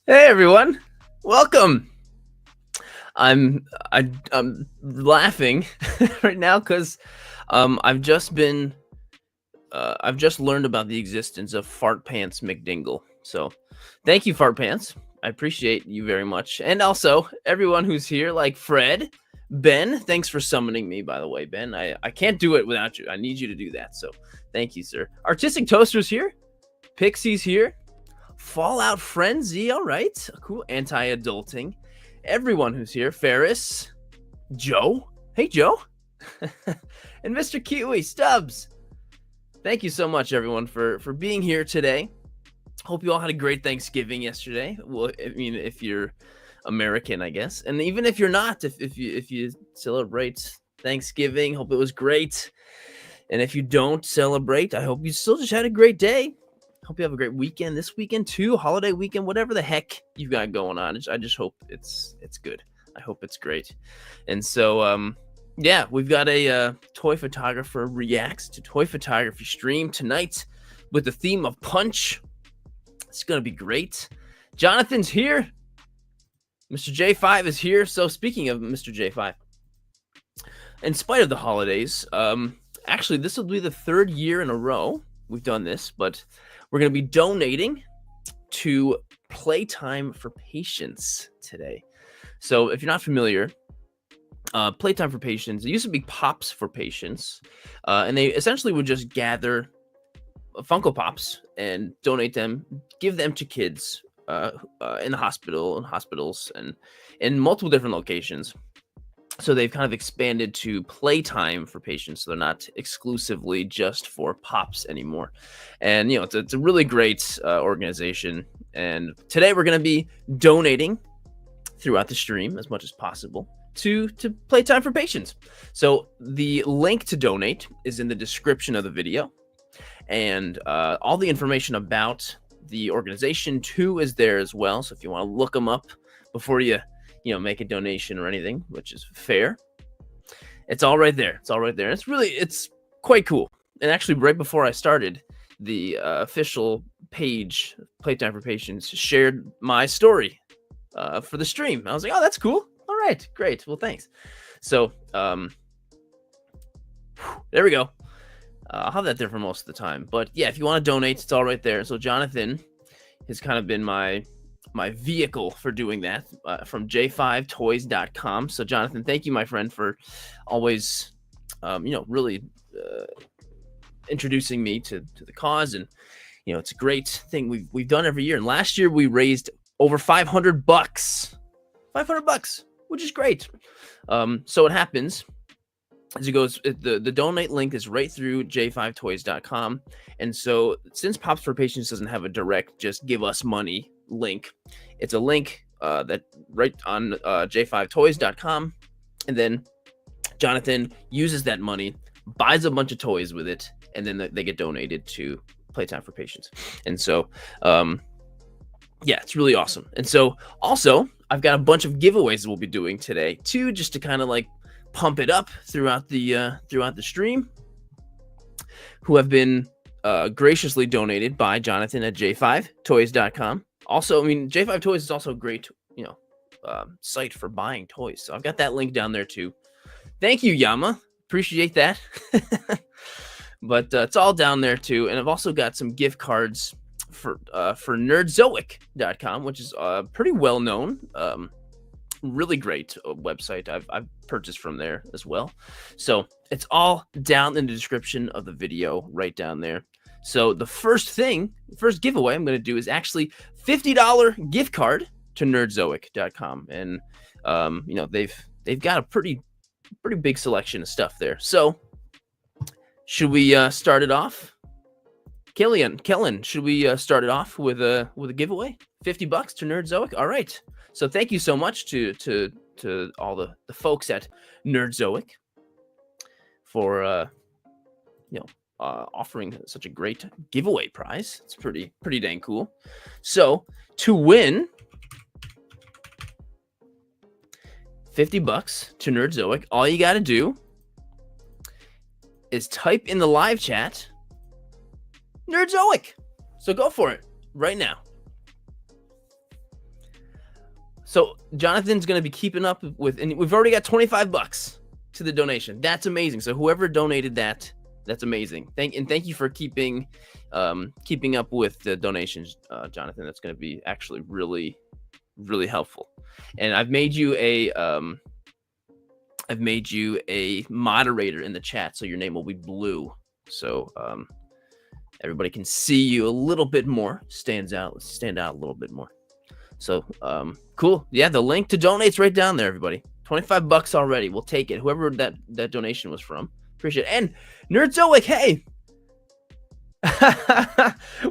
Hey everyone, welcome. I'm laughing right now because I've just learned about the existence of Fart Pants McDingle. So thank you, Fart Pants. I appreciate you very much, and also everyone who's here, like Fred, Ben. Thanks for summoning me, by the way, Ben. I can't do it without you. I need you to do that. So thank you, sir. Artistic Toaster's here. Pixie's here. Fallout Frenzy, all right. Cool. Anti-adulting. Everyone who's here. Ferris. Joe. Hey, Joe. And Mr. Kiwi. Stubbs. Thank you so much, everyone, for being here today. Hope you all had a great Thanksgiving yesterday. Well, I mean, if you're American, I guess. And even if you're not, if you celebrate Thanksgiving, hope it was great. And if you don't celebrate, I hope you still just had a great day. Hope you have a great weekend this weekend too, holiday weekend, whatever the heck you got going on. I just hope it's good. I hope it's great. And so yeah, we've got a toy photographer reacts to toy photography stream tonight with the theme of Punch. It's gonna be great. Jonathan's here. Mr. J5 is here. So speaking of Mr. J5, in spite of the holidays, actually this will be the third year in a row we've done this, but we're going to be donating to Playtime for Patients today. So if you're not familiar, Playtime for Patients, it used to be Pops for Patients, and they essentially would just gather Funko Pops and donate them, give them to kids in the hospitals, and in multiple different locations. So they've kind of expanded to Playtime for Patients. So they're not exclusively just for Pops anymore. And, you know, it's a really great organization. And today we're going to be donating throughout the stream as much as possible to Playtime for Patients. So the link to donate is in the description of the video. And all the information about the organization too is there as well. So if you want to look them up before you make a donation or anything, which is fair, it's all right there. It's all right there. It's quite cool. And actually, right before I started, the official page, Playtime for Patients, shared my story for the stream. I was like, oh, that's cool. All right, great. Well, thanks. So there we go. I'll have that there for most of the time. But yeah, if you want to donate, it's all right there. So Jonathan has kind of been my vehicle for doing that from j5toys.com. So Jonathan, thank you, my friend, for always really introducing me to the cause. And it's a great thing we've done every year. And last year we raised over $500, which is great. So what happens as it goes, the donate link is right through j5toys.com. And so since Pops for Patients doesn't have a direct just give us money link, it's a link that right on j5toys.com, and then Jonathan uses that money, buys a bunch of toys with it, and then they get donated to Playtime for Patients. And so yeah, it's really awesome. And so also I've got a bunch of giveaways that we'll be doing today too, just to kind of like pump it up throughout the stream, who have been graciously donated by Jonathan at j5toys.com. Also, I mean, J5 Toys is also a great, site for buying toys. So I've got that link down there too. Thank you, Yama. Appreciate that. But it's all down there too. And I've also got some gift cards for nerdzoic.com, which is pretty well known. Really great website. I've purchased from there as well. So it's all down in the description of the video, right down there. So the first giveaway I'm going to do is actually $50 gift card to nerdzoic.com. And they've got a pretty big selection of stuff there. So should we start it off? Kellen, should we start it off with a giveaway? $50 to Nerdzoic. All right. So thank you so much to all the folks at Nerdzoic for offering such a great giveaway prize. It's pretty dang cool. So to win $50 to Nerdzoic, all you got to do is type in the live chat Nerdzoic. So go for it right now. So Jonathan's going to be keeping up with, and we've already got $25 to the donation. That's amazing. So whoever donated that, that's amazing. Thank you for keeping up with the donations, Jonathan. That's going to be actually really, really helpful. And I've made you a moderator in the chat, so your name will be blue. So everybody can see you a little bit more. Stand out a little bit more. So cool. Yeah, the link to donate's right down there, everybody. $25 already. We'll take it. Whoever that donation was from. Appreciate it. And Nerdzoic, hey.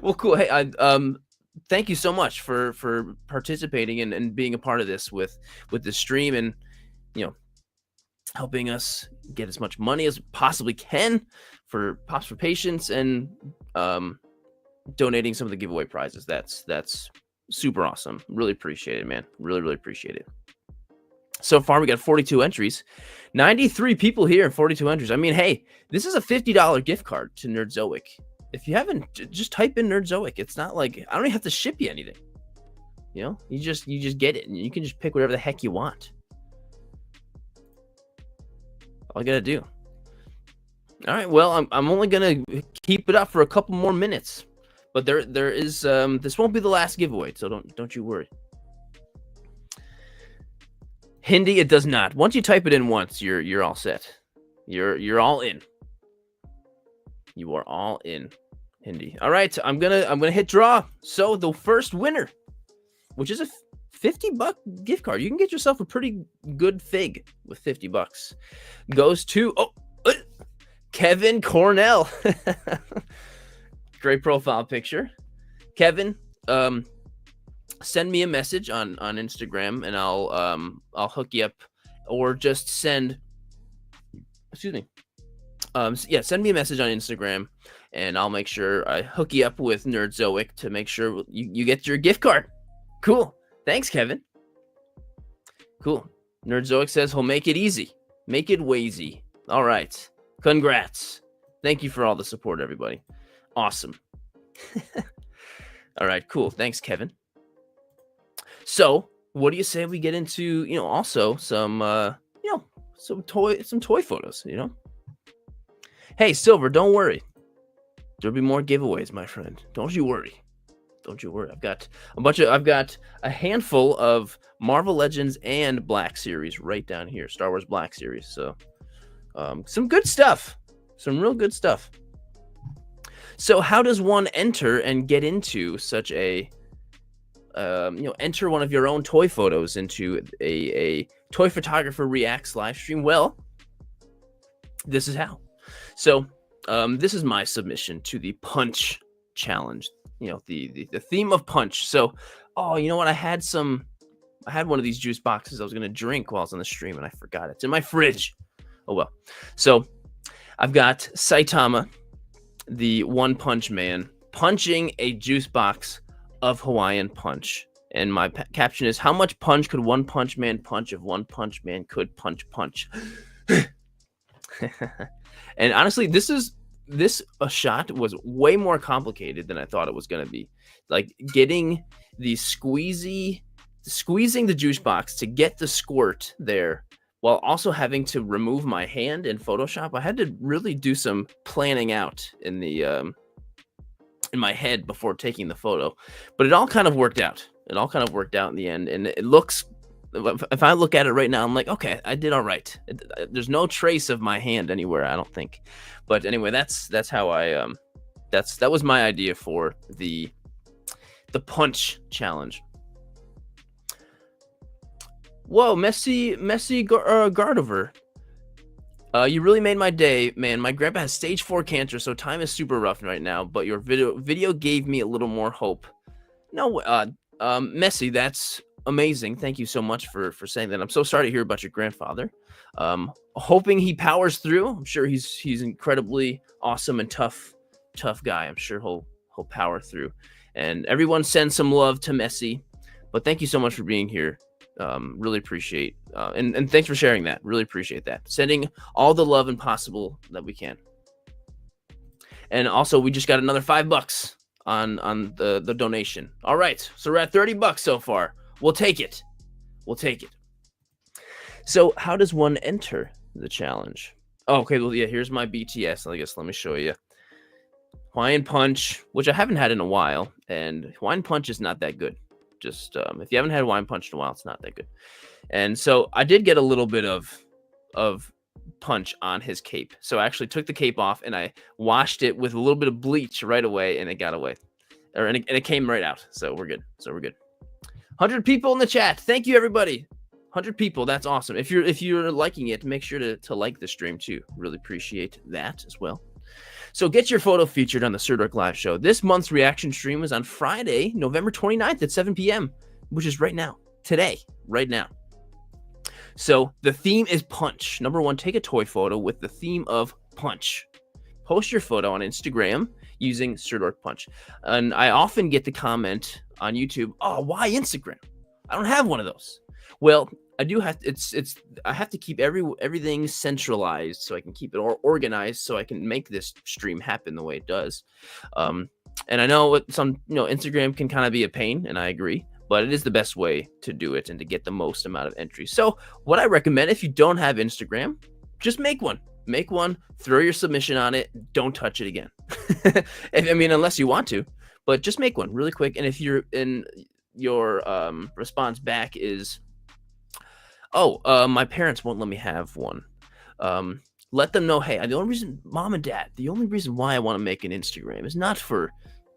Well, cool. Hey, thank you so much for participating and being a part of this with the stream, and helping us get as much money as we possibly can for Pops for Patients, and donating some of the giveaway prizes. That's super awesome. Really appreciate it, man. Really, really appreciate it. So far, we got 42 entries, 93 people here, and 42 entries. I mean, hey, this is a $50 gift card to Nerdzoic. If you haven't, just type in Nerdzoic. It's not like I don't even have to ship you anything. You just get it, and you can just pick whatever the heck you want. All I gotta do. All right. Well, I'm only gonna keep it up for a couple more minutes, but there is this won't be the last giveaway, so don't you worry. Hindi, it does not. Once you type it in once, you're all set. You're all in. You are all in, Hindi. All right, I'm gonna hit draw. So the first winner, which is a $50 gift card, you can get yourself a pretty good fig with $50, goes to Kevin Cornell. Great profile picture, Kevin. Send me a message on Instagram, and I'll hook you up, or just send. Excuse me. Send me a message on Instagram, and I'll make sure I hook you up with Nerdzoic to make sure you get your gift card. Cool. Thanks, Kevin. Cool. Nerdzoic says he'll make it easy. Make it wazy. All right. Congrats. Thank you for all the support, everybody. Awesome. All right, cool. Thanks, Kevin. So, what do you say we get into, also some, some toy photos, Hey, Silver, don't worry. There'll be more giveaways, my friend. Don't you worry. Don't you worry. I've got a handful of Marvel Legends and Black Series right down here. Star Wars Black Series. So, some good stuff. Some real good stuff. So, how does one enter and get into such a enter one of your own toy photos into a Toy Photographer Reacts live stream? Well, this is how. So this is my submission to the Punch Challenge. The theme of Punch. So, you know what? I had one of these juice boxes I was gonna drink while I was on the stream, and I forgot it. It's in my fridge. Oh well. So I've got Saitama, the One Punch Man, punching a juice box of Hawaiian Punch, and my caption is, how much punch could One Punch Man punch if One Punch Man could punch? And honestly, this shot was way more complicated than I thought it was going to be. Like getting the squeezing the juice box to get the squirt there, while also having to remove my hand in Photoshop. I had to really do some planning out in my head before taking the photo, but it all kind of worked out. It all kind of worked out in the end, and it looks. If I look at it right now, I'm like, okay, I did all right. There's no trace of my hand anywhere, I don't think. But anyway, that's how I that was my idea for the Punch Challenge. Whoa, Messi Gardover. You really made my day, man. My grandpa has stage 4 cancer, so time is super rough right now. But your video gave me a little more hope. No, Messi, that's amazing. Thank you so much for saying that. I'm so sorry to hear about your grandfather. Hoping he powers through. I'm sure he's incredibly awesome and tough guy. I'm sure he'll power through. And everyone send some love to Messi. But thank you so much for being here. Really appreciate and thanks for sharing that. Really appreciate that. Sending all the love and possible that we can. And also, we just got another $5 on the donation. All right, so we're at $30 so far. We'll take it. We'll take it. So how does one enter the challenge? Oh, okay, well, yeah, here's my BTS. I guess let me show you. Hawaiian Punch, which I haven't had in a while, and Hawaiian Punch is not that good. Just if you haven't had Hawaiian Punch in a while, it's not that good. And so I did get a little bit of punch on his cape. So I actually took the cape off and I washed it with a little bit of bleach right away, and it got away, and it came right out. So we're good. 100 people in the chat. Thank you, everybody. 100 people. That's awesome. If you're liking it, make sure to like the stream too. Really appreciate that as well. So get your photo featured on the Sir Dork Live Show. This month's reaction stream is on Friday, November 29th at 7 p.m., which is right now, today, right now. So the theme is Punch. Number one, take a toy photo with the theme of Punch. Post your photo on Instagram using Sir Dork Punch. And I often get the comment on YouTube, oh, why Instagram? I don't have one of those. Well, I do have I have to keep everything centralized so I can keep it organized so I can make this stream happen the way it does. And I know Instagram can kind of be a pain, and I agree, but it is the best way to do it and to get the most amount of entries. So what I recommend, if you don't have Instagram, just make one. Make one, throw your submission on it, don't touch it again. Unless you want to, but just make one really quick. And if you're in your response back is, my parents won't let me have one. Let them know, hey, the only reason why I want to make an Instagram is not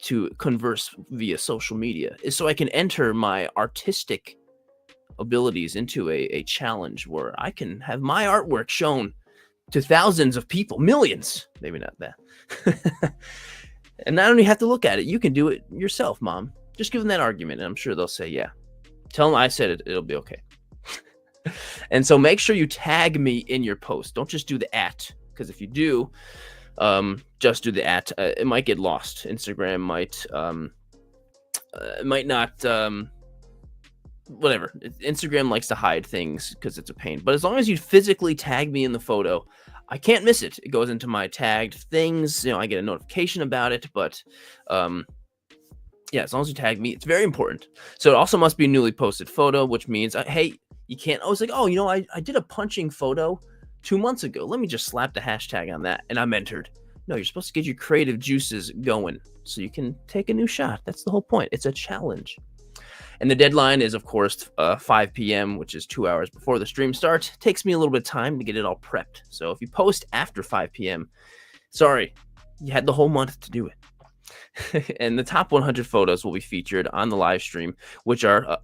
to converse via social media, is so I can enter my artistic abilities into a challenge where I can have my artwork shown to thousands of people, millions, maybe not that. And not only have to look at it, you can do it yourself, Mom. Just give them that argument, and I'm sure they'll say, yeah. Tell them I said it, it'll be okay. And so make sure you tag me in your post. Don't just do the @ because if you do, just do the @ it might get lost. Instagram might not, whatever. Instagram likes to hide things because it's a pain. But as long as you physically tag me in the photo, I can't miss it. It goes into my tagged things. I get a notification about it. But yeah, as long as you tag me, it's very important. So it also must be a newly posted photo, which means, hey, you can't always like, I did a punching photo 2 months ago. Let me just slap the hashtag on that, and I'm entered. No, you're supposed to get your creative juices going so you can take a new shot. That's the whole point. It's a challenge. And the deadline is, of course, 5 p.m., which is 2 hours before the stream starts. It takes me a little bit of time to get it all prepped. So if you post after 5 p.m., sorry, you had the whole month to do it. And the top 100 photos will be featured on the live stream, which are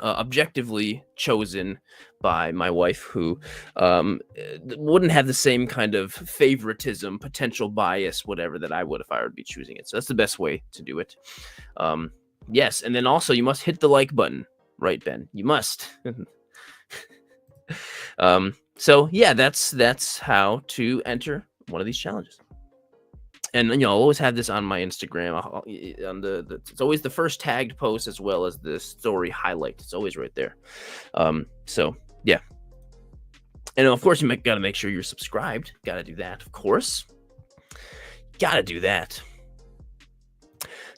objectively chosen by my wife, who wouldn't have the same kind of favoritism, potential bias, whatever, that I would if I were to be choosing it. So that's the best way to do it. Yes, and then also you must hit the like button, right, Ben? You must. So yeah, that's how to enter one of these challenges. And I'll always have this on my Instagram. It's always the first tagged post as well as the story highlight. It's always right there. So yeah. And of course, you got to make sure you're subscribed. Got to do that, of course. Got to do that.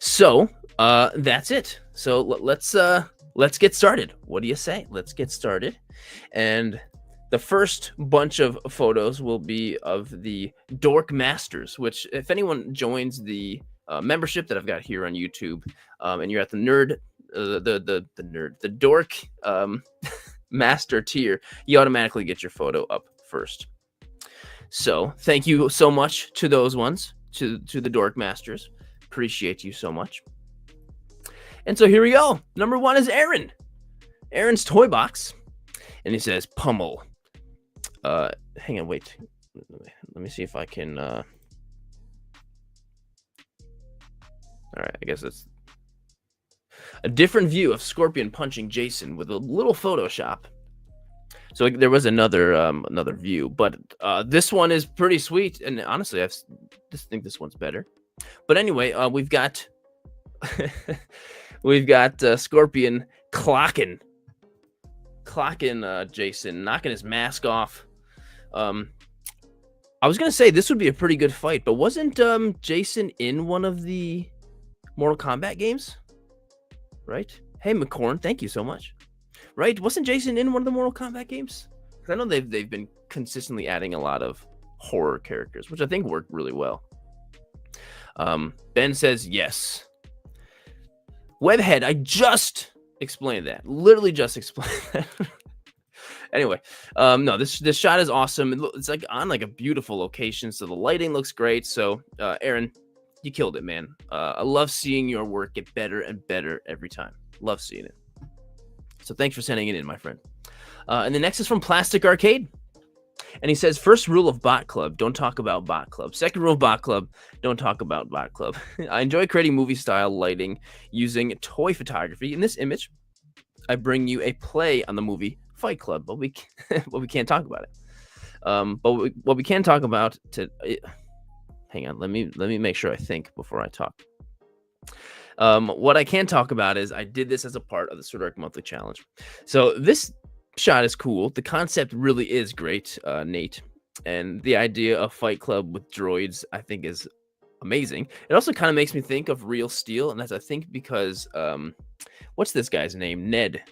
So that's it. So let's get started. What do you say? Let's get started. And the first bunch of photos will be of the Dork Masters, which, if anyone joins the membership that I've got here on YouTube, and you're at the Dork Master tier, you automatically get your photo up first. So thank you so much to those ones, to the Dork Masters. Appreciate you so much. And so here we go. Number one is Aaron. Aaron's toy box. And he says, pummel. Hang on, wait. Let me see if I can. All right, I guess it's a different view of Scorpion punching Jason with a little Photoshop. So there was another view, but this one is pretty sweet. And honestly, I just think this one's better. But anyway, we've got Scorpion clocking Jason, knocking his mask off. I was gonna say this would be a pretty good fight, but wasn't Jason in one of the Mortal Kombat games? Right? Hey, McCorn, thank you so much. right? Wasn't Jason in one of the Mortal Kombat games? Because I know they've been consistently adding a lot of horror characters, which I think worked really well. Ben says yes. Webhead, I just explained that. Literally just explained that. Anyway, no, this shot is awesome. It's like on like a beautiful location, so the lighting looks great. So, Aaron, you killed it, man. I love seeing your work get better and better every time. Love seeing it. So thanks for sending it in, my friend. And the next is from Plastic Arcade. And he says, first rule of Bot Club, don't talk about Bot Club. Second rule of Bot Club, don't talk about Bot Club. I enjoy creating movie-style lighting using toy photography. In this image, I bring you a play on the movie Fight Club, but we can't talk about it. But what we can talk about hang on, let me make sure I think before I talk. What I can talk about is I did this as a part of the Sword Art Monthly Challenge. So this shot is cool. The concept really is great, Nate. And the idea of Fight Club with droids, I think, is amazing. It also kind of makes me think of Real Steel, and that's, I think, because what's this guy's name? Ned,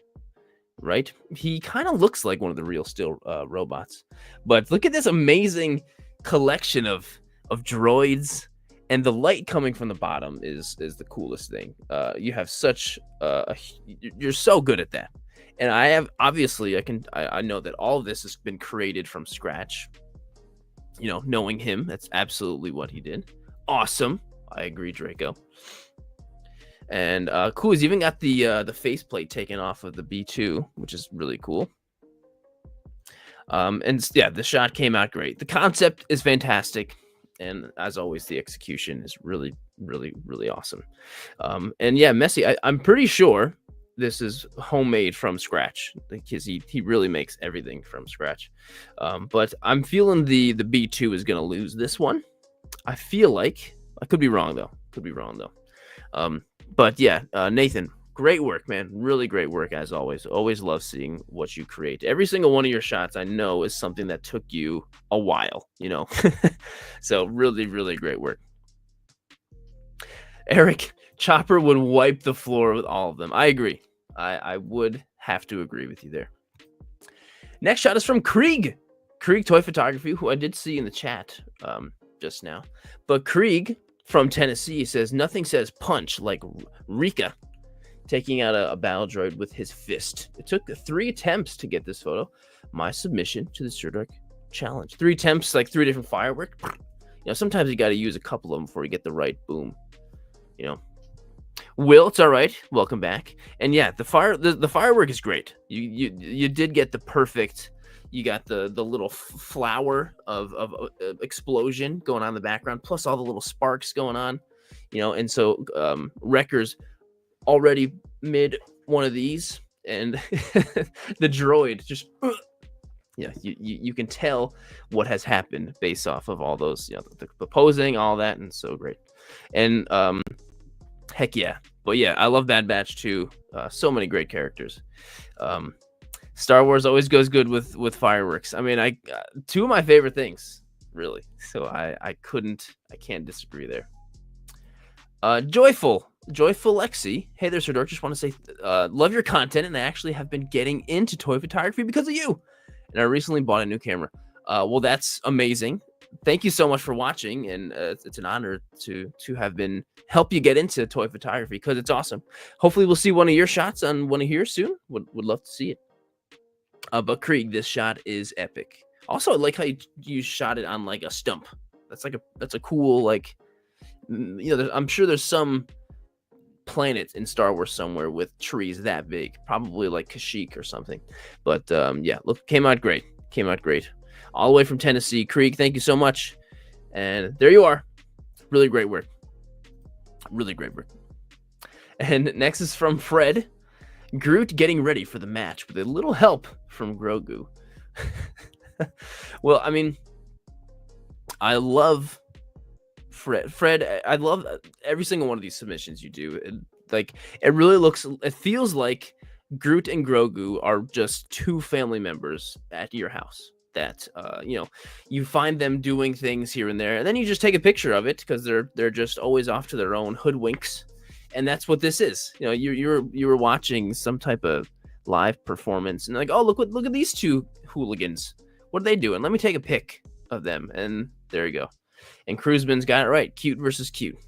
right? He kind of looks like one of the Real Steel robots. But look at this amazing collection of droids, and the light coming from the bottom is the coolest thing. You have such you're so good at that. And I have, obviously, I know that all of this has been created from scratch. You know, knowing him, that's absolutely what he did. Awesome. I agree, Draco. And cool, he's even got the faceplate taken off of the B2, which is really cool. And yeah, the shot came out great. The concept is fantastic. And as always, the execution is really, really, really awesome. And yeah, Messi, I'm pretty sure this is homemade from scratch, because he really makes everything from scratch. But I'm feeling the B2 is going to lose this one. I feel like, I could be wrong though. But yeah, Nathan, great work, man. Really great work as always. Always love seeing what you create. Every single one of your shots I know is something that took you a while, you know. So really, really great work. Eric, Chopper would wipe the floor with all of them. I agree. I would have to agree with you there. Next shot is from Krieg Toy Photography, who I did see in the chat just now. But Krieg from Tennessee says, nothing says punch like Rika taking out a battle droid with his fist. It took 3 attempts to get this photo. My submission to the Sword Art Challenge. 3 attempts, like 3 different fireworks. You know, sometimes you got to use a couple of them before you get the right boom. You know, Will, it's all right. Welcome back. And yeah, the firework is great. You did get the perfect. You got the little flower of explosion going on in the background, plus all the little sparks going on. You know, and so Wrecker's already mid one of these, and the droid just. Yeah, you can tell what has happened based off of all those, you know, the posing, all that, and so great. And heck yeah. But yeah, I love Bad Batch too. So many great characters. Star Wars always goes good with fireworks. I mean, 2 of my favorite things, really. So I can't disagree there. Joyful Lexi. Hey there, Sir Dork. Just want to say, love your content, and I actually have been getting into toy photography because of you. And I recently bought a new camera. Well, that's amazing. Thank you so much for watching, and it's an honor to help you get into toy photography, because it's awesome. Hopefully, we'll see one of your shots on one of here soon. Would love to see it. But Krieg, this shot is epic. Also, I like how you shot it on like a stump. That's a cool, like, you know. I'm sure there's some planet in Star Wars somewhere with trees that big, probably like Kashyyyk or something. But yeah, look, came out great. All the way from Tennessee. Krieg, thank you so much. And there you are. Really great work. And next is from Fred. Groot getting ready for the match with a little help from Grogu. Well, I mean, I love Fred, I love every single one of these submissions you do. It feels like Groot and Grogu are just 2 family members at your house that, you know, you find them doing things here and there, and then you just take a picture of it because they're just always off to their own hoodwinks. And that's what this is. You know, you were watching some type of live performance, and like, oh, look at these two hooligans. What are they doing? Let me take a pic of them, and there you go. And Cruzman's got it right. Cute versus cute.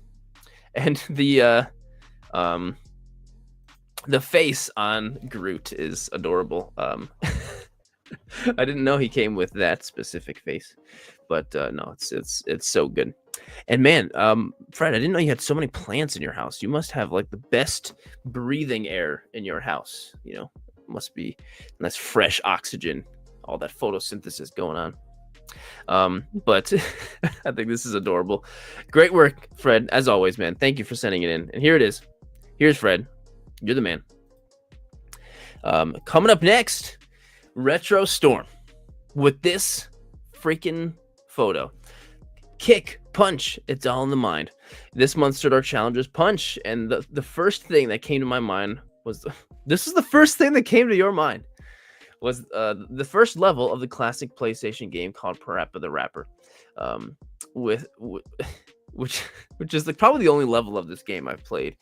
And the face on Groot is adorable. I didn't know he came with that specific face, but no, it's so good. And man, Fred, I didn't know you had so many plants in your house. You must have like the best breathing air in your house. You know, must be nice fresh oxygen, all that photosynthesis going on. But I think this is adorable. Great work, Fred, as always, man. Thank you for sending it in. And here it is. Here's Fred. You're the man. Coming up next, Retro Storm with this freaking photo. Kick, punch, it's all in the mind. This month's Dark Challenge is punch, and the first thing that came to my mind was this is the first thing that came to your mind was the first level of the classic PlayStation game called Parappa the Rapper, which is probably the only level of this game I've played.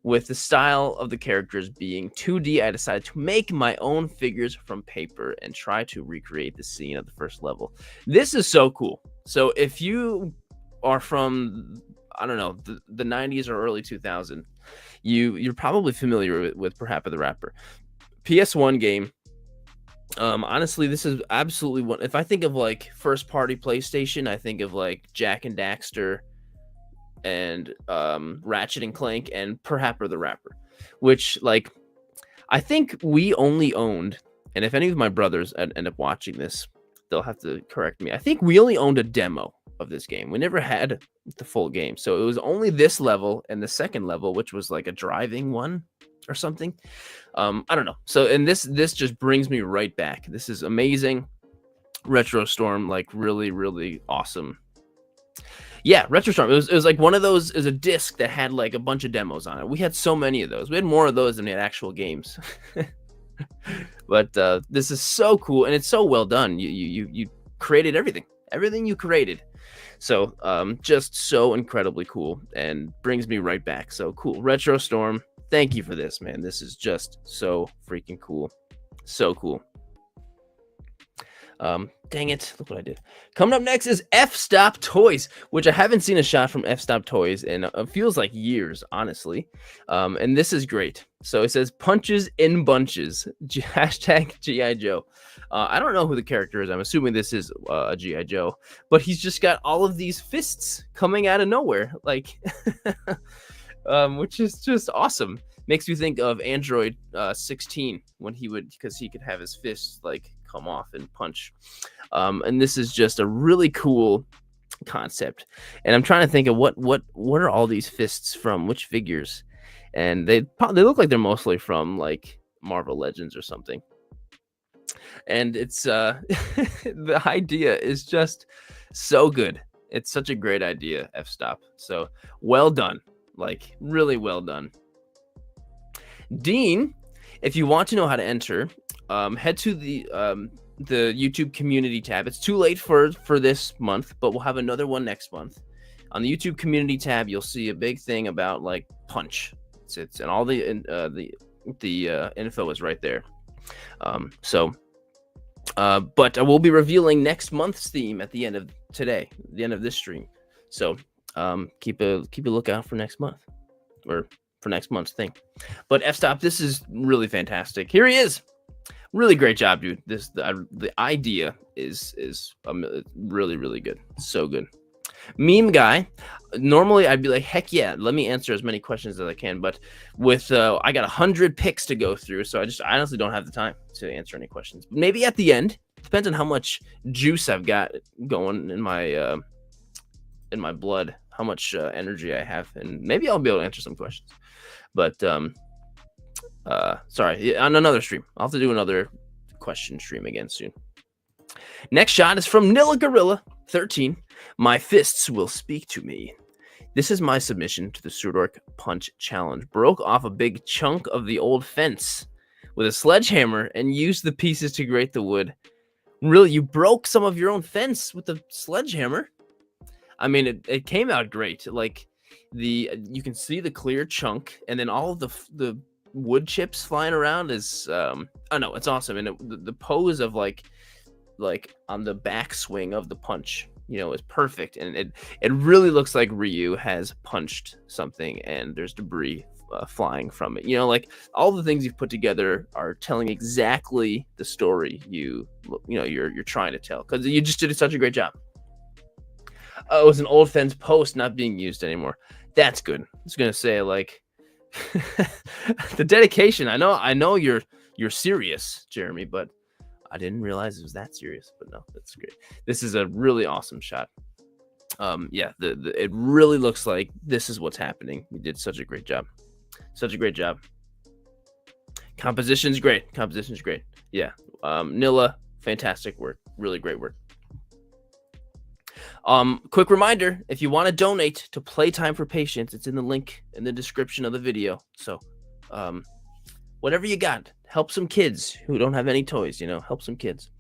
With the style of the characters being 2D, I decided to make my own figures from paper and try to recreate the scene of the first level. This is so cool. So if you are from, I don't know, the 90s or early 2000s, you're probably familiar with Parappa the Rapper. PS1 game. Honestly, this is absolutely one. If I think of like first party PlayStation, I think of like Jak and Daxter and Ratchet and Clank and Parappa the Rapper, which like I think we only owned, and if any of my brothers end up watching this, they'll have to correct me. I think we only owned a demo of this game. We never had the full game, so it was only this level and the second level, which was like a driving one or something. I don't know. So and this just brings me right back. This is amazing. Retro Storm, like really, really awesome. Yeah, Retro Storm. It was like one of those is a disc that had like a bunch of demos on it. We had so many of those. We had more of those than we had actual games. But this is so cool, and it's so well done. You created everything you created. So just so incredibly cool, and brings me right back. So cool, Retro Storm. Thank you for this, man. This is just so freaking cool. So cool. Dang it. Look what I did. Coming up next is F-Stop Toys, which I haven't seen a shot from F-Stop Toys in feels like years, honestly. And this is great. So it says punches in bunches. Hashtag G.I. Joe. I don't know who the character is. I'm assuming this is a G.I. Joe, but he's just got all of these fists coming out of nowhere. Like, which is just awesome. Makes me think of Android 16 when because he could have his fists like come off and punch. And this is just a really cool concept. And I'm trying to think of what are all these fists from, which figures? And they look like they're mostly from like Marvel Legends or something. And it's the idea is just so good. It's such a great idea, F-Stop. So well done. Like really well done. Dean, if you want to know how to enter, head to the YouTube community tab. It's too late for this month, but we'll have another one next month. On the YouTube community tab, you'll see a big thing about like punch. It's and all the info is right there. But I will be revealing next month's theme at the end of today, the end of this stream. So keep a lookout for next month, or for next month's thing. But F-Stop, this is really fantastic. Here he is. Really great job, dude. The idea is really, really good. So good. Meme guy. Normally I'd be like, heck yeah, let me answer as many questions as I can. But with I got 100 picks to go through, so I honestly don't have the time to answer any questions. Maybe at the end. Depends on how much juice I've got going in my blood, how much energy I have, and maybe I'll be able to answer some questions. But sorry, on another stream. I'll have to do another question stream again soon. Next shot is from Nilla Gorilla 13. My fists will speak to me. This is my submission to the Surdork Punch Challenge. Broke off a big chunk of the old fence with a sledgehammer and used the pieces to grate the wood. Really, you broke some of your own fence with a sledgehammer? I mean, it came out great. Like you can see the clear chunk, and then all of the wood chips flying around is oh no, it's awesome. And the pose of like on the backswing of the punch, is perfect. And it really looks like Ryu has punched something and there's debris flying from it. Like all the things you've put together are telling exactly the story you're trying to tell, because you just did such a great job. Oh, it was an old fence post not being used anymore. That's good. I was gonna say, like, the dedication. I know you're serious, Jeremy, but I didn't realize it was that serious. But no, that's great. This is a really awesome shot. Yeah, it really looks like this is what's happening. You did such a great job. Such a great job. Composition's great. Yeah. Nilla, fantastic work. Really great work. Quick reminder, if you want to donate to Playtime for Patients, it's in the link in the description of the video. So, whatever you got, help some kids who don't have any toys, help some kids.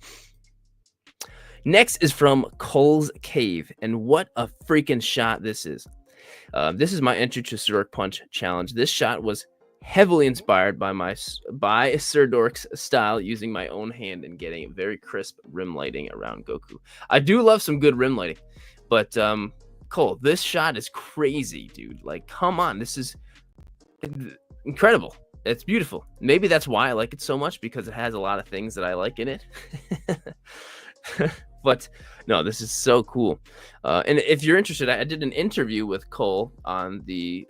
Next is from Cole's Cave, and what a freaking shot this is. This is my entry to Sir Dork Punch challenge. This shot was heavily inspired by Sir Dork's style, using my own hand and getting very crisp rim lighting around Goku. I do love some good rim lighting, but Cole, this shot is crazy, dude. Like, come on, this is incredible. It's beautiful. Maybe that's why I like it so much, because it has a lot of things that I like in it. But no, this is so cool. And if you're interested, I did an interview with Cole on the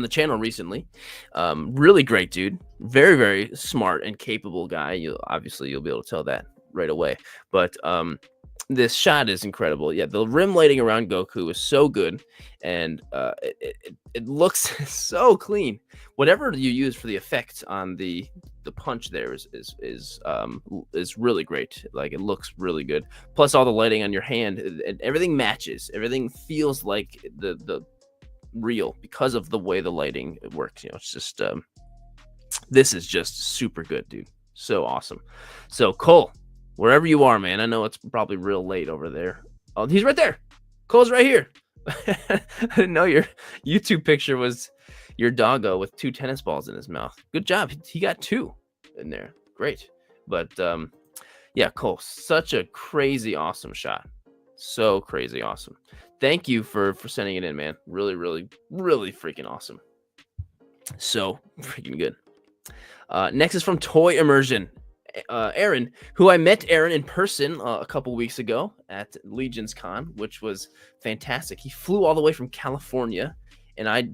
channel recently. Really great dude. Very, very smart and capable guy. You'll be able to tell that right away. But this shot is incredible. Yeah, the rim lighting around Goku is so good, and it looks so clean. Whatever you use for the effect on the punch there is really great. Like, it looks really good. Plus all the lighting on your hand, and everything matches. Everything feels like the real, because of the way the lighting works. It's just this is just super good, dude. So awesome. So Cole, wherever you are, man, I know it's probably real late over there. Oh, he's right there. Cole's right here. I didn't know your YouTube picture was your doggo with 2 tennis balls in his mouth. Good job. He got 2 in there. Great. But yeah, Cole, such a crazy awesome shot. So crazy awesome. Thank you for sending it in, man. Really, really, really freaking awesome. So freaking good. Next is from Toy Immersion. Aaron, who I met in person a couple weeks ago at Legion's Con, which was fantastic. He flew all the way from California, and I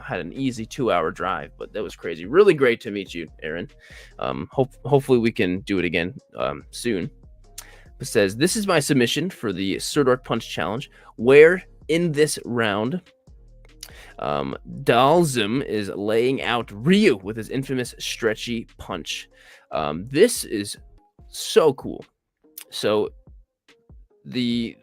had an easy 2-hour drive, but that was crazy. Really great to meet you, Aaron. Hopefully we can do it again soon. It says, this is my submission for the Sir Dork Punch challenge, where in this round, Dalzim is laying out Ryu with his infamous stretchy punch. This is so cool. So the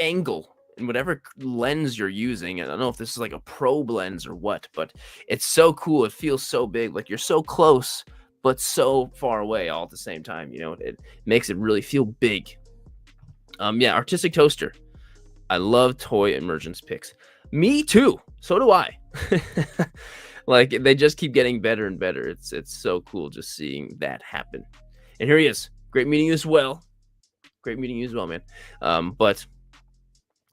angle and whatever lens you're using, I don't know if this is like a probe lens or what, but it's so cool. It feels so big, like you're so close but so far away all at the same time. It makes it really feel big. Yeah, Artistic Toaster. I love Toy Immersion's picks. Me too. So do I. Like, they just keep getting better and better. It's so cool just seeing that happen. And here he is. Great meeting you as well. Great meeting you as well, man. But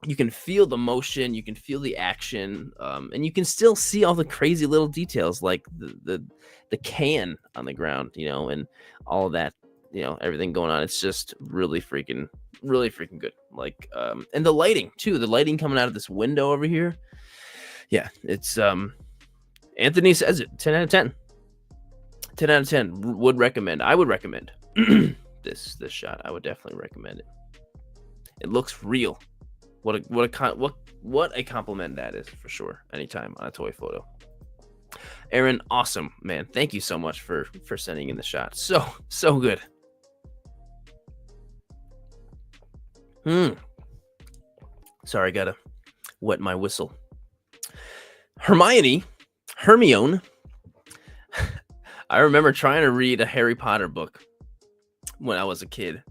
you can feel the motion, you can feel the action, and you can still see all the crazy little details, like the can on the ground, and all of that, everything going on. It's just really freaking good. Like, and the lighting too. The lighting coming out of this window over here. Yeah, it's Anthony says it. 10 out of 10. 10 out of 10. Would recommend. I would recommend this shot. I would definitely recommend it. It looks real. What a compliment that is, for sure. Anytime on a toy photo. Aaron, awesome, man. Thank you so much for sending in the shot. So good. Sorry, gotta wet my whistle. Hermione. I remember trying to read a Harry Potter book when I was a kid.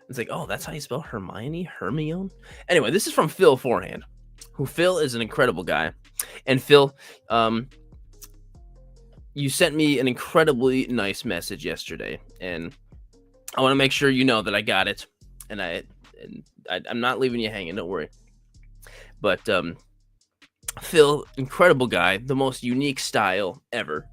It's like, oh, that's how you spell Hermione? Hermione? Anyway, this is from Phil Forehand, who Phil is an incredible guy. And Phil, you sent me an incredibly nice message yesterday, and I want to make sure you know that I got it, and I'm not leaving you hanging. Don't worry. But Phil, incredible guy, the most unique style ever.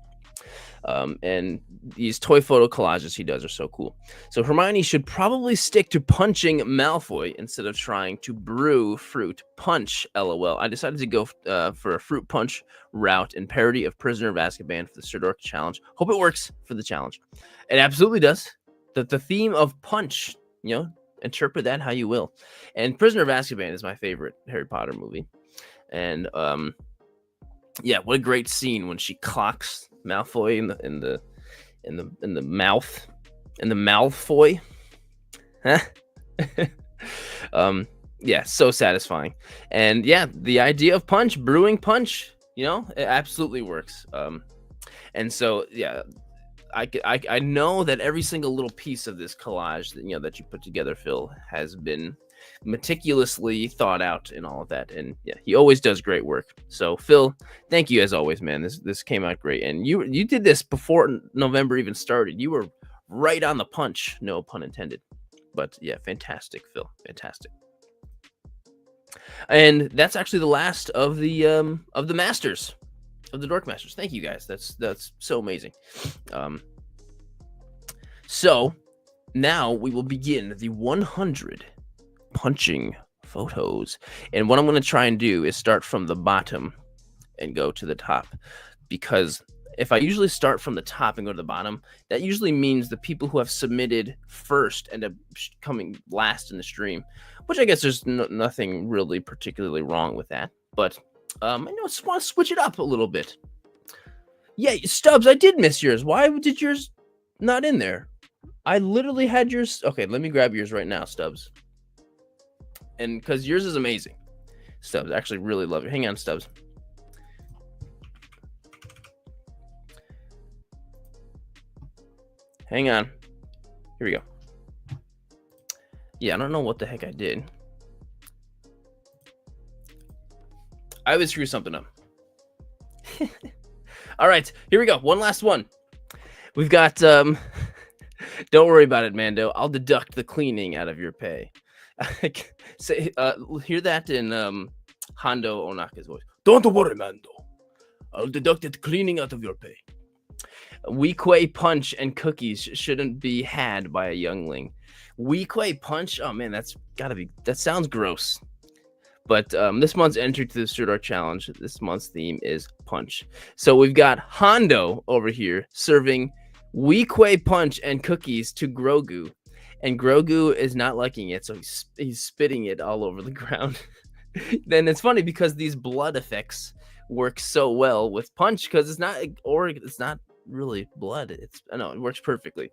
And these toy photo collages he does are so cool. So Hermione should probably stick to punching Malfoy instead of trying to brew fruit punch. LOL. I decided to go for a fruit punch route in parody of Prisoner of Azkaban for the Sir Dork challenge. Hope it works for the challenge. It absolutely does. The theme of punch, interpret that how you will. And Prisoner of Azkaban is my favorite Harry Potter movie. And yeah, what a great scene when she clocks Malfoy in the mouth, in the Malfoy. Huh? Yeah, so satisfying. And yeah, the idea of brewing punch, it absolutely works. And so yeah, I know that every single little piece of this collage that you put together, Phil, has been meticulously thought out and all of that. And yeah, he always does great work. So Phil, thank you as always, man. This came out great. And you did this before November even started. You were right on the punch, no pun intended. But yeah, fantastic, Phil. Fantastic. And that's actually the last of the masters. Of the Dork Masters. Thank you guys. That's so amazing. So now we will begin the 100 punching photos. And what I'm going to try and do is start from the bottom and go to the top, because if I usually start from the top and go to the bottom, that usually means the people who have submitted first end up coming last in the stream, which I guess there's nothing really particularly wrong with that. But I just want to switch it up a little bit. Yeah, Stubbs, I did miss yours. Why did yours not in there? I literally had yours. Okay, let me grab yours right now, Stubbs. And because yours is amazing. Stubbs, I actually really love it. Hang on, Stubbs. Hang on. Here we go. Yeah, I don't know what the heck I did. I would screw something up. All right, here we go. One last one. We've got, don't worry about it, Mando. I'll deduct the cleaning out of your pay. Say, hear that in Hondo Onaka's voice. Don't worry, Mando. I'll deduct the cleaning out of your pay. Weequay punch and cookies shouldn't be had by a youngling. Weequay punch? Oh man, that sounds gross. But this month's entry to the Sir Dork Challenge, this month's theme is punch. So we've got Hondo over here serving Weequay punch and cookies to Grogu. And Grogu is not liking it, so he's spitting it all over the ground. Then it's funny because these blood effects work so well with punch, because it's not really blood. It works perfectly.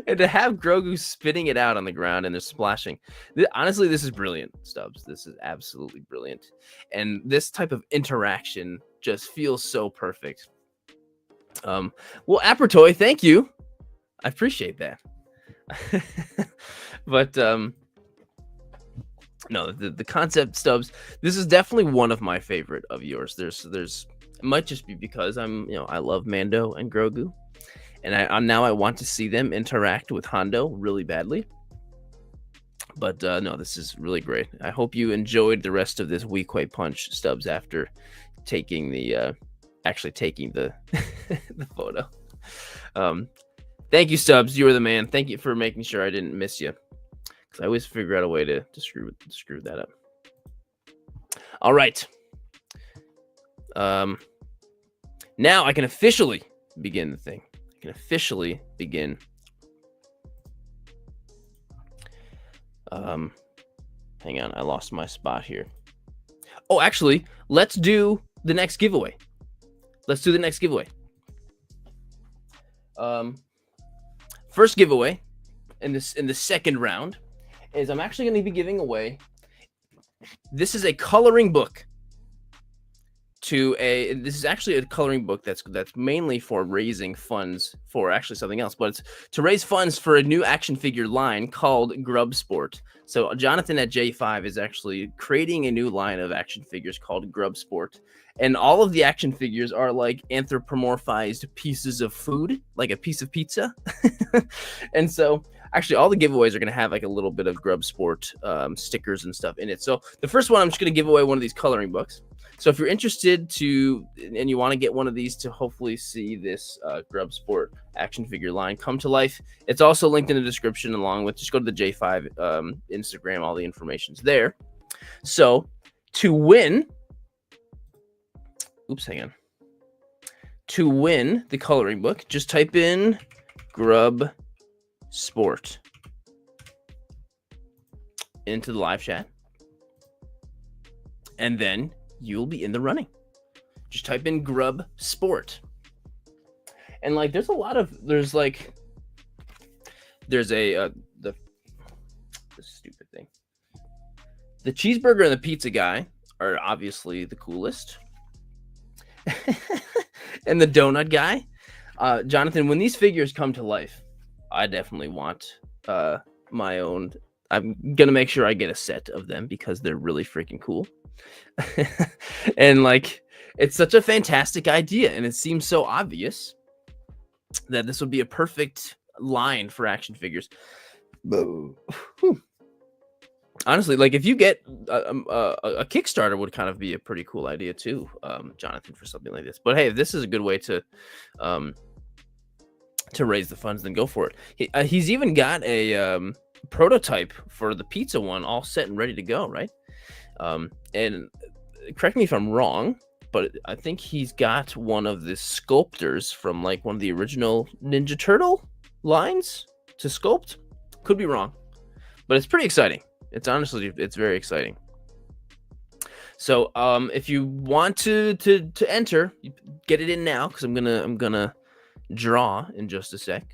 And to have Grogu spitting it out on the ground and they're splashing. Honestly, this is brilliant, Stubbs. This is absolutely brilliant. And this type of interaction just feels so perfect. Well, Apertoy, thank you. I appreciate that. But no, the concept, Stubbs, this is definitely one of my favorite of yours. There's it might just be because I love Mando and Grogu. And now I want to see them interact with Hondo really badly. But no, this is really great. I hope you enjoyed the rest of this Weequay punch, Stubbs, after taking the the photo. Thank you, Stubbs. You were the man. Thank you for making sure I didn't miss you, because I always figure out a way to screw that up. All right. Now I can officially begin the thing. Can officially begin. Hang on, I lost my spot here. Oh, actually, let's do the next giveaway. First giveaway in the second round is I'm actually going to be giving away. This is a coloring book to a this is actually a coloring book that's mainly for raising funds for actually something else, but it's to raise funds for a new action figure line called Grub Sport. So Jonathan at J5 is actually creating a new line of action figures called Grub Sport, and all of the action figures are like anthropomorphized pieces of food, like a piece of pizza. And so actually all the giveaways are going to have like a little bit of Grub Sport stickers and stuff in it. So the first one, I'm just going to give away one of these coloring books. So if you're interested and you want to get one of these to hopefully see this Grub Sport action figure line come to life, it's also linked in the description, along with just go to the J5 Instagram. All the information's there. So to win, to win the coloring book, just type in Grub Sport into the live chat, and then you'll be in the running. Just type in Grub Sport. And like there's the stupid thing. The cheeseburger and the pizza guy are obviously the coolest. And the donut guy. Jonathan, when these figures come to life, I definitely want my own. I'm gonna make sure I get a set of them because they're really freaking cool. And like it's such a fantastic idea, and it seems so obvious that this would be a perfect line for action figures. Honestly, like if you get a Kickstarter would kind of be a pretty cool idea too, Jonathan, for something like this. But hey, if this is a good way to raise the funds, then go for it. He's even got a prototype for the pizza one all set and ready to go, right? And correct me if I'm wrong, but I think he's got one of the sculptors from like one of the original Ninja Turtle lines to sculpt. Could be wrong, but it's pretty exciting. It's very exciting. So if you want to enter, get it in now, because I'm gonna draw in just a sec.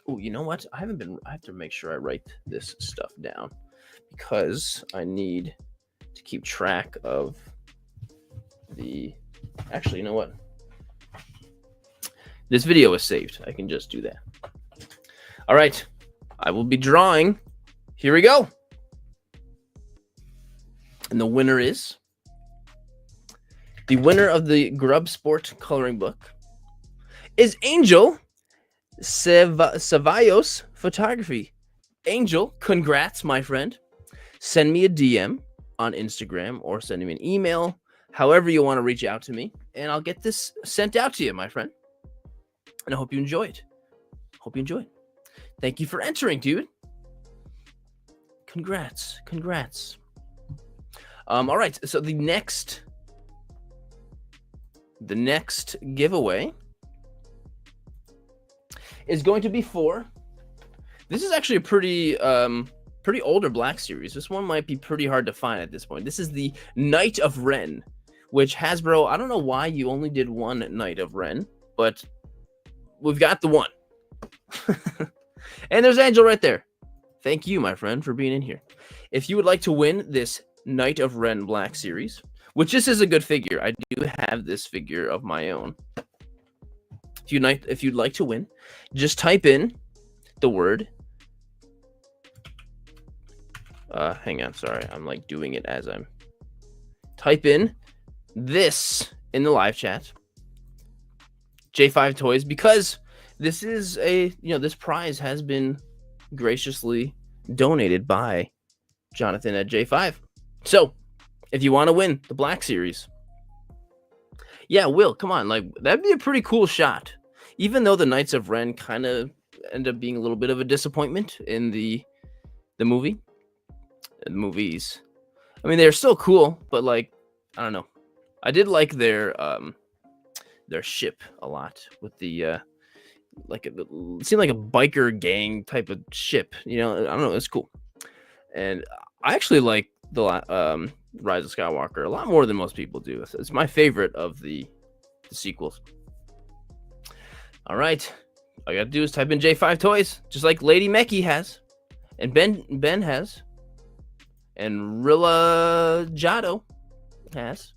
Oh, you know what? I have to make sure I write this stuff down, because I need to keep track of actually, you know what? This video is saved. I can just do that. All right. I will be drawing. Here we go. And the winner of the Grub Sport coloring book is Angel Cevallos Photography. Angel, congrats, my friend. Send me a DM on Instagram or send me an email, however you want to reach out to me, and I'll get this sent out to you, my friend. And I hope you enjoyed. Thank you for entering, dude. Congrats. All right, so the next giveaway is going to be for, this is actually a pretty older Black Series. This one might be pretty hard to find at this point. This is the Knight of Ren, which Hasbro, I don't know why you only did one Knight of Ren, but we've got the one. And there's Angel right there. Thank you, my friend, for being in here. If you would like to win this Knight of Ren Black Series, which this is a good figure. I do have this figure of my own. If you'd like to win, just type in the word. Hang on, sorry. I'm like doing it as I'm. Type in this in the live chat. J5 Toys, because this is this prize has been graciously donated by Jonathan at J5. So, if you want to win the Black Series, yeah, Will, come on, like that'd be a pretty cool shot. Even though the Knights of Ren kind of end up being a little bit of a disappointment in the movies. I mean, they're still cool, but like I don't know. I did like their ship a lot with the it seemed like a biker gang type of ship. I don't know, it's cool. And I actually like the Rise of Skywalker a lot more than most people do. It's my favorite of the sequels. All right, all you gotta do is type in J5 Toys, just like Lady Meki has, and Ben has, and Rilla Jado has.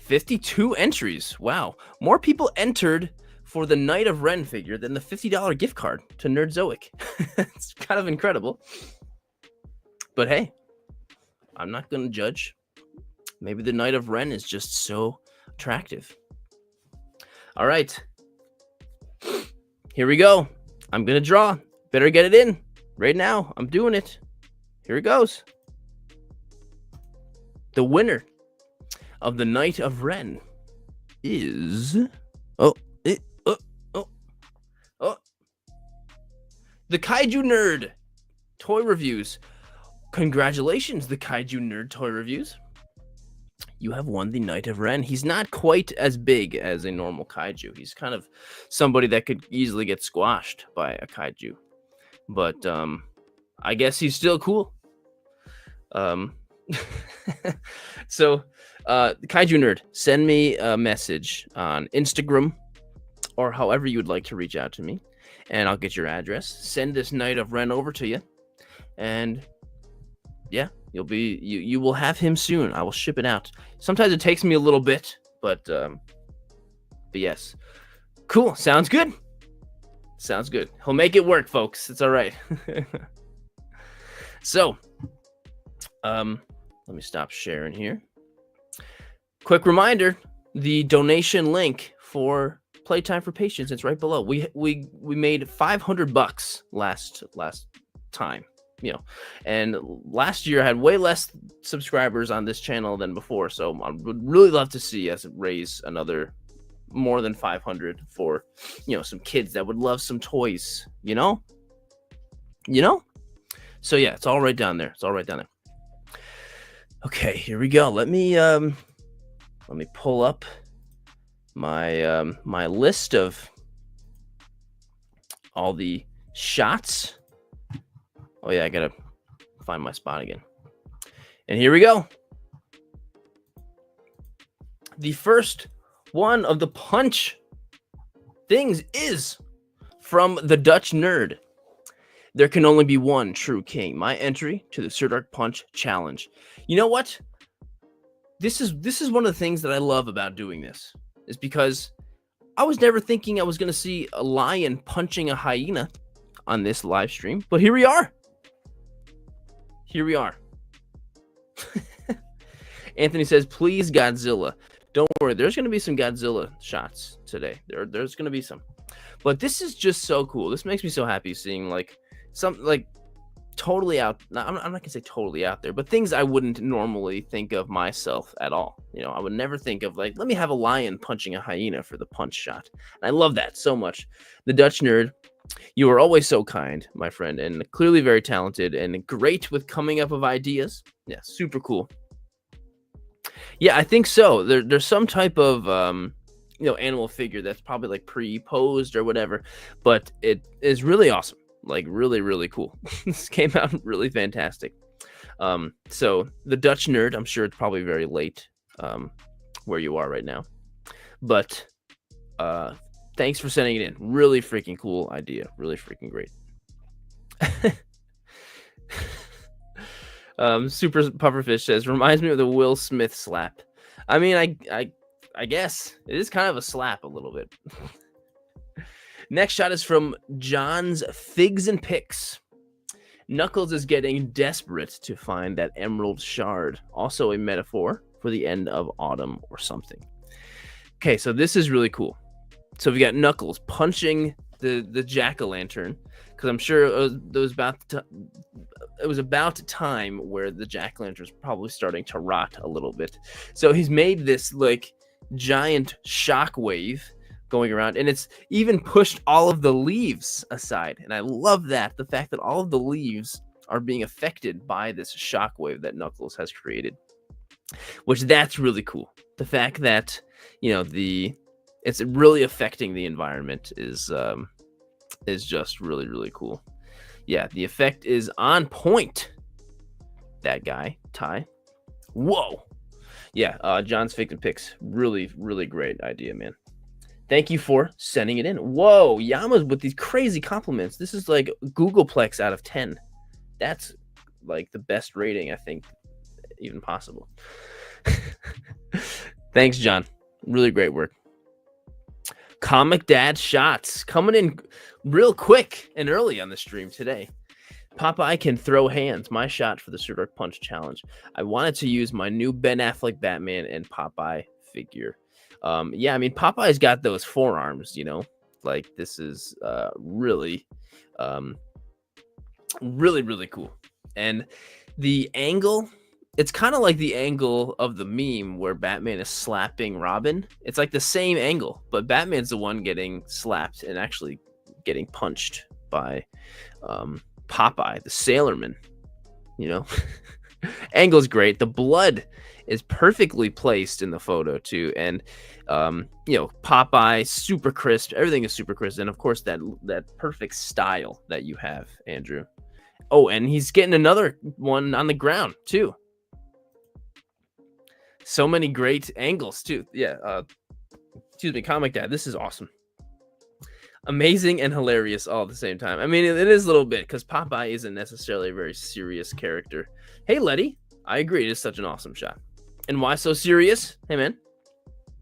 52 entries. Wow. More people entered for the Knight of Ren figure than the $50 gift card to Nerdzoic. It's kind of incredible. But hey, I'm not going to judge. Maybe the Knight of Ren is just so attractive. All right. Here we go. I'm going to draw. Better get it in right now. I'm doing it. Here it goes. The winner of the Knight of Ren is the Kaiju Nerd Toy Reviews. Congratulations, the Kaiju Nerd Toy Reviews. You have won the Knight of Ren. He's not quite as big as a normal kaiju. He's kind of somebody that could easily get squashed by a kaiju. But I guess he's still cool. So, Kaiju Nerd, send me a message on Instagram or however you would like to reach out to me, and I'll get your address. Send this Knight of Ren over to you, and yeah, you will have him soon. I will ship it out. Sometimes it takes me a little bit, but yes, cool. Sounds good. Sounds good. He'll make it work, folks. It's all right. So, let me stop sharing here. Quick reminder: the donation link for Playtime for Patience, it's right below. We made $500 last time, you know, and last year I had way less subscribers on this channel than before, so I would really love to see us raise another more than 500 for, you know, some kids that would love some toys, you know. So yeah, it's all right down there. Okay, here we go. Let me pull up my my list of all the shots. Oh yeah, I gotta find my spot again. And here we go. The first one of the punch things is from the Dutch Nerd. There can only be one true king. My entry to the Sir Dark Punch challenge. You know what? This is one of the things that I love about doing this, is because I was never thinking I was going to see a lion punching a hyena on this live stream, but here we are. Anthony says, please, Godzilla. Don't worry, there's going to be some Godzilla shots today. There's going to be some. But this is just so cool. This makes me so happy seeing some totally out. I'm not going to say totally out there, but things I wouldn't normally think of myself at all. You know, I would never think of let me have a lion punching a hyena for the punch shot. And I love that so much. The Dutch Nerd, you are always so kind, my friend, and clearly very talented and great with coming up with ideas. Yeah, super cool. Yeah, I think so. There's some type of animal figure that's probably pre-posed or whatever, but it is really awesome. Really, really cool. This came out really fantastic. So the Dutch Nerd, I'm sure it's probably very late where you are right now, but thanks for sending it in. Really freaking cool idea. Really freaking great. Super Pufferfish says, reminds me of the Will Smith slap. I mean, I guess it is kind of a slap a little bit. Next shot is from John's Figs and Picks. Knuckles is getting desperate to find that emerald shard. Also a metaphor for the end of autumn or something. Okay, so this is really cool. So we got Knuckles punching the jack-o'-lantern, because I'm sure it was about time where the jack-o'-lantern was probably starting to rot a little bit. So he's made this giant shockwave going around, and it's even pushed all of the leaves aside. And I love that, the fact that all of the leaves are being affected by this shockwave that Knuckles has created, which that's really cool. The fact that, it's really affecting the environment is just really, really cool. Yeah, the effect is on point. That guy, Ty. Whoa. Yeah, John's Figs and Picks. Really, really great idea, man. Thank you for sending it in. Whoa, Yama's with these crazy compliments. This is Googleplex out of 10. That's the best rating, I think, even possible. Thanks, John. Really great work. Comic Dad shots coming in real quick and early on the stream today. Popeye can throw hands. My shot for the Sir Dark Punch challenge. I wanted to use my new Ben Affleck Batman and Popeye figure. Yeah, I mean Popeye's got those forearms, you know. Like this is really, really cool. And the angle, it's kind of like the angle of the meme where Batman is slapping Robin. It's like the same angle, but Batman's the one getting slapped and actually getting punched by Popeye, the sailorman. You know, angle's great. The blood is perfectly placed in the photo too, and you know, Popeye super crisp. Everything is super crisp, and of course that perfect style that you have, Andrew. Oh, and he's getting another one on the ground too. So many great angles too. Yeah. Excuse me, Comic Dad. This is awesome. Amazing and hilarious all at the same time. I mean, it is a little bit because Popeye isn't necessarily a very serious character. Hey, Letty. I agree. It is such an awesome shot. And why so serious? Hey, man.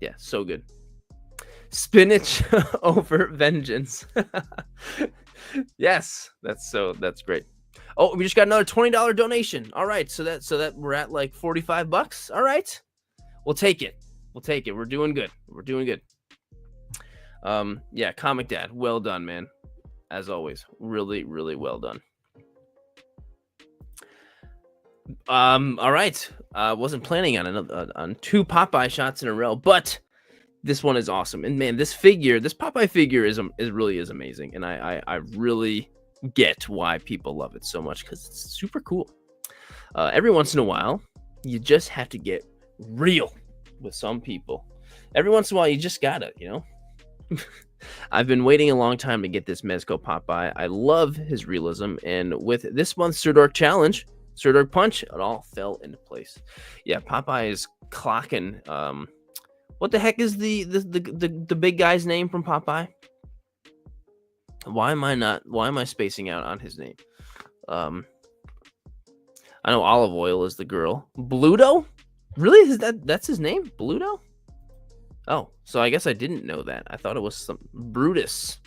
Yeah, so good. Spinach over vengeance. Yes, that's great. Oh, we just got another $20 donation. All right, so that we're at like $45. All right, we'll take it. We're doing good. Yeah, Comic Dad, well done, man. As always, really well done. All right. Wasn't planning on two Popeye shots in a row, but this one is awesome. And man, this Popeye figure is really amazing, and I really get why people love it so much because it's super cool. Every once in a while, you just have to get real with some people. Every once in a while, you just gotta, you know. I've been waiting a long time to get this Mezco Popeye. I love his realism, and with this month's Sir Dark Challenge, Sir Dark Punch, it all fell into place. Yeah, Popeye is clocking. What the heck is the big guy's name from Popeye? Why am I spacing out on his name? I know Olive Oil is the girl. Bluto? Really? That's his name? Bluto? Oh, so I guess I didn't know that. I thought it was some Brutus.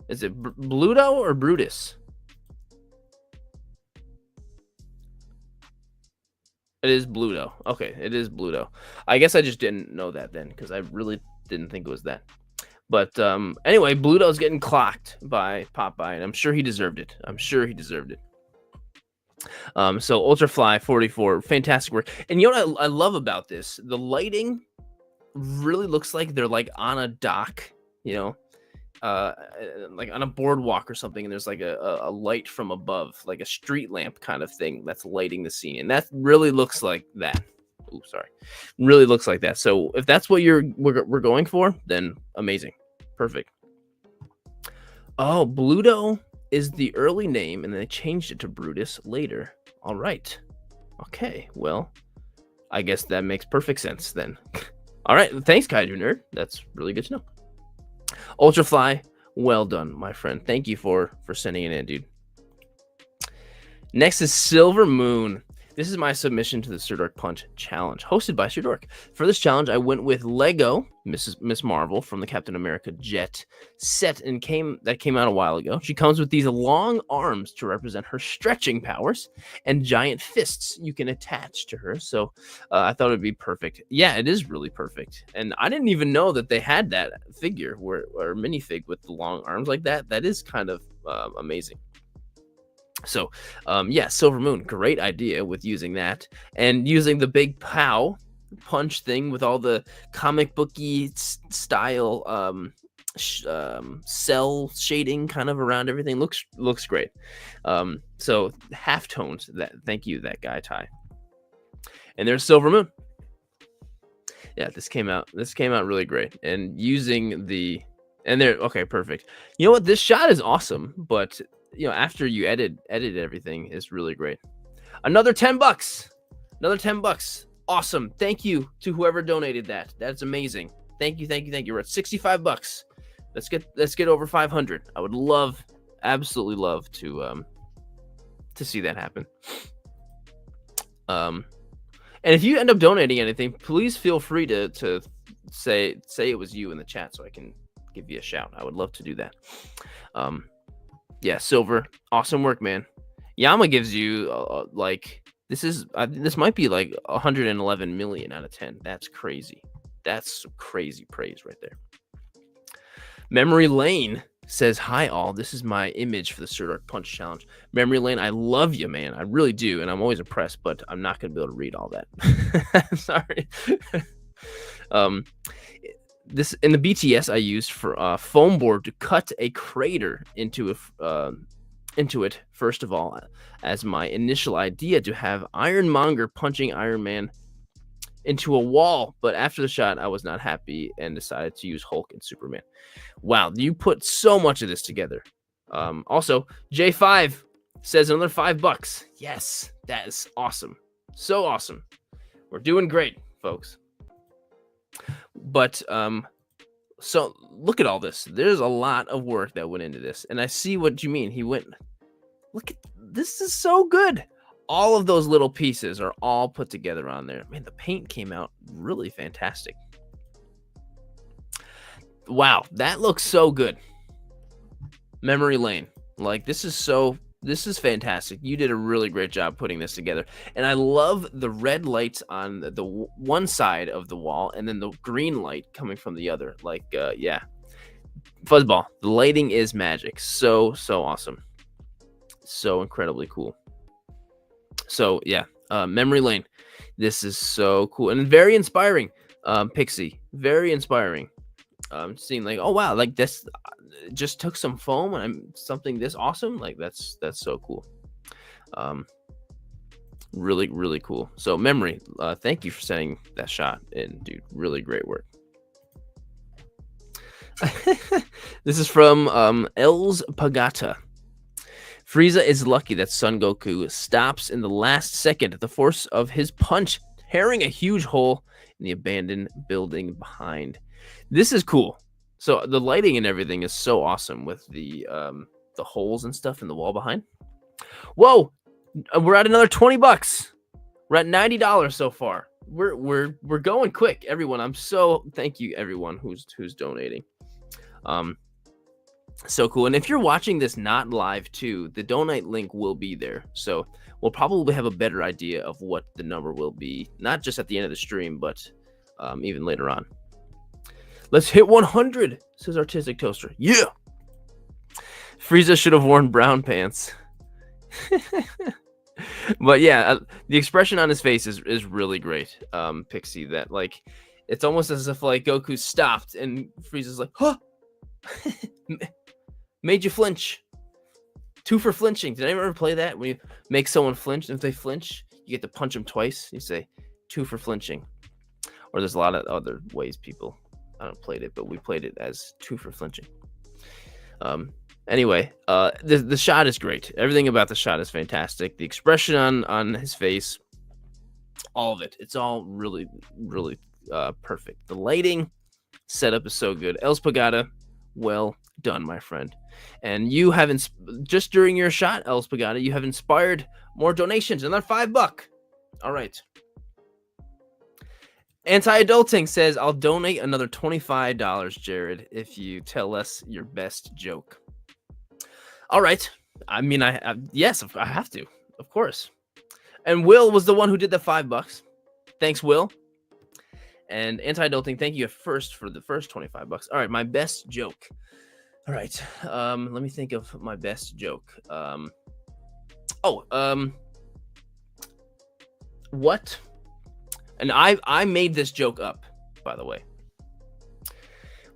Is it Bluto or Brutus? It is Bluto. Okay, it is Bluto. I guess I just didn't know that then because I really didn't think it was that. But anyway, Bluto's getting clocked by Popeye, and I'm sure he deserved it. So Ultrafly 44, fantastic work. And you know what I love about this? The lighting really looks like they're like on a dock, you know, like on a boardwalk or something, and there's like a light from above, like a street lamp kind of thing that's lighting the scene, and that really looks like that. Oh, sorry, really looks like that. So if that's what we're going for, then amazing, perfect. Oh, Bluto is the early name, and then they changed it to Brutus later. All right, okay, well, I guess that makes perfect sense then. All right, thanks, Kaiju Nerd. That's really good to know. Ultrafly, well done, my friend. Thank you for sending it in, dude. Next is Silver Moon. This is my submission to the Sir Dark Punch challenge, hosted by Sir Dark. For this challenge, I went with Lego Miss Marvel from the Captain America Jet set, and that came out a while ago. She comes with these long arms to represent her stretching powers and giant fists you can attach to her. So I thought it would be perfect. Yeah, it is really perfect. And I didn't even know that they had that figure or minifig with the long arms like that. That is kind of amazing. So, yeah, Silver Moon, great idea with using that and using the big pow punch thing with all the comic booky style cell shading kind of around everything. Looks great. So half tones. Thank you, that guy Ty. And there's Silver Moon. Yeah, this came out really great. And using okay, perfect. You know what? This shot is awesome, but you know, after you edit everything is really great. Another $10. Awesome. Thank you to whoever donated that. That's amazing. Thank you. We're at $65. Let's get over 500. I would absolutely love to see that happen. And if you end up donating anything, please feel free to say it was you in the chat so I can give you a shout. I would love to do that. Yeah, Silver, awesome work, man. Yama gives you like this might be like 111 million out of 10. That's crazy. That's crazy praise right there. Memory Lane says, hi all, this is my image for the Sir Dark Punch challenge. Memory Lane, I love you, man. I really do, and I'm always impressed, but I'm not going to be able to read all that. Sorry. This in the BTS I used for foam board to cut a crater into it, first of all, as my initial idea to have Ironmonger punching Iron Man into a wall, but after the shot, I was not happy and decided to use Hulk and Superman. Wow, you put so much of this together. Also, J5 says another $5. Yes, that is awesome. So awesome. We're doing great, folks. But so look at all this. There's a lot of work that went into this, and I see what you mean. Look at this is so good. All of those little pieces are all put together on there. Man, the paint came out really fantastic. Wow, that looks so good. Memory Lane. Like, this is fantastic. You did a really great job putting this together. And I love the red lights on the one side of the wall and then the green light coming from the other. Like, yeah. Fuzzball, the lighting is magic. So awesome. So incredibly cool. So, yeah, Memory Lane. This is so cool and very inspiring. Pixie, very inspiring. Seeing like, oh wow, like this just took some foam and I'm something this awesome. Like that's so cool. Really, really cool. So Memory, thank you for sending that shot in, dude. Really great work. This is from Els Pagata. Frieza is lucky that Son Goku stops in the last second at the force of his punch, tearing a huge hole in the abandoned building behind. This is cool. So the lighting and everything is so awesome with the holes and stuff in the wall behind. Whoa, we're at another $20. We're at $90 so far. We're going quick, everyone. Thank you everyone who's donating. So cool. And if you're watching this not live too, the donate link will be there. So we'll probably have a better idea of what the number will be, not just at the end of the stream, but even later on. Let's hit 100, says Artistic Toaster. Yeah. Frieza should have worn brown pants. But yeah, the expression on his face is really great. Pixie, that like, it's almost as if like Goku stopped and Frieza's like, huh? Made you flinch. 2 for flinching. Did anyone ever play that? When you make someone flinch, and if they flinch, you get to punch them twice. You say 2 for flinching. Or there's a lot of other ways people, I don't played it, but we played it as 2 for flinching. Anyway, the shot is great. Everything about the shot is fantastic. The expression on his face, all of it. It's all really, really perfect. The lighting setup is so good. Els Pagata, well done, my friend. And you have just during your shot, Els Pagata, you have inspired more donations. Another $5. All right. Anti-adulting says, I'll donate another $25, Jared, if you tell us your best joke. All right. I mean, yes, I have to, of course. And Will was the one who did the $5. Thanks, Will. And Anti-adulting, thank you first for the first $25. All right, my best joke. All right, let me think of my best joke. What? And I made this joke up, by the way.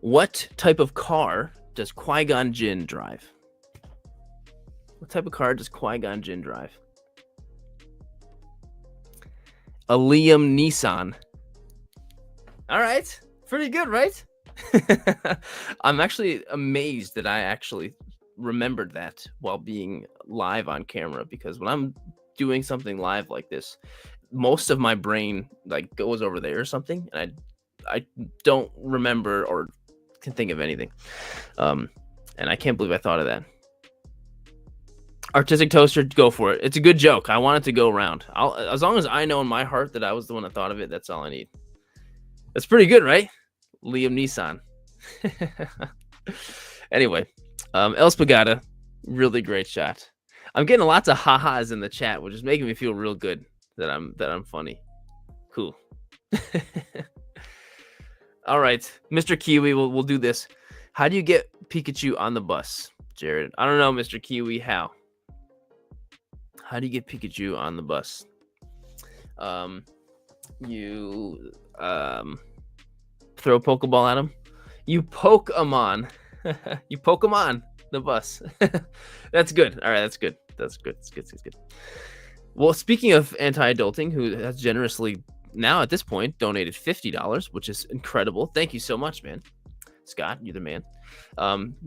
What type of car does Qui-Gon Jinn drive? What type of car does Qui-Gon Jinn drive? A Liam Neeson. All right, pretty good, right? I'm actually amazed that I actually remembered that while being live on camera, because when I'm doing something live like this, most of my brain like goes over there or something, and I don't remember or can think of anything. And I can't believe I thought of that. Artistic Toaster, go for it. It's a good joke. I want it to go around. As long as I know in my heart that I was the one that thought of it, that's all I need. That's pretty good, right? Liam Neeson. Anyway, El Spagata, really great shot. I'm getting lots of ha-has in the chat, which is making me feel real good that I'm funny. Cool. All right, Mr. Kiwi, we'll do this. How do you get Pikachu on the bus, Jared? I don't know, Mr. Kiwi. How do you get Pikachu on the bus? You throw a Pokeball at him. You poke him on. You poke him on the bus. That's good. All right, that's good. That's good. It's good. It's good. Well, speaking of anti-adulting, who has generously now at this point donated $50, which is incredible. Thank you so much, man. Scott, you're the man.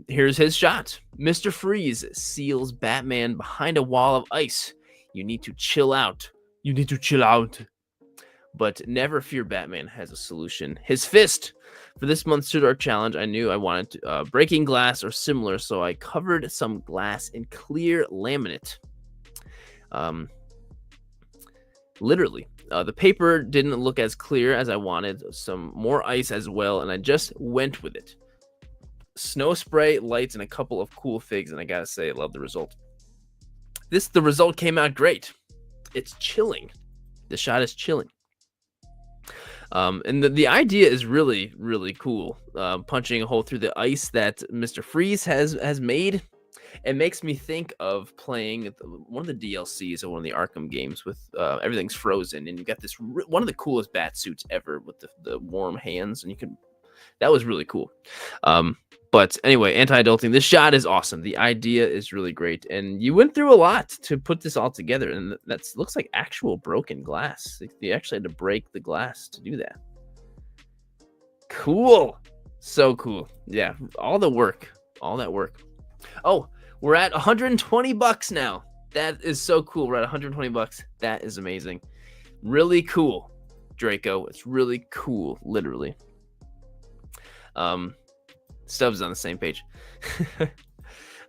Here's his shot. Mr. Freeze seals Batman behind a wall of ice. You need to chill out. You need to chill out. But never fear, Batman has a solution. His fist. For this month's Pseudo Art Challenge, I knew I wanted breaking glass or similar, so I covered some glass in clear laminate. Literally. The paper didn't look as clear as I wanted. Some more ice as well, and I just went with it. Snow spray, lights, and a couple of cool figs, and I gotta say, I love the result. The result came out great. It's chilling. The shot is chilling. And the idea is really, really cool. Punching a hole through the ice that Mr. Freeze has made. It makes me think of playing one of the DLCs of one of the Arkham games with everything's frozen, and you got this one of the coolest bat suits ever with the warm hands, and that was really cool. But anyway, anti-adulting. This shot is awesome. The idea is really great, and you went through a lot to put this all together, and that looks like actual broken glass. You actually had to break the glass to do that. Cool. So cool. Yeah, all that work. Oh, we're at $120 now. That is so cool. We're at $120. That is amazing. Really cool, Draco. It's really cool, literally. Stubbs on the same page.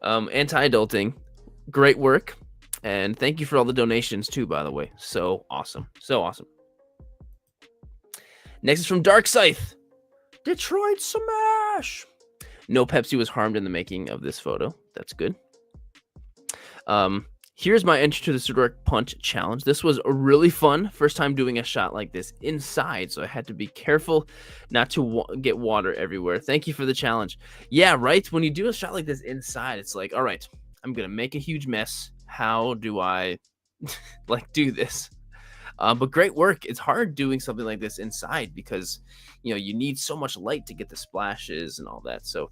Anti-adulting, great work, and thank you for all the donations too, by the way. So awesome. Next is from Dark Scythe. Detroit Smash. No Pepsi was harmed in the making of this photo. That's good. Here's my entry to the Pseudo Art Punch Challenge. This was a really fun first time doing a shot like this inside, so I had to be careful not to get water everywhere. Thank you for the challenge. Yeah, right? When you do a shot like this inside, it's like, all right, I'm going to make a huge mess. How do I do this? But great work. It's hard doing something like this inside because, you need so much light to get the splashes and all that. So,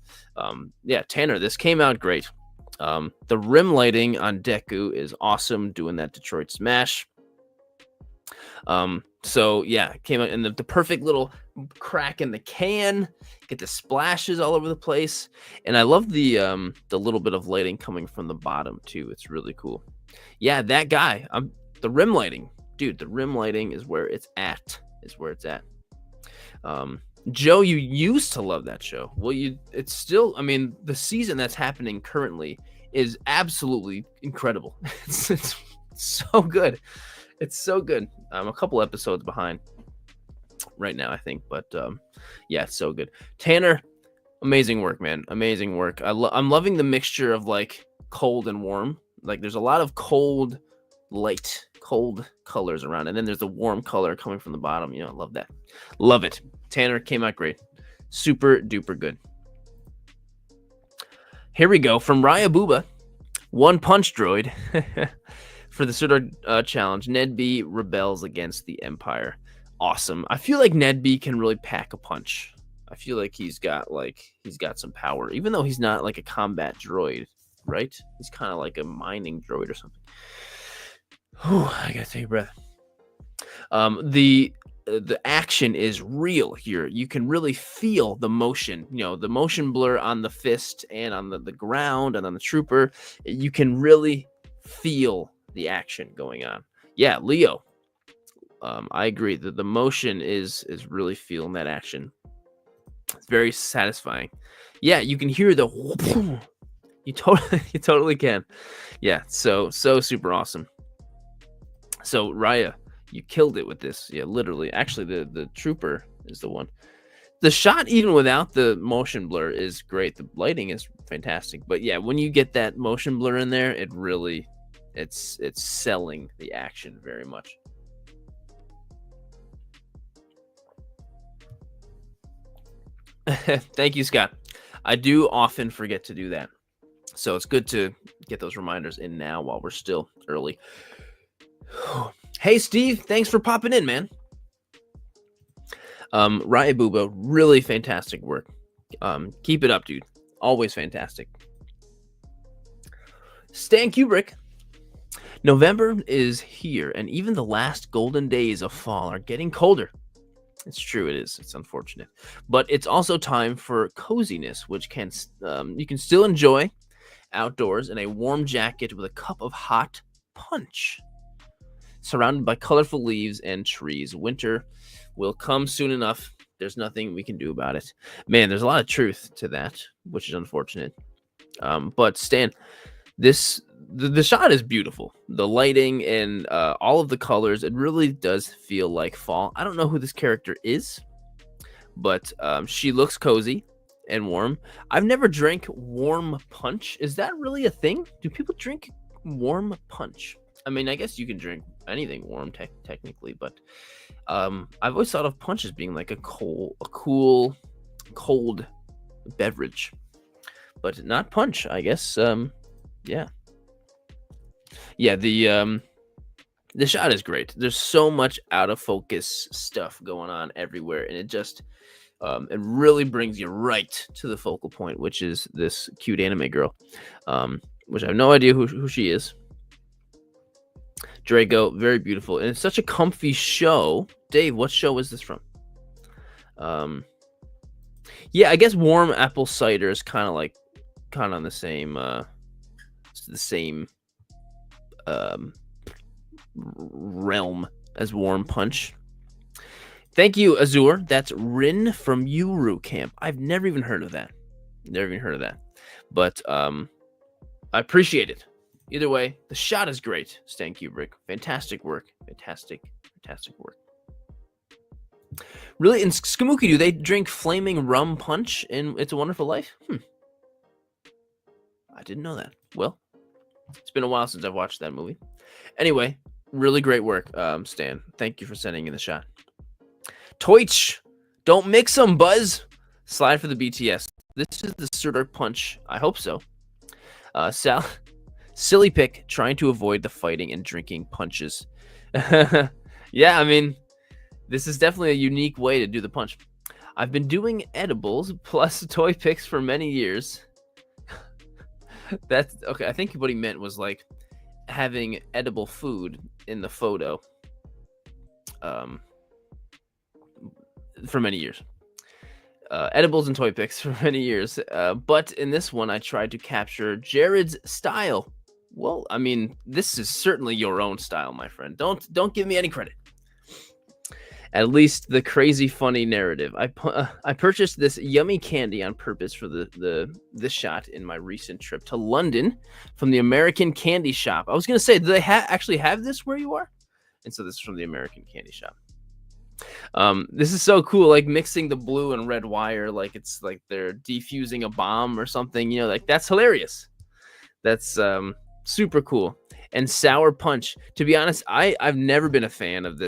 yeah, Tanner, this came out great. The rim lighting on Deku is awesome, doing that Detroit Smash. So yeah, it came out in the perfect little crack in the can, get the splashes all over the place. And I love the little bit of lighting coming from the bottom too. It's really cool. Yeah, that guy, the rim lighting, dude, the rim lighting is where it's at. Joe, you used to love that show. Well, it's still, the season that's happening currently is absolutely incredible. It's so good. It's so good. I'm a couple episodes behind right now, I think, but yeah, it's so good. Tanner, amazing work, man. Amazing work. I'm loving the mixture of cold and warm. There's a lot of cold colors around, and then there's the warm color coming from the bottom. I love that. Love it. Tanner, came out great. Super duper good. Here we go from Raya Booba. One punch droid. For the Pseudo Challenge, Ned B rebels against the Empire. Awesome. I feel like Ned B can really pack a punch. I feel like he's got some power, even though he's not like a combat droid, right? He's kind of like a mining droid or something. Whew, I gotta take a breath. The action is real here. You can really feel the motion, the motion blur on the fist and on the ground and on the trooper. You can really feel the action going on. Yeah, Leo. I agree that the motion is really feeling that action. It's very satisfying. Yeah, you can hear the You totally you totally can. Yeah, so super awesome. So Raya, you killed it with this. Yeah, literally. Actually, the trooper is the one. The shot, even without the motion blur, is great. The lighting is fantastic. But yeah, when you get that motion blur in there, it really it's selling the action very much. Thank you, Scott. I do often forget to do that. So it's good to get those reminders in now while we're still early. Hey, Steve, thanks for popping in, man. Raya Bubo, really fantastic work. Keep it up, dude. Always fantastic. Stan Kubrick. November is here, and even the last golden days of fall are getting colder. It's true, it is. It's unfortunate. But it's also time for coziness, which you can still enjoy outdoors in a warm jacket with a cup of hot punch. Surrounded by colorful leaves and trees. Winter will come soon enough. There's nothing we can do about it. Man, there's a lot of truth to that, which is unfortunate. But Stan, the shot is beautiful. The lighting and all of the colors, it really does feel like fall. I don't know who this character is, but she looks cozy and warm. I've never drank warm punch. Is that really a thing? Do people drink warm punch? I mean, I guess you can drink anything warm technically, but I've always thought of punch as being like a cool, cold beverage, but not punch, I guess. Yeah. The shot is great. There's so much out of focus stuff going on everywhere, and it really brings you right to the focal point, which is this cute anime girl, which I have no idea who she is. Draco, very beautiful, and it's such a comfy show. Dave, what show is this from? Yeah, I guess warm apple cider is kind of on the same realm as warm punch. Thank you, Azur. That's Rin from Yuru Camp. I've never even heard of that. But I appreciate it. Either way, the shot is great. Stan Kubrick, fantastic work. Fantastic work. Really, in Skamuki, do they drink flaming rum punch in It's a Wonderful Life? I didn't know that. Well, it's been a while since I've watched that movie. Anyway, really great work, Stan. Thank you for sending in the shot. Toich, don't mix them, Buzz. Slide for the BTS. This is the Surdark Punch. I hope so. Silly pick, trying to avoid the fighting and drinking punches. Yeah, I mean, this is definitely a unique way to do the punch. I've been doing edibles plus toy picks for many years. That's okay. I think what he meant was like having edible food in the photo for many years. Edibles and toy picks for many years. But in this one, I tried to capture Jared's style. Well, I mean, this is certainly your own style, my friend. Don't give me any credit. At least the crazy funny narrative. I purchased this yummy candy on purpose for this shot in my recent trip to London from the American Candy Shop. I was gonna say, do they actually have this where you are? And so this is from the American Candy Shop. This is so cool, like mixing the blue and red wire, like it's like they're defusing a bomb or something. You know, like that's hilarious. That's super cool. And Sour Punch. To be honest, I've never been a fan of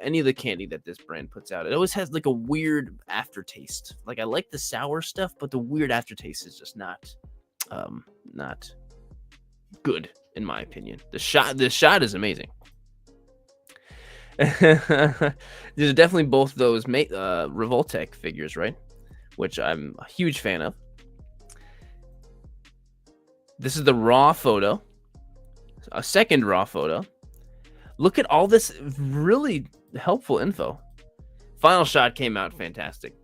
any of the candy that this brand puts out. It always has like a weird aftertaste. Like I like the sour stuff, but the weird aftertaste is just not good in my opinion. The shot is amazing. These are definitely both those Revoltech figures, right? Which I'm a huge fan of. This is the raw photo. A second raw photo. Look at all this really helpful info. Final shot came out fantastic.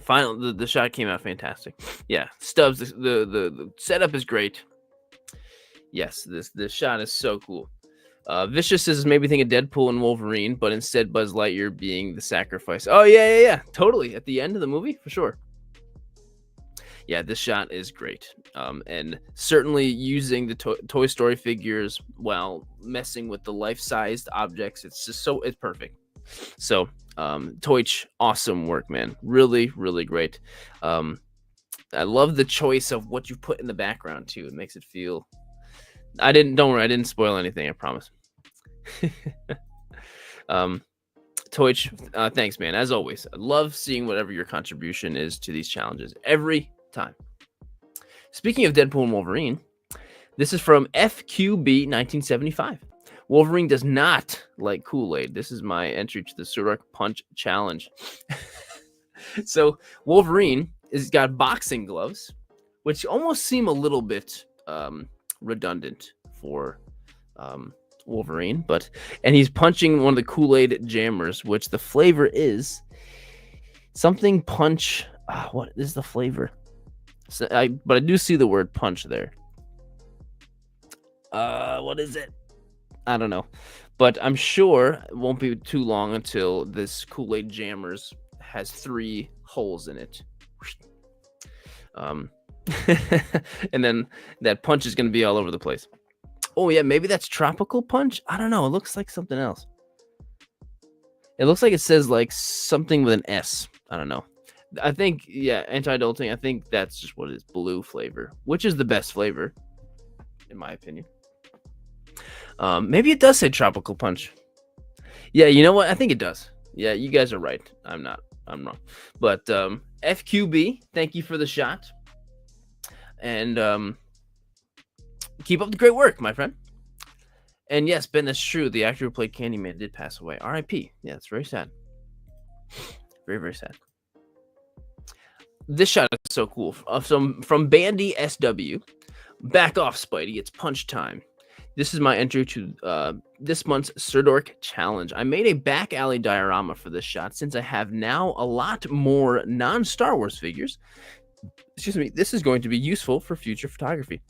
The shot came out fantastic. Yeah, Stubbs, the setup is great. Yes, this shot is so cool. Vicious says maybe think of Deadpool and Wolverine, but instead Buzz Lightyear being the sacrifice. Oh yeah, totally. At the end of the movie, for sure. Yeah, this shot is great. And certainly using the Toy Story figures while messing with the life-sized objects, it's perfect. So, Toych, awesome work, man. Really, really great. Um, I love the choice of what you put in the background too. It makes it feel. Don't worry, I didn't spoil anything. I promise. um, Toych, thanks, man. As always, I love seeing whatever your contribution is to these challenges every time. Speaking of Deadpool and Wolverine, this is from FQB 1975. Wolverine does not like Kool-Aid. This is my entry to the Surdak Punch Challenge. So Wolverine has got boxing gloves, which almost seem a little bit redundant for Wolverine, and he's punching one of the Kool-Aid jammers, which the flavor is something punch. What is the flavor? But I do see the word punch there. What is it? I don't know, but I'm sure it won't be too long until this Kool-Aid jammers has 3 holes in it. And then that punch is going to be all over the place. Oh yeah, maybe that's tropical punch. I don't know. It looks like something else. It looks like it says like something with an S. I don't know. I think, yeah, anti-adulting. I think that's just what it is. Blue flavor, which is the best flavor, in my opinion. Maybe it does say tropical punch. Yeah, you know what? I think it does. Yeah, you guys are right. I'm wrong. But FQB, thank you for the shot. And keep up the great work, my friend. And yes, Ben, that's true. The actor who played Candyman did pass away. R.I.P. Yeah, it's very sad. Very, very sad. This shot is so cool. From Bandy SW. Back off, Spidey. It's punch time. This is my entry to this month's Surdork Challenge. I made a back alley diorama for this shot since I have now a lot more non-Star Wars figures. Excuse me. This is going to be useful for future photography.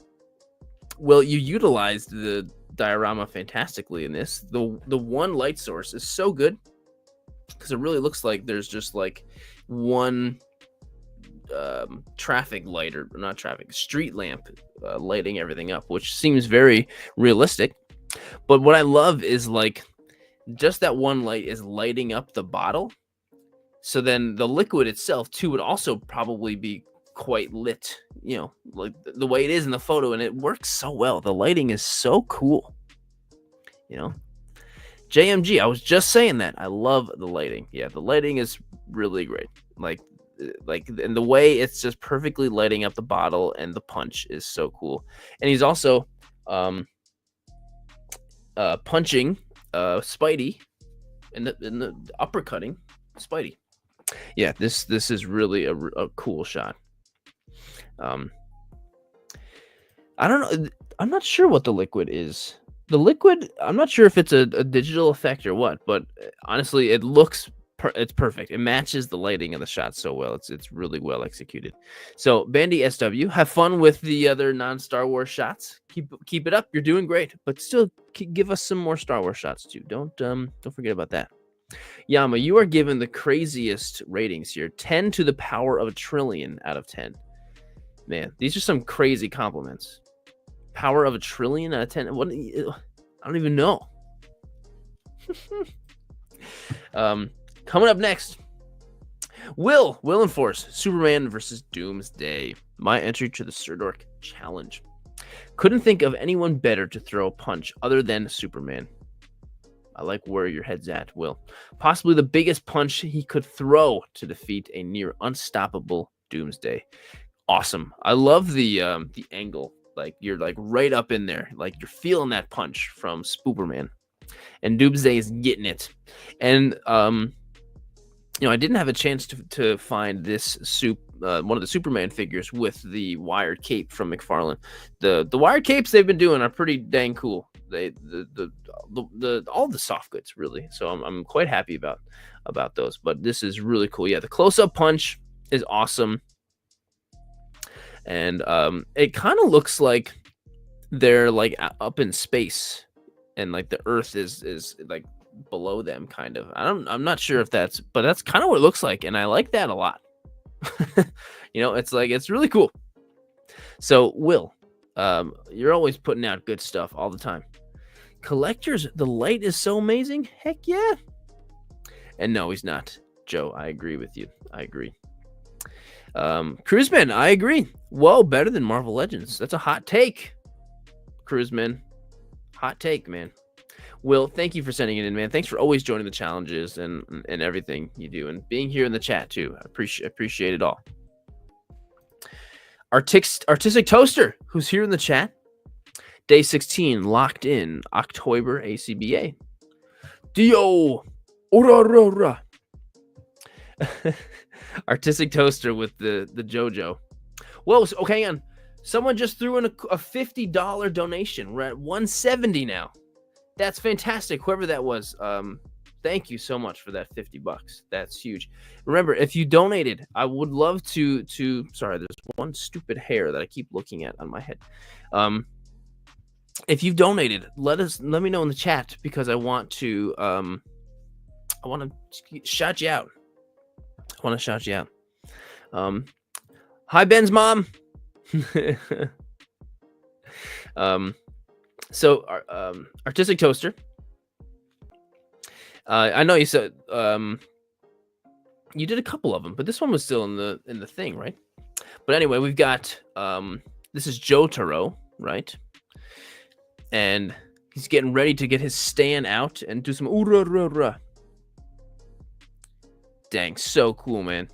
Well, you utilized the diorama fantastically in this. The one light source is so good because it really looks like there's just like one traffic light, or not traffic, street lamp lighting everything up, which seems very realistic. But what I love is like just that one light is lighting up the bottle, so then the liquid itself too would also probably be quite lit, you know, like the way it is in the photo, and it works so well. The lighting is so cool, you know. JMG, I was just saying that. I love the lighting. Yeah, the lighting is really great. Like and the way it's just perfectly lighting up the bottle, and the punch is so cool. And he's also punching Spidey in the uppercutting Spidey. Yeah, this is really a cool shot. I don't know. I'm not sure what the liquid is. The liquid, I'm not sure if it's a digital effect or what, but honestly, it looks it's perfect. It matches the lighting of the shot so well. It's really well executed. So Bandy SW, have fun with the other non-Star Wars shots. Keep it up. You're doing great, but still give us some more Star Wars shots too. Don't forget about that. Yama, you are given the craziest ratings here. 10 to the power of a trillion out of 10. Man, these are some crazy compliments. Power of a trillion out of 10. What? I don't even know. Coming up next, Will enforce Superman versus Doomsday. My entry to the Surdork Challenge. Couldn't think of anyone better to throw a punch other than Superman. I like where your head's at, Will. Possibly the biggest punch he could throw to defeat a near unstoppable Doomsday. Awesome. I love the angle. Like you're like right up in there. Like you're feeling that punch from Spooperman. And Doomsday is getting it. And you know, I didn't have a chance to find this one of the Superman figures with the wired cape from McFarlane. The wired capes they've been doing are pretty dang cool. They all the soft goods really. So I'm quite happy about those. But this is really cool. Yeah, the close-up punch is awesome. And it kind of looks like they're like up in space, and like the Earth is like below them, kind of. I'm not sure if but that's kind of what it looks like, and I like that a lot. It's like it's really cool. So, Will, you're always putting out good stuff all the time. Collectors, the light is so amazing. Heck yeah. And no, he's not. Joe, I agree with you. I agree. Cruiseman, I agree. Whoa, better than Marvel Legends. That's a hot take. Cruiseman, hot take, man. Will, thank you for sending it in, man. Thanks for always joining the challenges and everything you do, and being here in the chat too. I appreciate it all. Artistic Toaster, who's here in the chat. Day 16, locked in. October ACBA. Dio. Ora. Artistic Toaster with the JoJo. Whoa, hang on. Someone just threw in a $50 donation. We're at $170 now. That's fantastic. Whoever that was, thank you so much for that $50. That's huge. Remember, if you donated, I would love to. Sorry, there's one stupid hair that I keep looking at on my head. If you've donated, let me know in the chat, because I want to shout you out. Hi, Ben's mom. So, Artistic Toaster. I know you said you did a couple of them, but this one was still in the thing, right? But anyway, we've got this is Jotaro, right? And he's getting ready to get his stand out and do some ura. Dang, so cool, man.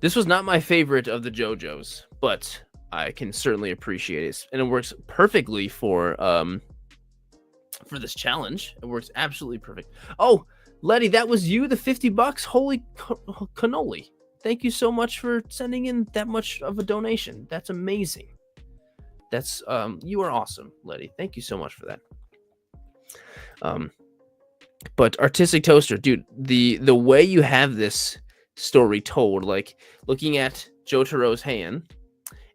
This was not my favorite of the JoJo's, but I can certainly appreciate it, and it works perfectly for this challenge. It works absolutely perfect. Oh, Letty, that was you, the $50. Holy cannoli! Thank you so much for sending in that much of a donation. That's amazing. That's you are awesome, Letty. Thank you so much for that. But Artistic Toaster, dude, the way you have this story told, like looking at Jotaro's hand,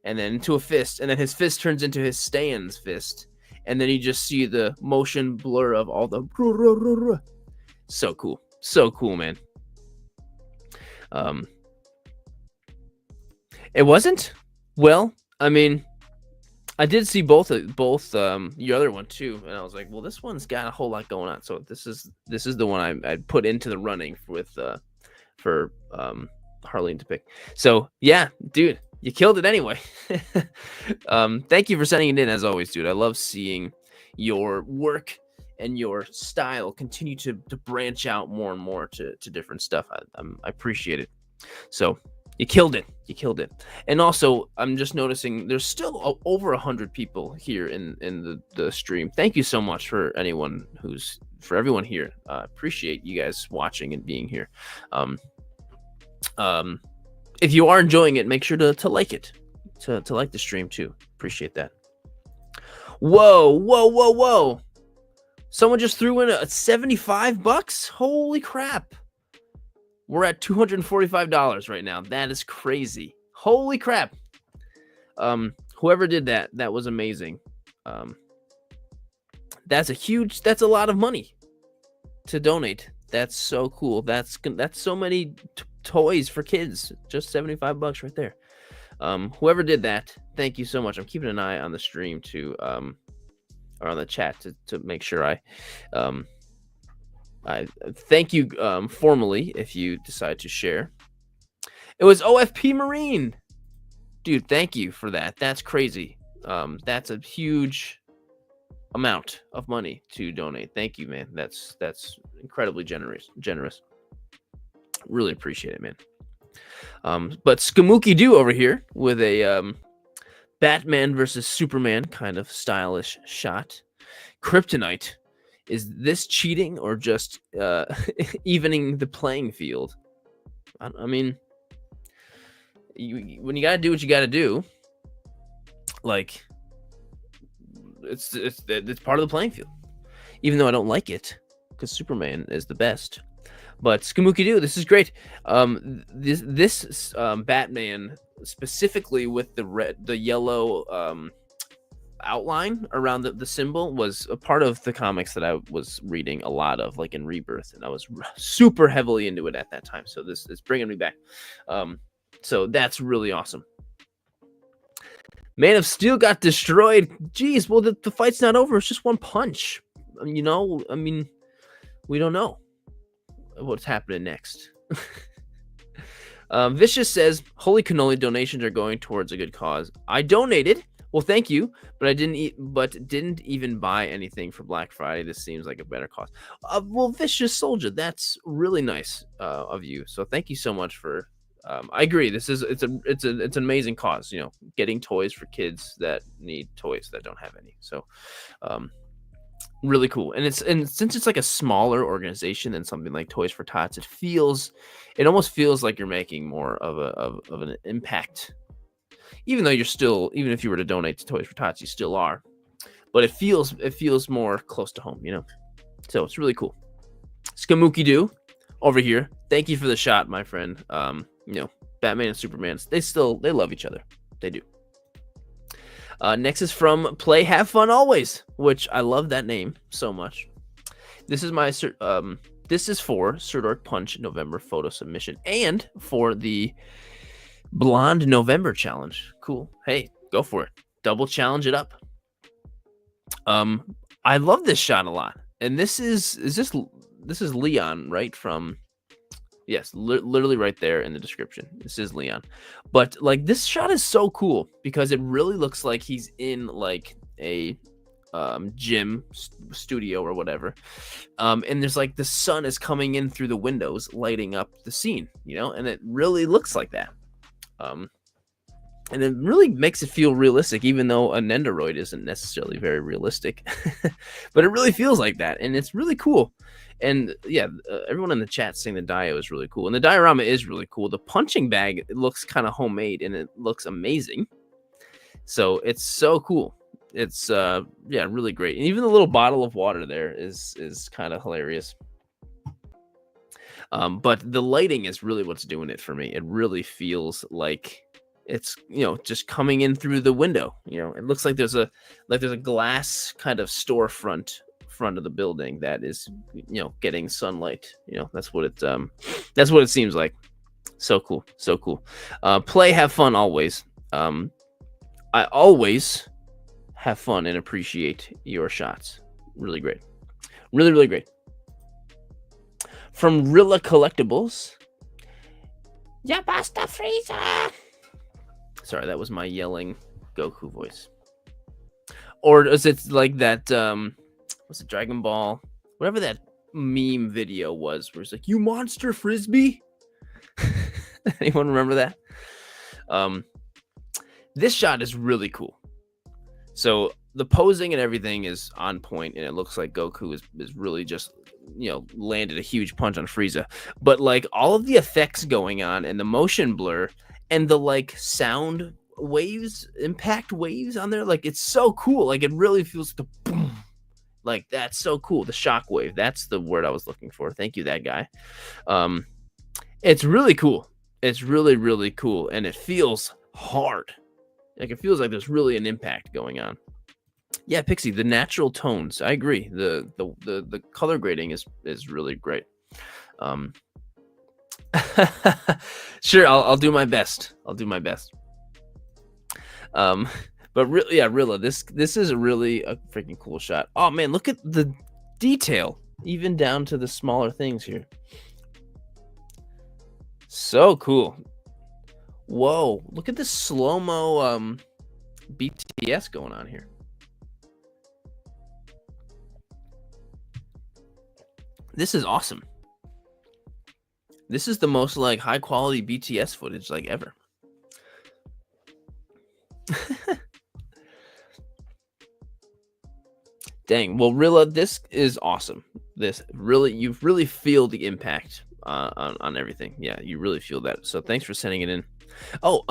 and then into a fist, and then his fist turns into his stand's fist, and then you just see the motion blur of all the so cool, man. It wasn't? Well, I mean, I did see both your other one too, and I was like, well, this one's got a whole lot going on. So this is the one I put into the running for Harleen to pick. So yeah, dude, you killed it anyway. Thank you for sending it in, as always, dude. I love seeing your work and your style continue to branch out more and more to different stuff. I appreciate it. So you killed it. And also, I'm just noticing there's still over 100 people here in the stream. Thank you so much for everyone here. Appreciate you guys watching and being here. If you are enjoying it, make sure to like it, to like the stream too. Appreciate that. Whoa. Someone just threw in a $75. Holy crap. We're at $245 right now. That is crazy. Holy crap. Whoever did that was amazing. That's a lot of money to donate. That's so cool. That's so many toys for kids. Just $75 right there. Whoever did that, thank you so much. I'm keeping an eye on the stream to or on the chat to make sure I thank you formally if you decide to share. It was OFP Marine. Dude, thank you for that. That's crazy. That's a huge amount of money to donate. Thank you, man. That's incredibly generous. Really appreciate it, man. But Skamuki Do over here with a Batman versus Superman kind of stylish shot. Kryptonite. Is this cheating or just evening the playing field? I mean, when you gotta do what you gotta do, like it's part of the playing field. Even though I don't like it, because Superman is the best. But Skamuki Do, this is great. This Batman specifically with the yellow outline around the symbol was a part of the comics that I was reading a lot of, like in Rebirth, and I was super heavily into it at that time. So this is bringing me back. So that's really awesome. Man of Steel got destroyed. Jeez, well, the fight's not over. It's just one punch. You know, I mean, we don't know what's happening next. Vicious says, "Holy cannoli, donations are going towards a good cause. I donated. Well, thank you, but I didn't even buy anything for Black Friday. This seems like a better cause." Well, Vicious Soldier, that's really nice of you. So thank you so much for. I agree. It's an amazing cause. You know, getting toys for kids that need toys that don't have any. So, really cool. And since it's like a smaller organization than something like Toys for Tots, it almost feels like you're making more of an impact. Even though even if you were to donate to Toys for Tots, you still are. But it feels more close to home, you know. So it's really cool. Skamuki Doo over here. Thank you for the shot, my friend. You know, Batman and Superman, they love each other. They do. Next is from Play Have Fun Always, which I love that name so much. This is for Sir Dork Punch November photo submission and for the Blonde November challenge. Cool. Hey, go for it. Double challenge it up. I love this shot a lot. And this is Leon, right? From yes, literally right there in the description. This is Leon. But like this shot is so cool because it really looks like he's in like a gym studio or whatever. And there's like the sun is coming in through the windows, lighting up the scene, you know, and it really looks like that. And it really makes it feel realistic, even though a Nendoroid isn't necessarily very realistic. But it really feels like that, and it's really cool. And yeah, everyone in the chat saying the Dio is really cool, and the diorama is really cool. The punching bag, it looks kind of homemade, and it looks amazing. So it's so cool. It's yeah, really great. And even the little bottle of water there is kind of hilarious. But the lighting is really what's doing it for me. It really feels like it's, you know, just coming in through the window. You know, it looks like there's a glass kind of storefront front of the building that is, you know, getting sunlight. You know, that's what it seems like. So cool, so cool. Play, have fun always. I always have fun and appreciate your shots. Really great, really, really great. From Rilla Collectibles. Ya basta, Frieza! Sorry, that was my yelling Goku voice. Or is it like that, what's it, Dragon Ball? Whatever that meme video was, where it's like, you monster frisbee? Anyone remember that? This shot is really cool. So the posing and everything is on point, and it looks like Goku is really just, you know, landed a huge punch on Frieza. But like all of the effects going on and the motion blur and the like sound waves, impact waves on there, like it's so cool. Like it really feels the boom. Like that's so cool. The shock wave, that's the word I was looking for. Thank you, that guy. It's really cool. It's really, really cool, and it feels hard. Like it feels like there's really an impact going on. Yeah, Pixie, the natural tones. I agree. The color grading is really great. Sure, I'll do my best. I'll do my best. But really, yeah, Rilla, this is really a freaking cool shot. Oh man, look at the detail, even down to the smaller things here. So cool. Whoa, look at this slow-mo BTS going on here. This is awesome. This is the most like high quality BTS footage like ever. Dang. Well, Rilla, this is awesome. This really, you really feel the impact on everything. Yeah, you really feel that. So thanks for sending it in. Oh,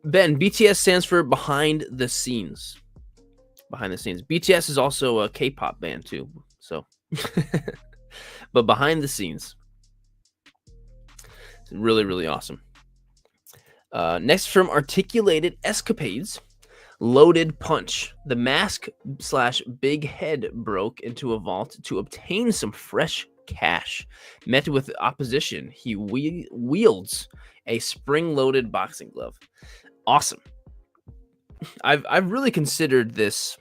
Ben, BTS stands for behind the scenes. Behind the scenes. BTS is also a K-pop band too. So, but behind the scenes. It's really, really awesome. Next from Articulated Escapades. Loaded Punch. The mask / big head broke into a vault to obtain some fresh cash. Met with opposition, he wields a spring-loaded boxing glove. Awesome. I've really considered this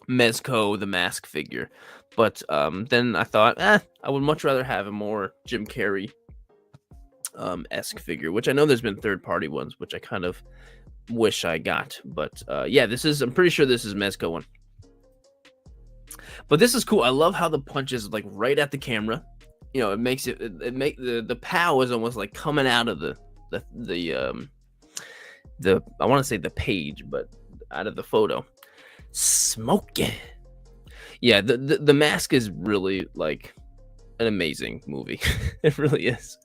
Mezco the Mask figure, but then I thought, I would much rather have a more Jim Carrey esque figure, which I know there's been third-party ones, which I kind of wish I got. But yeah, I'm pretty sure this is Mezco one. But this is cool. I love how the punch is like right at the camera. You know, it makes it make the pow is almost like coming out of the I want to say the page, but out of the photo. Smoking. Yeah, the Mask is really like an amazing movie. It really is.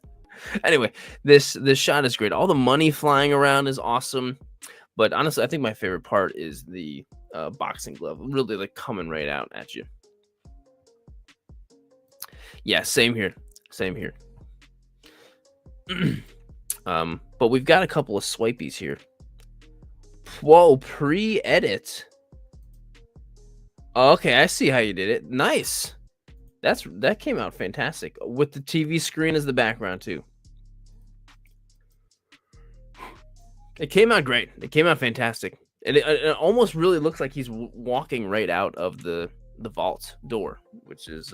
Anyway, this shot is great. All the money flying around is awesome. But honestly, I think my favorite part is the boxing glove. Really like coming right out at you. Yeah, same here. Same here. But we've got a couple of swipies here. Whoa, pre-edit. Okay, I see how you did it. Nice. That came out fantastic with the TV screen as the background too. It came out great. It came out fantastic. And it almost really looks like he's walking right out of the vault door, which is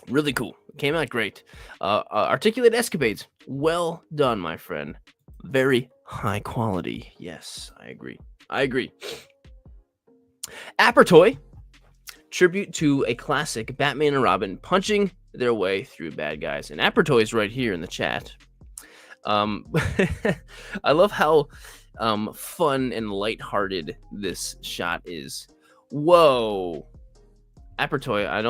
really cool. It came out great. Articulate escapades. Well done, my friend. Very high quality. Yes, I agree. I agree. Appertoy. Tribute to a classic Batman and Robin punching their way through bad guys. And Appertoy is right here in the chat. I love how fun and lighthearted this shot is. Whoa. Appertoy, I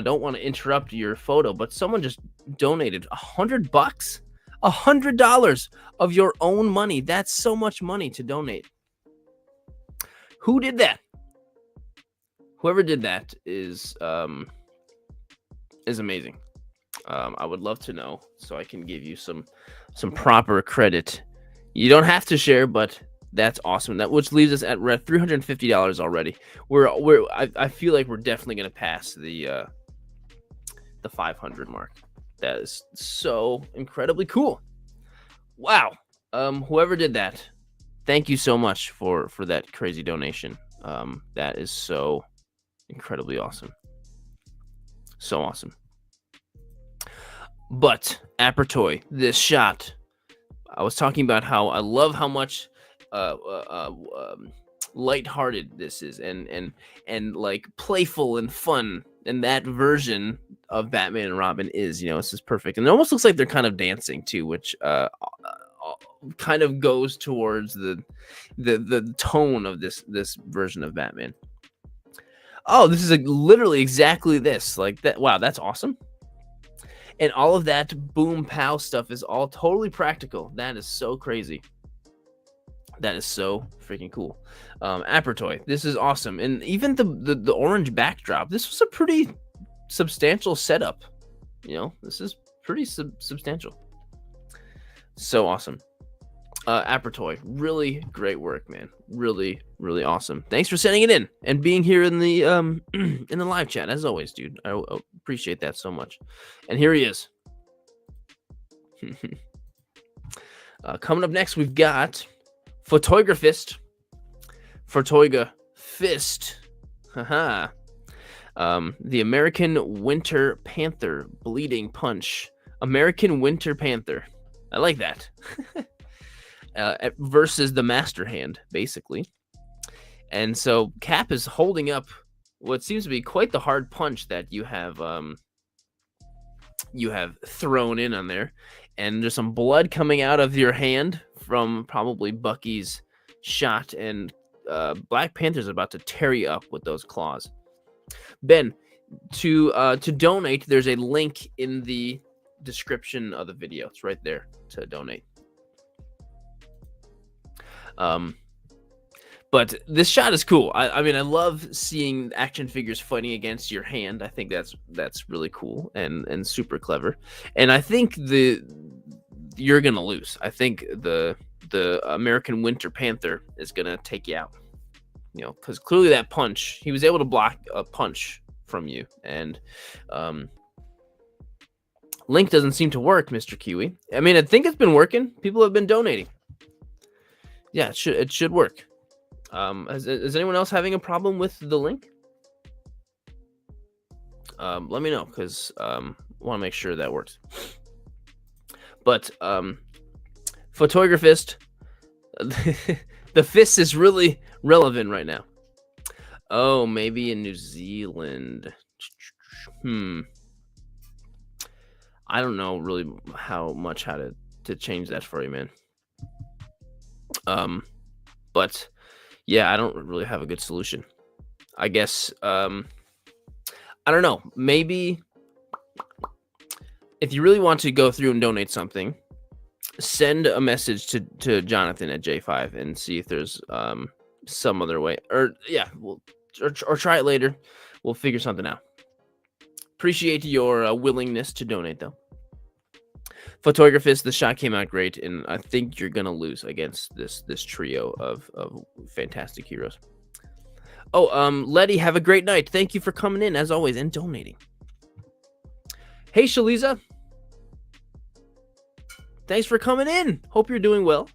don't want to interrupt your photo, but someone just donated $100, $100 of your own money. That's so much money to donate. Who did that? Whoever did that is amazing. I would love to know so I can give you some proper credit. You don't have to share, but that's awesome. That which leaves us at we're at $350 already. I feel like we're definitely gonna pass the 500 mark. That is so incredibly cool. Wow. Whoever did that, thank you so much for that crazy donation. That is so incredibly awesome. So awesome. But Appertoy, this shot, I was talking about how I love how much lighthearted this is and like playful and fun, and that version of Batman and Robin is, you know, this is perfect. And it almost looks like they're kind of dancing too, which kind of goes towards the tone of this version of Batman. Oh, this is literally exactly this, like that. Wow, that's awesome. And all of that boom pow stuff is all totally practical. That is so crazy. That is so freaking cool. Appertoy, this is awesome. And even the orange backdrop, this was a pretty substantial setup. You know, this is pretty substantial. So awesome. Appertoy, really great work, man. Really, really awesome. Thanks for sending it in and being here in the in the live chat as always, dude. I appreciate that so much. And here he is. Coming up next, we've got Photographist. Haha. The American Winter Panther Bleeding Punch. American Winter Panther. I like that. Versus the Master Hand, basically. And so Cap is holding up what seems to be quite the hard punch that you have thrown in on there. And there's some blood coming out of your hand from probably Bucky's shot, and Black Panther's about to tear you up with those claws. Ben, to donate, there's a link in the description of the video. It's right there to donate. But this shot is cool. I mean, I love seeing action figures fighting against your hand. I think that's really cool and super clever. And I think you're gonna lose. I think the American Winter Panther is gonna take you out. You know, because clearly that punch, he was able to block a punch from you. And link doesn't seem to work, Mr. Kiwi. I mean, I think it's been working. People have been donating. Yeah, it should work. Is anyone else having a problem with the link? Let me know, because want to make sure that works. But photographist, the fist is really relevant right now. Oh, maybe in New Zealand. I don't know really how to change that for you, man. But yeah, I don't really have a good solution. I guess I don't know. Maybe if you really want to go through and donate something, send a message to Jonathan at J5 and see if there's some other way. Or yeah, or try it later. We'll figure something out. Appreciate your willingness to donate, though. Photographist, the shot came out great, and I think you're gonna lose against this trio of fantastic heroes. Oh, Letty, have a great night. Thank you for coming in as always and donating. Hey, Shaliza, thanks for coming in. Hope you're doing well.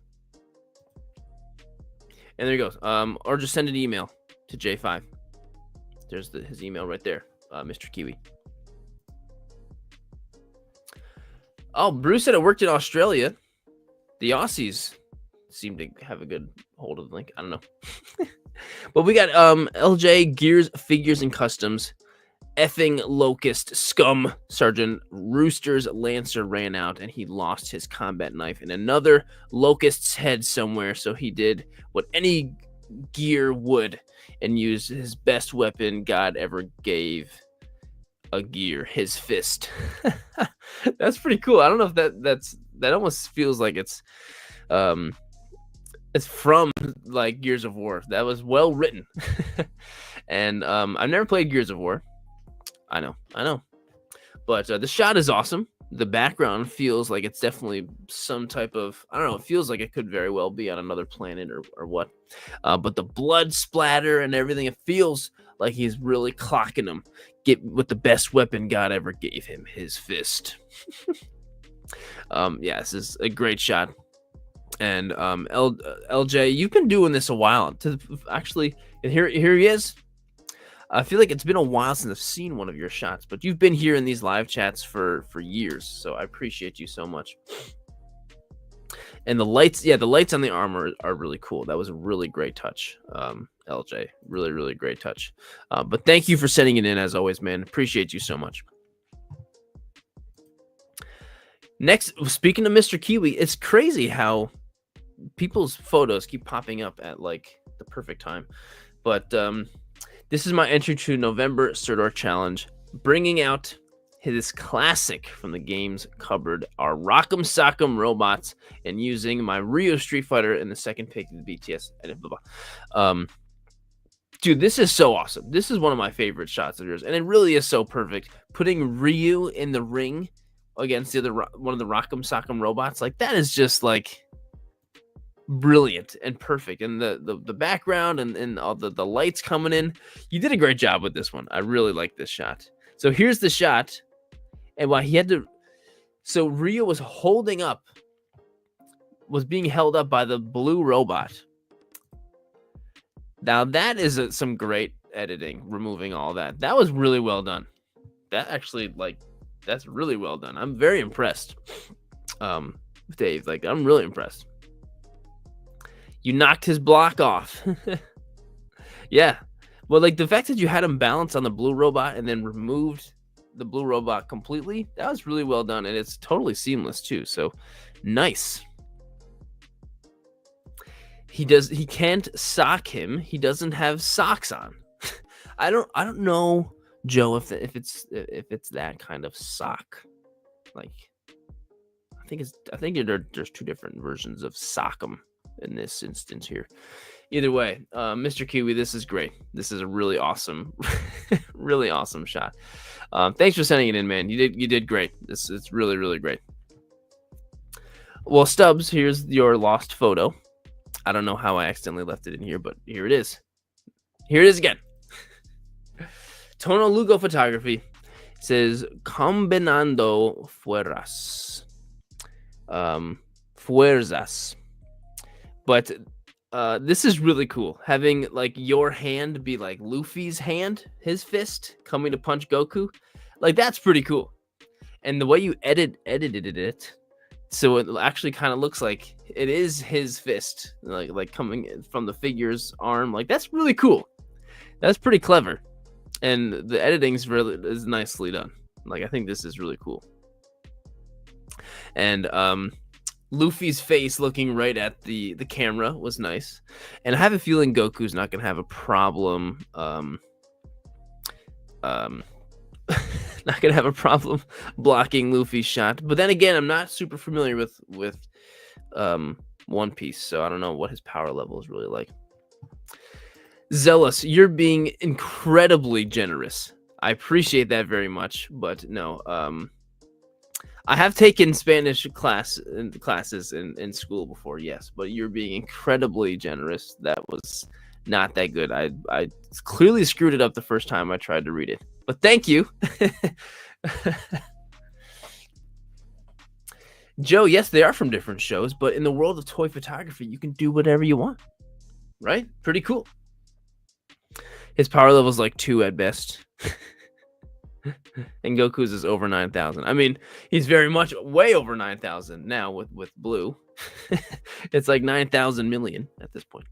And there he goes. Or just send an email to J5. There's his email right there, Mr. Kiwi. Oh, Bruce said it worked in Australia. The Aussies seem to have a good hold of the link. I don't know. But we got LJ, Gears, Figures, and Customs. Effing Locust, Scum, Sergeant Rooster's Lancer ran out, and he lost his combat knife in another Locust's head somewhere, so he did what any gear would and used his best weapon God ever gave a gear, his fist. That's pretty cool. I don't know if that almost feels like it's from like Gears of War. That was well written. And I've never played Gears of War. I know, but the shot is awesome. The background feels like it's definitely some type of, I don't know, it feels like it could very well be on another planet or what. But the blood splatter and everything, it feels like he's really clocking him. Get with the best weapon God ever gave him, his fist. Yeah, this is a great shot. And LJ, you've been doing this a while. And here he is. I feel like it's been a while since I've seen one of your shots, but you've been here in these live chats for years, so I appreciate you so much. And the lights on the armor are really cool. That was a really great touch, LJ. Really, really great touch. But thank you for sending it in, as always, man. Appreciate you so much. Next, speaking of Mr. Kiwi, it's crazy how people's photos keep popping up at, like, the perfect time. But, this is my entry to November Serdork Challenge, bringing out his classic from the game's cupboard, our Rock'em Sock'em robots, and using my Ryu Street Fighter in the second pick of the BTS. And blah, blah. Dude, this is so awesome. This is one of my favorite shots of yours, and it really is so perfect. Putting Ryu in the ring against one of the Rock'em Sock'em robots, like that is just like brilliant and perfect, and the background and all the lights coming in. You did a great job with this one. I really like this shot. So here's the shot, and while he had to, so Ryu was being held up by the blue robot. Now that is some great editing, removing all that. That was really well done. That actually, that's really well done. I'm very impressed, Dave. Like, I'm really impressed. You knocked his block off. Yeah. Well, like the fact that you had him balance on the blue robot and then removed the blue robot completely, that was really well done. And it's totally seamless too. So nice. He can't sock him. He doesn't have socks on. I don't know, Joe, if it's that kind of sock. Like, I think there's two different versions of sock'em in this instance here. Either way, Mr. Kiwi, this is great. This is a really awesome, really awesome shot. Thanks for sending it in, man. You did great. It's really, really great. Well, Stubbs, here's your lost photo. I don't know how I accidentally left it in here, but here it is. Here it is again. Tono Lugo Photography says combinando fuerzas. Fuerzas. But this is really cool. Having like your hand be like Luffy's hand, his fist coming to punch Goku. Like that's pretty cool. And the way you edited it, so it actually kind of looks like it is his fist, like coming from the figure's arm. Like that's really cool. That's pretty clever. And the editing's really is nicely done. Like I think this is really cool. And Luffy's face looking right at the camera was nice. And I have a feeling Goku's not gonna have a problem not gonna have a problem blocking Luffy's shot. But then again, I'm not super familiar with One Piece, so I don't know what his power level is really like. Zealous, you're being incredibly generous. I appreciate that very much, but no, I have taken Spanish classes in school before, yes, but you're being incredibly generous. That was not that good. I clearly screwed it up the first time I tried to read it, but thank you. Joe, yes, they are from different shows, but in the world of toy photography, you can do whatever you want, right? Pretty cool. His power level is like 2 at best. And Goku's is over 9,000. I mean, he's very much way over 9,000 now with Blue. It's like 9,000 million at this point.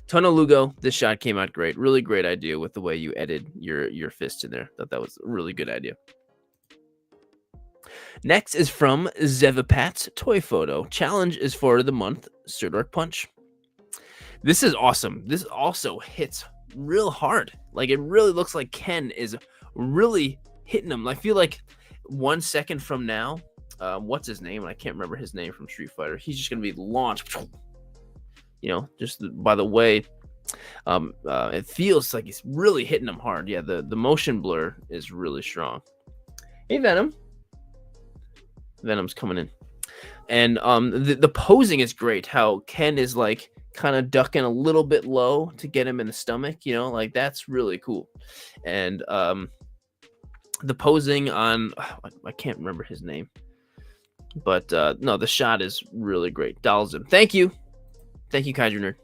Tono Lugo, this shot came out great. Really great idea with the way you edited your fist in there. Thought that was a really good idea. Next is from Zevapat's Toy Photo. Challenge is for the month, Sir Dork Punch. This is awesome. This also hits real hard. Like it really looks like Ken is really hitting him. I feel like 1 second from now, what's his name? I can't remember his name from Street Fighter. He's just gonna be launched. You know, just by the way, it feels like he's really hitting him hard. Yeah, the motion blur is really strong. Hey Venom. Venom's coming in, and the posing is great. How Ken is like kind of ducking a little bit low to get him in the stomach, you know, like that's really cool. And the posing on I can't remember his name, but no, the shot is really great. Dalzim, thank you Kaiju Nerd,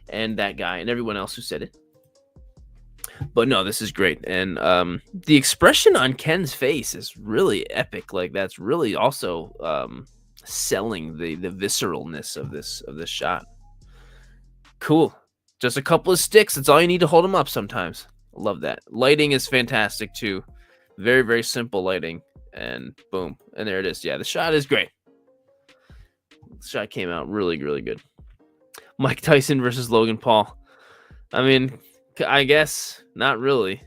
and that guy and everyone else who said it. But no, this is great. And the expression on Ken's face is really epic. Like that's really also selling the visceralness of this shot. Cool. Just a couple of sticks. That's all you need to hold them up sometimes. Love that. Lighting is fantastic too. Very, very simple lighting. And boom. And there it is. Yeah, the shot is great. The shot came out really, really good. Mike Tyson versus Logan Paul. I mean, I guess not really.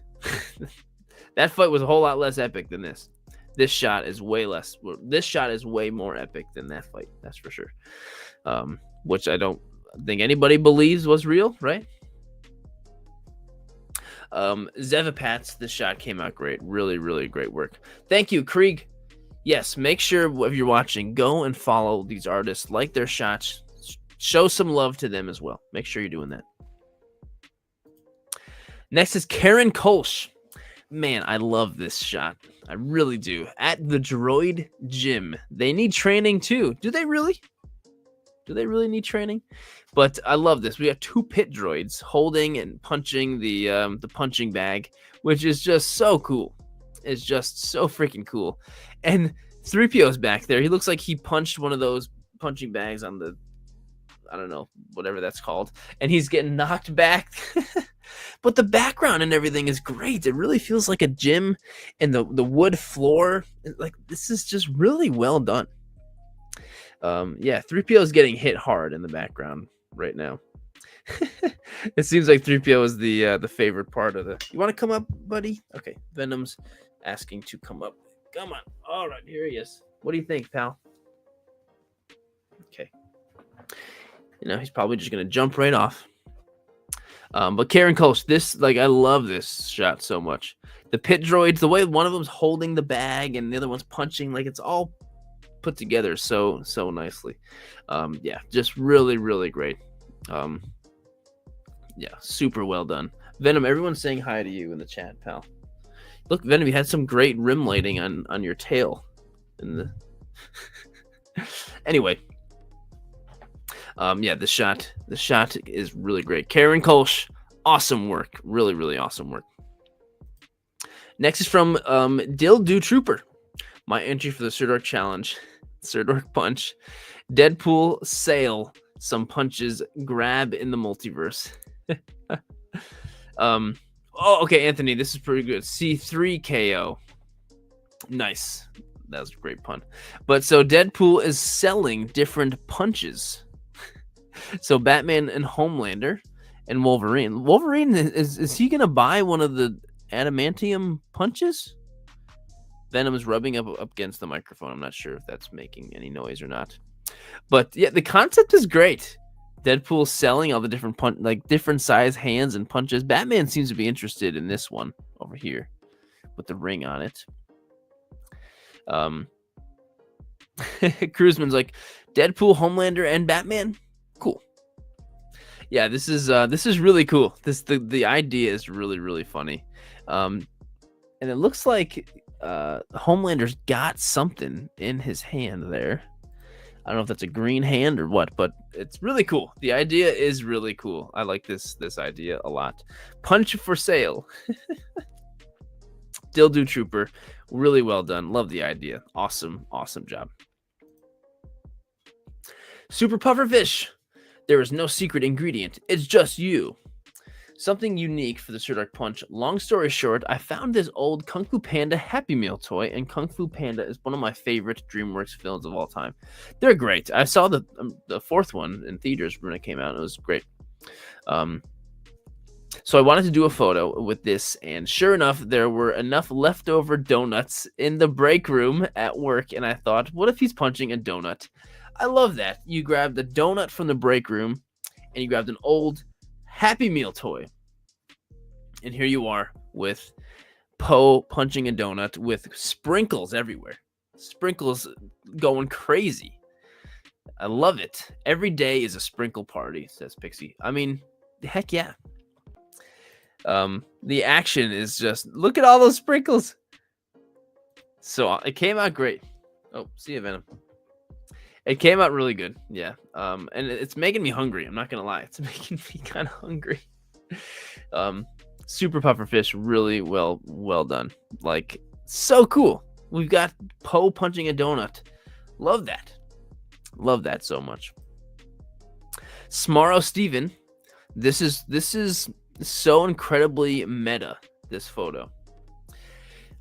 That fight was a whole lot less epic than this. This shot is way less. This shot is way more epic than that fight. That's for sure. Which I don't think anybody believes was real, right? Zevapats, this shot came out great. Really, really great work. Thank you, Krieg. Yes, make sure if you're watching, go and follow these artists, like their shots, show some love to them as well. Make sure you're doing that. Next is Karen Kolsch. Man, I love this shot. I really do. At the Droid Gym. They need training too. Do they really? Do they really need training? But I love this. We have 2 pit droids holding and punching the punching bag, which is just so cool. It's just so freaking cool. And 3PO's back there. He looks like he punched one of those punching bags on the, I don't know, whatever that's called. And he's getting knocked back. But the background and everything is great. It really feels like a gym, and the wood floor. Like, this is just really well done. Yeah, 3PO is getting hit hard in the background right now. It seems like 3PO is the favorite part of the. You want to come up, buddy? Okay, Venom's asking to come up. Come on. All right, here he is. What do you think, pal? Okay. You know, he's probably just gonna jump right off. But Karen Kolsch, this, like, I love this shot so much. The pit droids, the way one of them's holding the bag and the other one's punching, like, it's all put together so nicely. Yeah, just really, really great. Yeah, super well done. Venom, everyone's saying hi to you in the chat, pal. Look, Venom, you had some great rim lighting on your tail. In the anyway, yeah, the shot is really great. Karen Kolsch, awesome work, really awesome work. Next is from Dill Do Trooper. My entry for the Sir Dork challenge, Sir Dork punch, Deadpool sail, some punches, grab in the multiverse. Oh, okay, Anthony, this is pretty good. C3 KO. Nice. That was a great pun. But so Deadpool is selling different punches. So Batman and Homelander and Wolverine. Wolverine, is he gonna buy one of the adamantium punches? Venom is rubbing up against the microphone. I'm not sure if that's making any noise or not. But yeah, the concept is great. Deadpool selling all the different different size hands and punches. Batman seems to be interested in this one over here with the ring on it. Cruiseman's like, Deadpool, Homelander, and Batman. Cool. Yeah, this is really cool. The idea is really funny. And it looks like Homelander's got something in his hand there. I don't know if that's a green hand or what, but it's really cool. The idea is really cool. I like this idea a lot. Punch for sale. Dildo Trooper, really well done. Love the idea. Awesome job. Super Pufferfish. There is no secret ingredient. It's just you. Something unique for the Sir Dork Punch. Long story short, I found this old Kung Fu Panda Happy Meal toy, and Kung Fu Panda is one of my favorite DreamWorks films of all time. They're great. I saw the fourth one in theaters when it came out. It was great. So I wanted to do a photo with this, and sure enough, there were enough leftover donuts in the break room at work, and I thought, what if he's punching a donut? I love that. You grabbed the donut from the break room, and you grabbed an old Happy Meal toy. And here you are with Poe punching a donut with sprinkles everywhere. Sprinkles going crazy. I love it. Every day is a sprinkle party, says Pixie. I mean, heck yeah. The action is just, look at all those sprinkles. So it came out great. Oh, see you, Venom. It came out really good. Yeah. And it's making me hungry. I'm not going to lie. It's making me kind of hungry. Super Pufferfish, really well done. Like, so cool. We've got Poe punching a donut. Love that. Love that so much. Smarro Steven. This is so incredibly meta, this photo.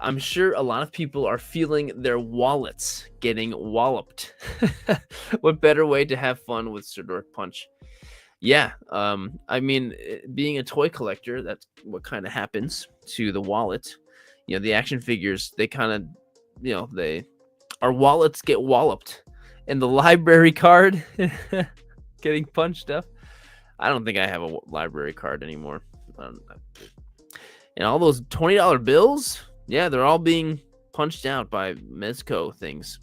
I'm sure a lot of people are feeling their wallets getting walloped. What better way to have fun with Sir Dork Punch? Yeah, I mean, being a toy collector, that's what kind of happens to the wallet. You know, the action figures, they kind of, you know, our wallets get walloped. And the library card getting punched up. I don't think I have a library card anymore. And all those $20 bills, yeah, they're all being punched out by Mezco things.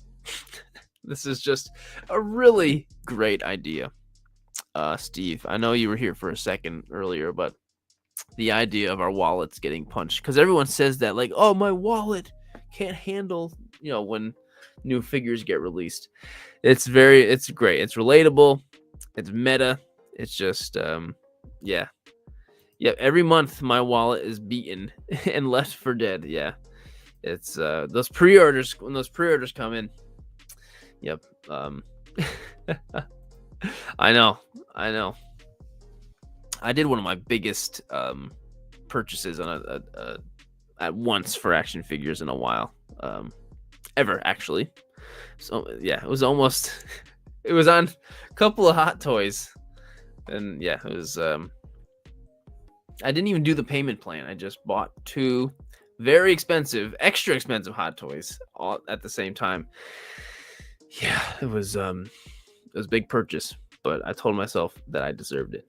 This is just a really great idea. Steve, I know you were here for a second earlier, but the idea of our wallets getting punched, because everyone says that, like, oh, my wallet can't handle, you know, when new figures get released. It's great. It's relatable. It's meta. It's just, yeah. Every month my wallet is beaten and left for dead. Yeah. It's, those pre-orders, when those pre-orders come in. Yep. I know. I did one of my biggest purchases on at once for action figures in a while, ever actually. So yeah, it was on a couple of Hot Toys, and yeah, it was. I didn't even do the payment plan. I just bought two very expensive, extra expensive Hot Toys all at the same time. Yeah, it was a big purchase, but I told myself that I deserved it.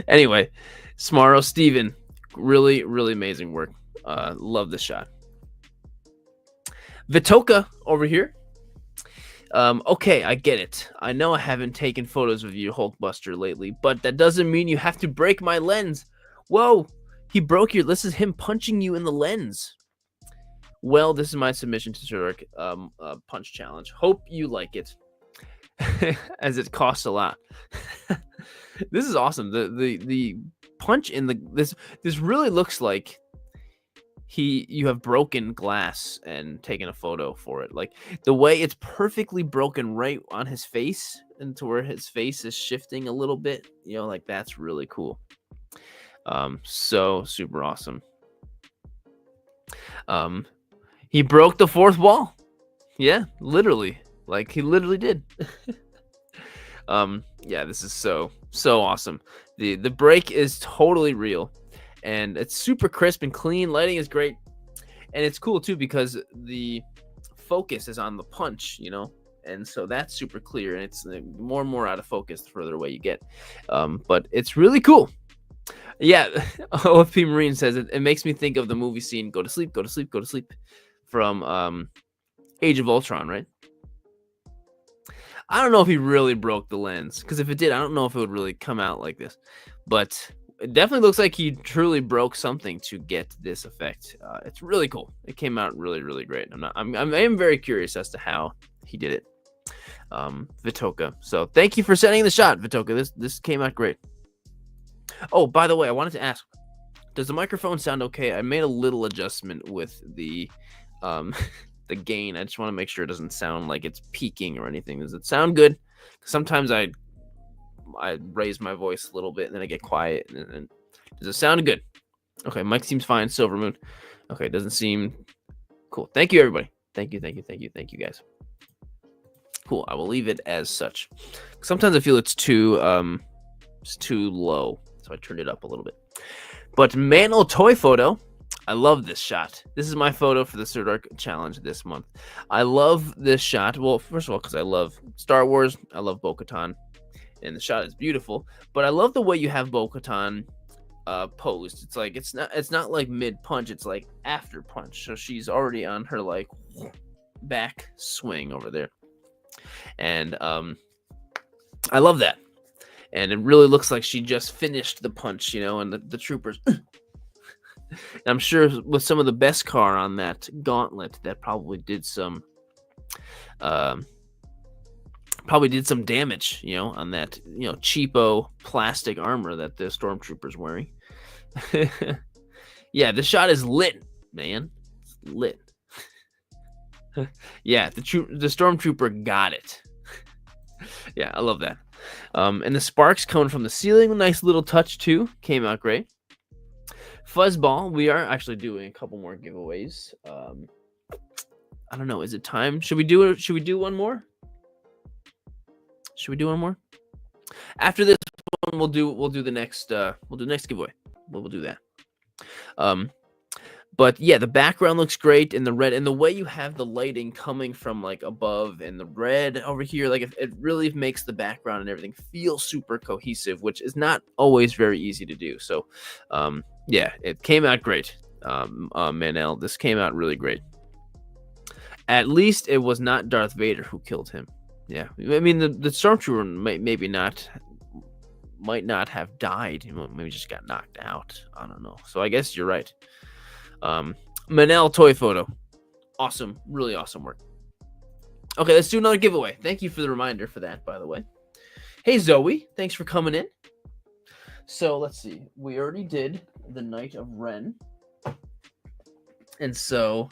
Anyway, Smarro Steven, really amazing work. Love this shot. Vitoka over here. Okay, I get it. I know I haven't taken photos of you, Hulkbuster, lately, but that doesn't mean you have to break my lens. Whoa, he broke your. This is him punching you in the lens. Well, this is my submission to Zurich punch challenge. Hope you like it, as it costs a lot. This is awesome. The punch in this really looks like you have broken glass and taken a photo for it. Like the way it's perfectly broken right on his face and to where his face is shifting a little bit, like that's really cool. So super awesome. He broke the fourth wall. Yeah, literally. Like he literally did. Yeah, this is so awesome. The break is totally real. And it's super crisp and clean. Lighting is great. And it's cool too because the focus is on the punch, and so that's super clear. And it's more and more out of focus the further away you get. But it's really cool. Yeah, OFP Marine says it makes me think of the movie scene Go to Sleep, Go to Sleep, Go to Sleep from Age of Ultron, right? I don't know if he really broke the lens, because if it did, I don't know if it would really come out like this. But it definitely looks like he truly broke something to get this effect. It's really cool. It came out really, really great. I am very curious as to how he did it. Vitoka. So thank you for sending the shot, Vitoka. This came out great. Oh, by the way, I wanted to ask, does the microphone sound okay? I made a little adjustment with the the gain. I just want to make sure it doesn't sound like it's peaking or anything. Does it sound good? Sometimes I raise my voice a little bit and then I get quiet. And does it sound good? Okay, mic seems fine. Silver Moon. Okay, doesn't seem cool. Thank you, everybody. Thank you, guys. Cool. I will leave it as such. Sometimes I feel it's too low, so I turned it up a little bit. But Mantle Toy Photo. I love this shot. This is my photo for the Surdark challenge this month. I love this shot. Well, first of all, because I love Star Wars. I love Bo-Katan. And the shot is beautiful. But I love the way you have Bo-Katan posed. It's like it's not like mid-punch. It's like after punch. So she's already on her like back swing over there. And I love that. And it really looks like she just finished the punch, and the troopers... And I'm sure with some of the Beskar on that gauntlet, that probably did some damage, on that, cheapo plastic armor that the Stormtrooper's wearing. Yeah, the shot is lit, man. It's lit. Yeah, the Stormtrooper got it. Yeah, I love that. And the sparks coming from the ceiling, nice little touch too. Came out great. Fuzzball, we are actually doing a couple more giveaways. I don't know. Is it time? Should we do one more? Should we do one more? After this one, we'll do the next giveaway. We'll do that. But yeah, the background looks great in the red, and the way you have the lighting coming from like above and the red over here, like it really makes the background and everything feel super cohesive, which is not always very easy to do. So, yeah, it came out great. Manel, this came out really great. At least it was not Darth Vader who killed him. Yeah, I mean the Stormtrooper might not have died. Maybe just got knocked out. I don't know. So I guess you're right. Manel Toy Photo. Awesome. Really awesome work. Okay, let's do another giveaway. Thank you for the reminder for that, by the way. Hey, Zoe. Thanks for coming in. So, let's see. We already did the Knight of Ren. And so,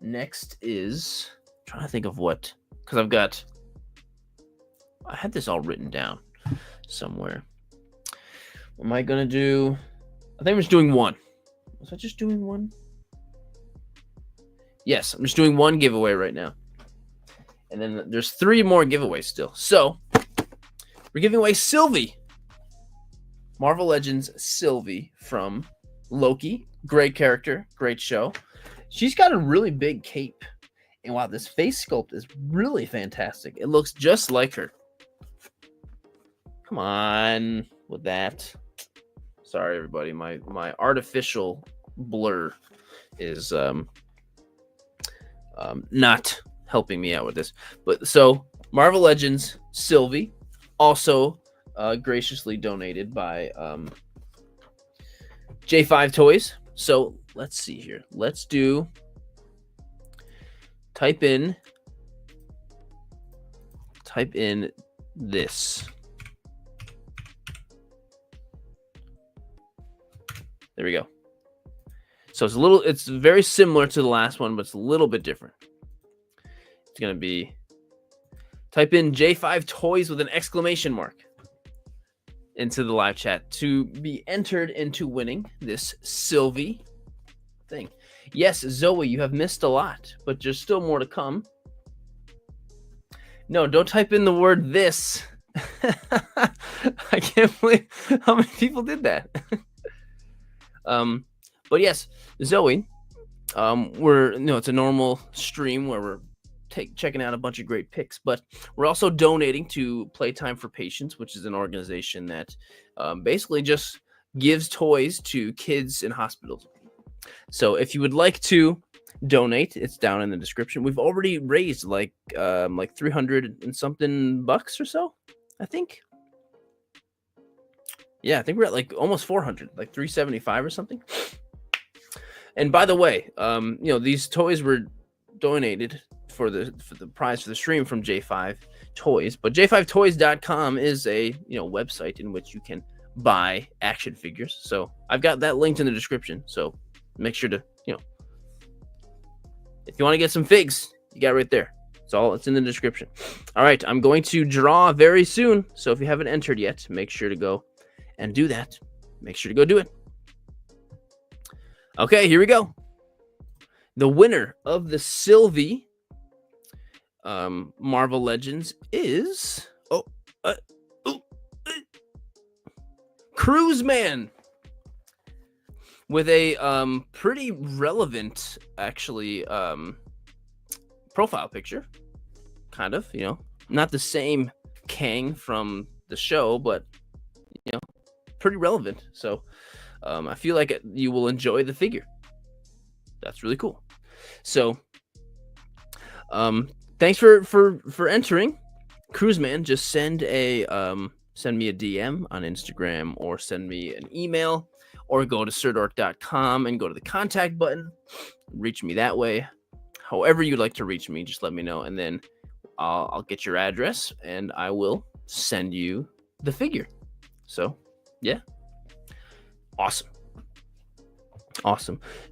next is... I'm trying to think of what... Because I had this all written down somewhere. What am I going to do? I think I'm just doing one. Was I just doing one? Yes, I'm just doing one giveaway right now. And then there's 3 more giveaways still. So, we're giving away Sylvie. Marvel Legends Sylvie from Loki. Great character, great show. She's got a really big cape. And wow, this face sculpt is really fantastic. It looks just like her. Come on with that. Sorry, everybody. My artificial blur is not helping me out with this. But so Marvel Legends Sylvie, also graciously donated by J5 Toys. So let's see here. Let's type in this. There we go. So it's very similar to the last one, but it's a little bit different. It's going to be, type in J5 Toys with an exclamation mark into the live chat to be entered into winning this Sylvie thing. Yes, Zoe, you have missed a lot, but there's still more to come. No, don't type in the word this. I can't believe how many people did that. But yes, Zoe, it's a normal stream where we're checking out a bunch of great picks, but we're also donating to Playtime for Patients, which is an organization that basically just gives toys to kids in hospitals. So if you would like to donate, it's down in the description. We've already raised like 300 and something bucks or so, I think. Yeah, I think we're at like almost 400, like 375 or something. And by the way, these toys were donated for the prize for the stream from J5 Toys, but j5toys.com is a website in which you can buy action figures. So I've got that linked in the description. So make sure to if you want to get some figs, you got it right there. It's in the description. All right, I'm going to draw very soon. So if you haven't entered yet, make sure to go and do that. Make sure to go do it. Okay, here we go. The winner of the Sylvie Marvel Legends is Cruise Man, with a pretty relevant, actually, profile picture. Kind of, not the same Kang from the show, but pretty relevant. So I feel like you will enjoy the figure. That's really cool. So thanks for entering, Cruise Man. Just send me a DM on Instagram, or send me an email, or go to sirdork.com and go to the contact button. Reach me that way. However you'd like to reach me, just let me know, and then I'll get your address and I will send you the figure. So yeah, awesome.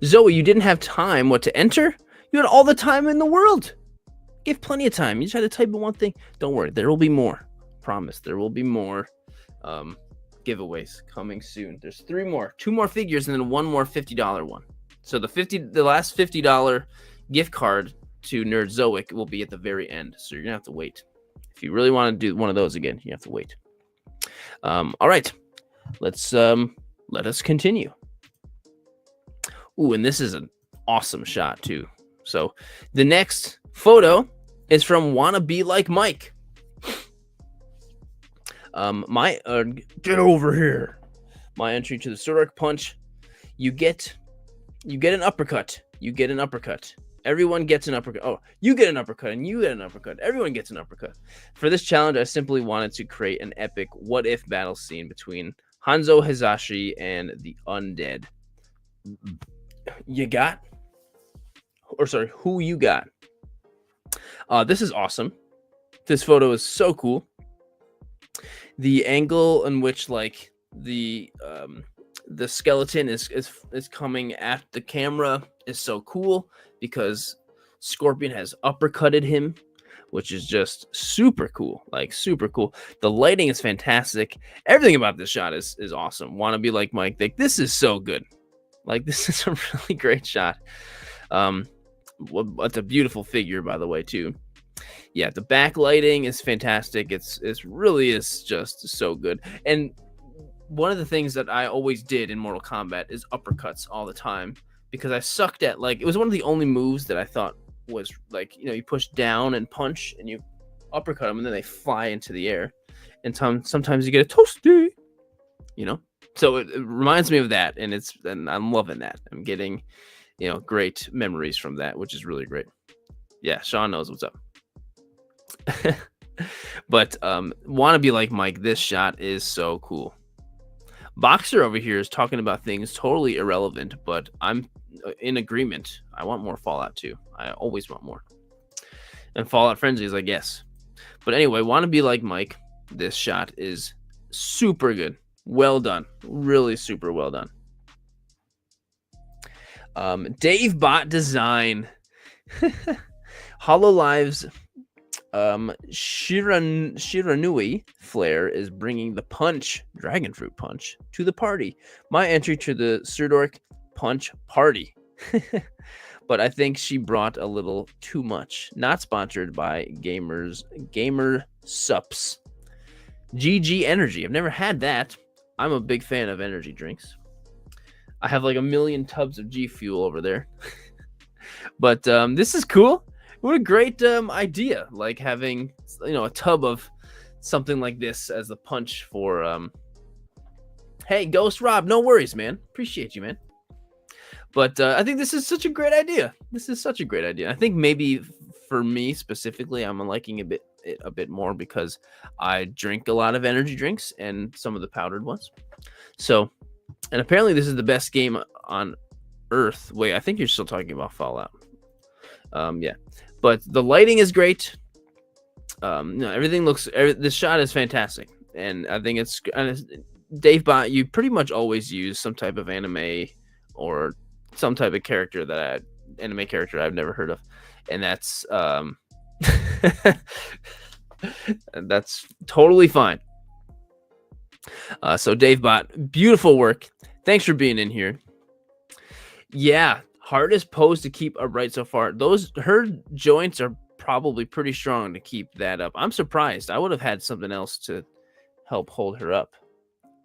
Zoe, you didn't have time to enter? You had all the time in the world. Give plenty of time. You just had to type in one thing. Don't worry, there will be more. Promise, there will be more giveaways coming soon. There's 2 more figures, and then one more $50 one. So the last $50 gift card to Nerdzoic will be at the very end. So you're gonna have to wait. If you really want to do one of those again, you have to wait. All right, let us continue. Ooh, and this is an awesome shot too. So the next photo is from Wanna Be Like Mike. Get over here. My entry to the Sword Punch. You get an uppercut. Everyone gets an uppercut. Oh, you get an uppercut and you get an uppercut. Everyone gets an uppercut. For this challenge, I simply wanted to create an epic what-if battle scene between Hanzo Hazashi and the Undead. Who you got? This is awesome. This photo is so cool. The angle in which the skeleton is coming at the camera is so cool, because Scorpion has uppercutted him, which is just super cool. Super cool. The lighting is fantastic. Everything about this shot is awesome. Wanna Be Like Mike. This is so good. This is a really great shot. It's a beautiful figure, by the way, too. Yeah, the backlighting is fantastic. It really is just so good. And one of the things that I always did in Mortal Kombat is uppercuts all the time, because I sucked at it was one of the only moves that I thought was you push down and punch and you uppercut them and then they fly into the air, and sometimes you get a toasty, So it reminds me of that, and I'm loving that. I'm getting great memories from that, which is really great. Yeah, Sean knows what's up. But wanna be like Mike, this shot is so cool. Boxer over here is talking about things totally irrelevant, but I'm in agreement. I want more Fallout 2. I always want more. And Fallout Frenzy is like, yes. But anyway, want to be like Mike. This shot is super good. Well done. Really super well done. Dave Bot Design. HoloLive's Shiranui Flare is bringing the punch, dragon fruit punch, to the party. My entry to the Surdork punch party. But I think she brought a little too much. Not sponsored by Gamer Sups. GG Energy. I've never had that. I'm a big fan of energy drinks. I have like a million tubs of G Fuel over there. But this is cool. What a great idea, like having, a tub of something like this as the punch for hey, Ghost Rob, no worries, man. Appreciate you, man. But I think this is such a great idea. I think maybe for me specifically, I'm liking it a bit more because I drink a lot of energy drinks and some of the powdered ones. So, and apparently this is the best game on Earth. Wait, I think you're still talking about Fallout. Yeah. But the lighting is great. Everything looks. This shot is fantastic, and I think it's Dave Bot. You pretty much always use some type of anime or some type of character anime character I've never heard of, and that's that's totally fine. So Dave Bot, beautiful work. Thanks for being in here. Yeah. Hardest pose to keep upright so far. Her joints are probably pretty strong to keep that up. I'm surprised. I would have had something else to help hold her up.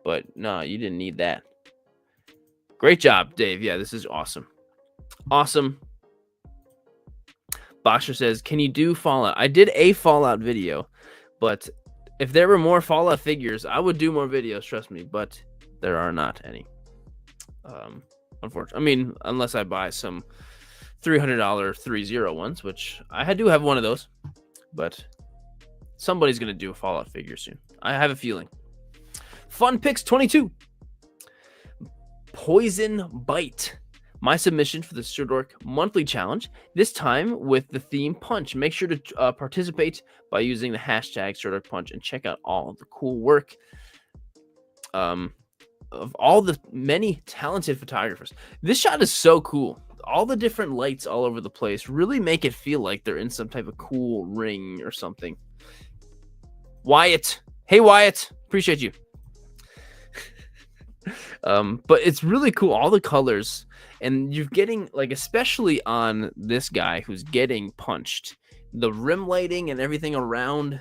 But no, you didn't need that. Great job, Dave. Yeah, this is awesome. Awesome. Boxer says, can you do Fallout? I did a Fallout video, but if there were more Fallout figures, I would do more videos, trust me, but there are not any. Unfortunately, I mean, unless I buy some $300 3-0 ones, which I do have one of those, but somebody's going to do a Fallout figure soon. I have a feeling. Fun Picks 22. Poison Bite. My submission for the Surdork monthly challenge, this time with the theme Punch. Make sure to participate by using the hashtag Surdork Punch and check out all the cool work of all the many talented photographers. This shot is so cool. All the different lights all over the place really make it feel like they're in some type of cool ring or something. Wyatt. Hey, Wyatt. Appreciate you. But it's really cool. All the colors. And you're getting, like, especially on this guy who's getting punched, the rim lighting and everything around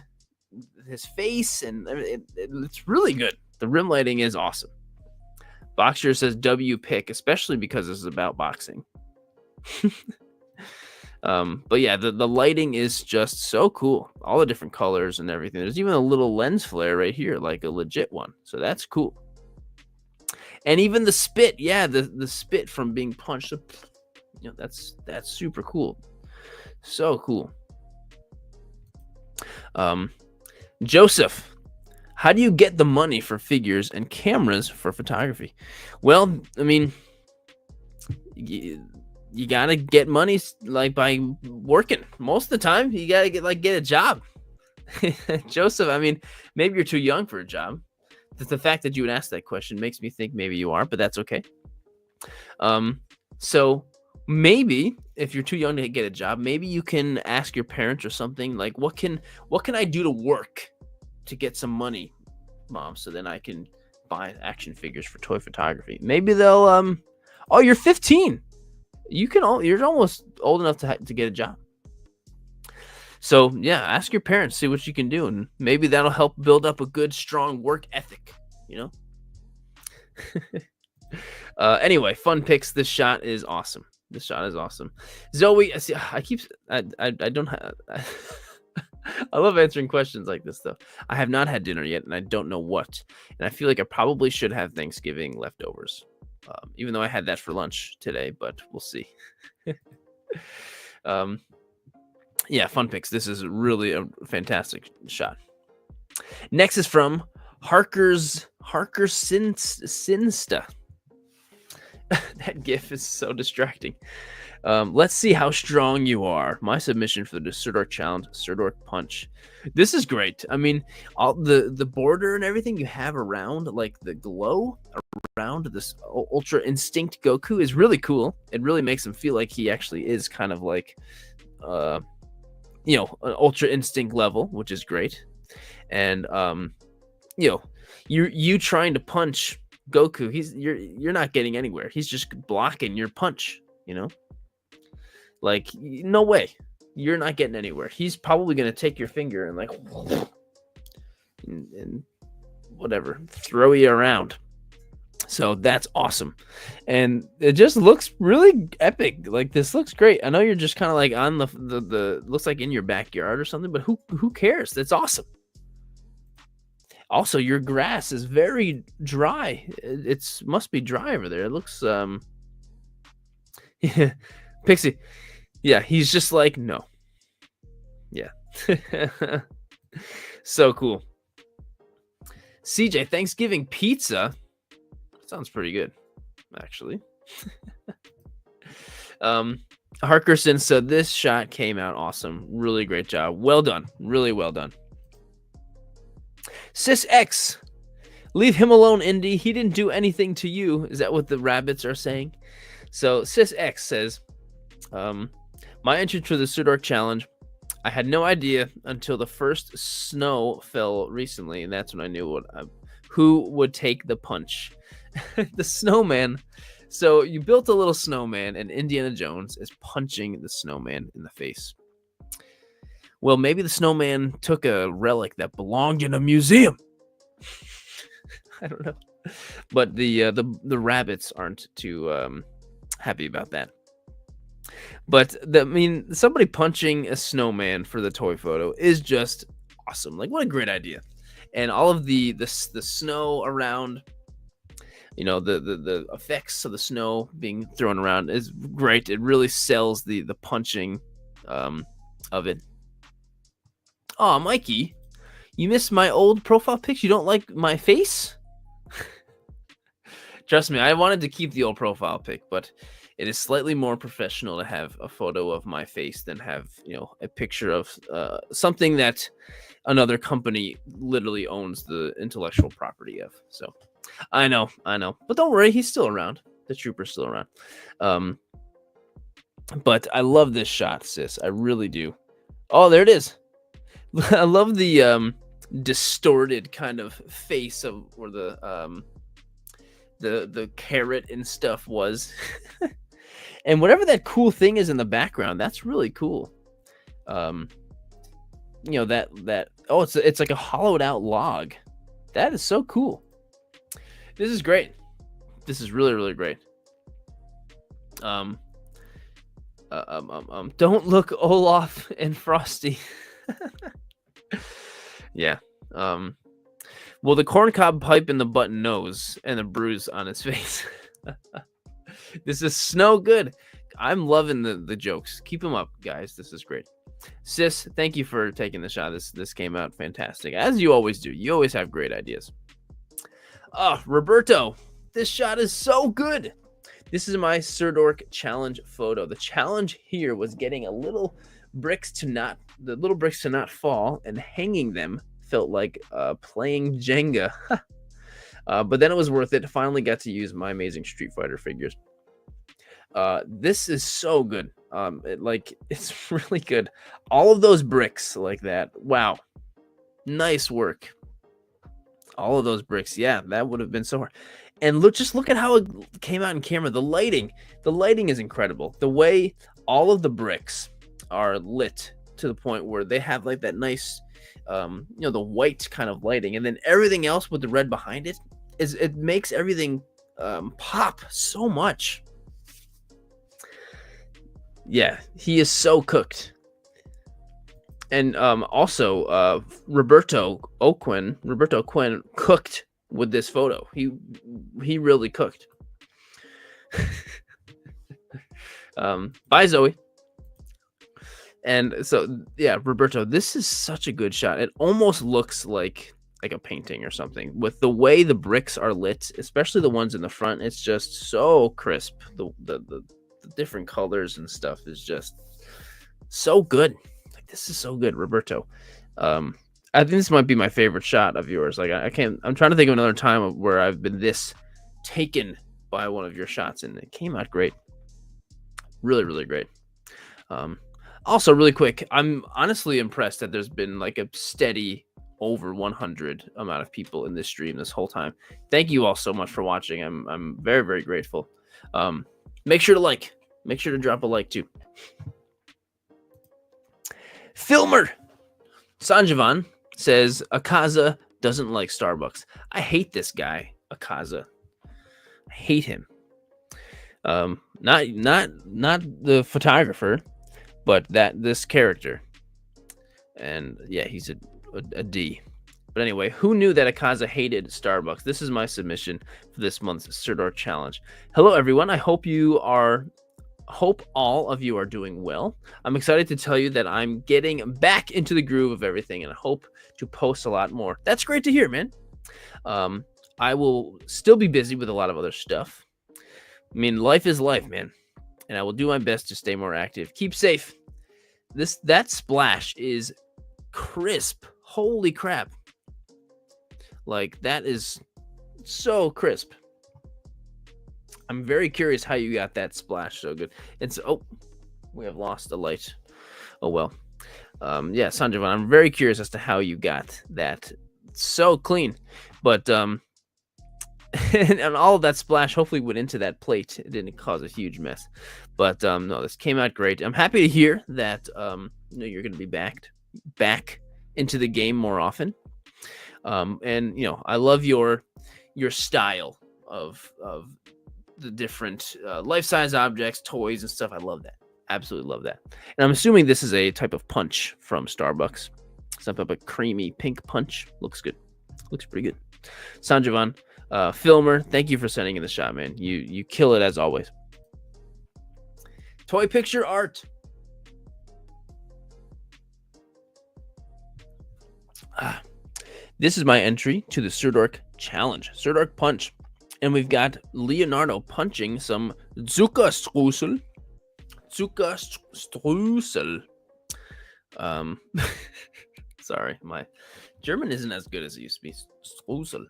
his face. And it's really good. The rim lighting is awesome. Boxer says W pick, especially because this is about boxing. But yeah, the lighting is just so cool. All the different colors and everything. There's even a little lens flare right here, like a legit one. So that's cool. And even the spit, yeah, the spit from being punched. That's super cool. So cool. Joseph. How do you get the money for figures and cameras for photography? Well, I mean, you gotta get money like by working. Most of the time, you gotta get a job. Joseph, I mean, maybe you're too young for a job. The fact that you would ask that question makes me think maybe you are, but that's okay. So maybe if you're too young to get a job, maybe you can ask your parents or something like, what can I do to work to get some money, Mom, so then I can buy action figures for toy photography. Maybe they'll oh, you're 15. You're almost old enough to get a job. So yeah, ask your parents, see what you can do, and maybe that'll help build up a good, strong work ethic, Anyway, Fun Picks. This shot is awesome. Zoe, I don't have I love answering questions like this, though. I have not had dinner yet, and I don't know what. And I feel like I probably should have Thanksgiving leftovers, even though I had that for lunch today, but we'll see. Yeah, fun picks. This is really a fantastic shot. Next is from Harker Sinsta. That gif is so distracting. Let's see how strong you are. My submission for the Surdork challenge, Surdork punch. This is great. I mean, all the border and everything you have around, like the glow around this Ultra Instinct Goku, is really cool. It really makes him feel like he actually is kind of like, an Ultra Instinct level, which is great. And you trying to punch Goku, you're not getting anywhere. He's just blocking your punch. Like, no way. You're not getting anywhere. He's probably going to take your finger and and whatever, throw you around. So that's awesome. And it just looks really epic. Like, this looks great. I know you're just kind of like on the looks like in your backyard or something, but who cares? That's awesome. Also, your grass is very dry. It's must be dry over there. It looks yeah. Pixie. Yeah, he's just like, no. Yeah. So cool. CJ, Thanksgiving pizza. Sounds pretty good, actually. Harkerson said this shot came out awesome. Really great job. Well done. Really well done. Sis X. Leave him alone, Indy. He didn't do anything to you. Is that what the rabbits are saying? So Sis X says, my entrance for the Surdork challenge, I had no idea until the first snow fell recently, and that's when I knew who would take the punch. The snowman. So you built a little snowman, and Indiana Jones is punching the snowman in the face. Well, maybe the snowman took a relic that belonged in a museum. I don't know, but the rabbits aren't too happy about that. But somebody punching a snowman for the toy photo is just awesome. Like, what a great idea! And all of the snow around, the effects of the snow being thrown around is great. It really sells the punching of it. Oh, Mikey, you missed my old profile pics. You don't like my face? Trust me, I wanted to keep the old profile pic, but it is slightly more professional to have a photo of my face than have, a picture of something that another company literally owns the intellectual property of. So I know. But don't worry, he's still around. The trooper's still around. But I love this shot, sis. I really do. Oh, there it is. I love the distorted kind of face of where the carrot and stuff was. And whatever that cool thing is in the background, that's really cool. It's like a hollowed out log. That is so cool. This is great. This is really, really great. Don't look Olaf and Frosty. Yeah. Well, the corncob pipe in the button nose and the bruise on his face. This is snow good. I'm loving the jokes. Keep them up, guys. This is great. Sis, thank you for taking the shot. This came out fantastic, as you always do. You always have great ideas. Roberto, this shot is so good. This is my Surdork challenge photo. The challenge here was getting the little bricks to not fall, and hanging them felt like playing Jenga. But then it was worth it. Finally got to use my amazing Street Fighter figures. This is so good. It's really good. All of those bricks like that. Wow. Nice work. All of those bricks. Yeah, that would have been so hard. And look at how it came out in camera. The lighting is incredible. The way all of the bricks are lit to the point where they have like that nice, the white kind of lighting, and then everything else with the red behind it makes everything pop so much. Yeah, he is so cooked. And also Roberto Quinn cooked with this photo. He really cooked. Bye, Zoe. And so, yeah, Roberto, this is such a good shot. It almost looks like a painting or something with the way the bricks are lit, especially the ones in the front. It's just so crisp. The different colors and stuff is just so good. Like, this is so good, Roberto. I think this might be my favorite shot of yours. Like, I can't. I'm trying to think of another time where I've been this taken by one of your shots, and it came out great. Really, really great. Also, really quick, I'm honestly impressed that there's been like a steady over 100 amount of people in this stream this whole time. Thank you all so much for watching. I'm very, very grateful. Make sure to drop a like too. Filmer Sanjavan says Akaza doesn't like Starbucks. I hate this guy, Akaza. I hate him. Not the photographer, but this character. And yeah, he's a D. But anyway, who knew that Akaza hated Starbucks? This is my submission for this month's Serdar Challenge. Hello, everyone. I hope all of you are doing well. I'm excited to tell you that I'm getting back into the groove of everything, and I hope to post a lot more. That's great to hear, man. I will still be busy with a lot of other stuff. I mean, life is life, man. And I will do my best to stay more active. Keep safe. That splash is crisp. Holy crap. Like, that is so crisp. I'm very curious how you got that splash so good. We have lost a light. Oh, well. Yeah, Sanjavan, I'm very curious as to how you got that so clean. But, and all of that splash hopefully went into that plate. It didn't cause a huge mess. But, no, this came out great. I'm happy to hear that, you're going to be back into the game more often. And, I love your style of the different life-size objects, toys, and stuff. I love that. Absolutely love that. And I'm assuming this is a type of punch from Starbucks. Some type of creamy pink punch. Looks good. Looks pretty good. Sanjavan, Filmer, thank you for sending in the shot, man. You kill it as always. Toy picture art. This is my entry to the Serdar Challenge. Serdar Punch. And we've got Leonardo punching some Zuckerstrudel. Sorry, my German isn't as good as it used to be. Strudel.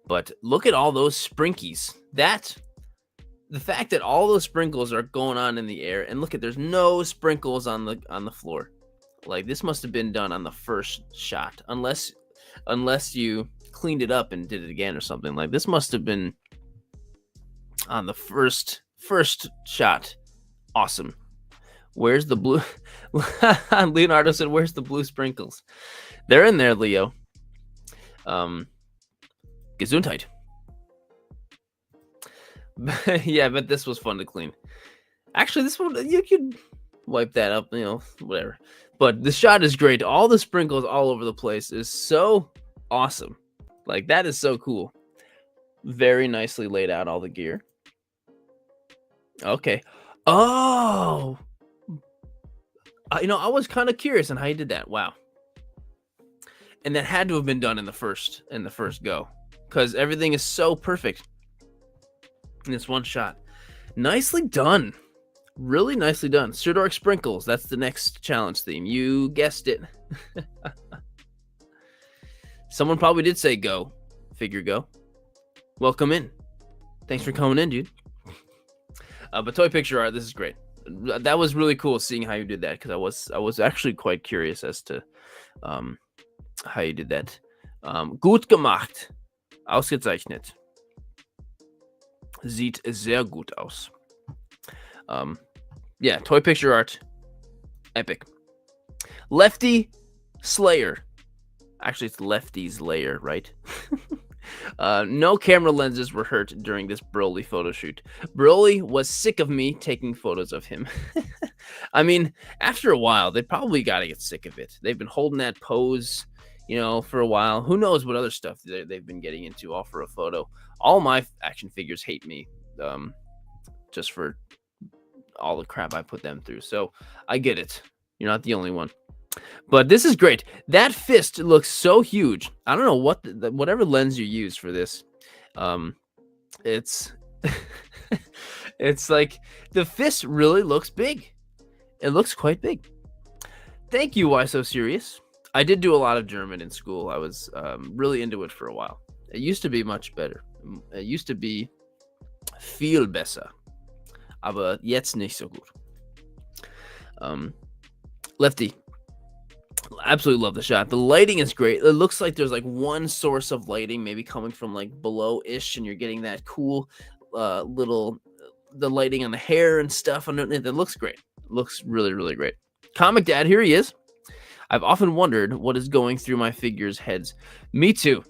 But look at all those sprinkies. The fact that all those sprinkles are going on in the air, and look at, there's no sprinkles on the floor. Like, this must have been done on the first shot, unless you cleaned it up and did it again or something. Like, this must have been on the first shot. Awesome. Where's the blue? Leonardo said, "Where's the blue sprinkles?" They're in there, Leo. Gesundheit. Yeah, but this was fun to clean. Actually, this one, you could wipe that up, whatever. But the shot is great. All the sprinkles all over the place is so awesome. Like, that is so cool. Very nicely laid out, all the gear. Okay. Oh! I was kind of curious on how you did that. Wow. And that had to have been done in the first go, because everything is so perfect in this one shot. Nicely done. Really nicely done. Serdar Sprinkles. That's the next challenge theme. You guessed it. Someone probably did say go. Figure go. Welcome in. Thanks for coming in, dude. But toy picture art, this is great. That was really cool seeing how you did that, because I was actually quite curious as to how you did that. Gut gemacht. Ausgezeichnet. Sieht sehr gut aus. Yeah, toy picture art. Epic. Lefty Slayer. Actually, it's Lefty's Layer, right? No camera lenses were hurt during this Broly photo shoot. Broly was sick of me taking photos of him. I mean, after a while, they probably got to get sick of it. They've been holding that pose, for a while. Who knows what other stuff they've been getting into all for a photo. All my action figures hate me, just for all the crap I put them through. So I get it. You're not the only one. But this is great. That fist looks so huge. I don't know what whatever lens you use for this. Um, it's it's like the fist really looks big. It looks quite big. Thank you, Why So Serious? I did do a lot of German in school. I was really into it for a while. It used to be much better. It used to be viel besser. Aber jetzt nicht so gut. Lefty, absolutely love the shot. The lighting is great. It looks like there's like one source of lighting, maybe coming from like below-ish, and you're getting that cool the lighting on the hair and stuff underneath. It looks great. It looks really, really great. Comic Dad, here he is. I've often wondered what is going through my figures' heads. Me too.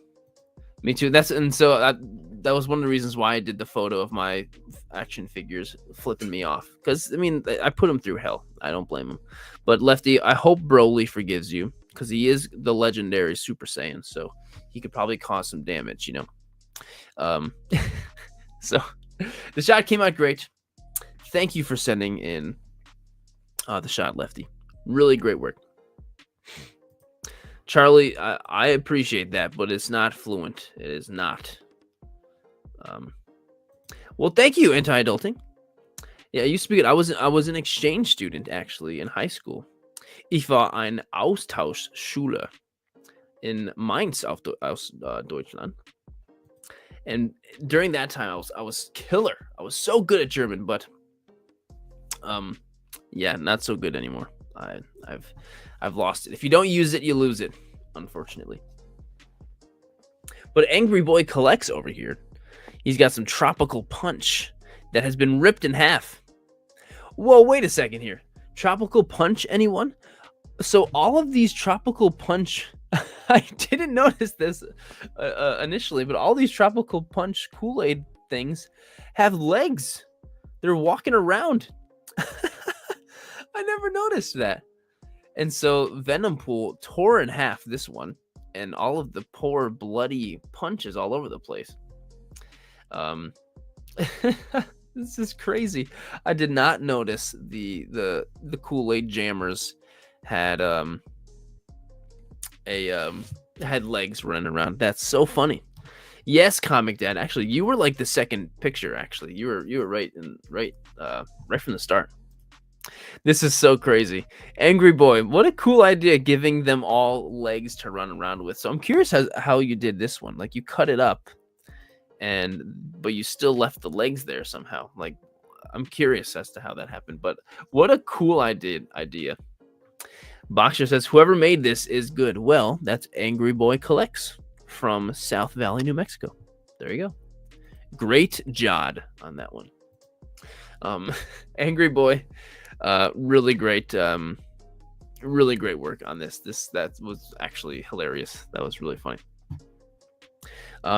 Me too. That was one of the reasons why I did the photo of my action figures flipping me off. Because, I mean, I put him through hell. I don't blame him. But, Lefty, I hope Broly forgives you. Because he is the legendary Super Saiyan. So, he could probably cause some damage, you know. So, the shot came out great. Thank you for sending in the shot, Lefty. Really great work. Charlie, I appreciate that, but it's not fluent. It is not. Well, thank you, anti-adulting. Yeah, you speak it. I was an exchange student actually in high school. Ich war ein Austauschschüler in Mainz aus Deutschland. And during that time, I was killer. I was so good at German, but yeah, not so good anymore. I've lost it. If you don't use it, you lose it, unfortunately. But Angry Boy collects over here. He's got some Tropical Punch that has been ripped in half. Whoa, wait a second here. Tropical Punch, anyone? So all of these Tropical Punch, I didn't notice this initially, but all these Tropical Punch Kool-Aid things have legs. They're walking around. I never noticed that. And so Venom Pool tore in half this one, and all of the poor bloody punches all over the place. This is crazy. I did not notice the Kool-Aid jammers had had legs running around. That's so funny. Yes, Comic Dad. Actually, you were like the second picture. Actually, you were right from the start. This is so crazy. Angry Boy, what a cool idea, giving them all legs to run around with. So I'm curious how you did this one. Like, you cut it up, but you still left the legs there somehow. Like, I'm curious as to how that happened. But what a cool idea. Boxer says, whoever made this is good. Well, that's Angry Boy Collects from South Valley, New Mexico. There you go. Great job on that one. Angry Boy, really great work on this. That was actually hilarious. That was really funny.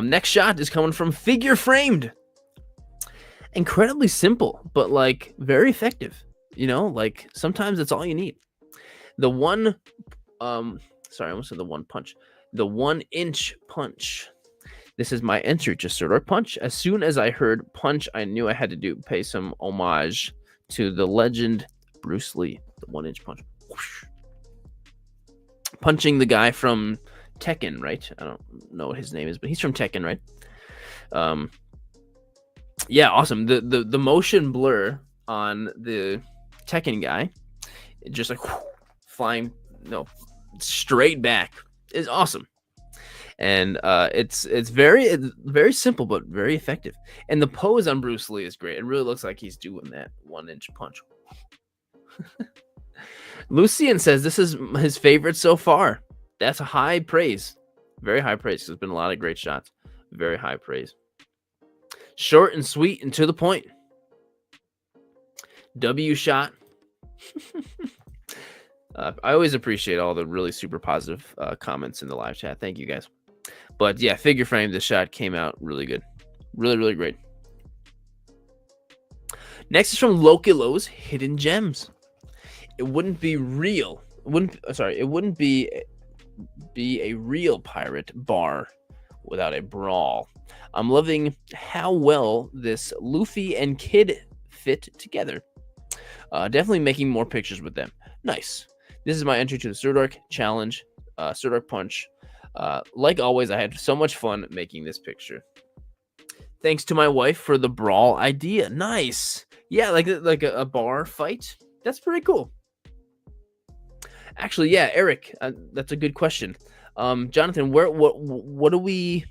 Next shot is coming from Figure Framed. Incredibly simple, but like very effective. You know, like sometimes that's all you need. The one, sorry, I almost said the one punch. The 1-inch punch. This is my entry to Sir Dork Punch. As soon as I heard punch, I knew I had to pay some homage to the legend Bruce Lee. The 1-inch punch. Whoosh. Punching the guy from Tekken, right? I don't know what his name is, but he's from Tekken, right? Yeah, awesome. The motion blur on the Tekken guy, just like flying, straight back, is awesome. And it's very simple but very effective. And the pose on Bruce Lee is great. It really looks like he's doing that 1-inch punch. Lucian says this is his favorite so far. That's a high praise. Very high praise. There's been a lot of great shots. Very high praise. Short and sweet and to the point. W shot. I always appreciate all the really super positive comments in the live chat. Thank you guys. But yeah, Figure Frame, this shot came out really good. Really, really great. Next is from Lokilo's Hidden Gems. It wouldn't be real. It wouldn't be a real pirate bar without a brawl. I'm loving how well this Luffy and Kid fit together. Definitely making more pictures with them. Nice. This is my entry to the Surdork challenge, Surdork punch. Like always, I had so much fun making this picture. Thanks to my wife for the brawl idea. Nice. Yeah, like a bar fight. That's pretty cool. Actually, yeah, Eric, that's a good question. Jonathan, what are we?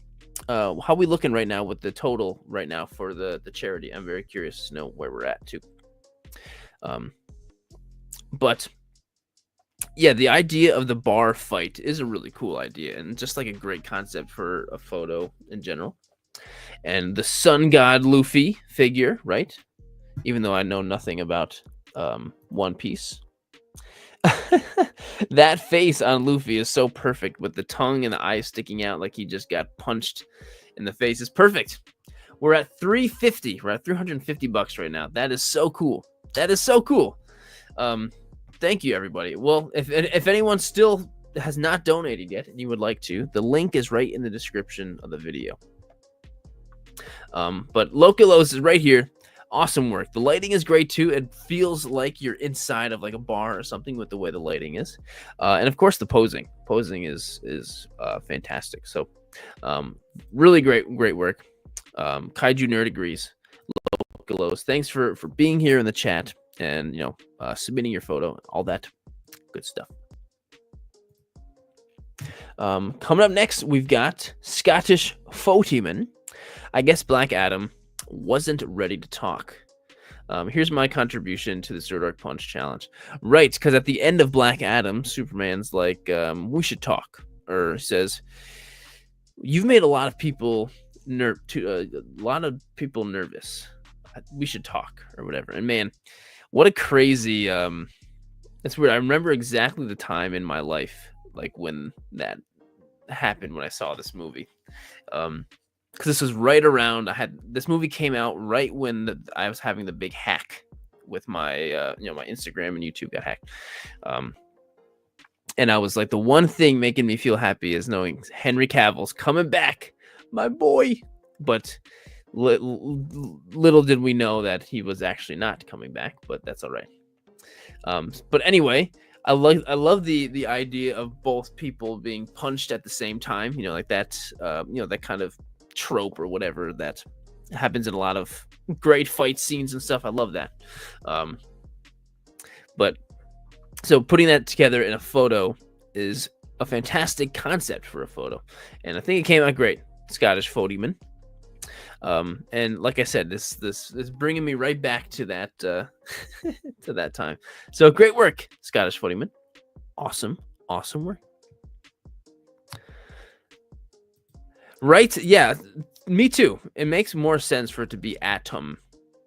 How are we looking right now with the total right now for the charity? I'm very curious to know where we're at too. But yeah, the idea of the bar fight is a really cool idea and just like a great concept for a photo in general. And the sun god Luffy figure, right? Even though I know nothing about One Piece. That face on Luffy is so perfect with the tongue and the eyes sticking out like he just got punched in the face. Is perfect. We're at 350. We're at $350 right now. That is so cool. That is so cool. Thank you, everybody. Well, if anyone still has not donated yet and you would like to, the link is right in the description of the video. But Loculos is right here. Awesome work. The lighting is great too. It feels like you're inside of like a bar or something with the way the lighting is. And of course the posing. Posing is fantastic. So really great work. Kaiju Nerd agrees. Loculos, thanks for being here in the chat and submitting your photo, all that good stuff. Coming up next, we've got Scottish Fotiman. I guess Black Adam wasn't ready to talk. Here's my contribution to the Surdork Punch challenge. Right, because at the end of Black Adam, Superman's like, we should talk. Or says, you've made a lot of people nervous. We should talk or whatever. And man, what a crazy it's weird. I remember exactly the time in my life like when that happened when I saw this movie. Because this was right around this movie came out right when I was having the big hack with my my Instagram and YouTube got hacked. And I was like, the one thing making me feel happy is knowing Henry Cavill's coming back, my boy. But little did we know that he was actually not coming back, but that's all right. But anyway, I love the idea of both people being punched at the same time, like that, that kind of trope or whatever that happens in a lot of great fight scenes and stuff. I love that. But so putting that together in a photo is a fantastic concept for a photo, and I think it came out great. Scottish Fotiman. And like I said, this is bringing me right back to that to that time. So great work, Scottish Fotiman. Awesome work. Right? Yeah, me too. It makes more sense for it to be Atom,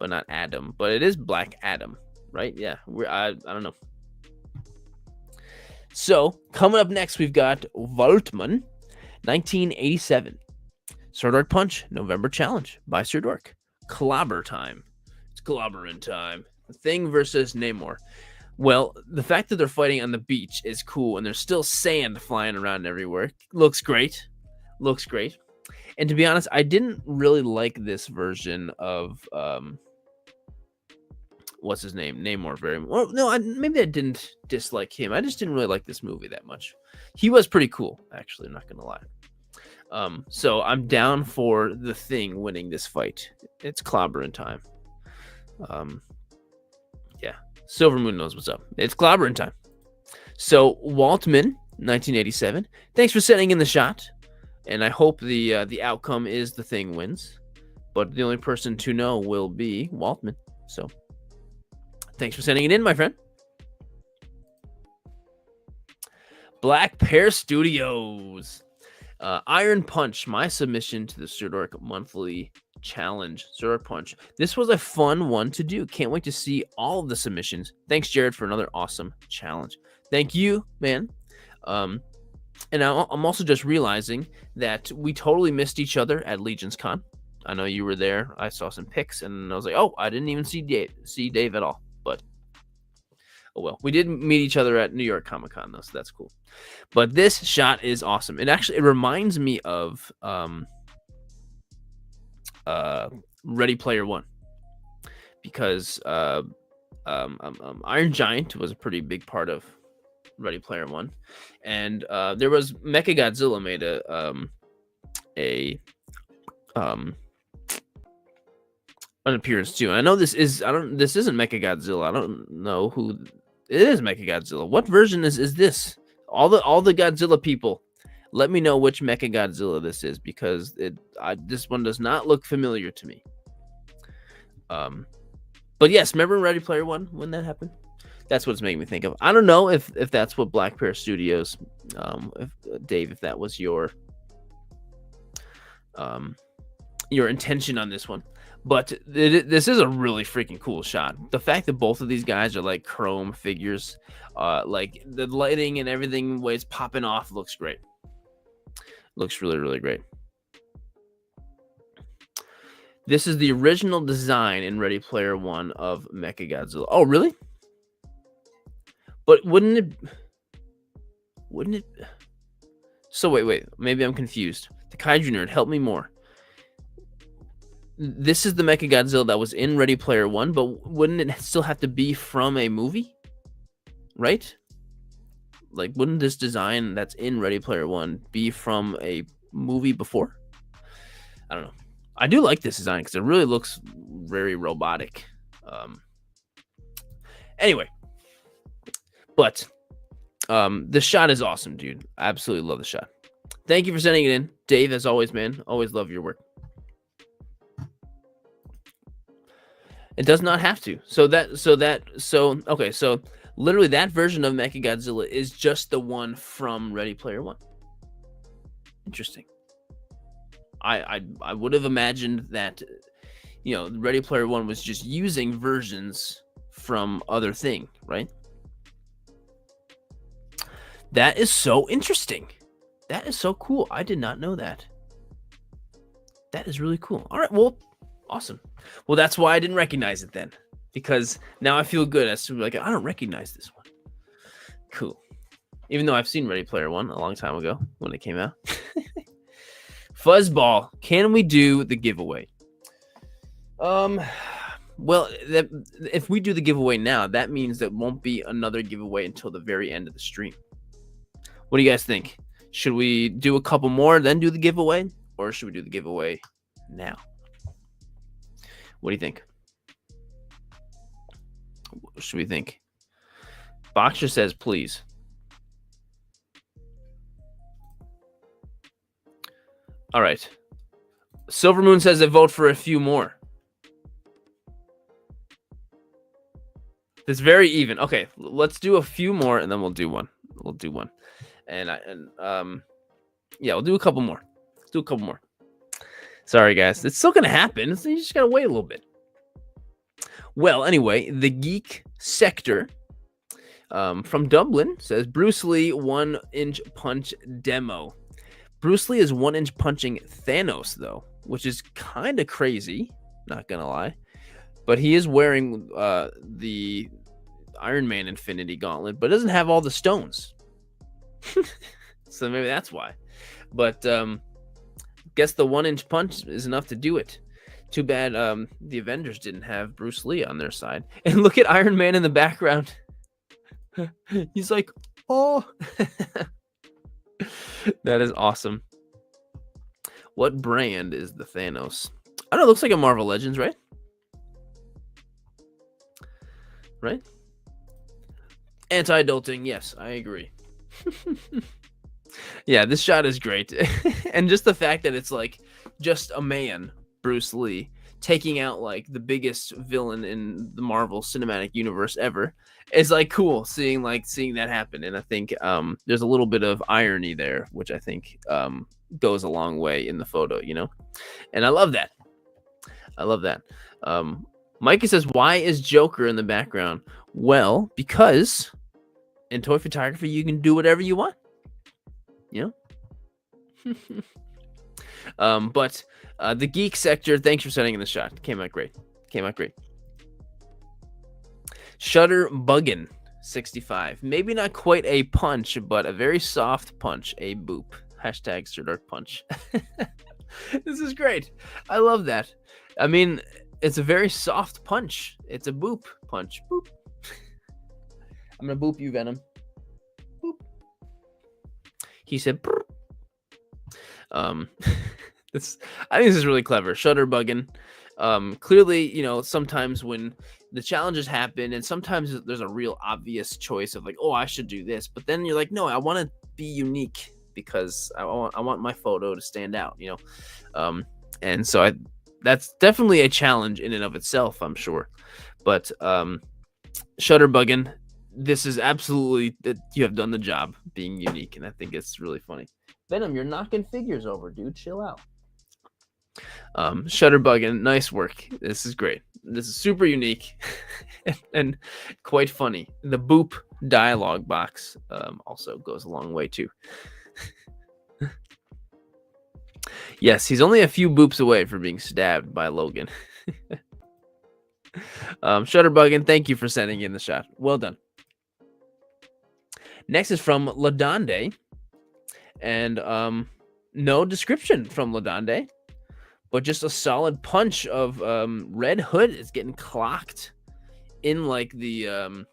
but not Adam. But it is Black Adam, right? Yeah, I don't know. So coming up next, we've got Voltman, 1987. Surdork Punch, November Challenge by Surdork. Clobber time. It's clobbering time. The Thing versus Namor. Well, the fact that they're fighting on the beach is cool, and there's still sand flying around everywhere. Looks great. And to be honest, I didn't really like this version of what's his name? Namor very well. No, maybe I didn't dislike him. I just didn't really like this movie that much. He was pretty cool, actually, I'm not gonna lie. So I'm down for the Thing winning this fight. It's clobbering time. Yeah, Silver Moon knows what's up. It's clobbering time. So Waltman, 1987. Thanks for sending in the shot, and I hope the outcome is the Thing wins. But the only person to know will be Waltman. So thanks for sending it in, my friend. Black Pear Studios. Iron Punch, my submission to the Surdork monthly challenge. Surdork Punch. This was a fun one to do. Can't wait to see all of the submissions. Thanks, Jared, for another awesome challenge. Thank you, man. And I'm also just realizing that we totally missed each other at Legion's Con. I know you were there. I saw some pics, and I was like, oh, I didn't even see Dave at all. But oh well, we did meet each other at New York Comic Con though, so that's cool. But this shot is awesome. It reminds me of Ready Player One, because Iron Giant was a pretty big part of Ready Player One, and there was Mechagodzilla made a um an appearance too. And I know this isn't Mechagodzilla. I don't know who it is. Mechagodzilla. What version is this? All the Godzilla people, let me know which Mechagodzilla this is, because this one does not look familiar to me. But yes, remember Ready Player One when that happened? That's what it's making me think of. I don't know if that's what Black Bear Studios, Dave, if that was your intention on this one. But this is a really freaking cool shot. The fact that both of these guys are like chrome figures, like the lighting and everything, the way it's popping off, looks great. Looks really, really great. This is the original design in Ready Player One of Mechagodzilla. Oh, really? But wouldn't it? So wait. Maybe I'm confused. The Kaiju Nerd, help me more. This is the Mechagodzilla that was in Ready Player One, but wouldn't it still have to be from a movie? Right? Like, wouldn't this design that's in Ready Player One be from a movie before? I don't know. I do like this design because it really looks very robotic. Anyway, but the shot is awesome, dude. I absolutely love the shot. Thank you for sending it in, Dave. As always, man. Always love your work. It does not have to. So literally that version of Mechagodzilla is just the one from Ready Player One. Interesting. I would have imagined that, Ready Player One was just using versions from other thing, right? That is so interesting. That is so cool. I did not know that. That is really cool. All right, well, awesome. Well, that's why I didn't recognize it then, because now I feel good as to I don't recognize this one. Cool. Even though I've seen Ready Player One a long time ago when it came out. Fuzzball, can we do the giveaway? Well, if we do the giveaway now, that means there won't be another giveaway until the very end of the stream. What do you guys think? Should we do a couple more, then do the giveaway? Or should we do the giveaway now? What do you think? What should we think? Boxer says, please. All right. Silver Moon says they vote for a few more. It's very even. Okay, let's do a few more and then we'll do one. And yeah, we'll do a couple more. Let's do a couple more. Sorry, guys. It's still going to happen. So you just got to wait a little bit. Well, anyway, the Geek Sector from Dublin says Bruce Lee 1-inch punch demo. Bruce Lee is 1-inch punching Thanos, though, which is kind of crazy. Not going to lie. But he is wearing the Iron Man Infinity Gauntlet, but doesn't have all the stones. So maybe that's why. But guess the 1-inch punch is enough to do it. Too bad the Avengers didn't have Bruce Lee on their side. And look at Iron Man in the background. He's like, oh. That is awesome. What brand is the Thanos? I don't know. It looks like a Marvel Legends, right? Right? Anti-adulting. Yes, I agree. Yeah, this shot is great. And just the fact that it's like just a man, Bruce Lee, taking out like the biggest villain in the Marvel Cinematic Universe ever is like cool seeing that happen. And I think there's a little bit of irony there, which I think goes a long way in the photo, and I love that. Mikey says, why is Joker in the background? Well, because in toy photography you can do whatever you want, but the Geek Sector, thanks for sending in the shot. Came out great. Shutter Buggin 65. Maybe not quite a punch, but a very soft punch. A boop. # Sir Dark Punch. This is great. I love that. I mean, it's a very soft punch. It's a boop punch. Boop. I'm gonna boop you, Venom. Boop. He said, Brr. This, I think this is really clever. Shutterbugging. Clearly, sometimes when the challenges happen, and sometimes there's a real obvious choice of like, oh, I should do this, but then you're like, no, I want to be unique because I want my photo to stand out, and so that's definitely a challenge in and of itself, I'm sure. But Shutterbugging, this is absolutely that you have done the job being unique, and I think it's really funny. Venom, you're knocking figures over, dude. Chill out. Shutterbugging, nice work. This is great. This is super unique and quite funny. The boop dialogue box also goes a long way too. Yes, he's only a few boops away from being stabbed by Logan. Shutterbugging, thank you for sending in the shot. Well done. Next is from Ladonde, and no description from Ladonde, but just a solid punch of Red Hood is getting clocked in like the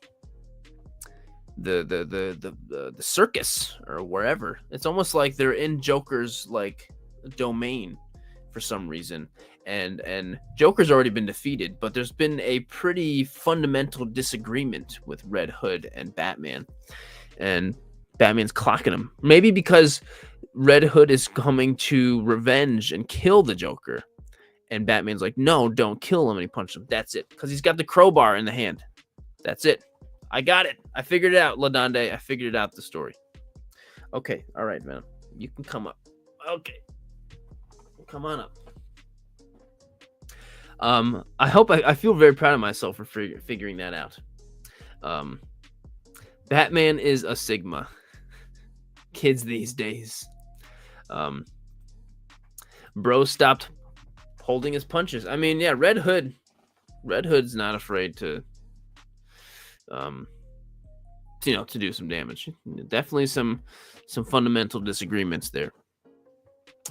circus or wherever. It's almost like they're in Joker's like domain for some reason, and Joker's already been defeated, but there's been a pretty fundamental disagreement with Red Hood and Batman, and Batman's clocking him. Maybe because Red Hood is coming to revenge and kill the Joker, and Batman's like, no, don't kill him, and he punches him. That's it, because he's got the crowbar in the hand. That's it. I got it. I figured it out, Ladonde. I figured it out, the story. Okay, all right, Venom. You can come up. Okay. Come on up. I feel very proud of myself for figuring that out. Batman is a Sigma. Kids these days. Bro stopped holding his punches. I mean, yeah, Red Hood's not afraid to do some damage. Definitely some fundamental disagreements there.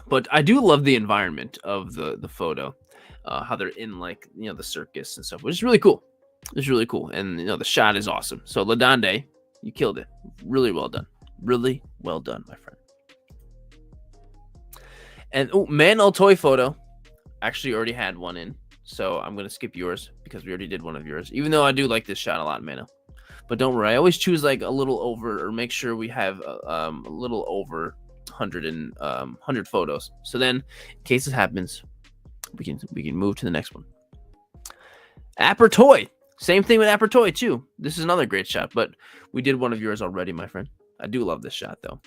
But I do love the environment of the photo, how they're in like the circus and stuff, which is really cool. It's really cool, and the shot is awesome. So Ladonde, you killed it. Really well done. Really well done, my friend. And Manel toy photo, actually already had one in, so I'm gonna skip yours because we already did one of yours. Even though I do like this shot a lot, Manel. But don't worry, I always choose like a little over, or make sure we have a little over 100 photos. So then, in case it happens, we can move to the next one. Apper Toy, same thing with Apper Toy too. This is another great shot, but we did one of yours already, my friend. I do love this shot though.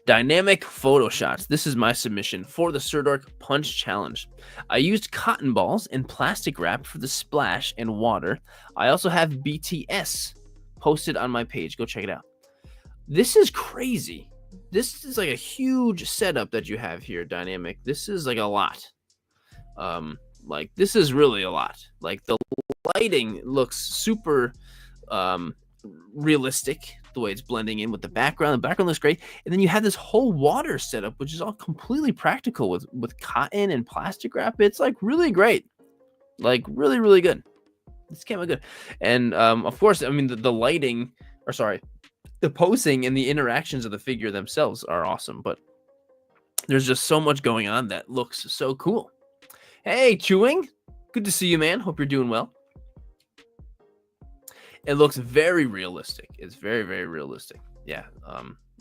Dynamic photo shots. This is my submission for the Sir Dork Punch Challenge. I used cotton balls and plastic wrap for the splash and water. I also have BTS posted on my page. Go check it out. This is crazy. This is like a huge setup that you have here, Dynamic. This is like a lot. Like this is really a lot. Like the lighting looks super realistic, the way it's blending in with the background. The background looks great, and then you have this whole water setup, which is all completely practical with cotton and plastic wrap. It's like really great, like really, really good. This came out good, and of course, I mean the lighting, or sorry, the posing and the interactions of the figure themselves are awesome. But there's just so much going on that looks so cool. Hey, Chewing, good to see you, man. Hope you're doing well. It looks very realistic. It's very, very realistic. Yeah.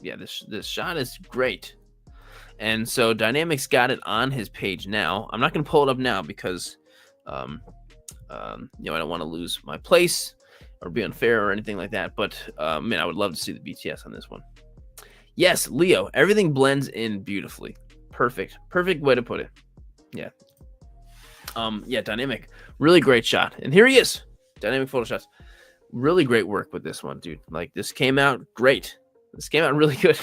This shot is great. And so Dynamic's got it on his page now. I'm not going to pull it up now because, I don't want to lose my place or be unfair or anything like that. But, man, I would love to see the BTS on this one. Yes, Leo, everything blends in beautifully. Perfect. Perfect way to put it. Yeah. Dynamic. Really great shot. And here he is. Dynamic photo shots. Really great work with this one, dude. Like, this came out great. This came out really good.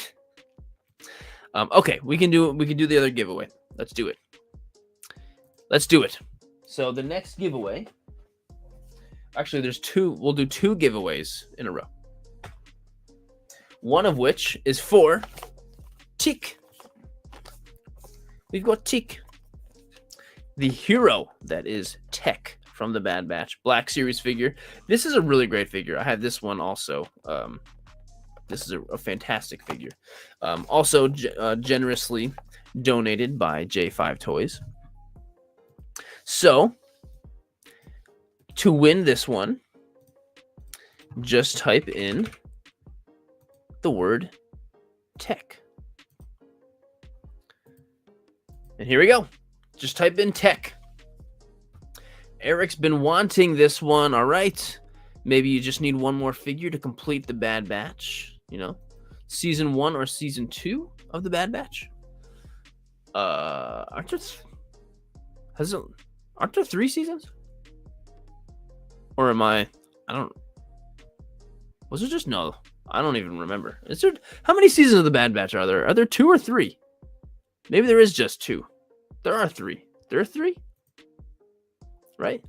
Okay, we can do the other giveaway. Let's do it. So the next giveaway, actually there's two. We'll do two giveaways in a row. One of which is for Tick. We've got Tick. the hero that is Tech from the Bad Batch Black Series figure. This is a really great figure. I have this one also. This is a fantastic figure. Also generously donated by J5 Toys. So, to win this one, just type in the word Tech. And here we go. Just type in Tech. Eric's been wanting this one. All right. Maybe you just need one more figure to complete the Bad Batch. You know, season 1 or season 2 of the Bad Batch. Aren't there 3 seasons? Or am I don't. Was it just no? I don't even remember. Is there how many seasons of the Bad Batch are there? Are there 2 or 3? Maybe there is just 2. There are 3. There are 3? Right?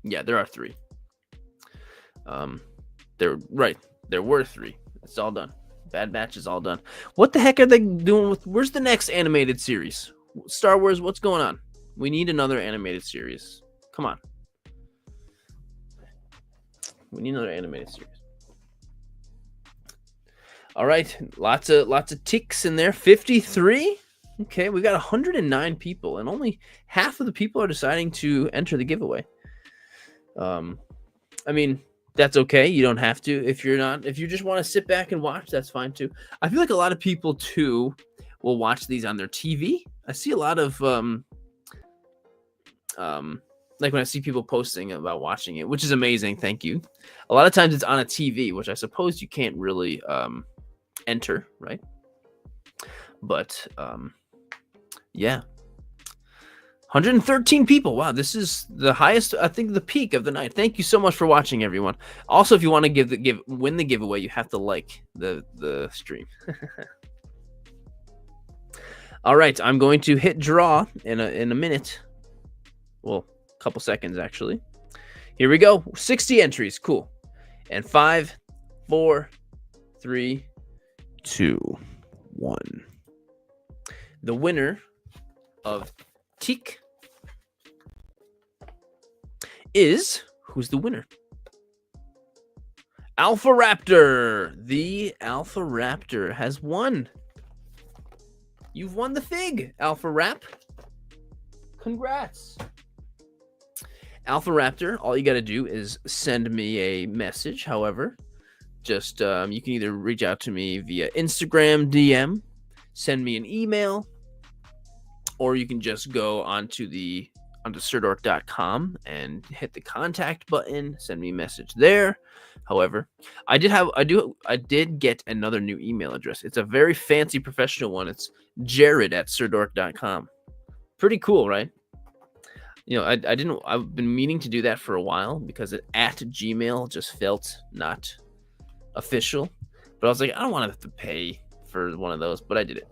Yeah, there are 3. There were 3. It's all done. Bad Batch is all done. What the heck are they doing with where's the next animated series? Star Wars, what's going on? We need another animated series. Come on. We need another animated series. All right, lots of ticks in there. 53. Okay, we got 109 people, and only half of the people are deciding to enter the giveaway. I mean, that's okay. You don't have to. If you just want to sit back and watch, that's fine too. I feel like a lot of people too will watch these on their TV. I see a lot of like when I see people posting about watching it, which is amazing. Thank you. A lot of times it's on a TV, which I suppose you can't really enter, right? But yeah, 113 people. Wow, this is the highest, I think, the peak of the night. Thank you so much for watching, everyone. Also, if you want to win the giveaway, you have to like the stream. All right, I'm going to hit draw in a minute. Well, a couple seconds actually. Here we go. 60 entries. Cool. And 5, 4, 3, 2, 1. The winner of Teak is who's the winner? Alpha Raptor. The Alpha Raptor has won. You've won the fig, Alpha Rap. Congrats. Alpha Raptor, all you got to do is send me a message. However, just you can either reach out to me via Instagram DM, send me an email, or you can just go onto surdork.com and hit the contact button, send me a message there. However, I did get another new email address. It's a very fancy professional one. It's jared@surdork.com. Pretty cool, right? You know, I've been meaning to do that for a while because at Gmail just felt not official. But I was like, I don't want to have to pay for one of those, but I did it.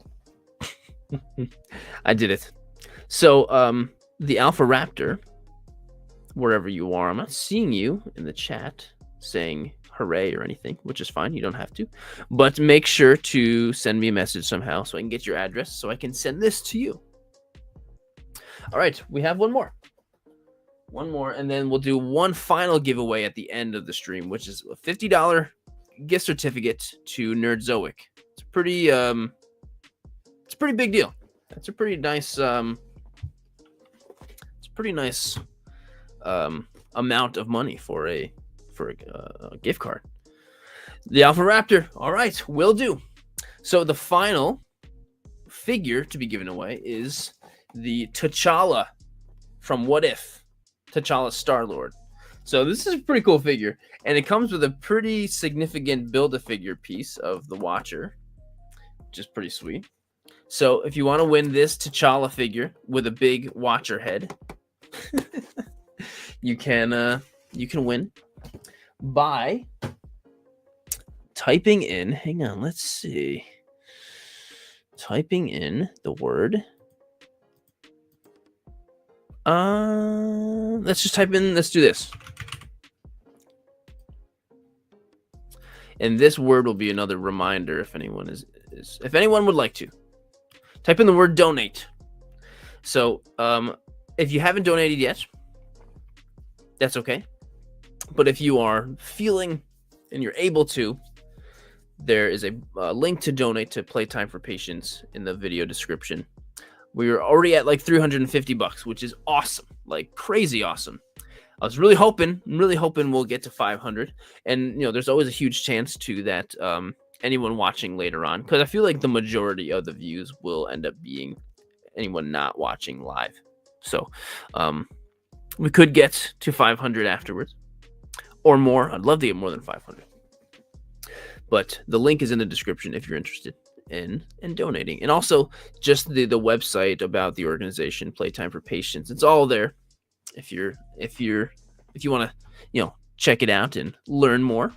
I did it. So, the Alpha Raptor, wherever you are, I'm not seeing you in the chat saying hooray or anything, which is fine. You don't have to. But make sure to send me a message somehow so I can get your address so I can send this to you. All right, we have one more. One more, and then we'll do one final giveaway at the end of the stream, which is a $50 gift certificate to Nerdzoic. It's a pretty big deal. That's a pretty nice amount of money for a gift card. The Alpha Raptor. All right, will do. So the final figure to be given away is the T'Challa from What If. T'Challa Star-Lord. So this is a pretty cool figure, and it comes with a pretty significant Build-A-Figure piece of the Watcher, which is pretty sweet. So if you want to win this T'Challa figure with a big Watcher head, you can win by typing in, hang on, let's see. Typing in the word. Let's just type in, let's do this. And this word will be another reminder if anyone if anyone would like to. type in the word donate. So if you haven't donated yet, that's okay. But if you are feeling and you're able to, there is a link to donate to Playtime for Patients in the video description. We are already at like $350, which is awesome, like crazy awesome. I was really hoping we'll get to 500. And, there's always a huge chance too that anyone watching later on, because I feel like the majority of the views will end up being anyone not watching live. So we could get to 500 afterwards or more. I'd love to get more than 500. But the link is in the description if you're interested in donating. And also just the website about the organization, Playtime for Patients. It's all there if you want to, check it out and learn more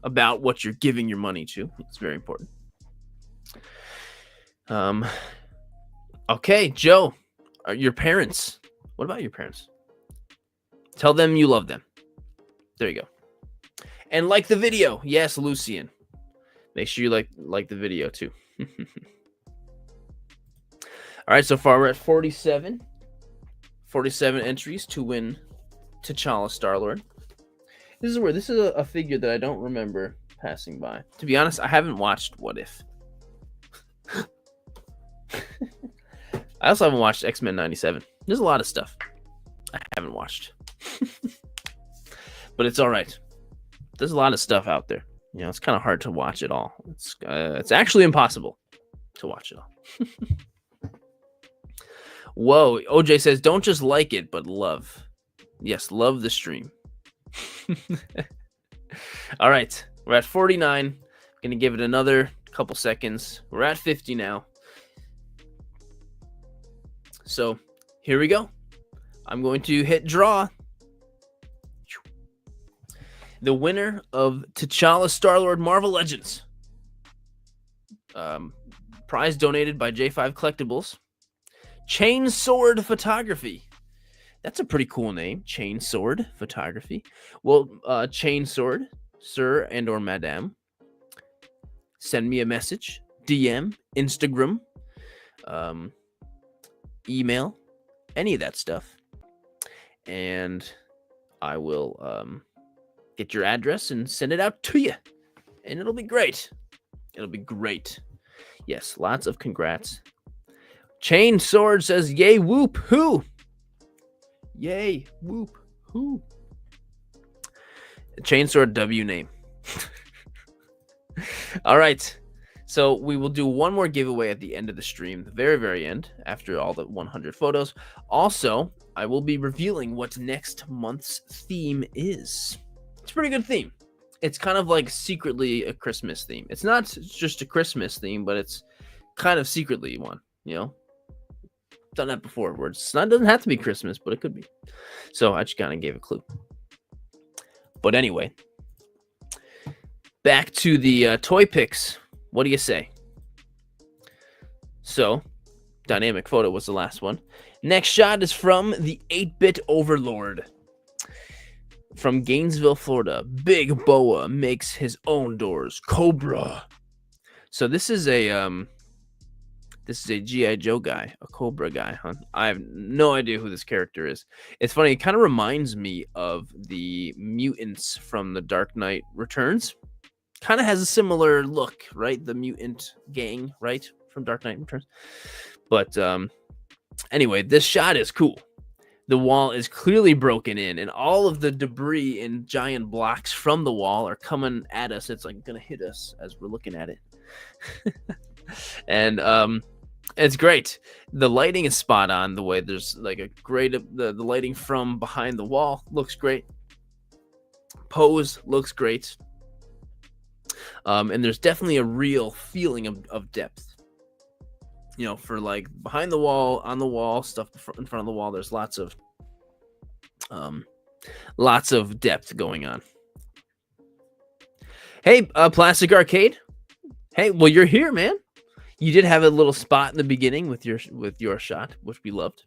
about what you're giving your money to. It's very important. Okay, Joe, your parents. What about your parents? Tell them you love them. There you go. And like the video. Yes, Lucian. Make sure you like the video too. All right, so far we're at 47. 47 entries to win T'Challa Star-Lord. This is weird. This is a figure that I don't remember passing by. To be honest, I haven't watched What If. I also haven't watched X-Men 97. There's a lot of stuff I haven't watched. But it's all right. There's a lot of stuff out there. It's kind of hard to watch it all. It's actually impossible to watch it all. Whoa, OJ says, don't just like it, but love. Yes, love the stream. All right, we're at 49. Gonna give it another couple seconds. We're at 50 now. So here we go. I'm going to hit draw. The winner of T'Challa Star-Lord Marvel Legends. Prize donated by J5 Collectibles. Chain Sword Photography. That's a pretty cool name. Chain Sword Photography. Well, Chain Sword, sir and or madam. Send me a message. DM, Instagram, email, any of that stuff. And I will get your address and send it out to you. And it'll be great. It'll be great. Yes, lots of congrats. Chain Sword says, yay, whoop, who? Yay, whoop, who? Chain Sword W name. All right. So we will do one more giveaway at the end of the stream, the very, very end, after all the 100 photos. Also, I will be revealing what next month's theme is. It's a pretty good theme. It's kind of like secretly a Christmas theme. It's not just a Christmas theme, but it's kind of secretly one, Done that before, where it doesn't have to be Christmas, but it could be. So I just kind of gave a clue. But anyway, back to the toy picks. What do you say? So, Dynamic Photo was the last one. Next shot is from the 8-Bit Overlord. From Gainesville, Florida. Big Boa makes his own doors. Cobra. So this is a G.I. Joe guy, a Cobra guy, huh? I have no idea who this character is. It's funny, it kind of reminds me of the mutants from The Dark Knight Returns. Kind of has a similar look, right? The mutant gang, right? From Dark Knight Returns. But anyway, this shot is cool. The wall is clearly broken in, and all of the debris and giant blocks from the wall are coming at us. It's like going to hit us as we're looking at it. And it's great. The lighting is spot on. The way there's like a great the lighting from behind the wall looks great. Pose looks great. And there's definitely a real feeling of depth. For like behind the wall, on the wall, stuff in front of the wall, there's lots of depth going on. Hey, Plastic Arcade. Hey, well, you're here, man. You did have a little spot in the beginning with your shot, which we loved.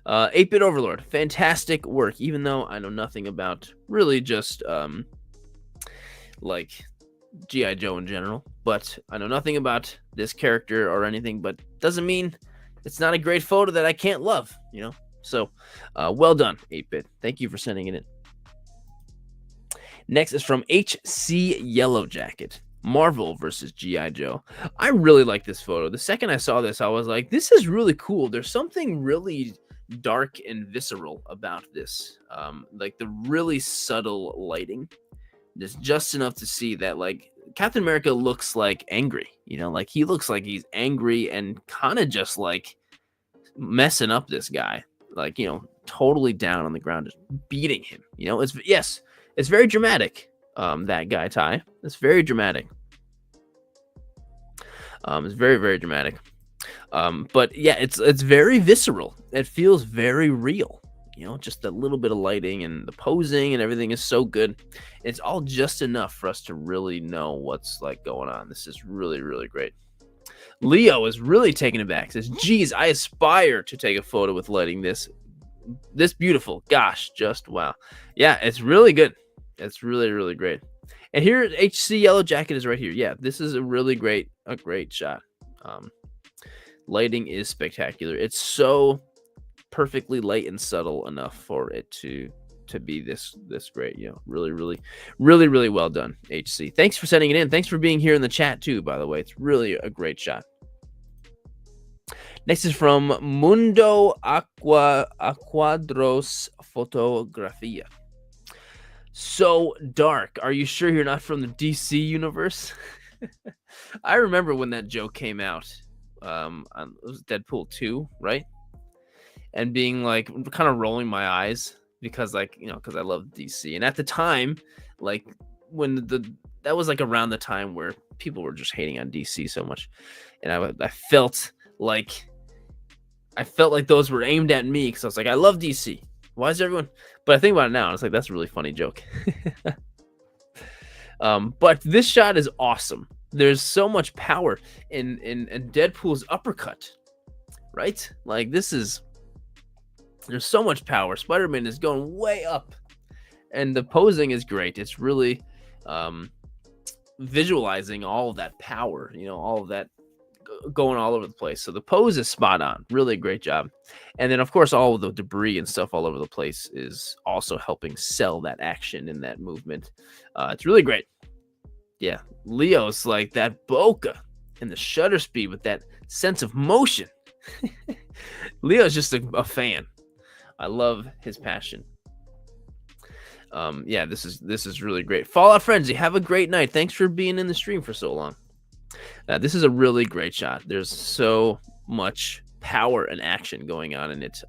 8-Bit Overlord, fantastic work. Even though I know nothing about really just like G.I. Joe in general, but I know nothing about this character or anything, but doesn't mean it's not a great photo that I can't love, you know? So, well done, 8-Bit. Thank you for sending it in. Next is from HC Yellow Jacket. Marvel versus G.I. Joe. I really like this photo. The second I saw this, I was like, this is really cool. There's something really dark and visceral about this. Like the really subtle lighting. There's just enough to see that, like, Captain America looks like angry, you know, like he looks like he's angry and kind of just like messing up this guy, like, you know, totally down on the ground, just beating him, you know. It's very dramatic. That guy Ty, it's very dramatic. It's very, very dramatic. But yeah, it's very visceral. It feels very real. You know, just a little bit of lighting and the posing and everything is so good. It's all just enough for us to really know what's like going on. This is really, really great. Leo is really taken aback. Says, "Geez, I aspire to take a photo with lighting this beautiful. Gosh, just wow. Yeah, it's really good. It's really, really great." And here, HC Yellow Jacket is right here. Yeah, this is a great shot. Lighting is spectacular. It's so perfectly light and subtle enough for it to be this great. You know, really, really, really, really well done, HC. Thanks for sending it in. Thanks for being here in the chat too, by the way. It's really a great shot. Next is from Mundo Aquadros Fotografia. So Dark, are you sure you're not from the DC universe? I remember when that joke came out. It was Deadpool 2, right? And being like, kind of rolling my eyes because, like, you know, because I love DC. And at the time, like, when that was like around the time where people were just hating on DC so much, and I felt like those were aimed at me because I was like, I love DC. Why is everyone? But I think about it now, and it's like, that's a really funny joke. But this shot is awesome. There's so much power in Deadpool's uppercut, right? Like, there's so much power. Spider-Man is going way up, and the posing is great. It's really visualizing all of that power, you know, all of that going all over the place. So the pose is spot on. Really great job. And then, of course, all of the debris and stuff all over the place is also helping sell that action and that movement. It's really great. Yeah, Leo's like that bokeh and the shutter speed with that sense of motion. Leo's just a fan. I love his passion. Yeah, this is really great. Fallout Frenzy, have a great night. Thanks for being in the stream for so long. This is a really great shot. There's so much power and action going on in it.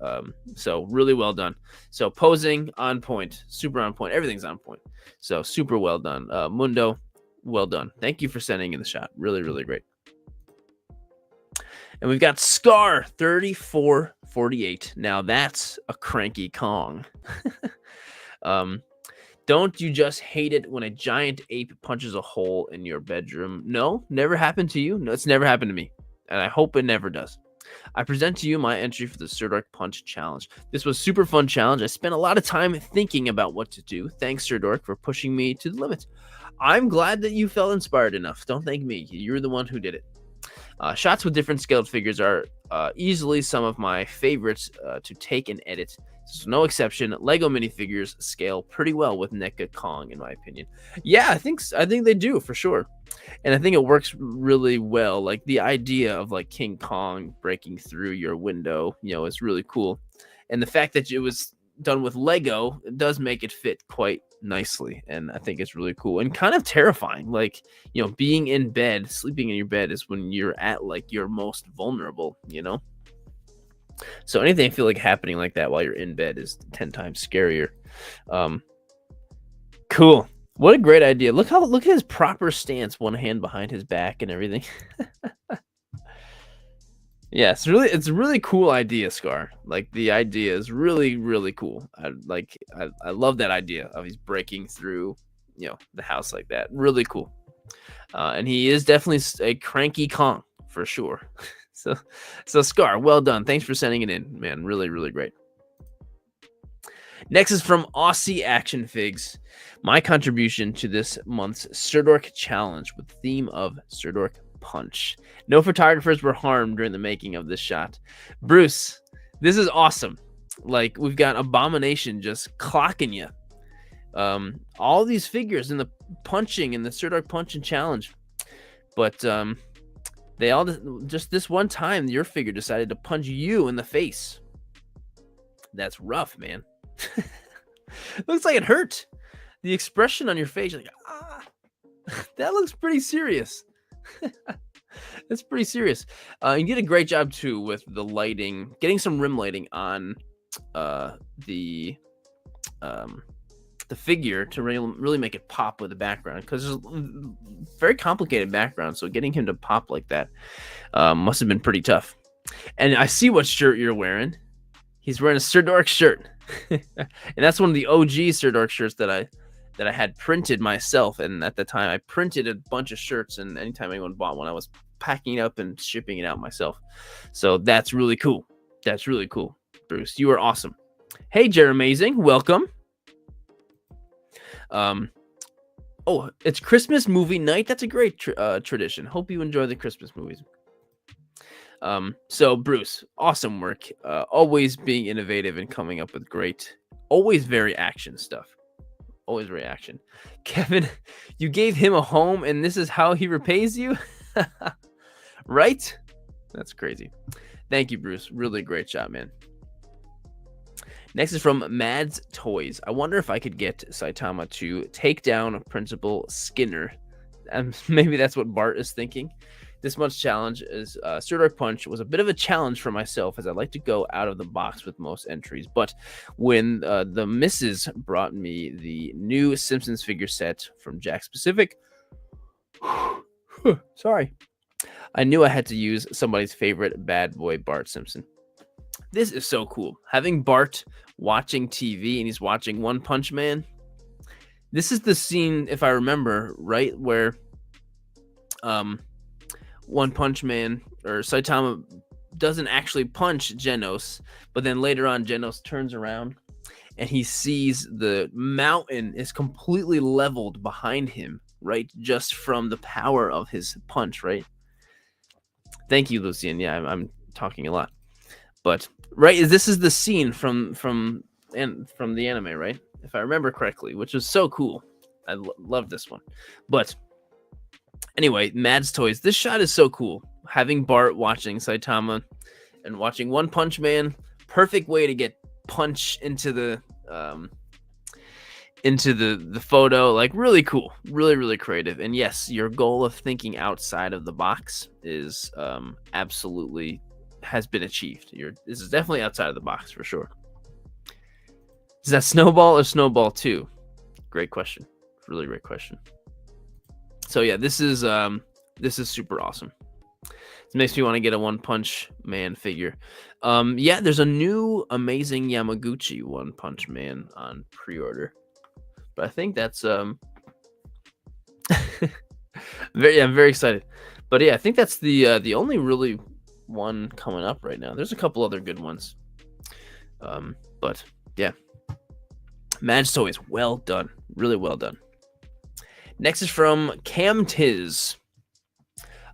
So really well done. So posing on point, super on point. Everything's on point. So super well done. Mundo, well done. Thank you for sending in the shot. Really, really great. And we've got Scar 3448. Now that's a cranky Kong. Don't you just hate it when a giant ape punches a hole in your bedroom? No, never happened to you. No, it's never happened to me. And I hope it never does. I present to you my entry for the Sir Dork Punch Challenge. This was a super fun challenge. I spent a lot of time thinking about what to do. Thanks, Sir Dork, for pushing me to the limit. I'm glad that you felt inspired enough. Don't thank me. You're the one who did it. Shots with different scaled figures are easily some of my favorites to take and edit. So no exception. Lego minifigures scale pretty well with NECA Kong, in my opinion. Yeah, I think they do for sure, and I think it works really well. Like the idea of like King Kong breaking through your window, you know, is really cool, and the fact that it was done with Lego does make it fit quite nicely, and I think it's really cool and kind of terrifying. Like, you know, being in bed, sleeping in your bed is when you're at like your most vulnerable, you know. So anything I feel like happening like that while you're in bed is 10 times scarier. Cool. What a great idea. Look at his proper stance, one hand behind his back and everything. Yeah, it's a really cool idea, Scar. Like the idea is really, really cool. I love that idea of he's breaking through, you know, the house like that. Really cool. And he is definitely a cranky Kong for sure. So Scar, well done. Thanks for sending it in, man. Really, really great. Next is from Aussie Action Figs. My contribution to this month's Sir Dork Challenge with the theme of Sir Dork Punch. No photographers were harmed during the making of this shot. Bruce, this is awesome. Like, we've got Abomination just clocking you. All these figures in the punching and the Sir Dork Punching Challenge. But they all just this one time, your figure decided to punch you in the face. That's rough, man. Looks like it hurt. The expression on your face, you're like, ah, that looks pretty serious. That's pretty serious. You did a great job too with the lighting, getting some rim lighting on the figure to really make it pop with the background, because it's a very complicated background. So getting him to pop like that must have been pretty tough. And I see what shirt you're wearing. He's wearing a Sir Dork shirt. And that's one of the OG Sir Dork shirts that I had printed myself. And at the time, I printed a bunch of shirts, and anytime anyone bought one, I was packing it up and shipping it out myself. So that's really cool. That's really cool, Bruce. You are awesome. Hey, Jeremazing, welcome. Oh, it's Christmas movie night. That's a great tradition. Hope you enjoy the Christmas movies. So Bruce, awesome work. Always being innovative and coming up with great, always very action stuff. Always very action. Kevin, you gave him a home and this is how he repays you? Right? That's crazy. Thank you, Bruce. Really great job, man. Next is from Mads Toys. I wonder if I could get Saitama to take down Principal Skinner. Maybe that's what Bart is thinking. This month's challenge is Sir Dork Punch was a bit of a challenge for myself, as I like to go out of the box with most entries. But when the missus brought me the new Simpsons figure set from Jakks Pacific, sorry, I knew I had to use somebody's favorite bad boy Bart Simpson. This is so cool. Having Bart watching TV and he's watching One Punch Man. This is the scene, if I remember right, where One Punch Man or Saitama doesn't actually punch Genos, but then later on Genos turns around and he sees the mountain is completely leveled behind him, right? Just from the power of his punch, right? Thank you, Lucian. Yeah, I'm talking a lot. But right, this is the scene from the anime, right? If I remember correctly, which was so cool. I love this one. But anyway, Mads Toys. This shot is so cool. Having Bart watching Saitama and watching One Punch Man. Perfect way to get punch into the photo. Like, really cool. Really, really creative. And yes, your goal of thinking outside of the box is absolutely has been achieved. This is definitely outside of the box for sure. Is that Snowball or Snowball 2? Great question. Really great question. So yeah, this is super awesome. It makes me want to get a One Punch Man figure. Yeah, there's a new amazing Yamaguchi One Punch Man on pre-order, but I think that's I'm very excited. But yeah, I think that's the only really one coming up right now. There's a couple other good ones, but yeah, Mads Toys, well done, really well done. Next is from Cam Tiz.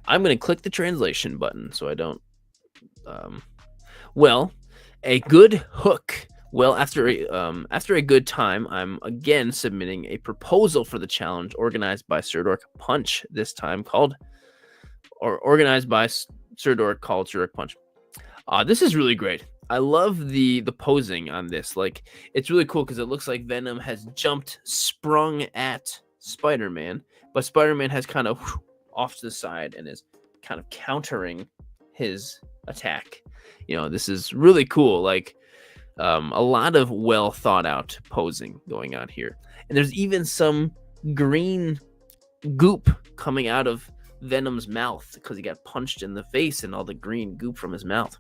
I'm going to click the translation button so I don't. Well, a good hook. Well, after a good time, I'm again submitting a proposal for the challenge organized by Sir Dork Punch. This time organized by Sir Dork called Sir Dork Punch. This is really great. I love the posing on this. Like, it's really cool because it looks like Venom has sprung at Spider-Man, but Spider-Man has kind of off to the side and is kind of countering his attack. You know, this is really cool. Like, a lot of well thought out posing going on here. And there's even some green goop coming out of Venom's mouth because he got punched in the face and all the green goop from his mouth.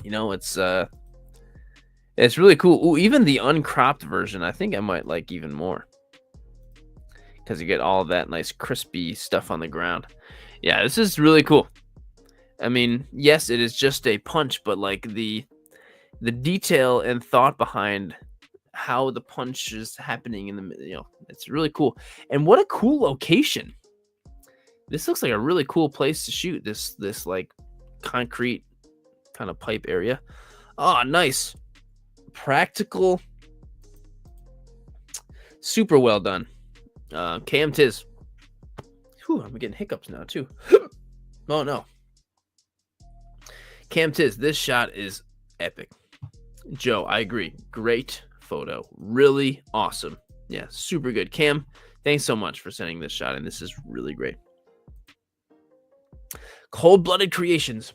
You know, it's really cool. Ooh, even the uncropped version, I think I might like even more, because you get all of that nice crispy stuff on the ground. Yeah, this is really cool. I mean, yes, it is just a punch, but like the the detail and thought behind how the punch is happening in the, it's really cool. And what a cool location. This looks like a really cool place to shoot this like concrete kind of pipe area. Oh, nice. Practical. Super well done. KM Tiz. Whew, I'm getting hiccups now too. Oh no. Cam Tiz, this shot is epic. Joe, I agree. Great photo. Really awesome. Yeah, super good. Cam, thanks so much for sending this shot, and this is really great. Cold-Blooded Creations.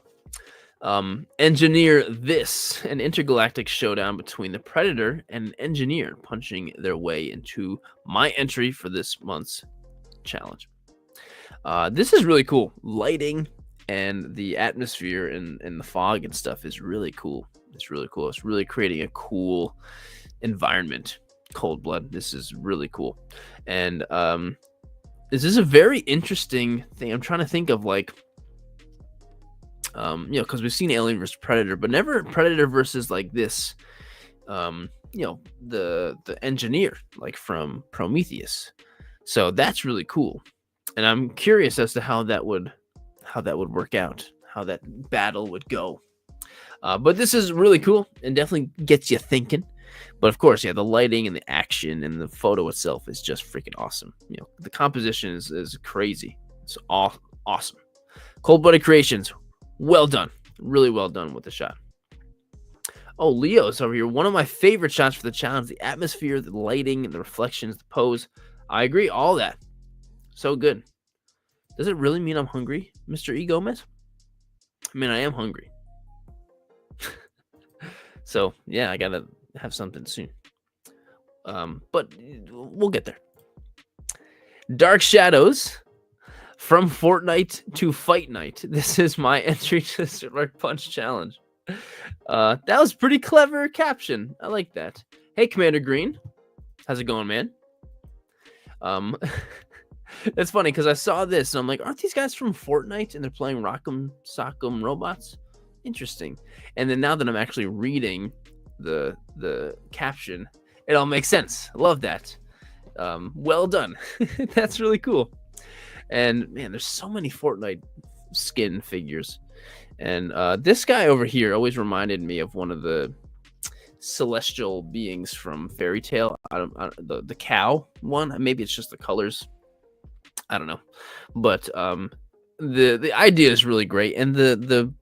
Engineer this, an intergalactic showdown between the Predator and an engineer punching their way into my entry for this month's challenge. This is really cool. Lighting and the atmosphere and the fog and stuff is really cool. It's really cool. It's really creating a cool environment. Cold Blood. This is really cool. And this is a very interesting thing. I'm trying to think of like, because we've seen Alien versus Predator, but never Predator versus like this, the engineer, like from Prometheus. So that's really cool. And I'm curious as to how that would work out, how that battle would go. But this is really cool and definitely gets you thinking. But of course, yeah, the lighting and the action and the photo itself is just freaking awesome. The composition is crazy. It's awesome. Cold-Blooded Creations. Well done. Really well done with the shot. Oh, Leo's over here. One of my favorite shots for the challenge. The atmosphere, the lighting, the reflections, the pose. I agree. All that. So good. Does it really mean I'm hungry, Mr. E. Gomez? I mean, I am hungry. So, yeah, I got to have something soon. But we'll get there. Dark Shadows. From Fortnite to Fight Night. This is my entry to the Dark Punch Challenge. That was pretty clever caption. I like that. Hey, Commander Green. How's it going, man? It's funny because I saw this and I'm like, aren't these guys from Fortnite and they're playing Rock'em Sock'em Robots? Interesting. And then now that I'm actually reading the caption, it all makes sense. I love that. Well done. That's really cool. And man, there's so many Fortnite skin figures. And this guy over here always reminded me of one of the celestial beings from Fairy Tale. The cow one. Maybe it's just the colors. I don't know. But the idea is really great. And the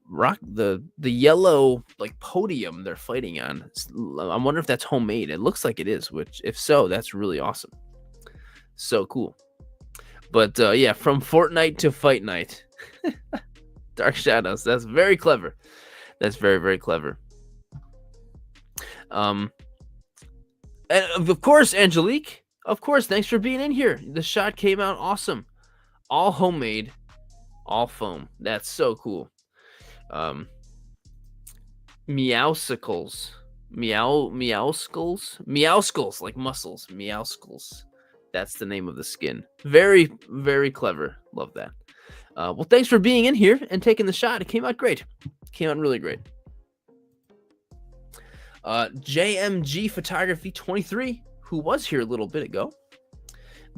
yellow like podium they're fighting on. I wonder if that's homemade. It looks like it is, which if so, that's really awesome. So cool. But yeah, from Fortnite to Fight Night. Dark Shadows. That's very clever. That's very, very clever. And of course, Angelique. Of course, thanks for being in here. The shot came out awesome. All homemade. All foam. That's so cool. Meowsicles. Meowskulls, like muscles. Meowskulls. That's the name of the skin. Very, very clever. Love that. Well, thanks for being in here and taking the shot. It came out great. Came out really great. JMG Photography 23, who was here a little bit ago.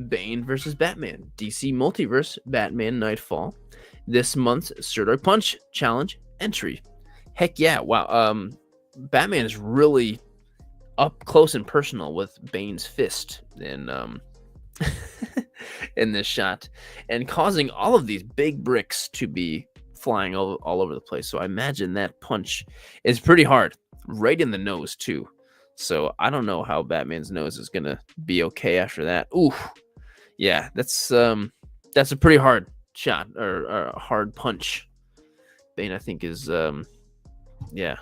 Bane versus Batman. DC Multiverse Batman Nightfall. This month's Sir Dark Punch Challenge entry. Heck yeah. Wow. Batman is really up close and personal with Bane's fist. And in this shot and causing all of these big bricks to be flying all over the place. So I imagine that punch is pretty hard, right in the nose too. So I don't know how Batman's nose is gonna be okay after that. Ooh, yeah, that's a pretty hard shot or a hard punch. Bane, I think, is yeah.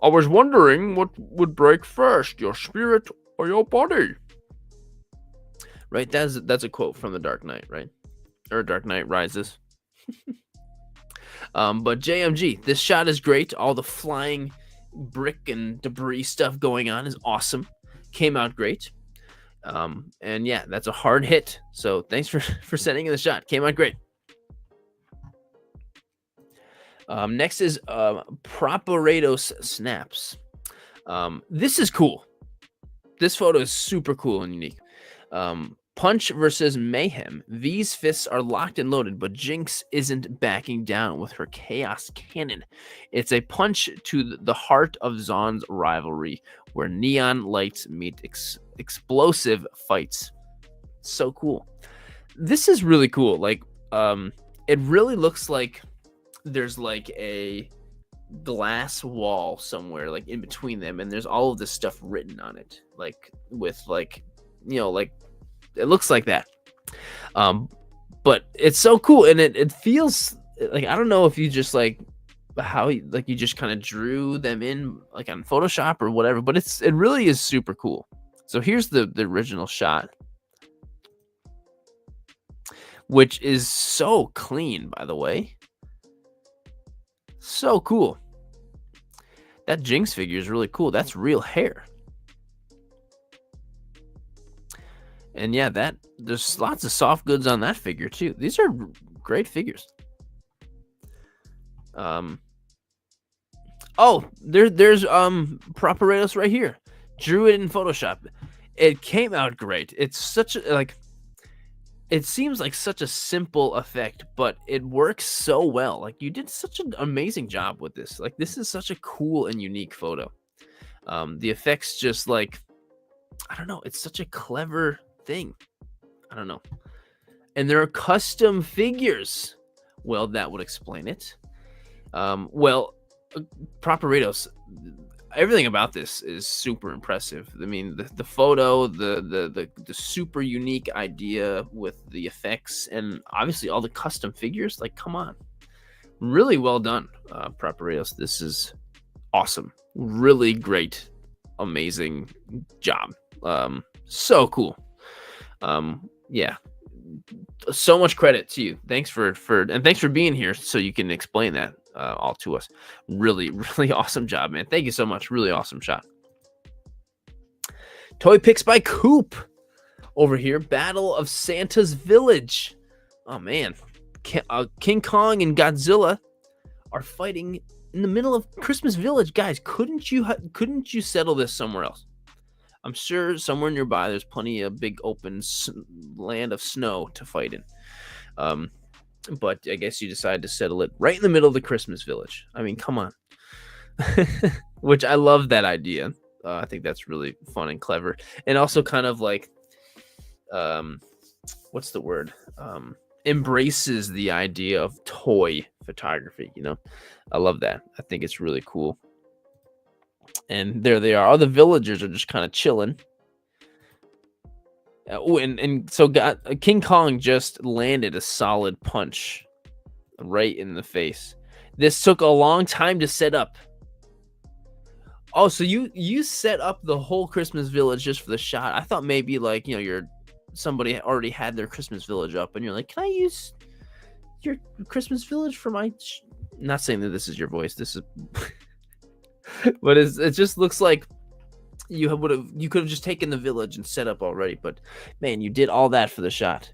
I was wondering what would break first, your spirit or your body. Right, that's a quote from The Dark Knight, right? Or Dark Knight Rises. But JMG, this shot is great. All the flying brick and debris stuff going on is awesome. Came out great. And yeah, that's a hard hit. So thanks for sending in the shot. Came out great. Next is Properados Snaps. This is cool. This photo is super cool and unique. Punch versus Mayhem. V's fists are locked and loaded, but Jinx isn't backing down with her Chaos Cannon. It's a punch to the heart of Zaun's rivalry, where neon lights meet explosive fights. So cool. This is really cool. Like, it really looks like there's like a glass wall somewhere, like in between them, and there's all of this stuff written on it, like with like, like it looks like that. But it's so cool, and it feels like, I don't know if you just like how like you just kind of drew them in like on Photoshop or whatever, but it really is super cool. So here's the original shot, which is so clean, by the way. So cool. That Jinx figure is really cool. That's real hair. And yeah, there's lots of soft goods on that figure too. These are great figures. Oh, there's Properatos right here. Drew it in Photoshop. It came out great. It's such a, like, it seems like such a simple effect, but it works so well. Like, you did such an amazing job with this. Like, this is such a cool and unique photo. The effects just like, I don't know, it's such a clever thing. I don't know. And there are custom figures. Well, that would explain it. Properatos, everything about this is super impressive. I mean, the photo, the super unique idea with the effects, and obviously all the custom figures. Like, come on, really well done, Properatos. This is awesome. Really great, amazing job. So cool. Yeah, so much credit to you. Thanks for being here so you can explain that all to us. Really, really awesome job, man. Thank you so much. Really awesome shot. Toy picks by Coop over here. Battle of Santa's Village. Oh man, King Kong and Godzilla are fighting in the middle of Christmas Village, guys. Couldn't you settle this somewhere else? I'm sure somewhere nearby there's plenty of big open land of snow to fight in. But I guess you decided to settle it right in the middle of the Christmas Village. I mean, come on. Which I love that idea. I think that's really fun and clever. And also kind of like, what's the word? Embraces the idea of toy photography, I love that. I think it's really cool. And there they are. All the villagers are just kind of chilling. So King Kong just landed a solid punch right in the face. This took a long time to set up. Oh, so you set up the whole Christmas Village just for the shot. I thought maybe like, somebody already had their Christmas Village up and you're like, can I use your Christmas Village for my not saying that this is your voice. This is but it just looks like you could have just taken the village and set up already, but man, you did all that for the shot.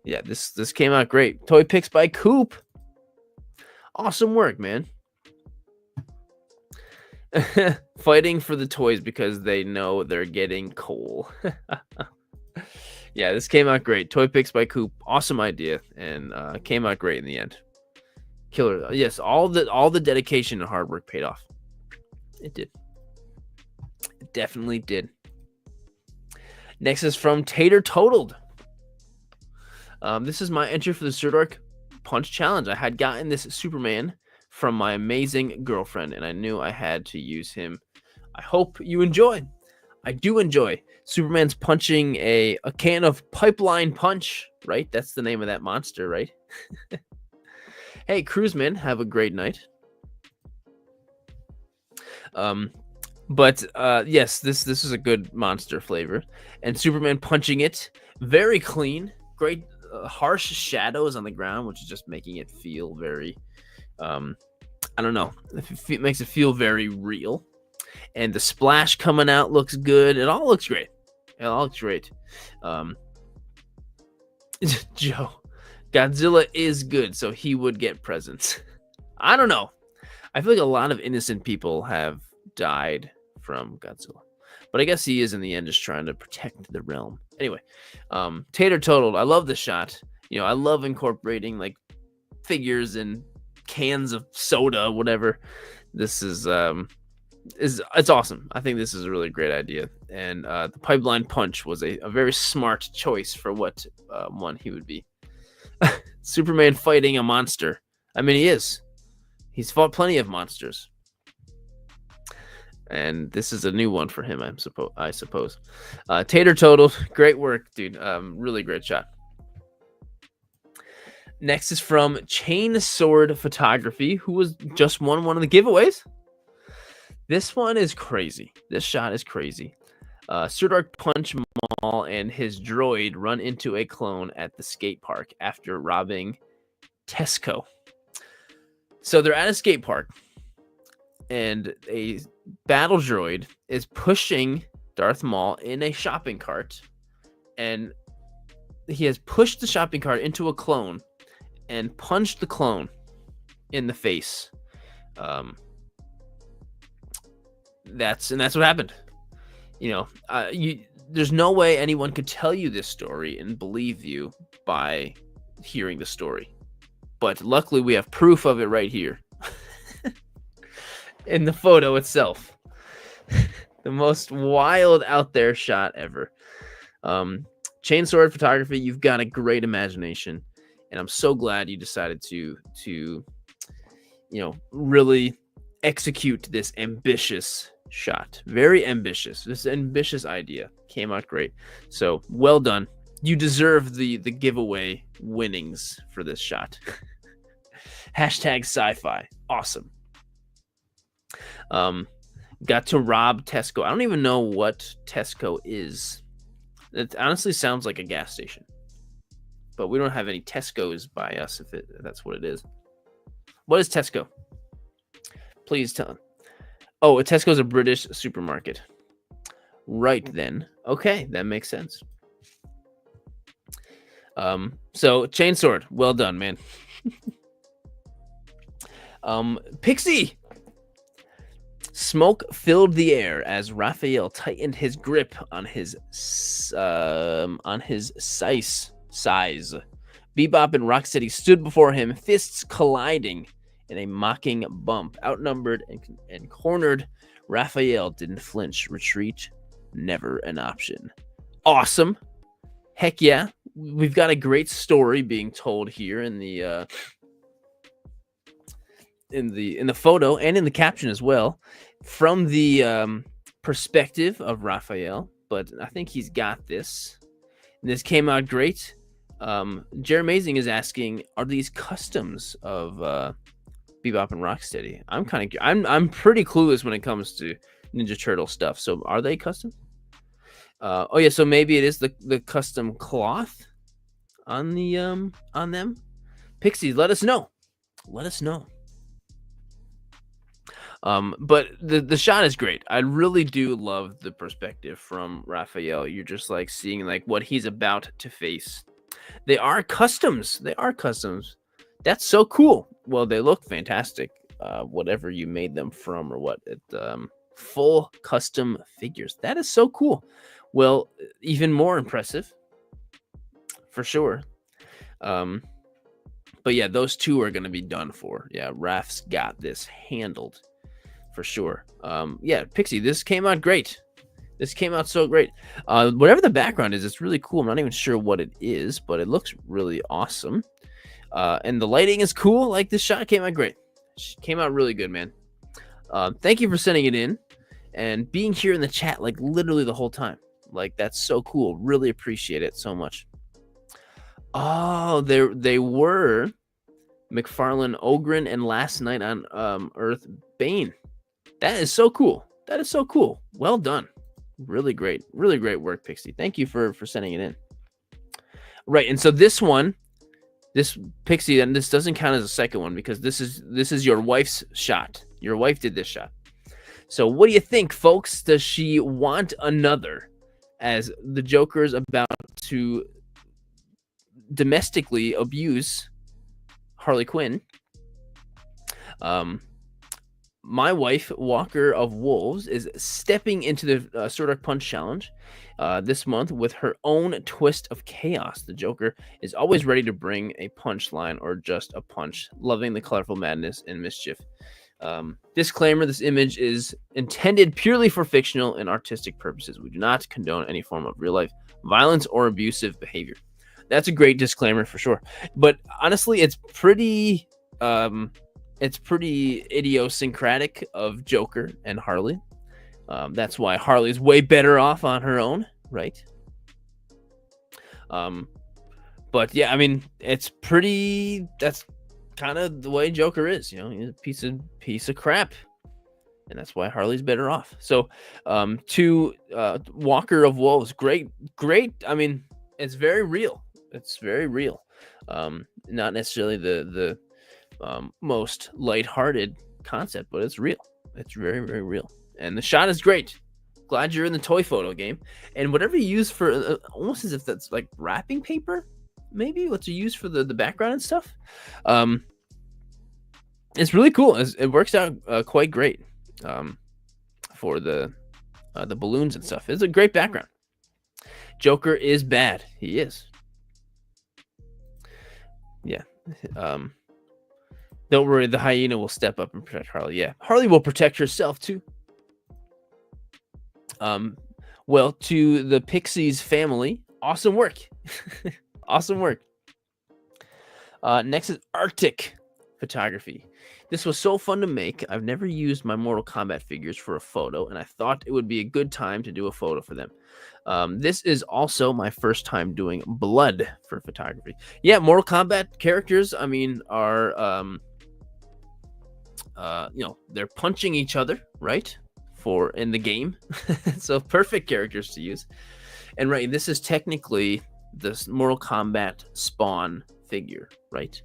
Yeah, this came out great. Toy picks by Coop. Awesome work, man. Fighting for the toys because they know they're getting coal. Yeah, this came out great. Toy picks by Coop. Awesome idea, and came out great in the end. Killer. Yes, all the dedication and hard work paid off. It did. It definitely did. Next is from Tater Totaled. This is my entry for the Zerdork Punch Challenge. I had gotten this Superman from my amazing girlfriend, and I knew I had to use him. I hope you enjoy. I do enjoy. Superman's punching a can of pipeline punch, right? That's the name of that monster, right? Hey, Cruiseman, have a great night. Yes, this is a good monster flavor. And Superman punching it, very clean, great harsh shadows on the ground, which is just making it feel very, I don't know, it makes it feel very real. And the splash coming out looks good. It all looks great. Joe, Godzilla is good, so he would get presents. I don't know. I feel like a lot of innocent people have died from Godzilla. But I guess he is in the end just trying to protect the realm. Anyway, Tater Totaled. I love the shot. I love incorporating like figures and cans of soda, whatever. This is it's awesome. I think this is a really great idea. And the pipeline punch was a very smart choice for what one he would be. Superman fighting a monster. I mean, he is. He's fought plenty of monsters. And this is a new one for him, I suppose. Tater Total, great work, dude. Really great shot. Next is from Chain Sword Photography, who was just won one of the giveaways. This one is crazy. This shot is crazy. Sir Dark Punch Mall and his droid run into a clone at the skate park after robbing Tesco. So they're at a skate park, and a battle droid is pushing Darth Maul in a shopping cart, and he has pushed the shopping cart into a clone and punched the clone in the face. That's what happened. There's no way anyone could tell you this story and believe you by hearing the story. But luckily we have proof of it right here. In the photo itself. The most wild out there shot ever. Chain Sword Photography, you've got a great imagination. And I'm so glad you decided to really execute this ambitious shot. Very ambitious. This ambitious idea came out great. So well done. You deserve the giveaway winnings for this shot. Hashtag sci-fi. Awesome. Got to rob Tesco. I don't even know what Tesco is. It honestly sounds like a gas station. But we don't have any Tesco's by us if that's what it is. What is Tesco? Please tell. Oh, a Tesco is a British supermarket. Right then. Okay, that makes sense. So Chainsword, well done, man. Pixie. Smoke filled the air as Raphael tightened his grip on his size. Bebop and Rocksteady stood before him, fists colliding in a mocking bump. Outnumbered and cornered, Raphael didn't flinch. Retreat, never an option. Awesome. Heck yeah. We've got a great story being told here in the photo and in the caption as well, from the perspective of Raphael. But I think he's got this. This came out great. Jeremazing is asking, are these customs of Bebop and Rocksteady? I'm pretty clueless when it comes to Ninja Turtle stuff. So are they custom? Oh yeah, so maybe it is the custom cloth on the on them. Pixies, let us know. Let us know. But the shot is great. I really do love the perspective from Raphael. You're just like seeing like what he's about to face. They are customs. They are customs. That's so cool. Well, they look fantastic. Whatever you made them from or what. Full custom figures. That is so cool. Well, even more impressive. For sure. But yeah, those two are going to be done for. Yeah, Raph's got this handled. For sure. Yeah, Pixie, this came out great. This came out so great. Whatever the background is, it's really cool. I'm not even sure what it is, but it looks really awesome. And the lighting is cool. Like, this shot came out great. Came out really good, man. Thank you for sending it in and being here in the chat, like, literally the whole time. Like, that's so cool. Really appreciate it so much. Oh, they were McFarlane Ogren and Last Night on Earth Bane. That is so cool. That is so cool. Well done. Really great work, Pixie. Thank you for sending it in. Right, and so this one, this Pixie, and this doesn't count as a second one because this is your wife's shot. Your wife did this shot. So what do you think, folks? Does she want another? As the Joker's about to domestically abuse Harley Quinn. my wife, Walker of Wolves, is stepping into the Sword Art Punch Challenge this month with her own twist of chaos. The Joker is always ready to bring a punchline or just a punch, loving the colorful madness and mischief. Disclaimer, this image is intended purely for fictional and artistic purposes. We do not condone any form of real-life violence or abusive behavior. That's a great disclaimer for sure. But honestly, it's pretty idiosyncratic of Joker and Harley. That's why Harley's way better off on her own, right? But yeah, I mean, that's kind of the way Joker is, he's a piece of crap, and that's why Harley's better off. So, to Walker of Wolves, great. I mean, it's very real. Not necessarily the most lighthearted concept, but it's real. It's very, very real, and the shot is great. Glad you're in the toy photo game, and whatever you use for almost as if that's like wrapping paper, maybe what you use for the background and stuff. It's really cool. It works out quite great for the balloons and stuff. It's a great background. Joker is bad. He is. Yeah. Don't worry, the hyena will step up and protect Harley. Yeah, Harley will protect herself too. Well, to the Pixies family, awesome work. Awesome work. Next is Arctic photography. This was so fun to make. I've never used my Mortal Kombat figures for a photo, and I thought it would be a good time to do a photo for them. This is also my first time doing blood for photography. Yeah, Mortal Kombat characters, I mean, are they're punching each other, right? In the game. So perfect characters to use. And right, this is technically this Mortal Kombat Spawn figure, right?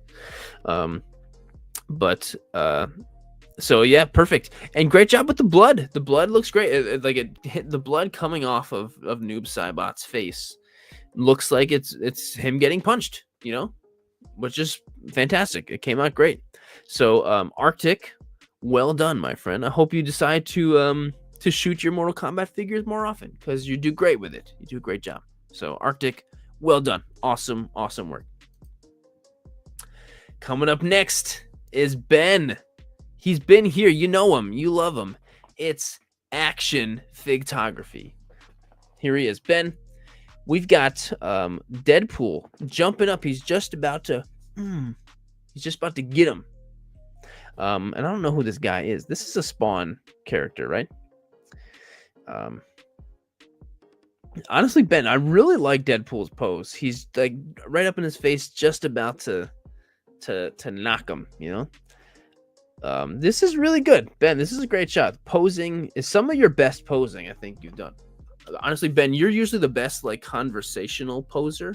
So yeah, perfect. And great job with the blood. The blood looks great. It hit the blood coming off of Noob Saibot's face. Looks like it's him getting punched, which is fantastic. It came out great. So Arctic, well done, my friend. I hope you decide to shoot your Mortal Kombat figures more often, because you do great with it. You do a great job. So Arctic, well done. Awesome work. Coming up next is Ben. He's been here. You know him. You love him. It's Action Figtography. Here he is. Ben, we've got Deadpool jumping up. He's just about to get him. And I don't know who this guy is. This is a Spawn character, right? Honestly, Ben, I really like Deadpool's pose. He's like right up in his face, just about to knock him, This is really good, Ben. This is a great shot. Posing is some of your best posing I think you've done. Honestly, Ben, you're usually the best like conversational poser.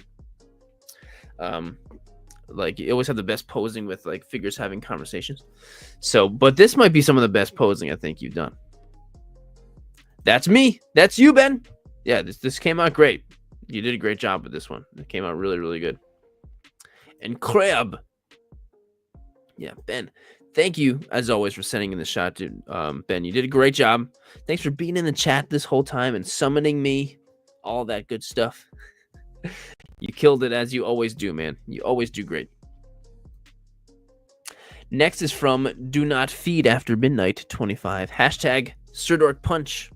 Like you always have the best posing with like figures having conversations. So, but this might be some of the best posing I think you've done. That's me. That's you, Ben. Yeah, this came out great. You did a great job with this one. It came out really, really good. And Crab. Yeah, Ben. Thank you, as always, for sending in the shot, dude. Ben, you did a great job. Thanks for being in the chat this whole time and summoning me. All that good stuff. You killed it, as you always do, man. You always do great. Next is from Do Not Feed After Midnight 25. Hashtag Sir Dork Punch.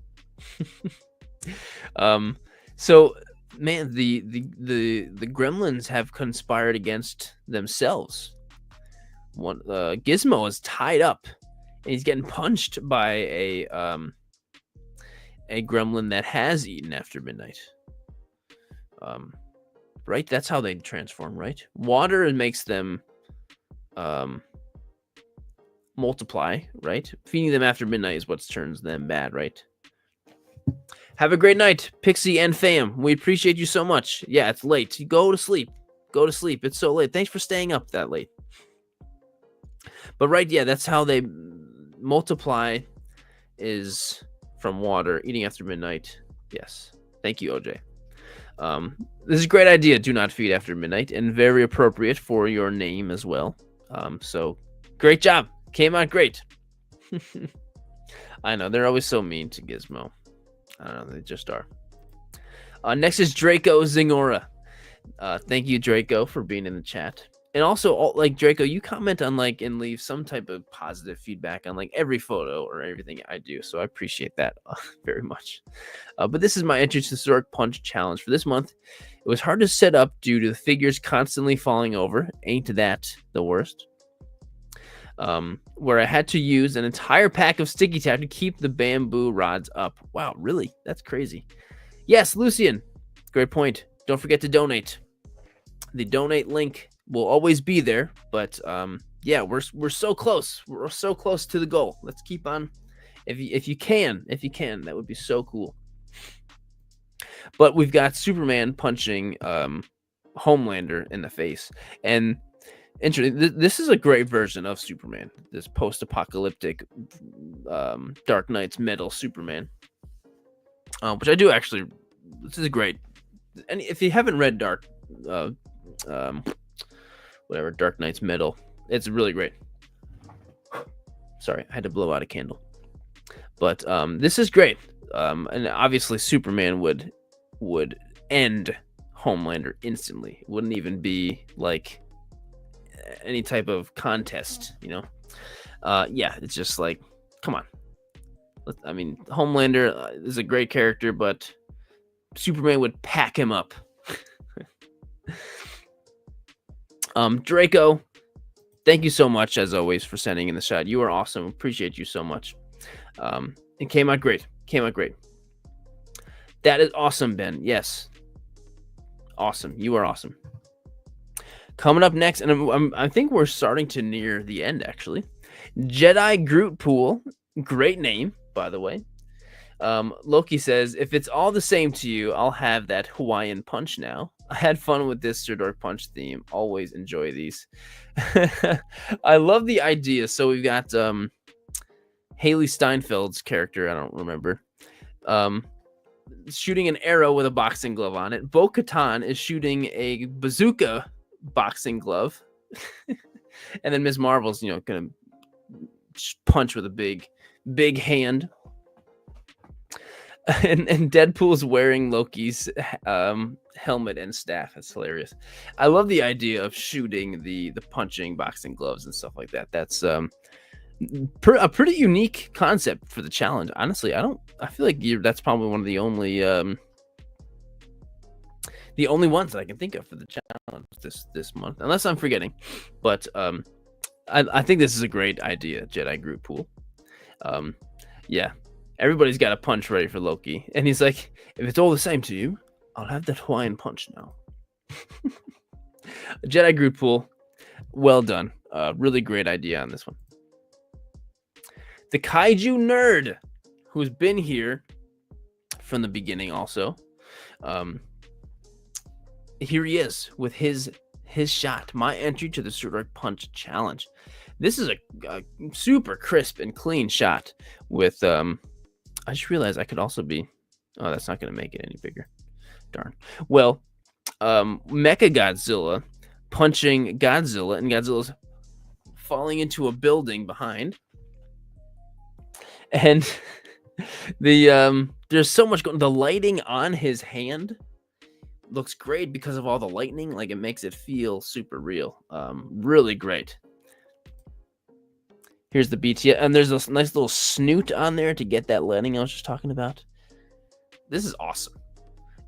So, man, the gremlins have conspired against themselves. Gizmo is tied up, and he's getting punched by a gremlin that has eaten after midnight. Right? That's how they transform, right? Water makes them multiply, right? Feeding them after midnight is what turns them bad, right? Have a great night, Pixie and fam. We appreciate you so much. Yeah, it's late. Go to sleep. Go to sleep. It's so late. Thanks for staying up that late. But right, yeah, that's how they multiply, is from water, eating after midnight. Yes. Thank you, OJ. This is a great idea. Do not feed after midnight, and very appropriate for your name as well. So great job. Came out great. I know they're always so mean to Gizmo. I don't know, they just are. Next is Draco Zingora. Thank you, Draco, for being in the chat. And also, like Draco, you comment on like and leave some type of positive feedback on like every photo or everything I do. So I appreciate that very much. But this is my entry to the Dork Punch challenge for this month. It was hard to set up due to the figures constantly falling over. Ain't that the worst? Where I had to use an entire pack of sticky tape to keep the bamboo rods up. Wow, really? That's crazy. Yes, Lucian. Great point. Don't forget to donate. The donate link will always be there, but yeah, we're so close. We're so close to the goal. Let's keep on. If you can, that would be so cool. But we've got Superman punching Homelander in the face, and interesting. This is a great version of Superman. This post-apocalyptic Dark Knight's Metal Superman, which I do actually. This is great. And if you haven't read Dark Knight's Metal, it's really great. Sorry, I had to blow out a candle. But this is great. And obviously Superman would end Homelander instantly. It wouldn't even be like any type of contest, you know? Yeah, it's just like, come on. I mean, Homelander is a great character, but Superman would pack him up. Draco, thank you so much, as always, for sending in the shot. You are awesome. Appreciate you so much. It came out great. That is awesome, Ben. Yes. Awesome. You are awesome. Coming up next, and I think we're starting to near the end, actually. Jedi Groot Pool. Great name, by the way. Loki says, if it's all the same to you, I'll have that Hawaiian punch now. I had fun with this Sir Dork Punch theme. Always enjoy these. I love the idea. So we've got Haley Steinfeld's character, I don't remember, shooting an arrow with a boxing glove on it. Bo-Katan is shooting a bazooka boxing glove. And then Ms. Marvel's, gonna punch with a big hand. And Deadpool's wearing Loki's helmet and staff. That's hilarious. I love the idea of shooting the punching boxing gloves and stuff like that. That's a pretty unique concept for the challenge. Honestly, I feel like that's probably one of the only ones that I can think of for the challenge this month, unless I'm forgetting. But I think this is a great idea, Jedi Groot Pool. Yeah. Everybody's got a punch ready for Loki. And he's like, if it's all the same to you, I'll have that Hawaiian punch now. Jedi Groot Pool, well done. Really great idea on this one. The Kaiju Nerd, who's been here from the beginning also. Here he is with his shot. My entry to the Sir Dork Punch challenge. This is a super crisp and clean shot with... I just realized I could also be... Oh, that's not going to make it any bigger. Darn. Well, Mecha Godzilla punching Godzilla, and Godzilla's falling into a building behind. And there's so much going... The lighting on his hand looks great because of all the lightning. Like, it makes it feel super real. Really great. Here's the BTS, and there's this nice little snoot on there to get that lighting I was just talking about. This is awesome.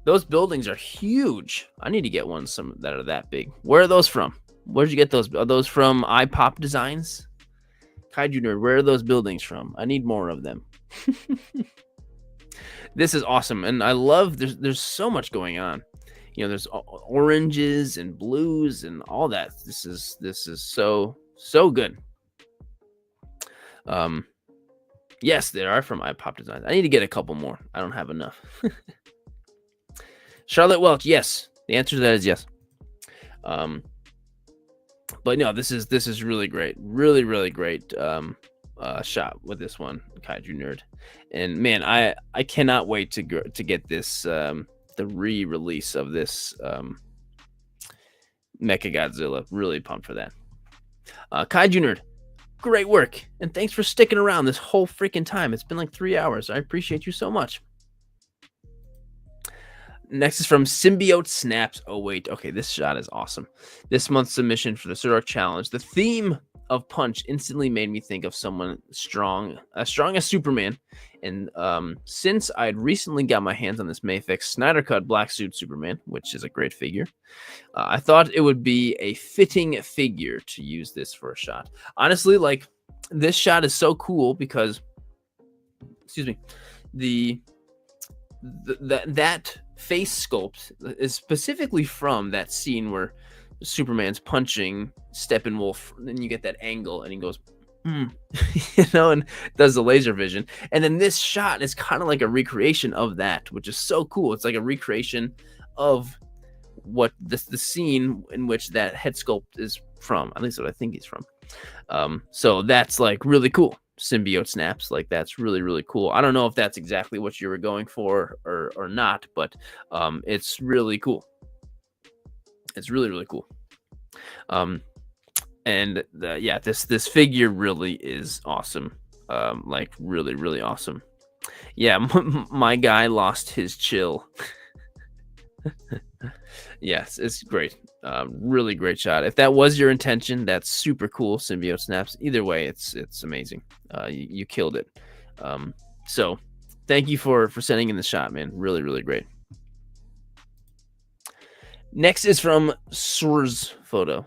Those buildings are huge. I need to get some that are that big. Where are those from? Where'd you get those? Are those from iPop Designs? Kaiju Nerd, where are those buildings from? I need more of them. This is awesome, and I love. There's so much going on. There's oranges and blues and all that. This is so good. Yes, they are from iPop Designs. I need to get a couple more. I don't have enough. Charlotte Welch, yes. The answer to that is yes. But no, this is really great. Really, really great shot with this one, Kaiju Nerd. And man, I cannot wait to get this the re-release of this Mecha Godzilla. Really pumped for that. Kaiju Nerd. Great work. And thanks for sticking around this whole freaking time. It's been like 3 hours. I appreciate you so much. Next is from Symbiote Snaps. Oh, wait. Okay, this shot is awesome. This month's submission for the Zordok Challenge. The theme of Punch instantly made me think of someone strong, as strong as Superman. And since I'd recently got my hands on this Mayfix Snyder Cut Black Suit Superman, which is a great figure, I thought it would be a fitting figure to use this for a shot. Honestly, like, this shot is so cool because, excuse me, that face sculpt is specifically from that scene where Superman's punching Steppenwolf, and then you get that angle, and he goes, and does the laser vision. And then this shot is kind of like a recreation of that, which is so cool. It's like a recreation of what the scene in which that head sculpt is from. At least what I think he's from. So that's like really cool. Symbiote Snaps, like, that's really, really cool. I don't know if that's exactly what you were going for or not, but it's really cool. It's really, really cool. And yeah, this figure really is awesome. Like, really, really awesome. Yeah, my guy lost his chill. Yes, it's great. Really great shot. If that was your intention, that's super cool. Symbiote Snaps. Either way, it's amazing. You killed it. So thank you for sending in the shot, man. Really, really great. Next is from Swor's Photo.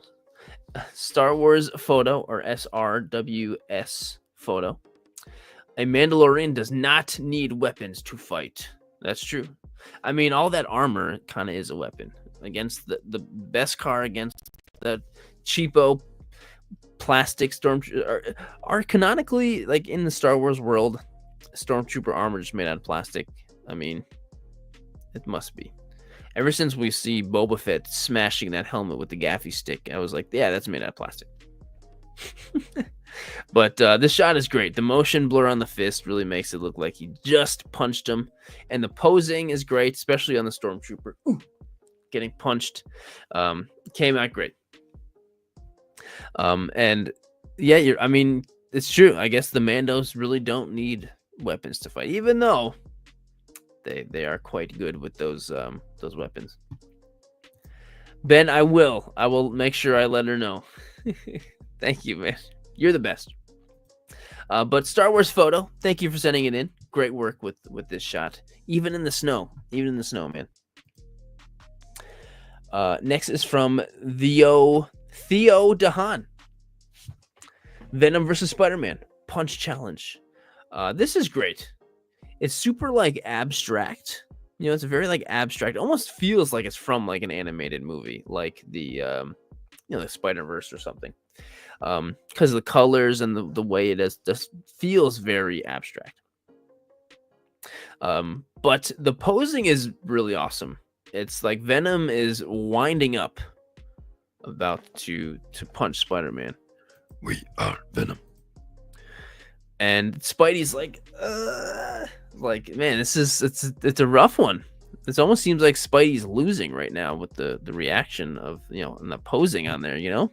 Star Wars Photo, or SRWS Photo. A Mandalorian does not need weapons to fight. That's true. I mean, all that armor kind of is a weapon against the Beskar, against the cheapo plastic stormtrooper. Are canonically, like, in the Star Wars world, stormtrooper armor just made out of plastic? I mean, it must be. Ever since we see Boba Fett smashing that helmet with the gaffy stick, I was like, yeah, that's made out of plastic. But this shot is great. The motion blur on the fist really makes it look like he just punched him. And the posing is great, especially on the stormtrooper. Ooh, getting punched. Came out great. And yeah, I mean, it's true. I guess the Mandos really don't need weapons to fight, even though they are quite good with those weapons. Ben, I will make sure I let her know. Thank you, man. You're the best. But Star Wars Photo, thank you for sending it in. Great work with this shot. Even in the snow, man. Next is from Theo Dahan. Venom versus Spider-Man Punch Challenge. This is great. It's super, like, abstract. It's very, like, abstract. It almost feels like it's from, like, an animated movie, like the the Spider-Verse or something. Because of the colors and the way it is, just feels very abstract. But the posing is really awesome. It's like Venom is winding up, about to punch Spider-Man. We are Venom. And Spidey's like, man, it's a rough one. It almost seems like Spidey's losing right now with the reaction of, and the posing on there,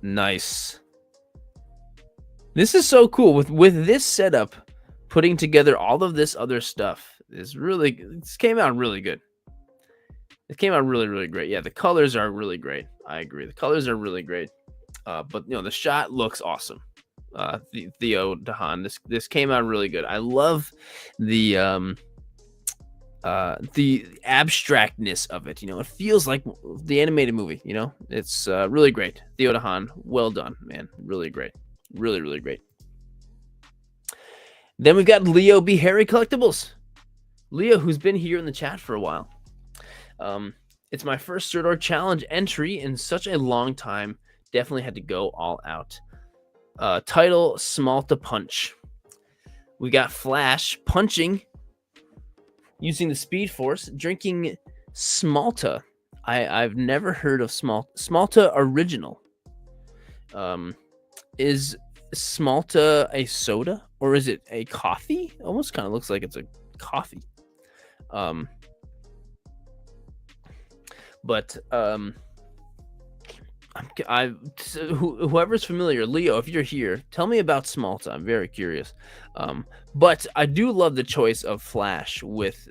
Nice. This is so cool with this setup. Putting together all of this other stuff is really. This came out really good. It came out really, really great. Yeah, the colors are really great. I agree. The colors are really great. But the shot looks awesome. Theo Dahan, this came out really good. I love the abstractness of it. It feels like the animated movie. It's really great. Theo Dahan, well done, man. Really great. Really, really great. Then we've got Leo B. Harry Collectibles. Leo, who's been here in the chat for a while. It's my first Zordor Challenge entry in such a long time. Definitely had to go all out. Title, Smalta Punch. We got Flash punching using the Speed Force, drinking Smalta. I've never heard of Smalta Original. Is Smalta a soda or is it a coffee? Almost kind of looks like it's a coffee. But Whoever's familiar, Leo, if you're here, tell me about Smalta. I'm very curious. But I do love the choice of Flash with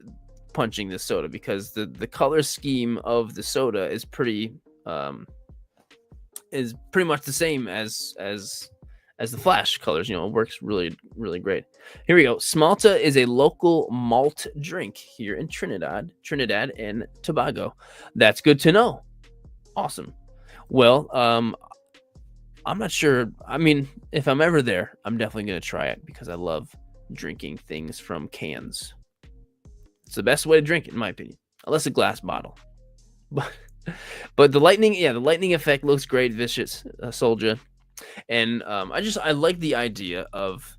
punching the soda because the color scheme of the soda um is pretty much the same as the Flash colors. It works really great. Here we go. Smalta is a local malt drink here in Trinidad and Tobago. That's good to know. Awesome. Well, I'm not sure. I mean, if I'm ever there, I'm definitely gonna try it because I love drinking things from cans. It's the best way to drink it, in my opinion, unless a glass bottle. But the lightning effect looks great, vicious soldier, and I like the idea of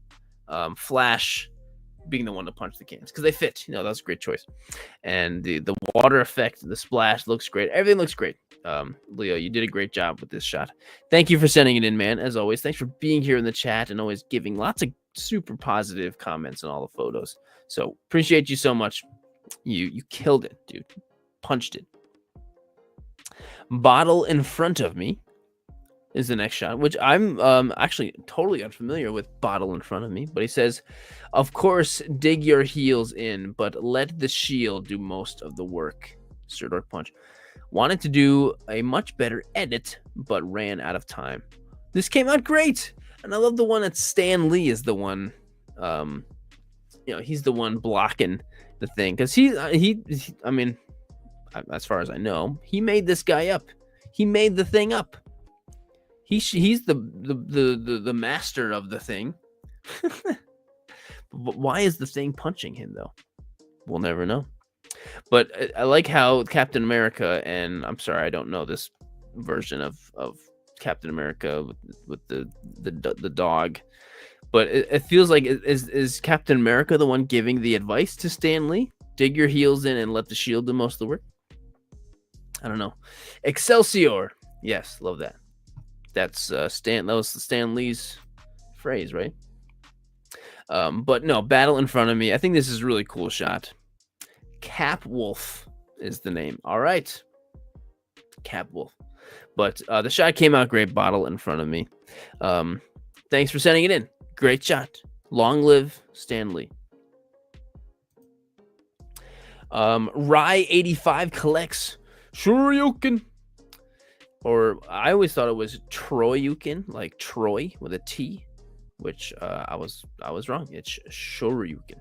Flash being the one to punch the cans because they fit. That was a great choice, and the water effect, the splash looks great. Everything looks great. Leo, you did a great job with this shot. Thank you for sending it in, man. As always, thanks for being here in the chat and always giving lots of super positive comments on all the photos. So appreciate you so much. You killed it, dude. Punched it. Bottle in front of me is the next shot, which I'm actually totally unfamiliar with. Bottle in front of me, but he says, of course, dig your heels in, but let the shield do most of the work. Sir Dork Punch wanted to do a much better edit, but ran out of time. This came out great, and I love the one that Stan Lee is the one. He's the one blocking the thing because I mean, as far as I know, he made this guy up. He made the thing up. He's the master of the thing. But why is the thing punching him though? We'll never know. But I like how Captain America, and I'm sorry I don't know this version of Captain America with the dog, but it feels like is Captain America the one giving the advice to Stan Lee? Dig your heels in and let the shield do most of the work. I don't know. Excelsior. Yes, love that. That's That was Stan Lee's phrase, right? But no, battle in front of me. I think this is a really cool shot. Cap Wolf is the name. All right, Cap Wolf. But the shot came out great. Bottle in front of me. Thanks for sending it in. Great shot. Long live Stan Lee. Rye 85 collects Shoryuken. Or I always thought it was Troyuken, like Troy with a T, which I was wrong. It's Shoryuken.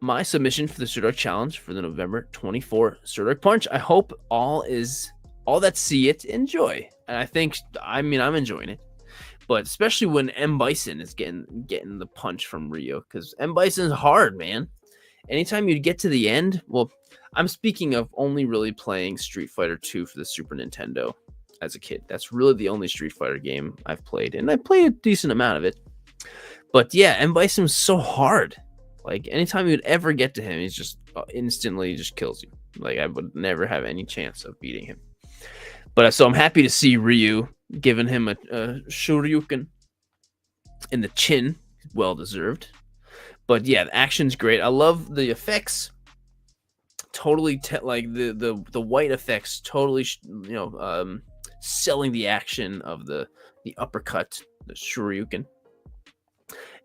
My submission for the Sir Dork Challenge for the November 24 Sir Dork Punch. I hope all that see it enjoy, and I'm enjoying it, but especially when M Bison is getting the punch from Rio, because M Bison's hard, man. Anytime you get to the end, well, I'm speaking of only really playing Street Fighter 2 for the Super Nintendo as a kid. That's really the only Street Fighter game I've played, and I played a decent amount of it. But yeah, M Bison was so hard. Like, anytime you'd ever get to him, he's just instantly just kills you. Like, I would never have any chance of beating him. But so I'm happy to see Ryu giving him a Shoryuken in the chin. Well deserved. But yeah, the action's great. I love the effects. Totally, like the white effects. Totally, selling the action of the uppercut, the Shoryuken,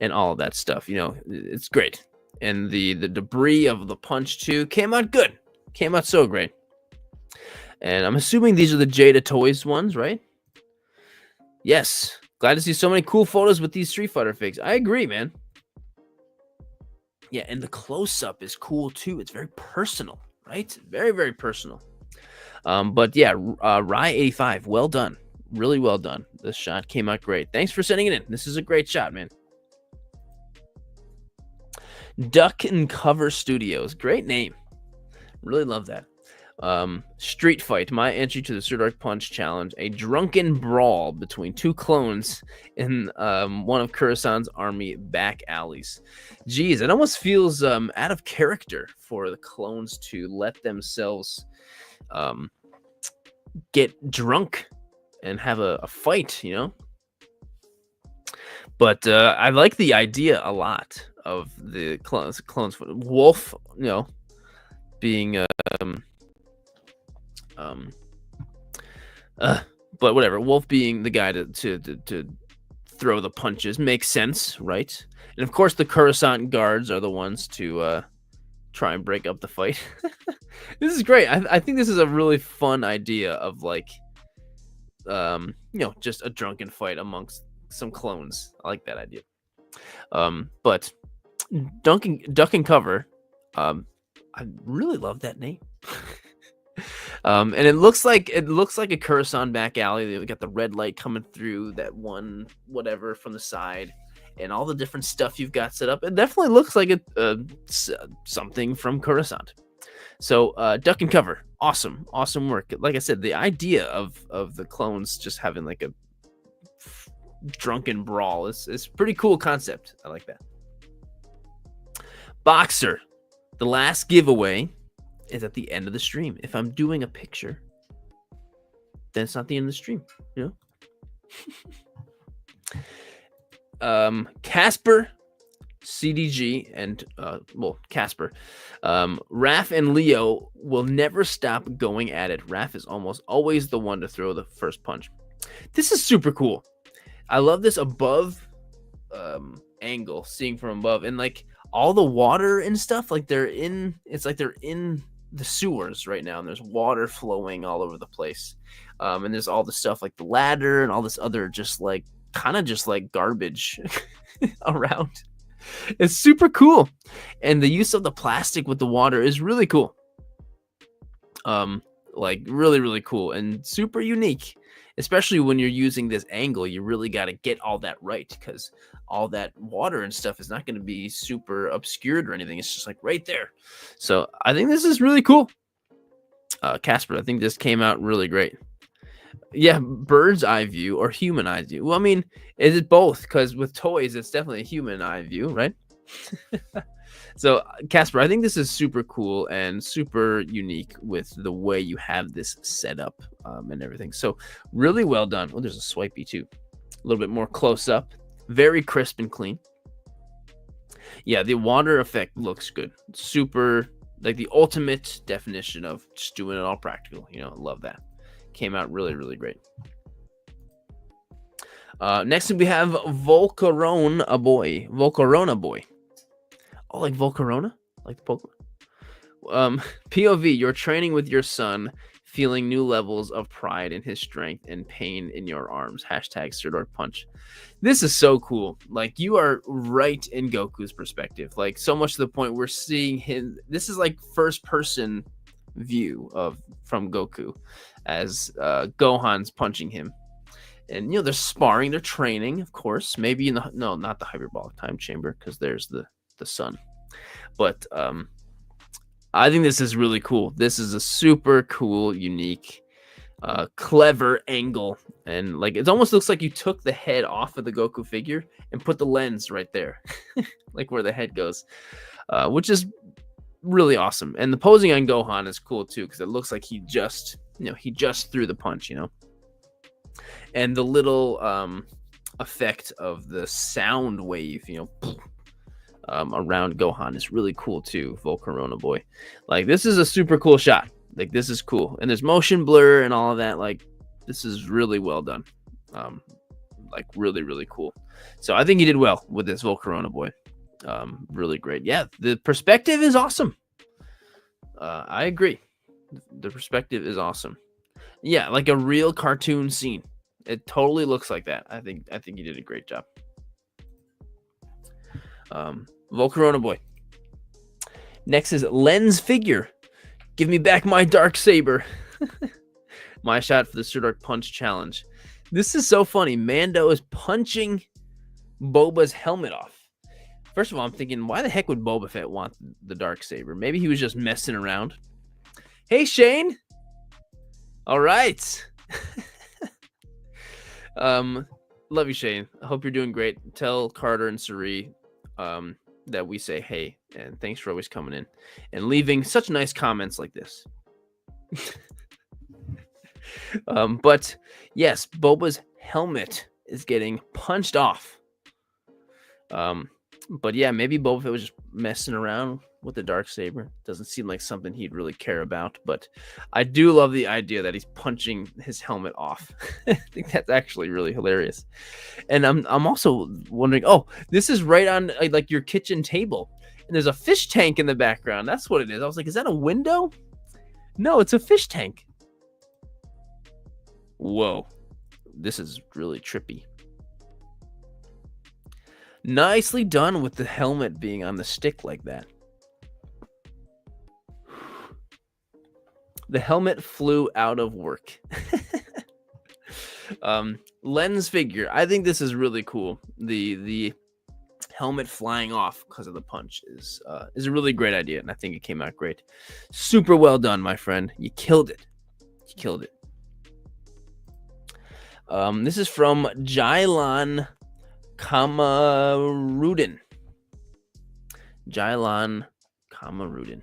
and all of that stuff. It's great. And the debris of the punch too came out good. Came out so great. And I'm assuming these are the Jada Toys ones, right? Yes. Glad to see so many cool photos with these Street Fighter figs. I agree, man. Yeah, and the close-up is cool too. It's very personal, right? Very, very personal. But yeah, Rye 85, well done. Really well done. This shot came out great. Thanks for sending it in. This is a great shot, man. Duck and Cover Studios. Great name. Really love that. Street Fight, my entry to the Sir Dork Punch Challenge. A drunken brawl between two clones in one of Kurisan's army back alleys. Geez, it almost feels out of character for the clones to let themselves get drunk and have a fight, But I like the idea a lot of the clones. Wolf, being Uh, but whatever. Wolf being the guy to throw the punches makes sense, right? And of course, the Coruscant guards are the ones to try and break up the fight. This is great. I think this is a really fun idea of like, just a drunken fight amongst some clones. I like that idea. But duck and cover. I really love that name. And it looks like a Coruscant back alley. We got the red light coming through that one whatever from the side, and all the different stuff you've got set up. It definitely looks like something from Coruscant. So duck and cover, awesome work. Like I said, the idea of the clones just having like a drunken brawl is pretty cool concept. I like that. Boxer, the last giveaway is at the end of the stream. If I'm doing a picture, then it's not the end of the stream, you know? Casper, CDG, and Casper. Raph and Leo will never stop going at it. Raph is almost always the one to throw the first punch. This is super cool. I love this above angle, seeing from above, and like all the water and stuff, like it's like they're in the sewers right now, and there's water flowing all over the place. And there's all the stuff like the ladder and all this other just like kind of just like garbage around. It's super cool. And the use of the plastic with the water is really cool. Like really, really cool and super unique. Especially when you're using this angle, you really got to get all that right, because all that water and stuff is not going to be super obscured or anything. It's just like right there. So I think this is really cool. Casper, I think this came out really great. Yeah, bird's eye view or human eye view. Well, I mean, is it both? Because with toys, it's definitely a human eye view, right? So, Casper, I think this is super cool and super unique with the way you have this set up and everything. So, really well done. Oh, there's a swipey too. A little bit more close up. Very crisp and clean. Yeah, the water effect looks good. Super, like the ultimate definition of just doing it all practical. You know, love that. Came out really, really great. Next we have Volcarona Boy. Oh, like Volcarona? Like the Pokemon? POV, you're training with your son, feeling new levels of pride in his strength and pain in your arms. Hashtag Sir Punch. This is so cool. Like, you are right in Goku's perspective. Like, so much to the point we're seeing him. This is like first person view from Goku as Gohan's punching him. And, you know, they're sparring, they're training, of course. Maybe not the hyperbolic time chamber, because there's the sun. But I think this is really cool. This is a super cool, unique, clever angle. And like, it almost looks like you took the head off of the Goku figure and put the lens right there, like where the head goes, which is really awesome. And the posing on Gohan is cool too, because it looks like he just threw the punch, you know. And the little effect of the sound wave, you know, around Gohan is really cool too. Volcarona Boy, like, this is a super cool shot. Like, this is cool, and there's motion blur and all of that. Like, this is really well done. Like, really, really cool. So I think he did well with this Volcarona Boy. Really great. Yeah, the perspective is awesome. I agree. The perspective is awesome. Yeah, like a real cartoon scene. It totally looks like that. I think you did a great job. Volcarona Boy. Next is Lens Figure. Give me back my dark saber. My shot for the Sir Dark Punch challenge. This is so funny. Mando is punching Boba's helmet off. First of all, I'm thinking, why the heck would Boba Fett want the dark saber? Maybe he was just messing around. Hey, Shane. All right. Love you, Shane. I hope you're doing great. Tell Carter and Suri that we say hey, and thanks for always coming in and leaving such nice comments like this. But yes, Boba's helmet is getting punched off. But yeah, maybe Boba Fett was just messing around with the dark saber. Doesn't seem like something he'd really care about, but I do love the idea that he's punching his helmet off. I think that's actually really hilarious. And I'm also wondering, oh, this is right on like your kitchen table, and there's a fish tank in the background. That's what it is. I was like, is that a window? No, it's a fish tank. Whoa, this is really trippy. Nicely done with the helmet being on the stick like that. The helmet flew out of work. Lens figure. I think this is really cool. The helmet flying off because of the punch is a really great idea, and I think it came out great. Super well done, my friend. You killed it. You killed it. This is from Jylon Kamarudin. Jylon Kamarudin.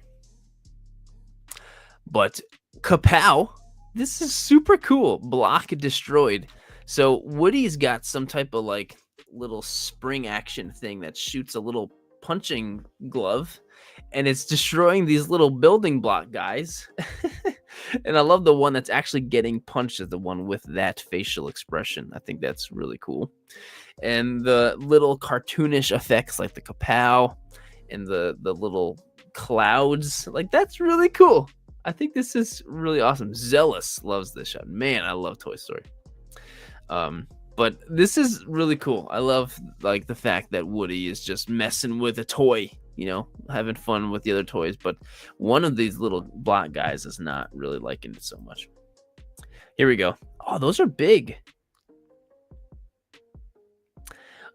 But kapow! This is super cool. Block destroyed. So Woody's got some type of like little spring action thing that shoots a little punching glove, and it's destroying these little building block guys. And I love the one that's actually getting punched as the one with that facial expression. I think that's really cool. And the little cartoonish effects like the kapow and the little clouds, like that's really cool. I think this is really awesome. Zealous loves this shot. Man, I love Toy Story. But this is really cool. I love like the fact that Woody is just messing with a toy, you know, having fun with the other toys. But one of these little block guys is not really liking it so much. Here we go. Oh, those are big.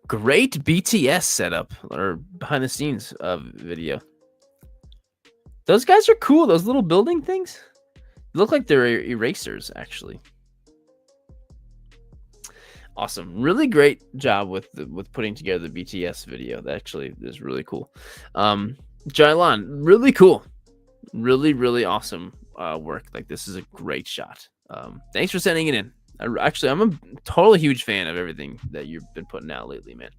Great BTS setup or behind the scenes video. Those guys are cool. Those little building things look like they're erasers, actually. Awesome. Really great job with putting together the BTS video. That actually is really cool. Jylon, really cool. Really, really awesome work. Like, this is a great shot. Thanks for sending it in. I'm a totally huge fan of everything that you've been putting out lately, man.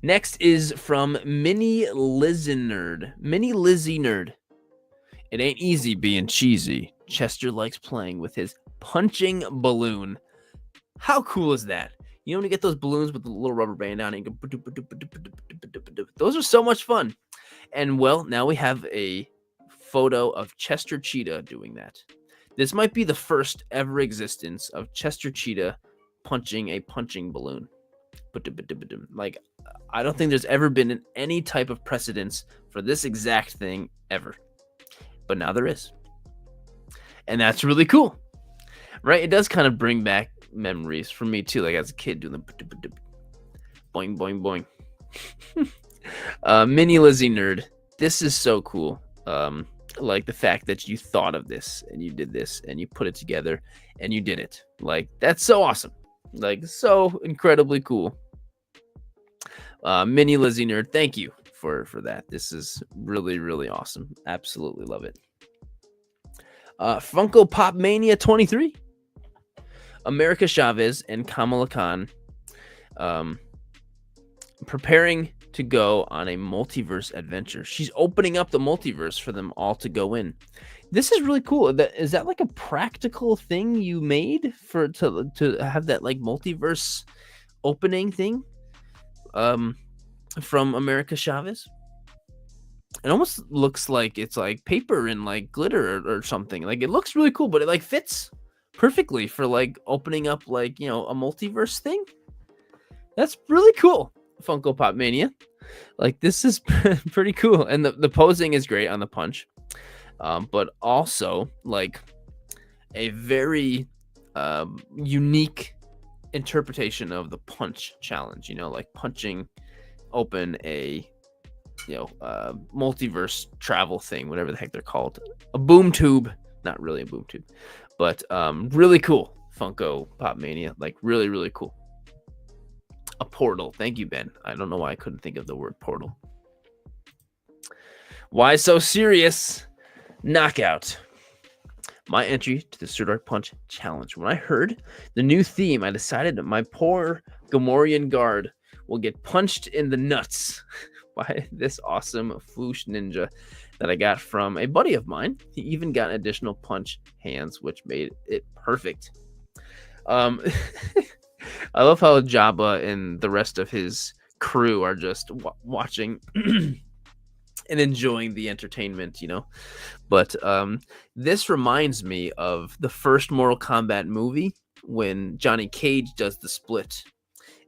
Next is from Mini Lizzie Nerd. Mini Lizzie Nerd. It ain't easy being cheesy. Chester likes playing with his punching balloon. How cool is that? You know when you get those balloons with the little rubber band on and you go, those are so much fun. And well, now we have a photo of Chester Cheetah doing that. This might be the first ever existence of Chester Cheetah punching a punching balloon. Like, I don't think there's ever been any type of precedence for this exact thing ever. But now there is. And that's really cool. Right? It does kind of bring back memories for me too. Like as a kid doing the boing, boing, boing. Mini Lizzie Nerd. This is so cool. Like the fact that you thought of this and you did this and you put it together and you did it. Like, that's so awesome. Like, so incredibly cool. Mini Lizzie Nerd, thank you for that. This is really, really awesome. Absolutely love it. Funko Pop Mania 23. America Chavez and Kamala Khan preparing to go on a multiverse adventure. She's opening up the multiverse for them all to go in. This is really cool. Is that like a practical thing you made for to have that like multiverse opening thing from America Chavez? It almost looks like it's like paper and like glitter or something. Like, it looks really cool, but it like fits perfectly for like opening up like, you know, a multiverse thing. That's really cool. Funko Pop Mania. Like, this is pretty cool. And the posing is great on the punch. But also like a very unique interpretation of the punch challenge, you know, like punching open a, you know, multiverse travel thing, whatever the heck they're called. A boom tube. Not really a boom tube, but really cool. Funko Pop Mania. Like, really, really cool. A portal. Thank you, Ben. I don't know why I couldn't think of the word portal. Why so serious? Knockout. My entry to the Sir Dark Punch challenge. When I heard the new theme, I decided that my poor Gamorrean guard will get punched in the nuts by this awesome Foosh Ninja that I got from a buddy of mine. He even got additional punch hands, which made it perfect. Um, I love how Jabba and the rest of his crew are just watching and enjoying the entertainment, you know. But this reminds me of the first Mortal Kombat movie when Johnny Cage does the split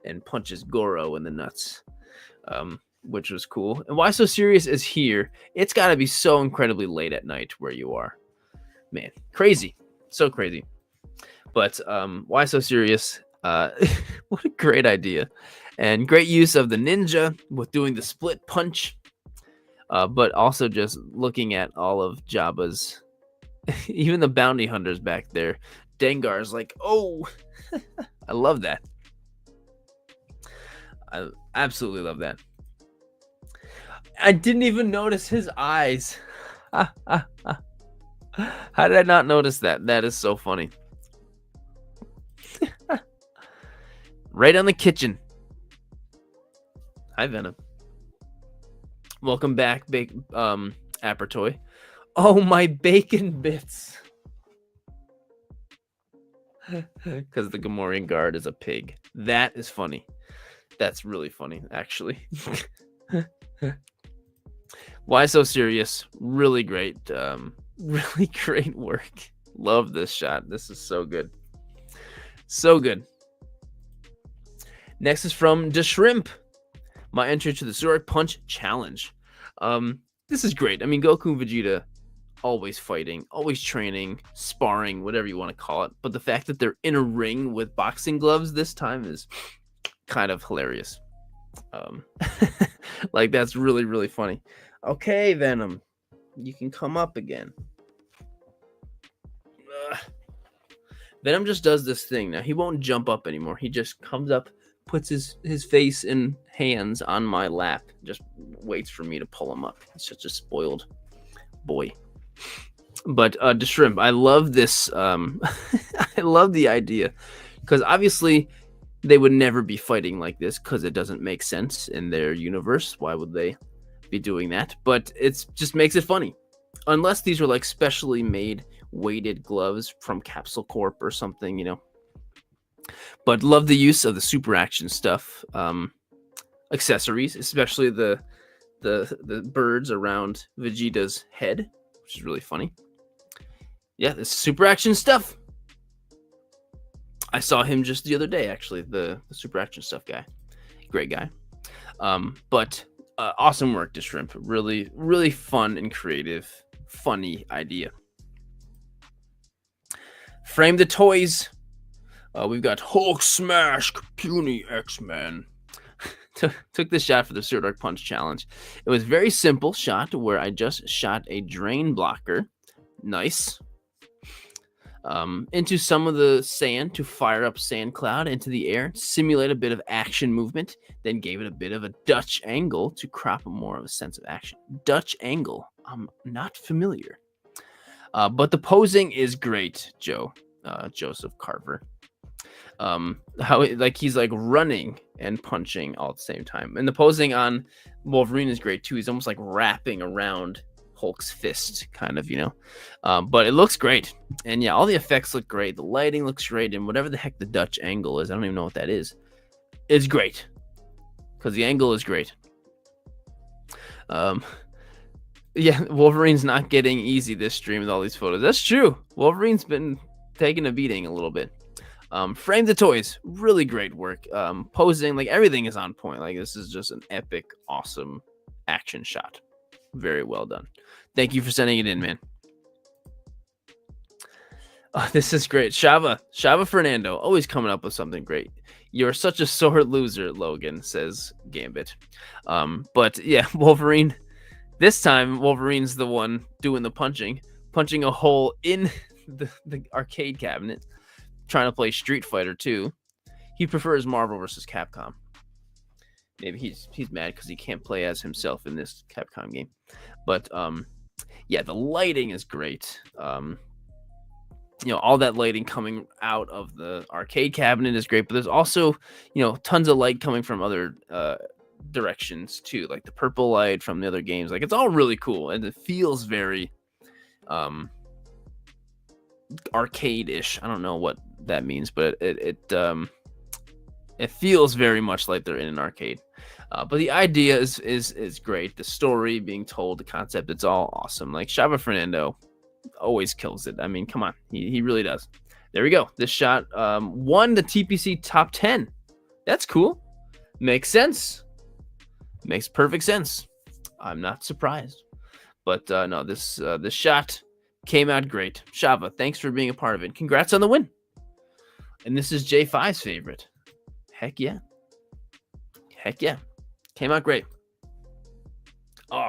and punches Goro in the nuts, which was cool. And Why So Serious is here. It's got to be so incredibly late at night where you are. Man, crazy. So crazy. But Why So Serious? What a great idea. And great use of the ninja with doing the split punch. But also just looking at all of Jabba's, even the bounty hunters back there. Dengar's like, oh, I love that. I absolutely love that. I didn't even notice his eyes. How did I not notice that? That is so funny. Right on the kitchen. Hi, Venom. Welcome back, Apertoy. Oh, my bacon bits. Because the Gamorrean guard is a pig. That is funny. That's really funny, actually. Why So Serious? Really great. Really great work. Love this shot. This is so good. So good. Next is from Da Shrimp. My entry to the Zurich Punch Challenge. This is great. I mean, Goku and Vegeta always fighting, always training, sparring, whatever you want to call it. But the fact that they're in a ring with boxing gloves this time is kind of hilarious. Like, that's really, really funny. Okay, Venom, you can come up again. Venom just does this thing. Now, he won't jump up anymore. He just comes up, puts his face and hands on my lap, just waits for me to pull him up. He's such a spoiled boy. But Da Shrimp, I love this. I love the idea, because obviously they would never be fighting like this because it doesn't make sense in their universe. Why would they be doing that? But it just makes it funny. Unless these are like specially made weighted gloves from Capsule Corp or something, you know. But love the use of the super action stuff, accessories, especially the birds around Vegeta's head, which is really funny. Yeah, this super action stuff. I saw him just the other day, actually, the super action stuff guy. Great guy. But awesome work, Da Shrimp. Really, really fun and creative, funny idea. Frame the toys. We've got Hulk Smash, Puny X-Men. Took this shot for the Zurich Punch Challenge. It was a very simple shot where I just shot a drain blocker. Nice. Into some of the sand to fire up Sand Cloud into the air, simulate a bit of action movement, then gave it a bit of a Dutch angle to crop more of a sense of action. Dutch angle. I'm not familiar. But the posing is great, Joseph Carver. How he's like running and punching all at the same time. And the posing on Wolverine is great too. He's almost like wrapping around Hulk's fist, kind of, you know. But it looks great. And yeah, all the effects look great. The lighting looks great. And whatever the heck the Dutch angle is, I don't even know what that is. It's great. Because the angle is great. Yeah, Wolverine's not getting easy this stream with all these photos. That's true. Wolverine's been taking a beating a little bit. Frame the toys, really great work. Posing, like everything is on point. Like this is just an epic, awesome action shot. Very well done. Thank you for sending it in, man. Oh, this is great. Shava Fernando, always coming up with something great. You're such a sore loser, Logan, says Gambit. But yeah, Wolverine. This time, Wolverine's the one doing the punching a hole in the arcade cabinet. Trying to play Street Fighter 2. He prefers Marvel vs. Capcom. Maybe he's mad because he can't play as himself in this Capcom game. But yeah, the lighting is great. You know, all that lighting coming out of the arcade cabinet is great. But there's also, you know, tons of light coming from other directions too, like the purple light from the other games. Like it's all really cool, and it feels very arcade-ish. I don't know what that means, but it feels very much like they're in an arcade. But the idea is great. The story being told, the concept, it's all awesome. Like Shava Fernando always kills it. I mean, come on, he really does. There we go. This shot won the TPC top 10. That's cool. Makes sense. Makes perfect sense. I'm not surprised. But no, this shot came out great. Shava, thanks for being a part of it. Congrats on the win. And this is J5's favorite. Heck yeah. Heck yeah. Came out great. Oh,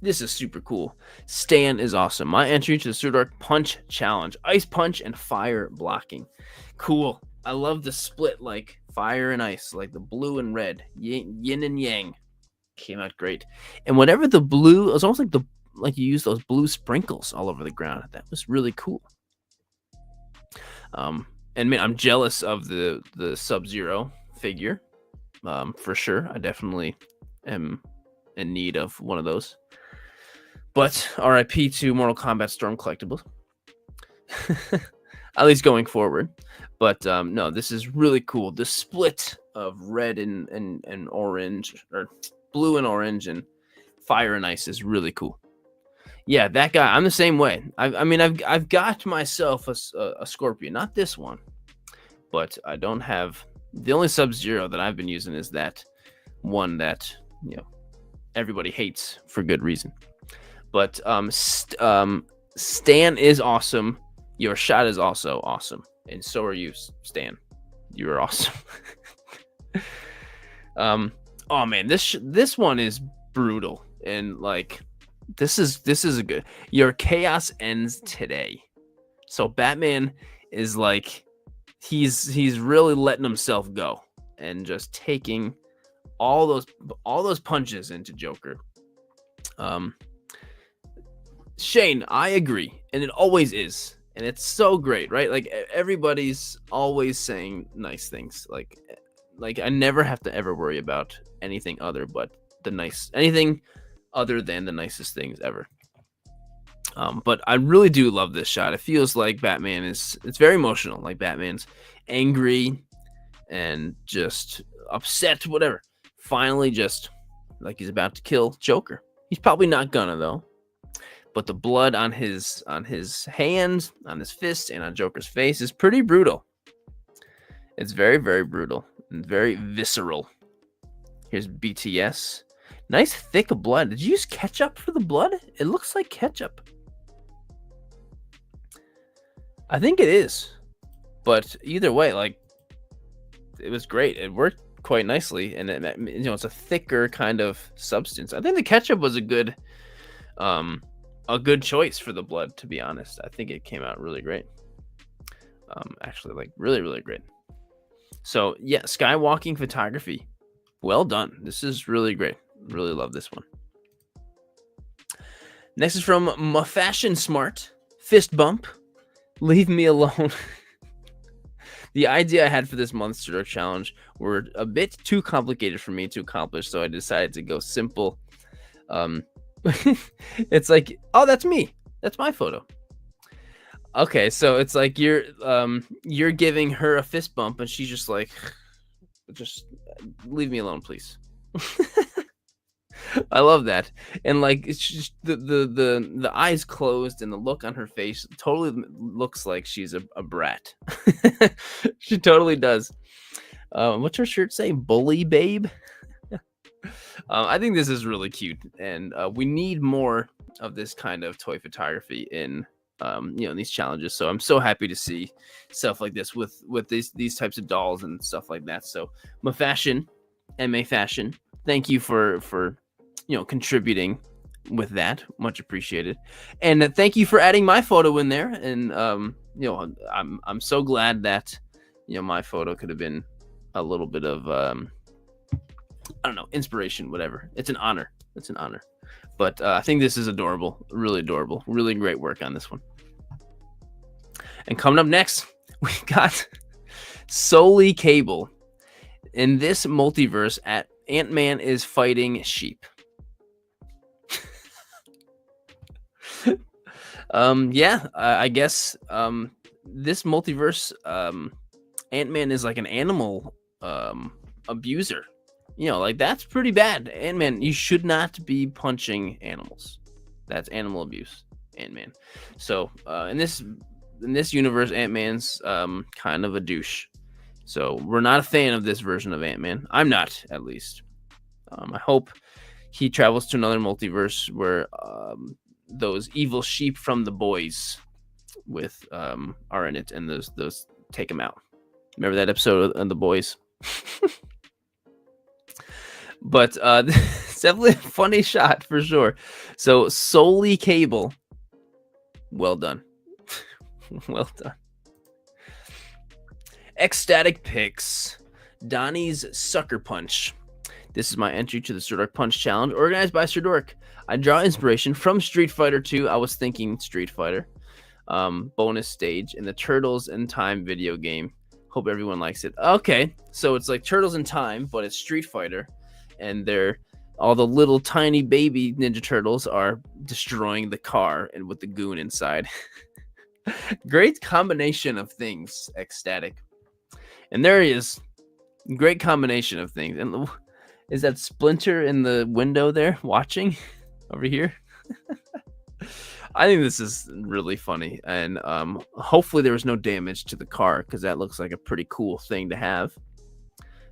this is super cool. Stan is awesome. My entry to the Super Dark Punch Challenge. Ice Punch and Fire blocking. Cool. I love the split, like fire and ice, like the blue and red. Yin and yang. Came out great. And whatever the blue, it was almost like you used those blue sprinkles all over the ground. That was really cool. And man, I'm jealous of the Sub-Zero figure. For sure. I definitely am in need of one of those. But RIP to Mortal Kombat Storm collectibles. At least going forward. But no, this is really cool. The split of red and orange, or blue and orange, and fire and ice is really cool. Yeah, that guy. I'm the same way. I mean, I've got myself a Scorpion, not this one, but I don't have. The only Sub-Zero that I've been using is that one that everybody hates for good reason. But Stan is awesome. Your shot is also awesome, and so are you, Stan. You are awesome. Oh man, this one is brutal, and like this is a good. Your chaos ends today. So Batman is like he's really letting himself go and just taking all those punches into Joker. Shane, I agree, and it always is, and it's so great, right? Like everybody's always saying nice things. Like I never have to ever worry about anything other than the nicest things ever. But I really do love this shot. It feels like Batman it's very emotional. Like Batman's angry and just upset, whatever. Finally, just like he's about to kill Joker. He's probably not gonna though. But the blood on his hands, on his fist, and on Joker's face is pretty brutal. It's very, very brutal and very visceral. Here's BTS. Nice thick blood. Did you use ketchup for the blood? It looks like ketchup. I think it is. But either way, like, it was great. It worked quite nicely, and it's a thicker kind of substance. I think the ketchup was a good choice for the blood, to be honest. I think it came out really great. Actually, like really, really great. So yeah, skywalking photography. Well done. This is really great. Really love this one. Next is from Fashion Smart. Fist bump. Leave me alone. The idea I had for this Monster Truck challenge were a bit too complicated for me to accomplish, so I decided to go simple. It's like, oh, that's me. That's my photo. Okay, so it's like you're giving her a fist bump, and she's just like, just leave me alone, please. I love that. And like it's just the eyes closed and the look on her face totally looks like she's a brat. She totally does. What's her shirt say? Bully babe. I think this is really cute, and we need more of this kind of toy photography in these challenges. So I'm so happy to see stuff like this with these types of dolls and stuff like that. So Ma Fashion, thank you for contributing with that. Much appreciated. And thank you for adding my photo in there. And I'm so glad that my photo could have been a little bit of I don't know, inspiration, whatever. It's an honor. But I think this is adorable, really great work on this one. And coming up next, we got Solely Cable. In this multiverse, at Ant-Man is fighting sheep. Yeah, I guess this multiverse, Ant-Man is like an animal abuser. Like that's pretty bad. Ant-Man, you should not be punching animals. That's animal abuse, Ant-Man. So in this universe, Ant-Man's kind of a douche. So we're not a fan of this version of Ant-Man. I'm not, at least. I hope he travels to another multiverse where those evil sheep from the boys are in it, and those take him out. Remember that episode of the boys? But it's definitely a funny shot for sure. So solely Cable, well done. Well done. Ecstatic Picks, Donnie's Sucker Punch. This is my entry to the Sir Dork Punch Challenge, organized by Sir Dork. I draw inspiration from Street Fighter 2. I was thinking Street Fighter. Bonus stage in the Turtles in Time video game. Hope everyone likes it. Okay, so it's like Turtles in Time, but it's Street Fighter. And all the little tiny baby Ninja Turtles are destroying the car and with the goon inside. Great combination of things, Ecstatic. And there he is. Great combination of things. And is that Splinter in the window there watching over here? I think this is really funny. And hopefully there was no damage to the car, because that looks like a pretty cool thing to have.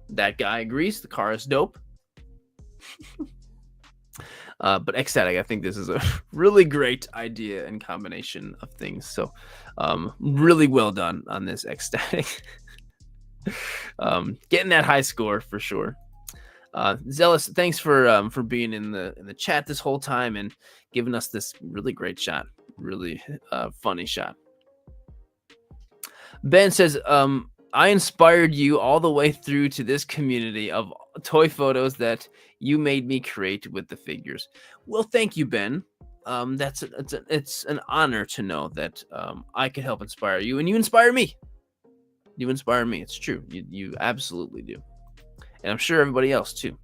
That guy agrees. The car is dope. But Ecstatic, I think this is a really great idea and combination of things. So really well done on this, Ecstatic. Getting that high score for sure. Zealous, thanks for being in the chat this whole time and giving us this really great shot. Really funny shot. Ben says, I inspired you all the way through to this community of toy photos that you made me create with the figures. Well, thank you, Ben. It's an honor to know that I could help inspire you, and you inspire me. You inspire me. It's true. You absolutely do. And I'm sure everybody else too.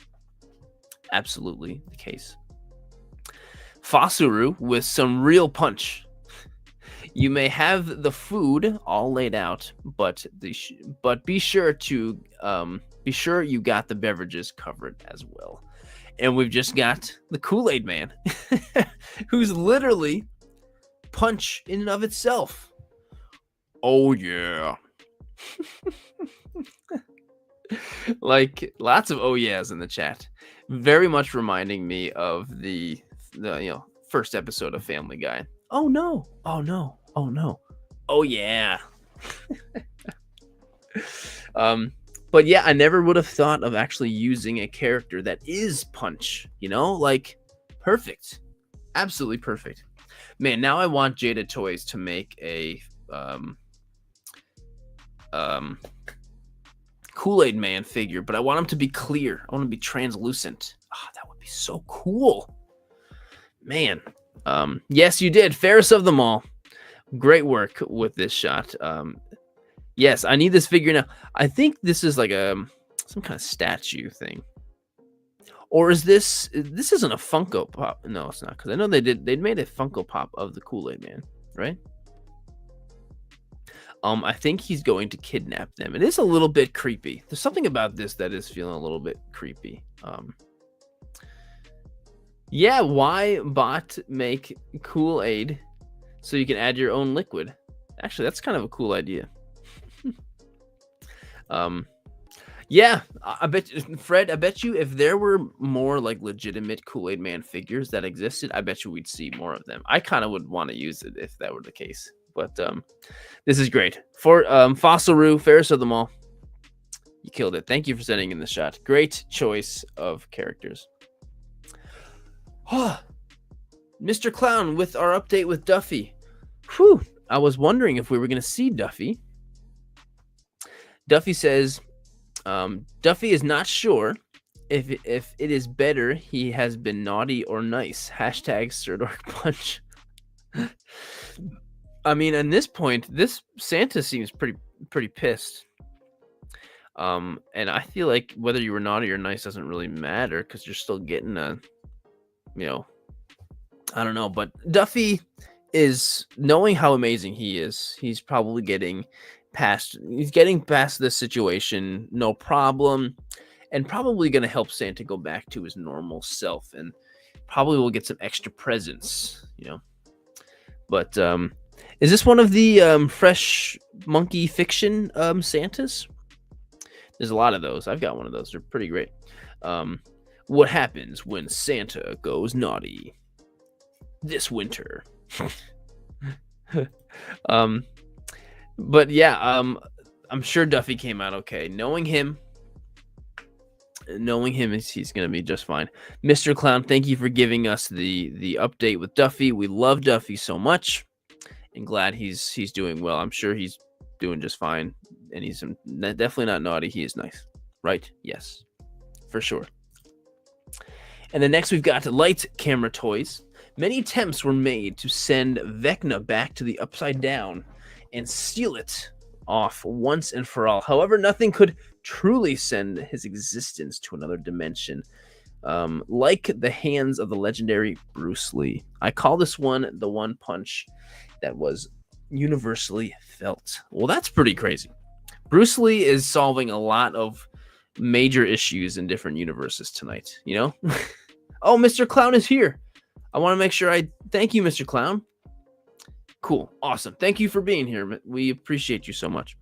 Absolutely the case. Fasuru with some real punch. You may have the food all laid out, but be sure you got the beverages covered as well. And we've just got the Kool-Aid Man, who's literally punch in and of itself. Oh yeah. Like lots of oh yeahs in the chat. Very much reminding me of the first episode of Family Guy. Oh no. Oh no. Oh no. Oh yeah. But yeah, I never would have thought of actually using a character that is punch, like perfect. Absolutely perfect. Man, now I want Jada Toys to make a Kool-Aid Man figure, but I want him to be clear. I want him to be translucent. Oh, that would be so cool. Man. Yes, you did. Fairest of them all. Great work with this shot. Yes, I need this figure now. I think this is like some kind of statue thing. Or is this isn't a Funko Pop? No, it's not, because I know they'd made a Funko Pop of the Kool-Aid Man, right? I think he's going to kidnap them. It is a little bit creepy. There's something about this that is feeling a little bit creepy. Yeah, why bot make Kool-Aid so you can add your own liquid? Actually, that's kind of a cool idea. Yeah, I bet Fred, I bet you if there were more like legitimate Kool-Aid Man figures that existed, I bet you we'd see more of them. I kind of would want to use it if that were the case. But this is great. For Fossilroo, fairest of them all. You killed it. Thank you for sending in the shot. Great choice of characters. Mr. Clown with our update with Duffy. Whew. I was wondering if we were going to see Duffy. Duffy says, Duffy is not sure if it is better he has been naughty or nice. Hashtag Sir Dork Punch. I mean, at this point, this Santa seems pretty pissed. And I feel like whether you were naughty or nice doesn't really matter because you're still getting a, you know, I don't know. But Duffy is knowing how amazing he is. He's getting past this situation, no problem, and probably going to help Santa go back to his normal self, and probably will get some extra presents, you know. But is this one of the fresh monkey fiction Santas? There's a lot of those. I've got one of those. They're pretty great. Um, what happens when Santa goes naughty this winter? um, but yeah, I'm sure Duffy came out okay. Knowing him is he's gonna be just fine. Mr. Clown, thank you for giving us the update with Duffy. We love Duffy so much, and glad he's doing well. I'm sure he's doing just fine, and he's definitely not naughty. He is nice, right? Yes, for sure. And then next we've got Light Camera Toys. Many attempts were made to send Vecna back to the Upside Down and seal it off once and for all. However, nothing could truly send his existence to another dimension, like the hands of the legendary Bruce Lee. I call this one the one punch that was universally felt. Well, that's pretty crazy. Bruce Lee is solving a lot of major issues in different universes tonight, you know? Oh, Mr. Clown is here. I want to make sure I thank you, Mr. Clown. Cool. Awesome. Thank you for being here. We appreciate you so much.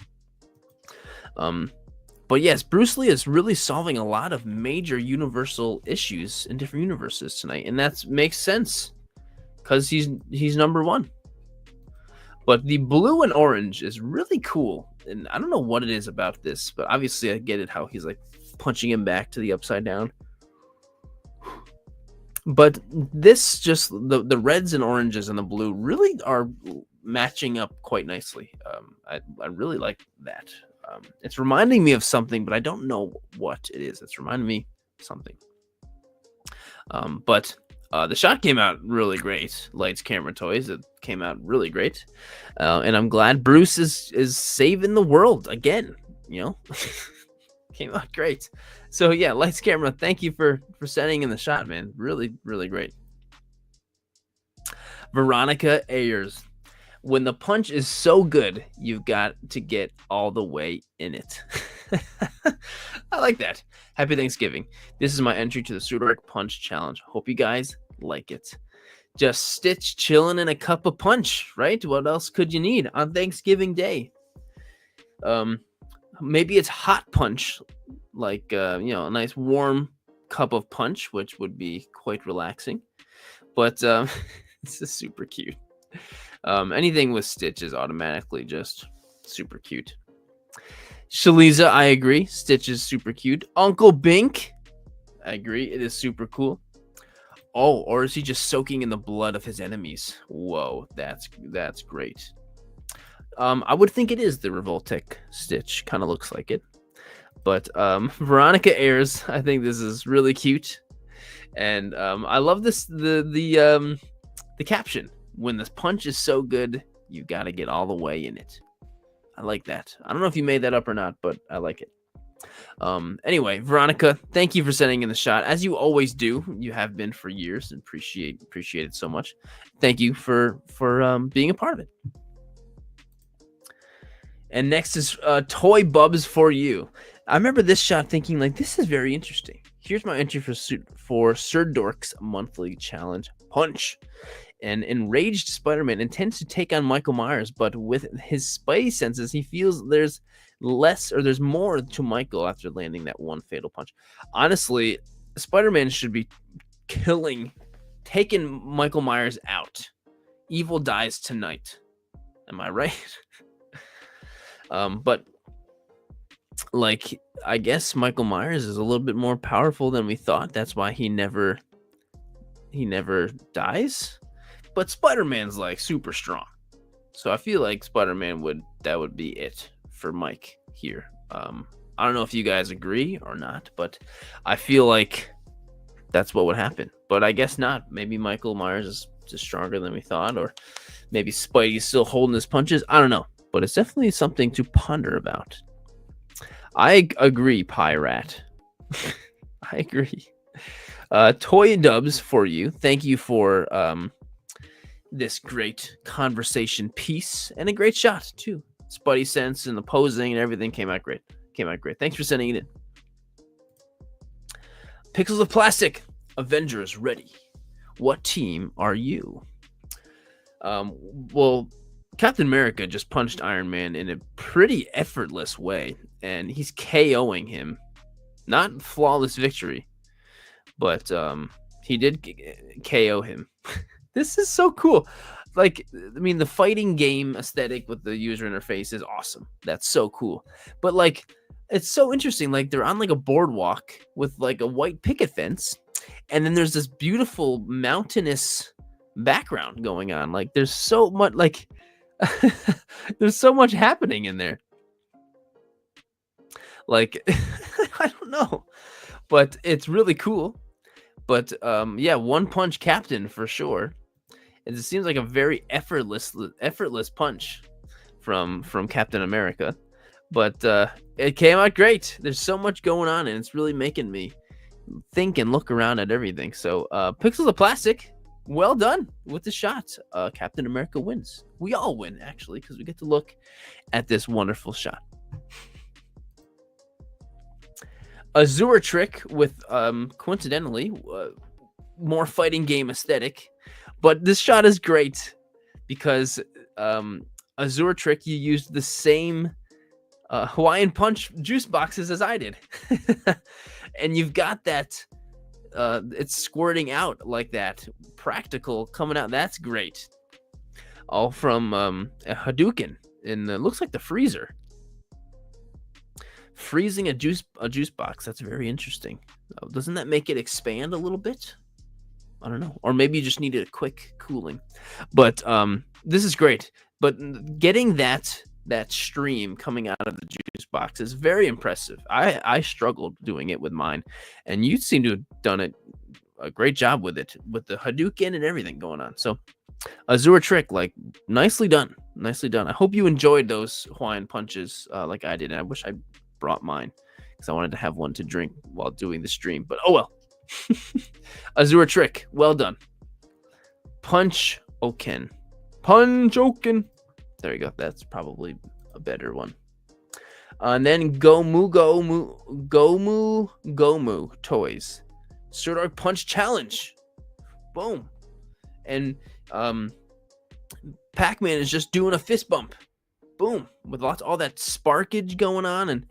But yes, Bruce Lee is really solving a lot of major universal issues in different universes tonight, and that makes sense because he's number one. But the blue and orange is really cool, and I don't know what it is about this, but obviously I get it how he's like punching him back to the Upside Down. But this just the reds and oranges and the blue really are matching up quite nicely. I really like that. It's reminding me of something, but I don't know what it is. It's reminding me of something. But the shot came out really great. Lights, Camera, Toys. It came out really great, and I'm glad Bruce is saving the world again. You know, came out great. So yeah, Lights, Camera. Thank you for sending in the shot, man. Really, really great. Veronica Ayers. When the punch is so good, you've got to get all the way in it. I like that. Happy Thanksgiving. This is my entry to the Pseudo Punch Challenge. Hope you guys like it. Just Stitch chilling in a cup of punch, right? What else could you need on Thanksgiving Day? Maybe it's hot punch, like a nice warm cup of punch, which would be quite relaxing. But this is super cute. Anything with Stitch is automatically just super cute. Shaliza, I agree. Stitch is super cute. Uncle Bink, I agree. It is super cool. Oh, or is he just soaking in the blood of his enemies? Whoa, that's great. I would think it is the Revoltech Stitch. Kind of looks like it. But Veronica Ayers, I think this is really cute. And I love this the caption. When this punch is so good, you got to get all the way in it. I like that. I don't know if you made that up or not, but I like it. Anyway, Veronica, thank you for sending in the shot. As you always do, you have been for years, and appreciate it so much. Thank you for being a part of it. And next is Toy Bubs for you. I remember this shot thinking, like, this is very interesting. Here's my entry for Sir Dork's monthly challenge, Punch. An enraged Spider-Man intends to take on Michael Myers, but with his spidey senses, he feels there's more to Michael after landing that one fatal punch. Honestly, Spider-Man should be taking Michael Myers out. Evil dies tonight. Am I right? But like, I guess Michael Myers is a little bit more powerful than we thought. That's why he never dies. But Spider-Man's like super strong. So I feel like Spider-Man would be it for Mike here. I don't know if you guys agree or not, but I feel like that's what would happen. But I guess not. Maybe Michael Myers is just stronger than we thought, or maybe Spidey's still holding his punches. I don't know. But it's definitely something to ponder about. agree, Pyrat. I agree. Toy Dubs for you. Thank you for this great conversation piece and a great shot too. Spuddy sense and the posing and everything came out great. Came out great. Thanks for sending it in. Pixels of Plastic. Avengers ready. What team are you? Well, Captain America just punched Iron Man in a pretty effortless way, and he's KOing him. Not flawless victory, but he did KO him. This is so cool. Like, I mean, the fighting game aesthetic with the user interface is awesome. That's so cool. But like, it's so interesting. Like, they're on like a boardwalk with like a white picket fence, and then there's this beautiful mountainous background going on. Like, there's so much like there's so much happening in there. Like, I don't know, but it's really cool. But yeah, one punch captain for sure. It seems like a very effortless punch from Captain America. But it came out great. There's so much going on, and it's really making me think and look around at everything. So Pixels of Plastic, well done with the shot. Captain America wins. We all win, actually, because we get to look at this wonderful shot. Azure Trick with coincidentally more fighting game aesthetic, but this shot is great because Azure Trick, you used the same Hawaiian Punch juice boxes as I did. And you've got that it's squirting out like that, practical coming out. That's great. All from a Hadouken in looks like the freezer. Freezing a juice box. That's very interesting. Doesn't that make it expand a little bit? I don't know. Or maybe you just needed a quick cooling. But this is great. But getting that stream coming out of the juice box is very impressive. I struggled doing it with mine, and you seem to have done a great job with it, with the Hadouken and everything going on. So Azure Trick, like, nicely done. Nicely done. I hope you enjoyed those Hawaiian punches like I did. And I wish I brought mine because I wanted to have one to drink while doing the stream, but oh well. Azure Trick, well done. Punch Oken. There you go. That's probably a better one. And then Gomu Toys. Sword Art Punch Challenge. Boom. And Pac-Man is just doing a fist bump. Boom. With all that sparkage going on, and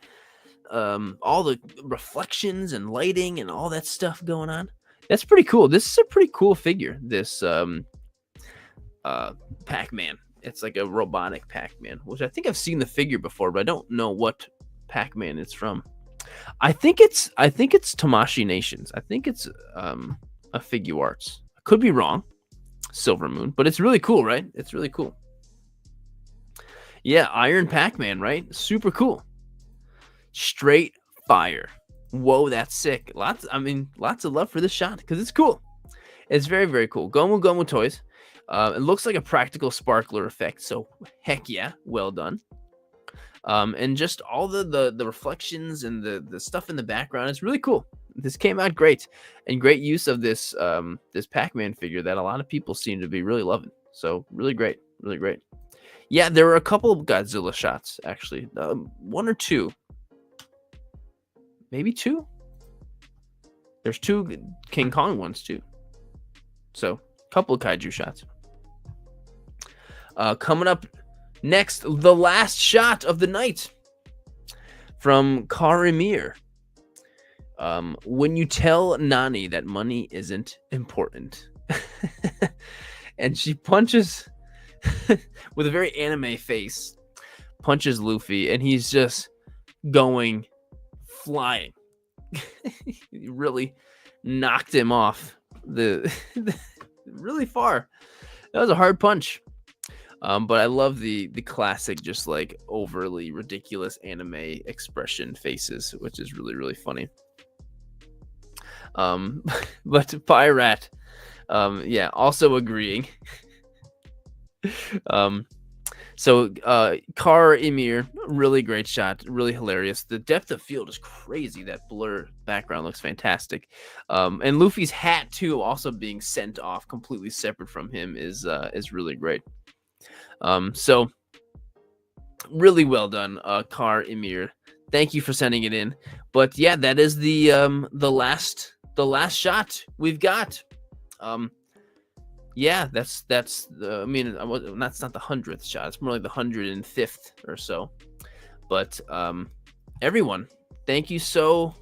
all the reflections and lighting and all that stuff going on. That's pretty cool. This is a pretty cool figure, this Pac-Man. It's like a robotic Pac-Man, which I think I've seen the figure before, but I don't know what Pac-Man it's from. I think it's Tamashii Nations. I think it's a Figure Arts. I could be wrong. Silver Moon, but it's really cool, right? It's really cool. Yeah, Iron Pac-Man, right? Super cool. Straight fire. Whoa, that's sick. Lots of love for this shot because it's cool. It's very, very cool. Gomu Toys. It looks like a practical sparkler effect, so heck yeah, well done. And just all the reflections and the stuff in the background, it's really cool. This came out great, and great use of this this Pac-Man figure that a lot of people seem to be really loving. So really great, really great. Yeah, there were a couple of Godzilla shots actually, one or two, maybe two. There's two King Kong ones too. So a couple of kaiju shots. Coming up next, the last shot of the night from Karimir. When you tell Nani that money isn't important. And she punches with a very anime face, punches Luffy, and he's just going flying. He really knocked him off really far. That was a hard punch. But I love the classic, just like overly ridiculous anime expression faces, which is really, really funny. But yeah, also agreeing. So Car Emir, really great shot, really hilarious. The depth of field is crazy. That blur background looks fantastic. And Luffy's hat too, also being sent off completely separate from him, is really great. So really well done, Car Emir. Thank you for sending it in. But yeah, that is the last shot we've got. Yeah, that's I mean, that's not the 100th shot. It's more like the 105th or so. But everyone, thank you so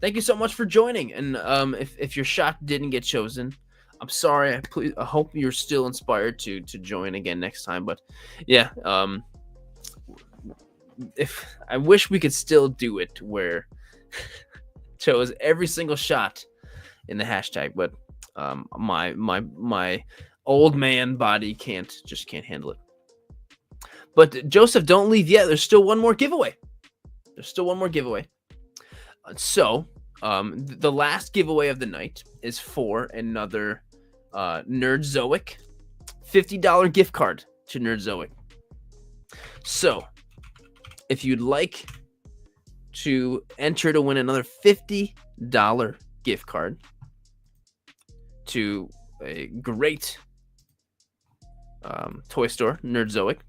much for joining. And if your shot didn't get chosen, I'm sorry. I hope you're still inspired to join again next time. But yeah, if I wish we could still do it where chose every single shot in the hashtag, but my old man body can't handle it. But Joseph, don't leave yet. There's still one more giveaway. So the last giveaway of the night is for another Nerdzoic $50 gift card to Nerdzoic. So if you'd like to enter to win another $50 gift card to a great toy store, Nerdzoic,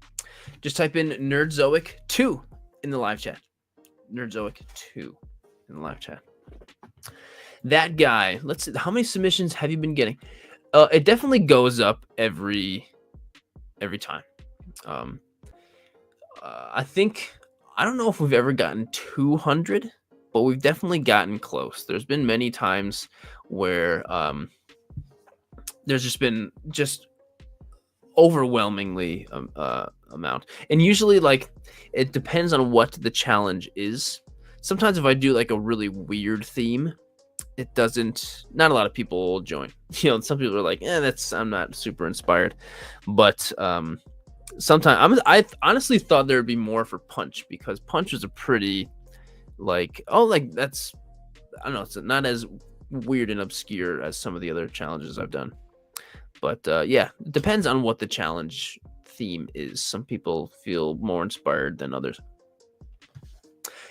just type in Nerdzoic 2 in the live chat. Nerdzoic 2 in the live chat. That guy, let's see, how many submissions have you been getting? It definitely goes up every time. I think, I don't know if we've ever gotten 200, but we've definitely gotten close. There's been many times where there's just been overwhelmingly amount. And usually, like, it depends on what the challenge is. Sometimes if I do like a really weird theme, it doesn't, not a lot of people will join. You know, some people are like, I'm not super inspired. But sometimes I honestly thought there would be more for Punch, because Punch is a pretty that's, I don't know, it's not as weird and obscure as some of the other challenges I've done. But yeah, it depends on what the challenge theme is. Some people feel more inspired than others.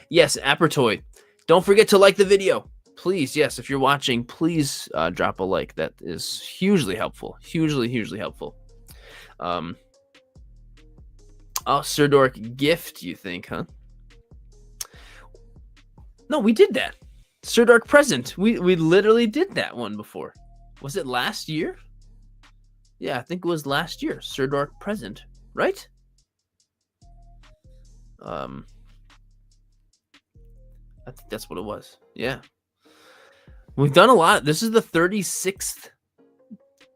Yes, Apertoy, don't forget to like the video. Please, yes, if you're watching, please drop a like. That is hugely helpful. Hugely helpful. Oh, Sir Dork gift, you think, huh? No, we did that. Sir Dork present. We literally did that one before. Was it last year? Yeah, I think it was last year. Sir Dork present, right? I think that's what it was. Yeah. We've done a lot. This is the 36th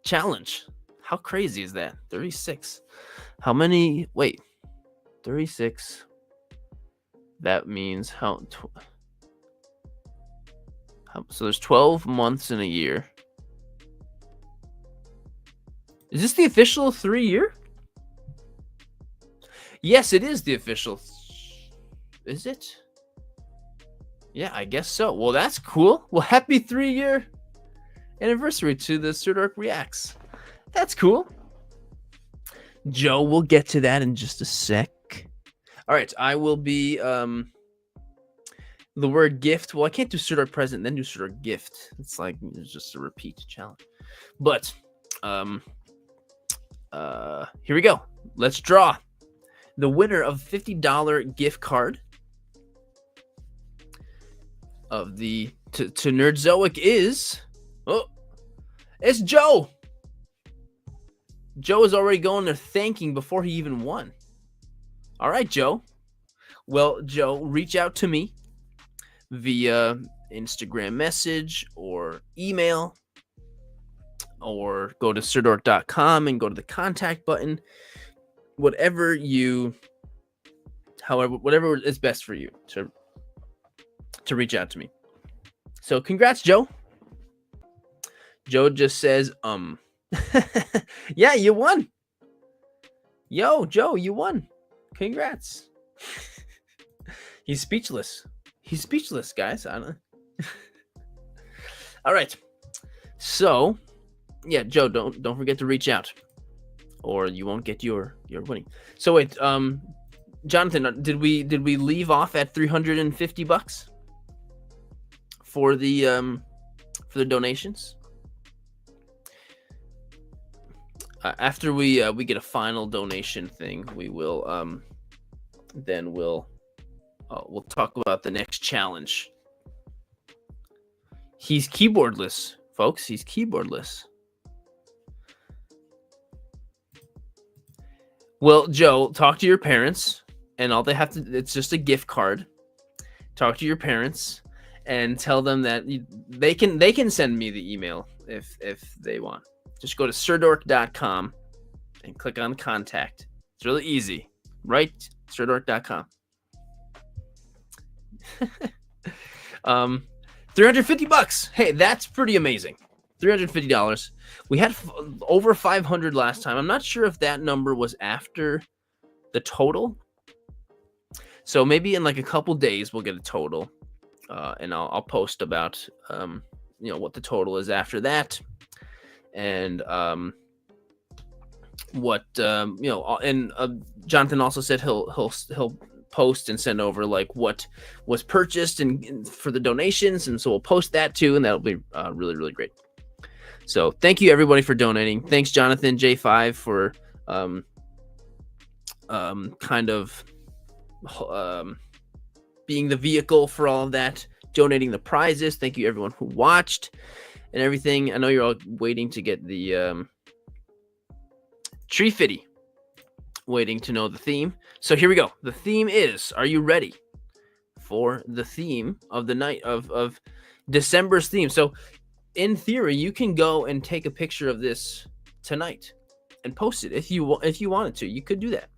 challenge. How crazy is that? 36. How many? Wait. 36. That means how so there's 12 months in a year. Is this the official 3-year? Yes, it is the official. Is it? Yeah, I guess so. Well, that's cool. Well, happy 3-year anniversary to the Sir Dork Reacts. That's cool. Joe, we'll get to that in just a sec. All right, I will be the word gift. Well, I can't do Sir Dork present, then do Sir Dork gift. It's like it's just a repeat challenge. But here we go. Let's draw. The winner of $50 gift card of the to Nerdzoic is it's Joe. Joe is already going there thanking before he even won. All right, Joe. Well, Joe, reach out to me via Instagram message or email, or go to sirdork.com and go to the contact button. Whatever is best for you to reach out to me. So congrats, Joe. Joe just says, yeah, you won. Yo, Joe, you won. Congrats. He's speechless. He's speechless, guys. I don't know. All right. So, yeah, Joe, don't forget to reach out. or you won't get your winning. So wait, Jonathan, did we leave off at $350 for the donations? After we get a final donation thing, we will then we'll talk about the next challenge. He's keyboardless, folks. He's keyboardless. Well, Joe, talk to your parents, and all they have to, it's just a gift card. Talk to your parents and tell them that they can send me the email if they want. Just go to sirdork.com and click on contact. It's really easy, right? sirdork.com. $350. Hey, that's pretty amazing. $350. We had over 500 last time. I'm not sure if that number was after the total. So maybe in like a couple days we'll get a total, and I'll post about what the total is after that, and what and Jonathan also said he'll post and send over like what was purchased and for the donations, and so we'll post that too, and that'll be really, really great. So thank you everybody for donating. Thanks Jonathan J5 for kind of being the vehicle for all of that, donating the prizes. Thank you everyone who watched and everything. I know you're all waiting to get the Tree Fitty, waiting to know the theme. So here we go. The theme is, are you ready for the theme of the night of December's theme? So in theory, you can go and take a picture of this tonight and post it if you wanted to. You could do that.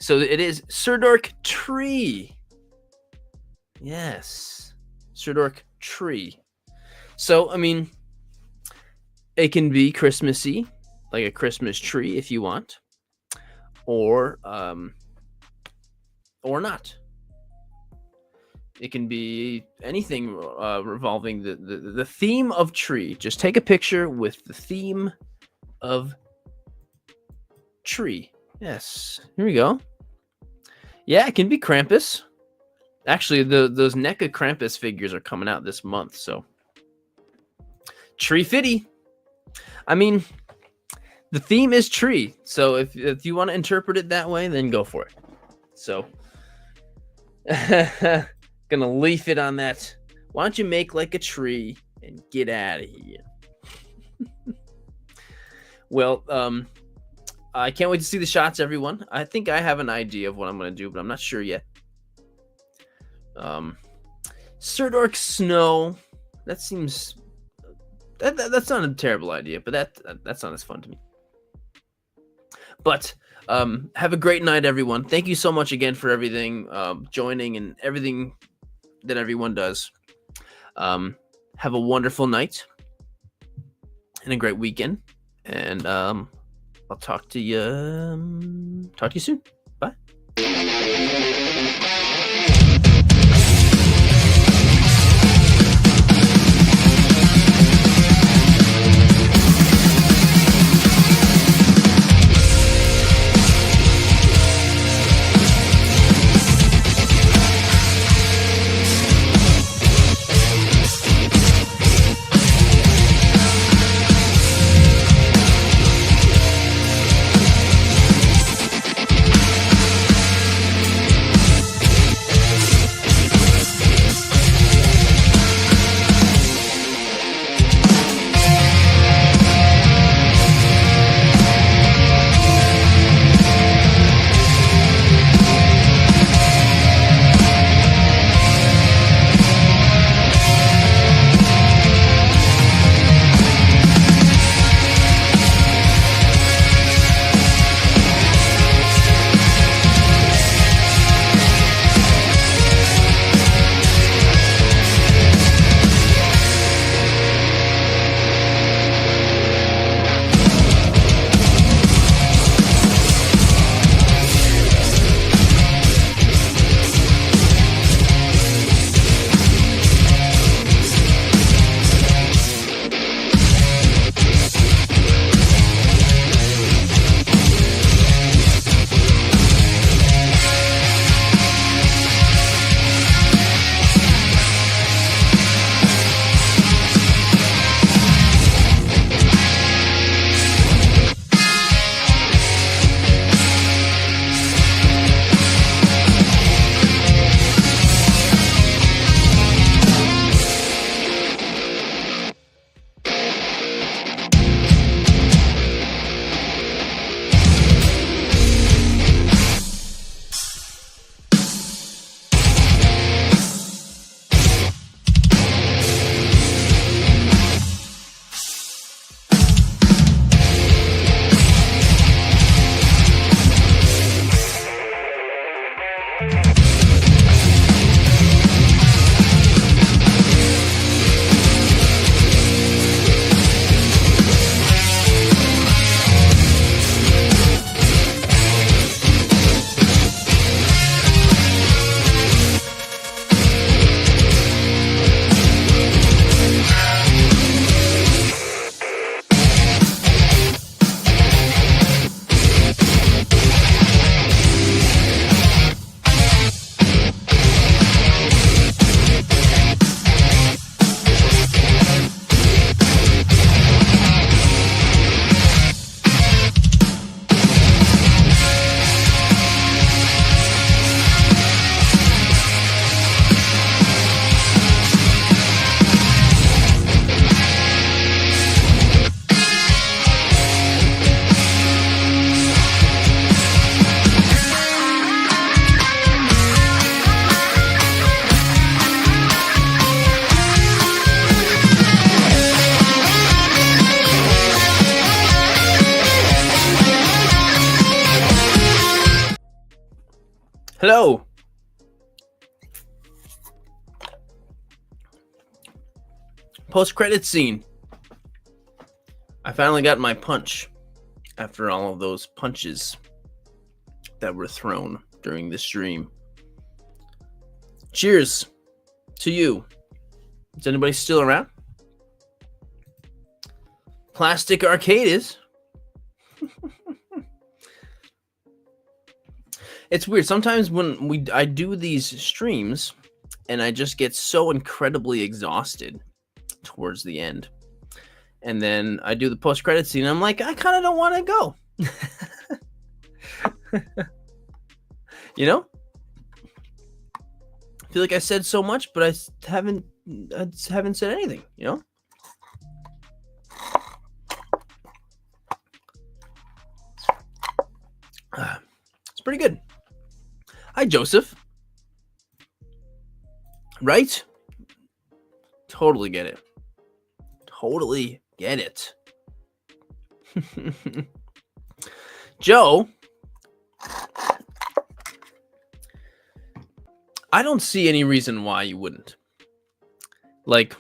So it is Sir Dork Tree. Yes, Sir Dork Tree. So I mean, it can be Christmassy, like a Christmas tree if you want, or not. It can be anything revolving the theme of tree. Just take a picture with the theme of tree. Yes, here we go. Yeah, it can be Krampus. Actually, those NECA Krampus figures are coming out this month, so Tree Fitty. I mean, the theme is tree, so if you want to interpret it that way, then go for it. So, gonna leaf it on that. Why don't you make like a tree and get out of here? Well, I can't wait to see the shots, everyone. I think I have an idea of what I'm gonna do, but I'm not sure yet. Sir Dork Snow. That seems that's not a terrible idea, but that's not as fun to me. But have a great night, everyone. Thank you so much again for everything, joining and everything that everyone does. Have a wonderful night and a great weekend. And I'll talk to you soon. Bye. Hello. Post-credit scene. I finally got my punch after all of those punches that were thrown during the stream. Cheers to you. Is anybody still around? Plastic Arcade is. It's weird. Sometimes when I do these streams and I just get so incredibly exhausted towards the end. And then I do the post-credit scene and I'm like, I kind of don't want to go. You know? I feel like I said so much, but I haven't said anything, you know? It's pretty good. Hi, Joseph. Right? Totally get it. Totally get it. Joe, I don't see any reason why you wouldn't. Like,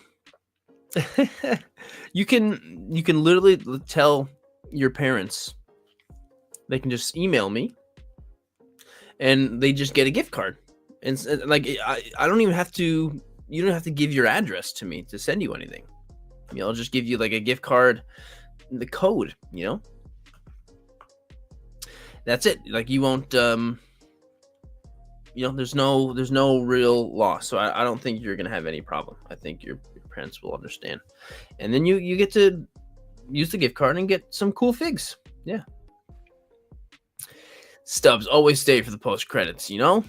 you can literally tell your parents. They can just email me, and they just get a gift card. And like, I don't even have to. You don't have to give your address to me to send you anything. You know, I'll just give you like a gift card, the code. You know, that's it. Like, you won't. You know, there's no real loss. So I don't think you're gonna have any problem. I think your parents will understand. And then you get to use the gift card and get some cool figs. Yeah. Stubbs, always stay for the post credits, you know?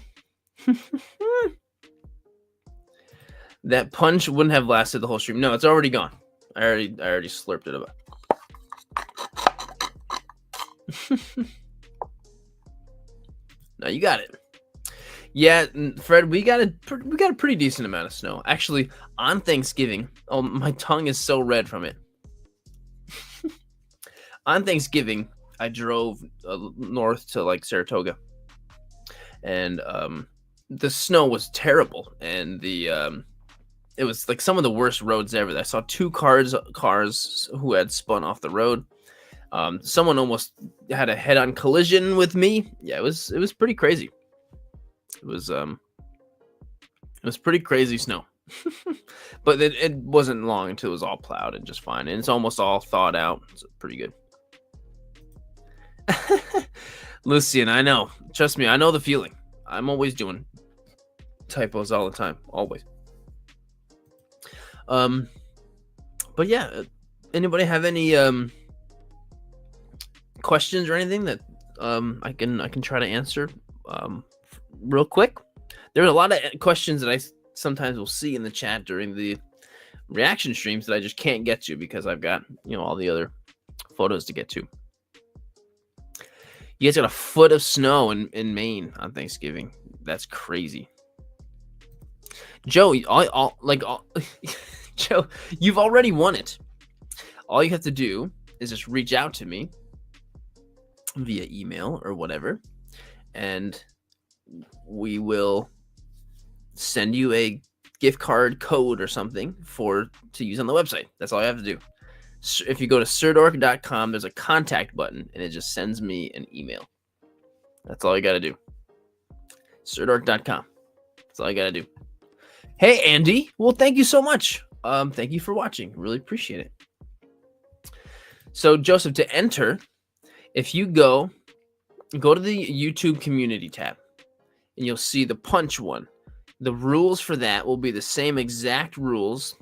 That punch wouldn't have lasted the whole stream. No, it's already gone. I already slurped it up. No, you got it. Yeah, Fred, we got a pretty decent amount of snow. Actually, on Thanksgiving, oh, my tongue is so red from it. On Thanksgiving, I drove north to like Saratoga, and the snow was terrible, and it was like some of the worst roads ever. I saw two cars who had spun off the road. Someone almost had a head-on collision with me. Yeah, it was pretty crazy. It was pretty crazy snow. But it wasn't long until it was all plowed and just fine, and it's almost all thawed out. It's pretty good. Lucian, I know. Trust me, I know the feeling. I'm always doing typos all the time, always. But yeah, anybody have any questions or anything that I can try to answer real quick? There are a lot of questions that I sometimes will see in the chat during the reaction streams that I just can't get to because I've got, you know, all the other photos to get to. You guys got a foot of snow in Maine on Thanksgiving. That's crazy. Joe, Joe, you've already won it. All you have to do is just reach out to me via email or whatever, and we will send you a gift card code or something to use on the website. That's all you have to do. If you go to sirdork.com, there's a contact button, and it just sends me an email. That's all you got to do. sirdork.com. That's all you got to do. Hey, Andy. Well, thank you so much. Thank you for watching. Really appreciate it. So, Joseph, to enter, if you go to the YouTube community tab, and you'll see the punch one. The rules for that will be the same exact rules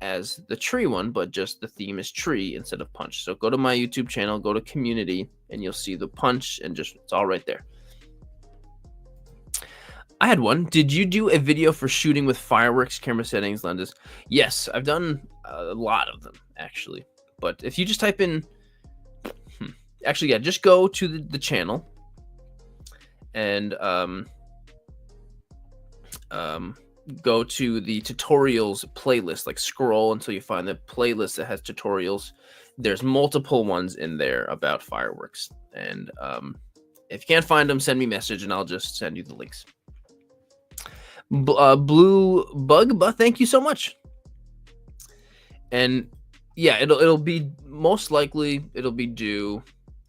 as the tree one, but just the theme is tree instead of punch. So go to my YouTube channel, go to community, and you'll see the punch, and just it's all right there. I had one. Did you do a video for shooting with fireworks, camera settings, lenses? Yes, I've done a lot of them, actually. But if you just type in... Actually, yeah, just go to the channel and go to the tutorials playlist. Like, scroll until you find the playlist that has tutorials. There's multiple ones in there about fireworks. And If you can't find them, send me a message and I'll just send you the links. Blue Bug, but thank you so much. And yeah, it'll be most likely it'll be due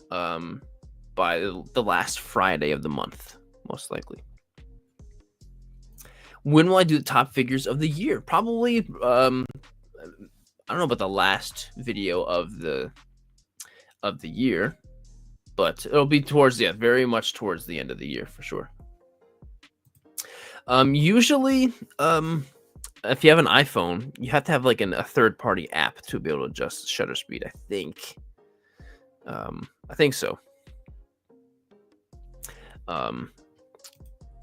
by the last Friday of the month, most likely. When will I do the top figures of the year? Probably I don't know about the last video of the year, but it'll be towards very much towards the end of the year for sure. Usually, if you have an iPhone, you have to have like a third-party app to be able to adjust shutter speed. I think so.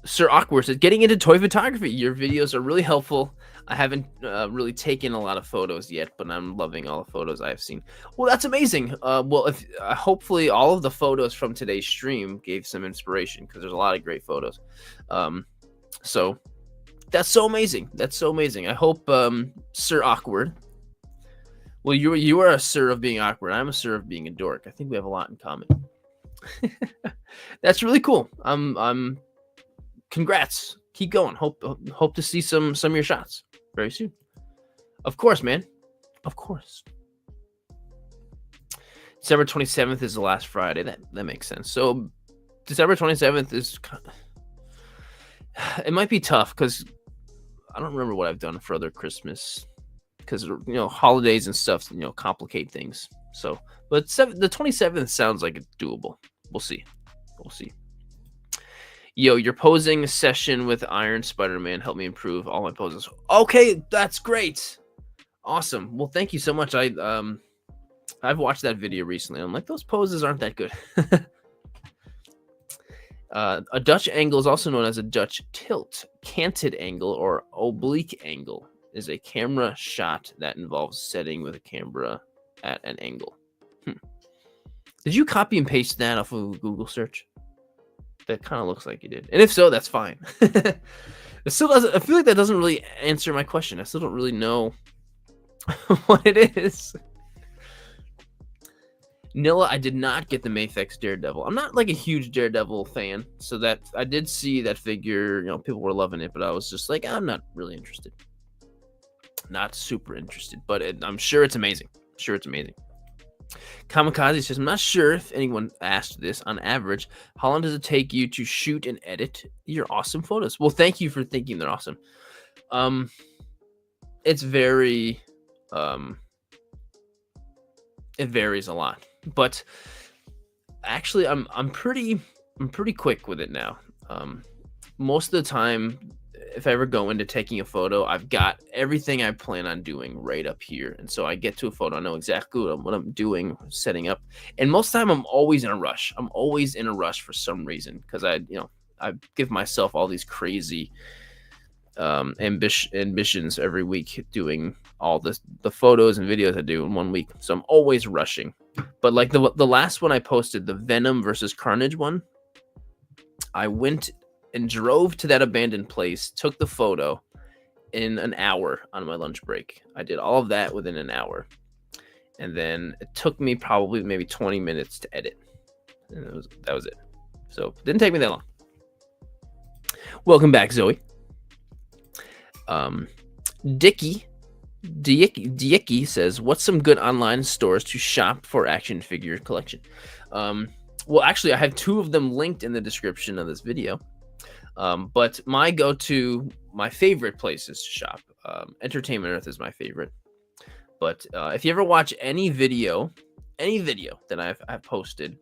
Sir Awkward says, getting into toy photography. Your videos are really helpful. I haven't really taken a lot of photos yet, but I'm loving all the photos I've seen. Well, that's amazing. Well, if hopefully all of the photos from today's stream gave some inspiration, because there's a lot of great photos. So that's so amazing. That's so amazing. I hope Sir Awkward. Well, you are a sir of being awkward. I'm a sir of being a dork. I think we have a lot in common. That's really cool. I'm congrats. Keep going. Hope to see some of your shots very soon. Of course, man. Of course. December 27th is the last Friday. That makes sense. So December 27th is it might be tough because I don't remember what I've done for other Christmas, because holidays and stuff complicate things. So, but the 27th sounds like it's doable. We'll see. Yo, your posing session with Iron Spider-Man helped me improve all my poses. Okay, that's great. Awesome. Well, thank you so much. I've watched that video recently. I'm like, those poses aren't that good. A Dutch angle is also known as a Dutch tilt. Canted angle or oblique angle is a camera shot that involves setting with a camera at an angle. Did you copy and paste that off of a Google search? That kind of looks like you did. And if so, that's fine. It still doesn't. I feel like that doesn't really answer my question. I still don't really know what it is. Nilla, I did not get the Mafex Daredevil. I'm not like a huge Daredevil fan, so that I did see that figure. People were loving it, but I was just like, I'm not really interested. Not super interested, but I'm sure it's amazing. Kamikaze says, I'm not sure if anyone asked this. On average, how long does it take you to shoot and edit your awesome photos? Well, thank you for thinking they're awesome. It's very it varies a lot, but actually I'm pretty quick with it now. Most of the time, if I ever go into taking a photo, I've got everything I plan on doing right up here. And so I get to a photo, I know exactly what I'm doing, setting up. And most of the time I'm always in a rush. I'm always in a rush for some reason, because I give myself all these crazy ambitions every week, doing all the photos and videos I do in 1 week. So I'm always rushing. But like the last one I posted, the Venom versus Carnage one, I went and drove to that abandoned place, took the photo in an hour on my lunch break. I did all of that within an hour. And then it took me probably maybe 20 minutes to edit. And that was it. So it didn't take me that long. Welcome back, Zoe. Dicky says, what's some good online stores to shop for action figure collection? Well, actually, I have two of them linked in the description of this video. But my favorite places to shop, Entertainment Earth is my favorite. But if you ever watch any video that I've posted,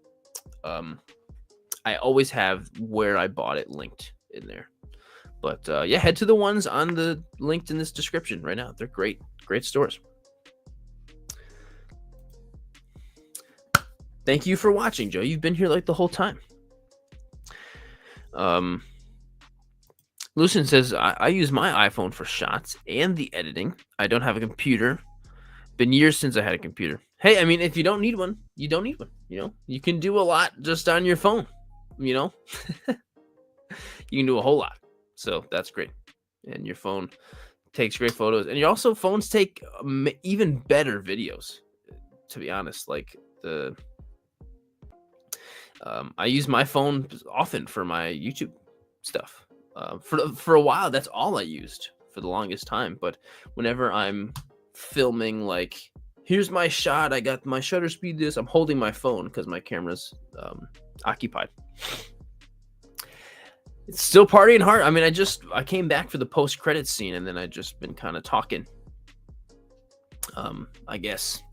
I always have where I bought it linked in there. But yeah, head to the ones on the linked in this description right now. They're great stores. Thank you for watching, Joe. You've been here like the whole time. Lucian says, I use my iPhone for shots and the editing. I don't have a computer. Been years since I had a computer. Hey, I mean, if you don't need one, you don't need one. You can do a lot just on your phone. You can do a whole lot. So that's great. And your phone takes great photos. And phones take even better videos, to be honest. Like I use my phone often for my YouTube stuff. For a while, that's all I used for the longest time. But whenever I'm filming, like, here's my shot, I got my shutter speed, this, I'm holding my phone because my camera's occupied. It's still partying hard. I mean, I came back for the post-credits scene, and then I just been kind of talking. I guess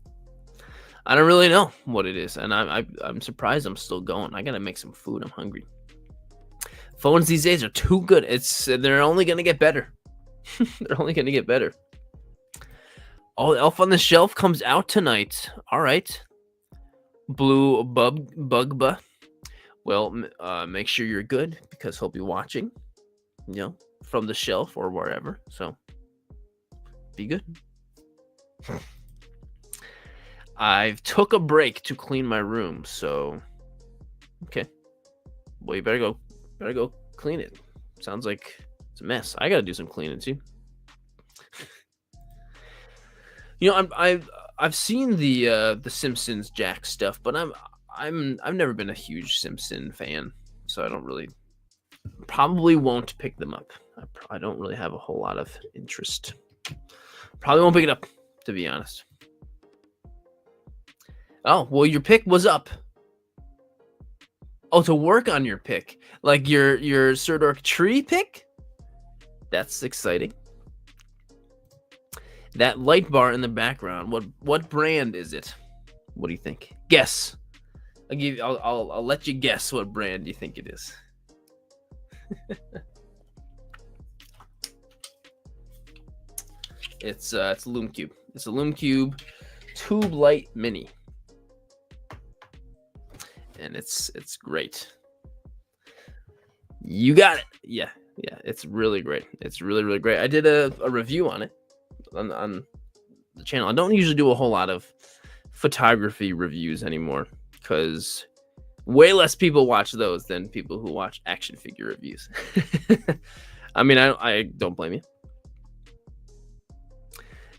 I don't really know what it is, and I'm surprised I'm still going. I gotta make some food. I'm hungry. Phones these days are too good. They're only gonna get better. They're only gonna get better. Oh, Elf on the Shelf comes out tonight. All right, Blue Bugba. Well, make sure you're good because he'll be watching, from the shelf or wherever. So be good. I've took a break to clean my room, so okay. Well, you better go clean it. Sounds like it's a mess. I gotta do some cleaning too. I've seen the Simpsons Jack stuff, but I've never been a huge Simpson fan, so I don't really, probably won't pick them up. I don't really have a whole lot of interest. Probably won't pick it up, to be honest. Oh, well, your pick was up. Oh, to work on your pick, like your Sir Dork tree pick. That's exciting. That light bar in the background. What brand is it? What do you think? Guess. I'll let you guess what brand you think it is. It's Lume Cube. It's a Lume Cube Tube Light Mini, and it's great. You got it. Yeah, it's really great. It's really great. I did a review on it on the channel. I don't usually do a whole lot of photography reviews anymore because way less people watch those than people who watch action figure reviews. I mean, I don't blame you.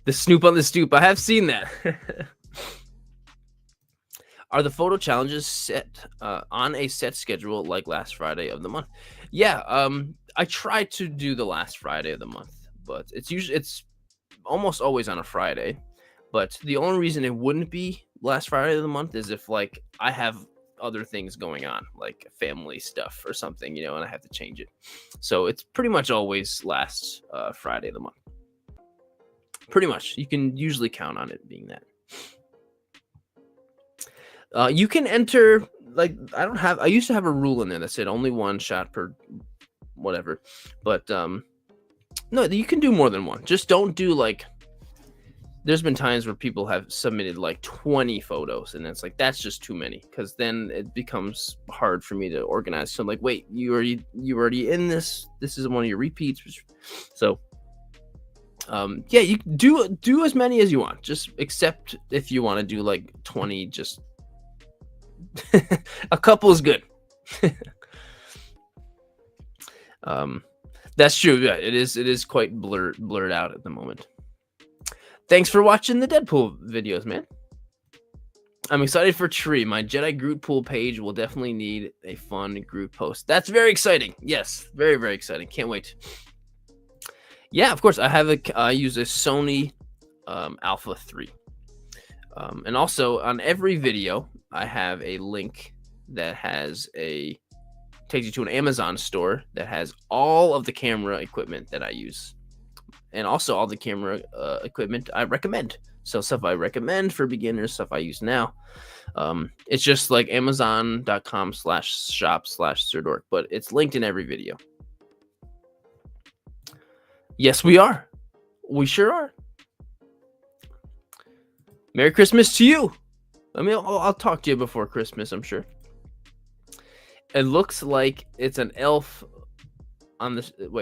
The Snoop on the Stoop. I have seen that. Are the photo challenges set on a set schedule like last Friday of the month? Yeah, I try to do the last Friday of the month, but it's almost always on a Friday. But the only reason it wouldn't be last Friday of the month is if like I have other things going on, like family stuff or something, and I have to change it. So it's pretty much always last Friday of the month. Pretty much. You can usually count on it being that. You can enter, like, I used to have a rule in there that said only one shot per whatever. But no, you can do more than one. Just don't do like, there's been times where people have submitted like 20 photos and it's like, that's just too many, because then it becomes hard for me to organize. So I'm like, wait, you already in this is one of your repeats. So yeah, you do as many as you want, just except if you want to do like 20, just a couple is good. That's true. Yeah, it is quite blurred out at the moment. Thanks for watching the Deadpool videos, man. I'm excited for Tree. My Jedi Groot pool page will definitely need a fun Groot post. That's very exciting. Yes, very, very exciting. Can't wait. Yeah, of course. I use a Sony Alpha 3. And also on every video, I have a link that takes you to an Amazon store that has all of the camera equipment that I use. And also all the camera equipment I recommend. So stuff I recommend for beginners, stuff I use now. It's just like amazon.com/shop/SirDork, but it's linked in every video. Yes, we are. We sure are. Merry Christmas to you. I mean, I'll talk to you before Christmas, I'm sure. It looks like it's an elf on the it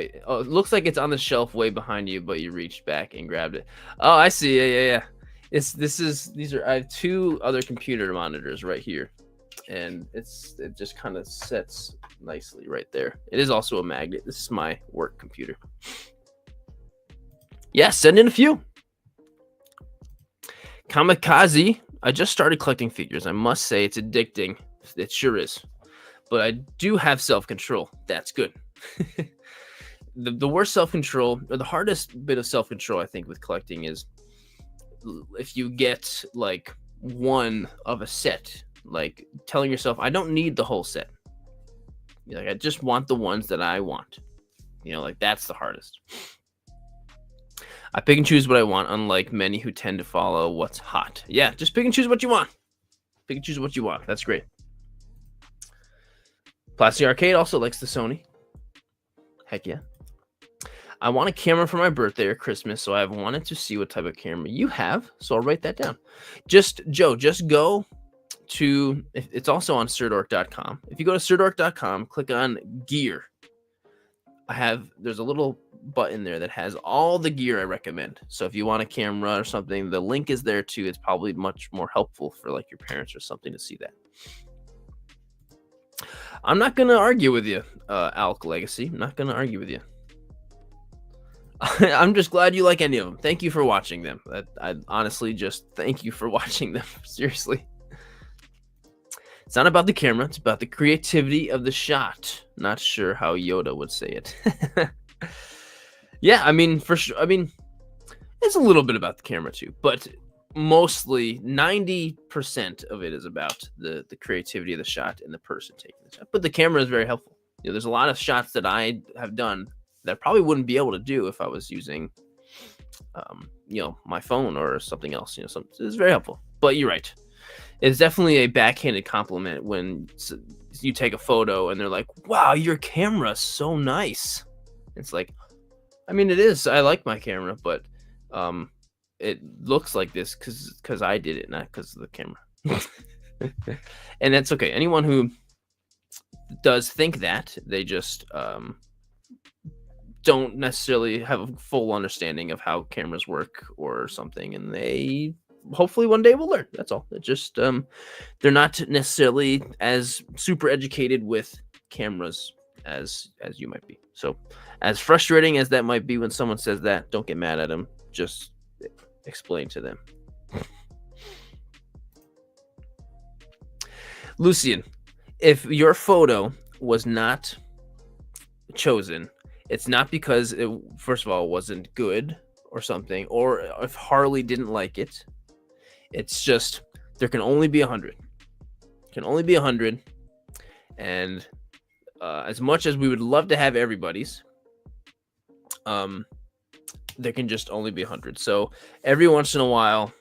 looks like it's on the shelf way behind you, but you reached back and grabbed it. Oh, I see. Yeah. I have two other computer monitors right here, and it just kind of sets nicely right there. It is also a magnet. This is my work computer. Yeah, send in a few. Kamikaze. I just started collecting figures. I must say it's addicting. It sure is. but I do have self-control. That's good. The worst self-control, or the hardest bit of self-control, I think, with collecting is if you get like one of a set, like telling yourself, I don't need the whole set. Like, I just want the ones that I want. Like that's the hardest. I pick and choose what I want, unlike many who tend to follow what's hot. Yeah, just pick and choose what you want. Pick and choose what you want. That's great. Plastic Arcade also likes the Sony. Heck yeah. I want a camera for my birthday or Christmas, so I've wanted to see what type of camera you have. So I'll write that down. Just go to, it's also on SirDork.com. If you go to SirDork.com, click on gear. There's a little button there that has all the gear I recommend. So if you want a camera or something, the link is there too. It's probably much more helpful for like your parents or something to see that. I'm not going to argue with you, Alk Legacy. I'm not going to argue with you. I'm just glad you like any of them. Thank you for watching them. I honestly just thank you for watching them. Seriously. It's not about the camera. It's about the creativity of the shot. Not sure how Yoda would say it. Yeah, I mean, for sure. I mean, it's a little bit about the camera too, but mostly 90% of it is about the creativity of the shot and the person taking the shot. But the camera is very helpful. There's a lot of shots that I have done that I probably wouldn't be able to do if I was using, my phone or something else. It's very helpful. But you're right. It's definitely a backhanded compliment when you take a photo and they're like, "Wow, your camera's so nice." It's like, I mean, it is. I like my camera, but it looks like this because I did it, not because of the camera. And that's okay. Anyone who does think that, they just don't necessarily have a full understanding of how cameras work or something, and they hopefully one day will learn. That's all. It just they're not necessarily as super educated with cameras as you might be. So as frustrating as that might be when someone says that, don't get mad at them. Just explain to them. Lucian, if your photo was not chosen, it's not because it, first of all, wasn't good or something, or if Harley didn't like it. It's just there can only be 100. Can only be 100, and as much as we would love to have everybody's, there can just only be 100. So every once in a while,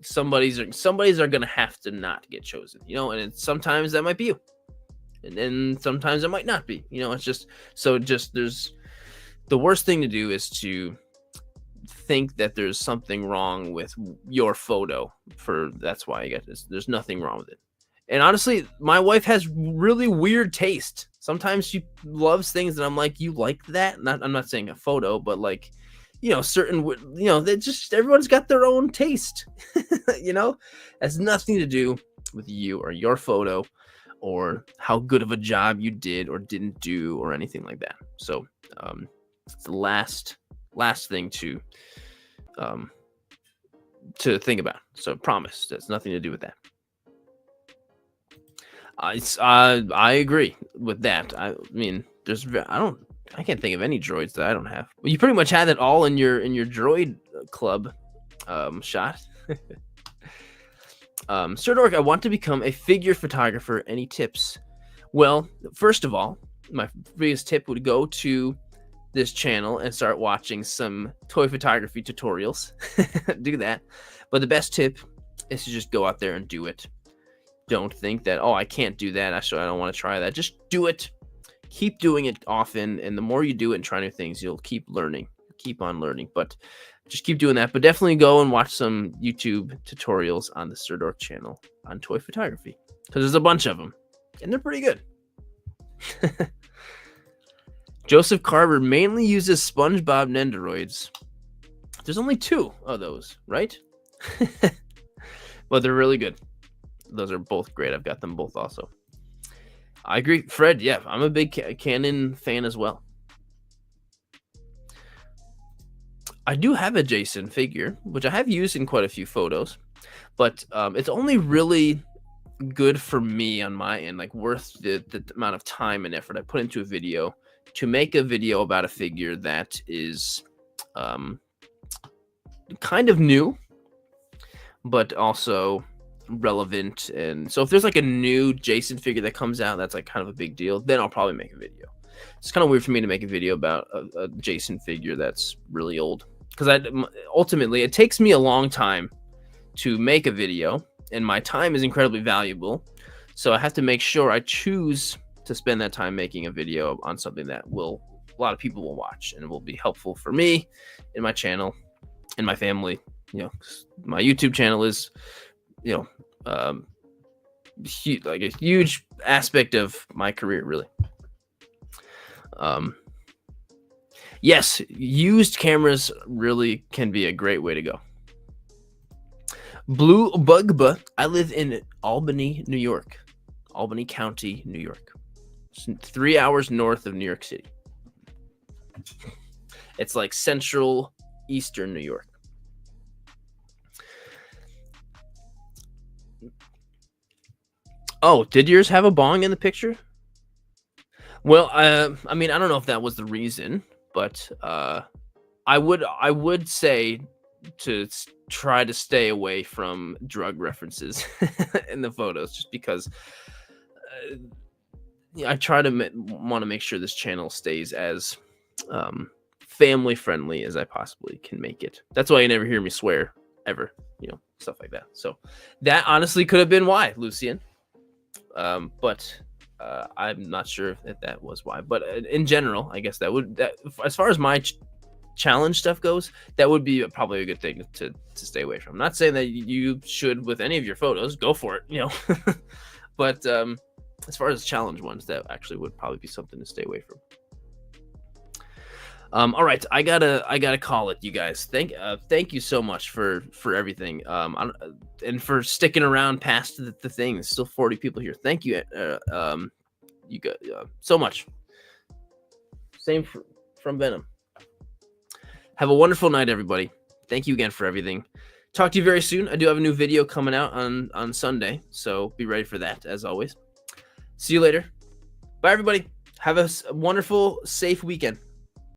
somebody's are gonna have to not get chosen, and sometimes that might be you, and then sometimes it might not be. It's just there's the worst thing to do is to think that there's something wrong with your photo. That's why I get this. There's nothing wrong with it. And honestly, my wife has really weird taste. Sometimes she loves things that I'm like, you like that? I'm not saying a photo, but like, certain, they just, everyone's got their own taste. Has nothing to do with you or your photo or how good of a job you did or didn't do or anything like that. So it's the last thing to think about. So promise, that's nothing to do with that. I agree with that. I mean, I can't think of any droids that I don't have. Well, you pretty much had it all in your droid club shot. Sir Dork, I want to become a figure photographer. Any tips? Well, first of all, my biggest tip would go to this channel and start watching some toy photography tutorials. Do that. But the best tip is to just go out there and do it. Don't think that, I can't do that. Actually, I don't want to try that. Just do it. Keep doing it often. And the more you do it and try new things, you'll keep learning. Keep on learning. But just keep doing that. But definitely go and watch some YouTube tutorials on the Sir Dork channel on toy photography. Because there's a bunch of them. And they're pretty good. Joseph Carver mainly uses SpongeBob Nendoroids. There's only 2 of those, right? But they're really good. Those are both great. I've got them both also. I agree. Fred, yeah, I'm a big Canon fan as well. I do have a Jason figure, which I have used in quite a few photos. But it's only really good for me on my end, like worth the amount of time and effort I put into a video to make a video about a figure that is um, kind of new, but also relevant. And so if there's like a new Jason figure that comes out that's like kind of a big deal, then I'll probably make a video. It's kind of weird for me to make a video about a Jason figure that's really old, because ultimately it takes me a long time to make a video, and my time is incredibly valuable. So I have to make sure I choose to spend that time making a video on something that a lot of people will watch, and it will be helpful for me and my channel and my family. My YouTube channel is, like a huge aspect of my career, really. Yes, used cameras really can be a great way to go. Blue Bugba. I live in Albany, New York. Albany County, New York. It's 3 hours north of New York City. It's like central eastern New York. Oh, did yours have a bong in the picture? Well, I mean, I don't know if that was the reason, but I would say to try to stay away from drug references in the photos, just because I try to want to make sure this channel stays as family friendly as I possibly can make it. That's why you never hear me swear ever, stuff like that. So that honestly could have been why, Lucian. But I'm not sure if that was why. But in general, I guess that as far as my challenge stuff goes, that would be probably a good thing to stay away from. I'm not saying that you should with any of your photos. Go for it, But as far as challenge ones, that actually would probably be something to stay away from. All right, I gotta call it, you guys. Thank you so much for everything. And for sticking around past the thing. There's still 40 people here. Thank you, you got so much. Same from Venom. Have a wonderful night, everybody. Thank you again for everything. Talk to you very soon. I do have a new video coming out on Sunday, so be ready for that, as always. See you later. Bye, everybody. Have a wonderful, safe weekend.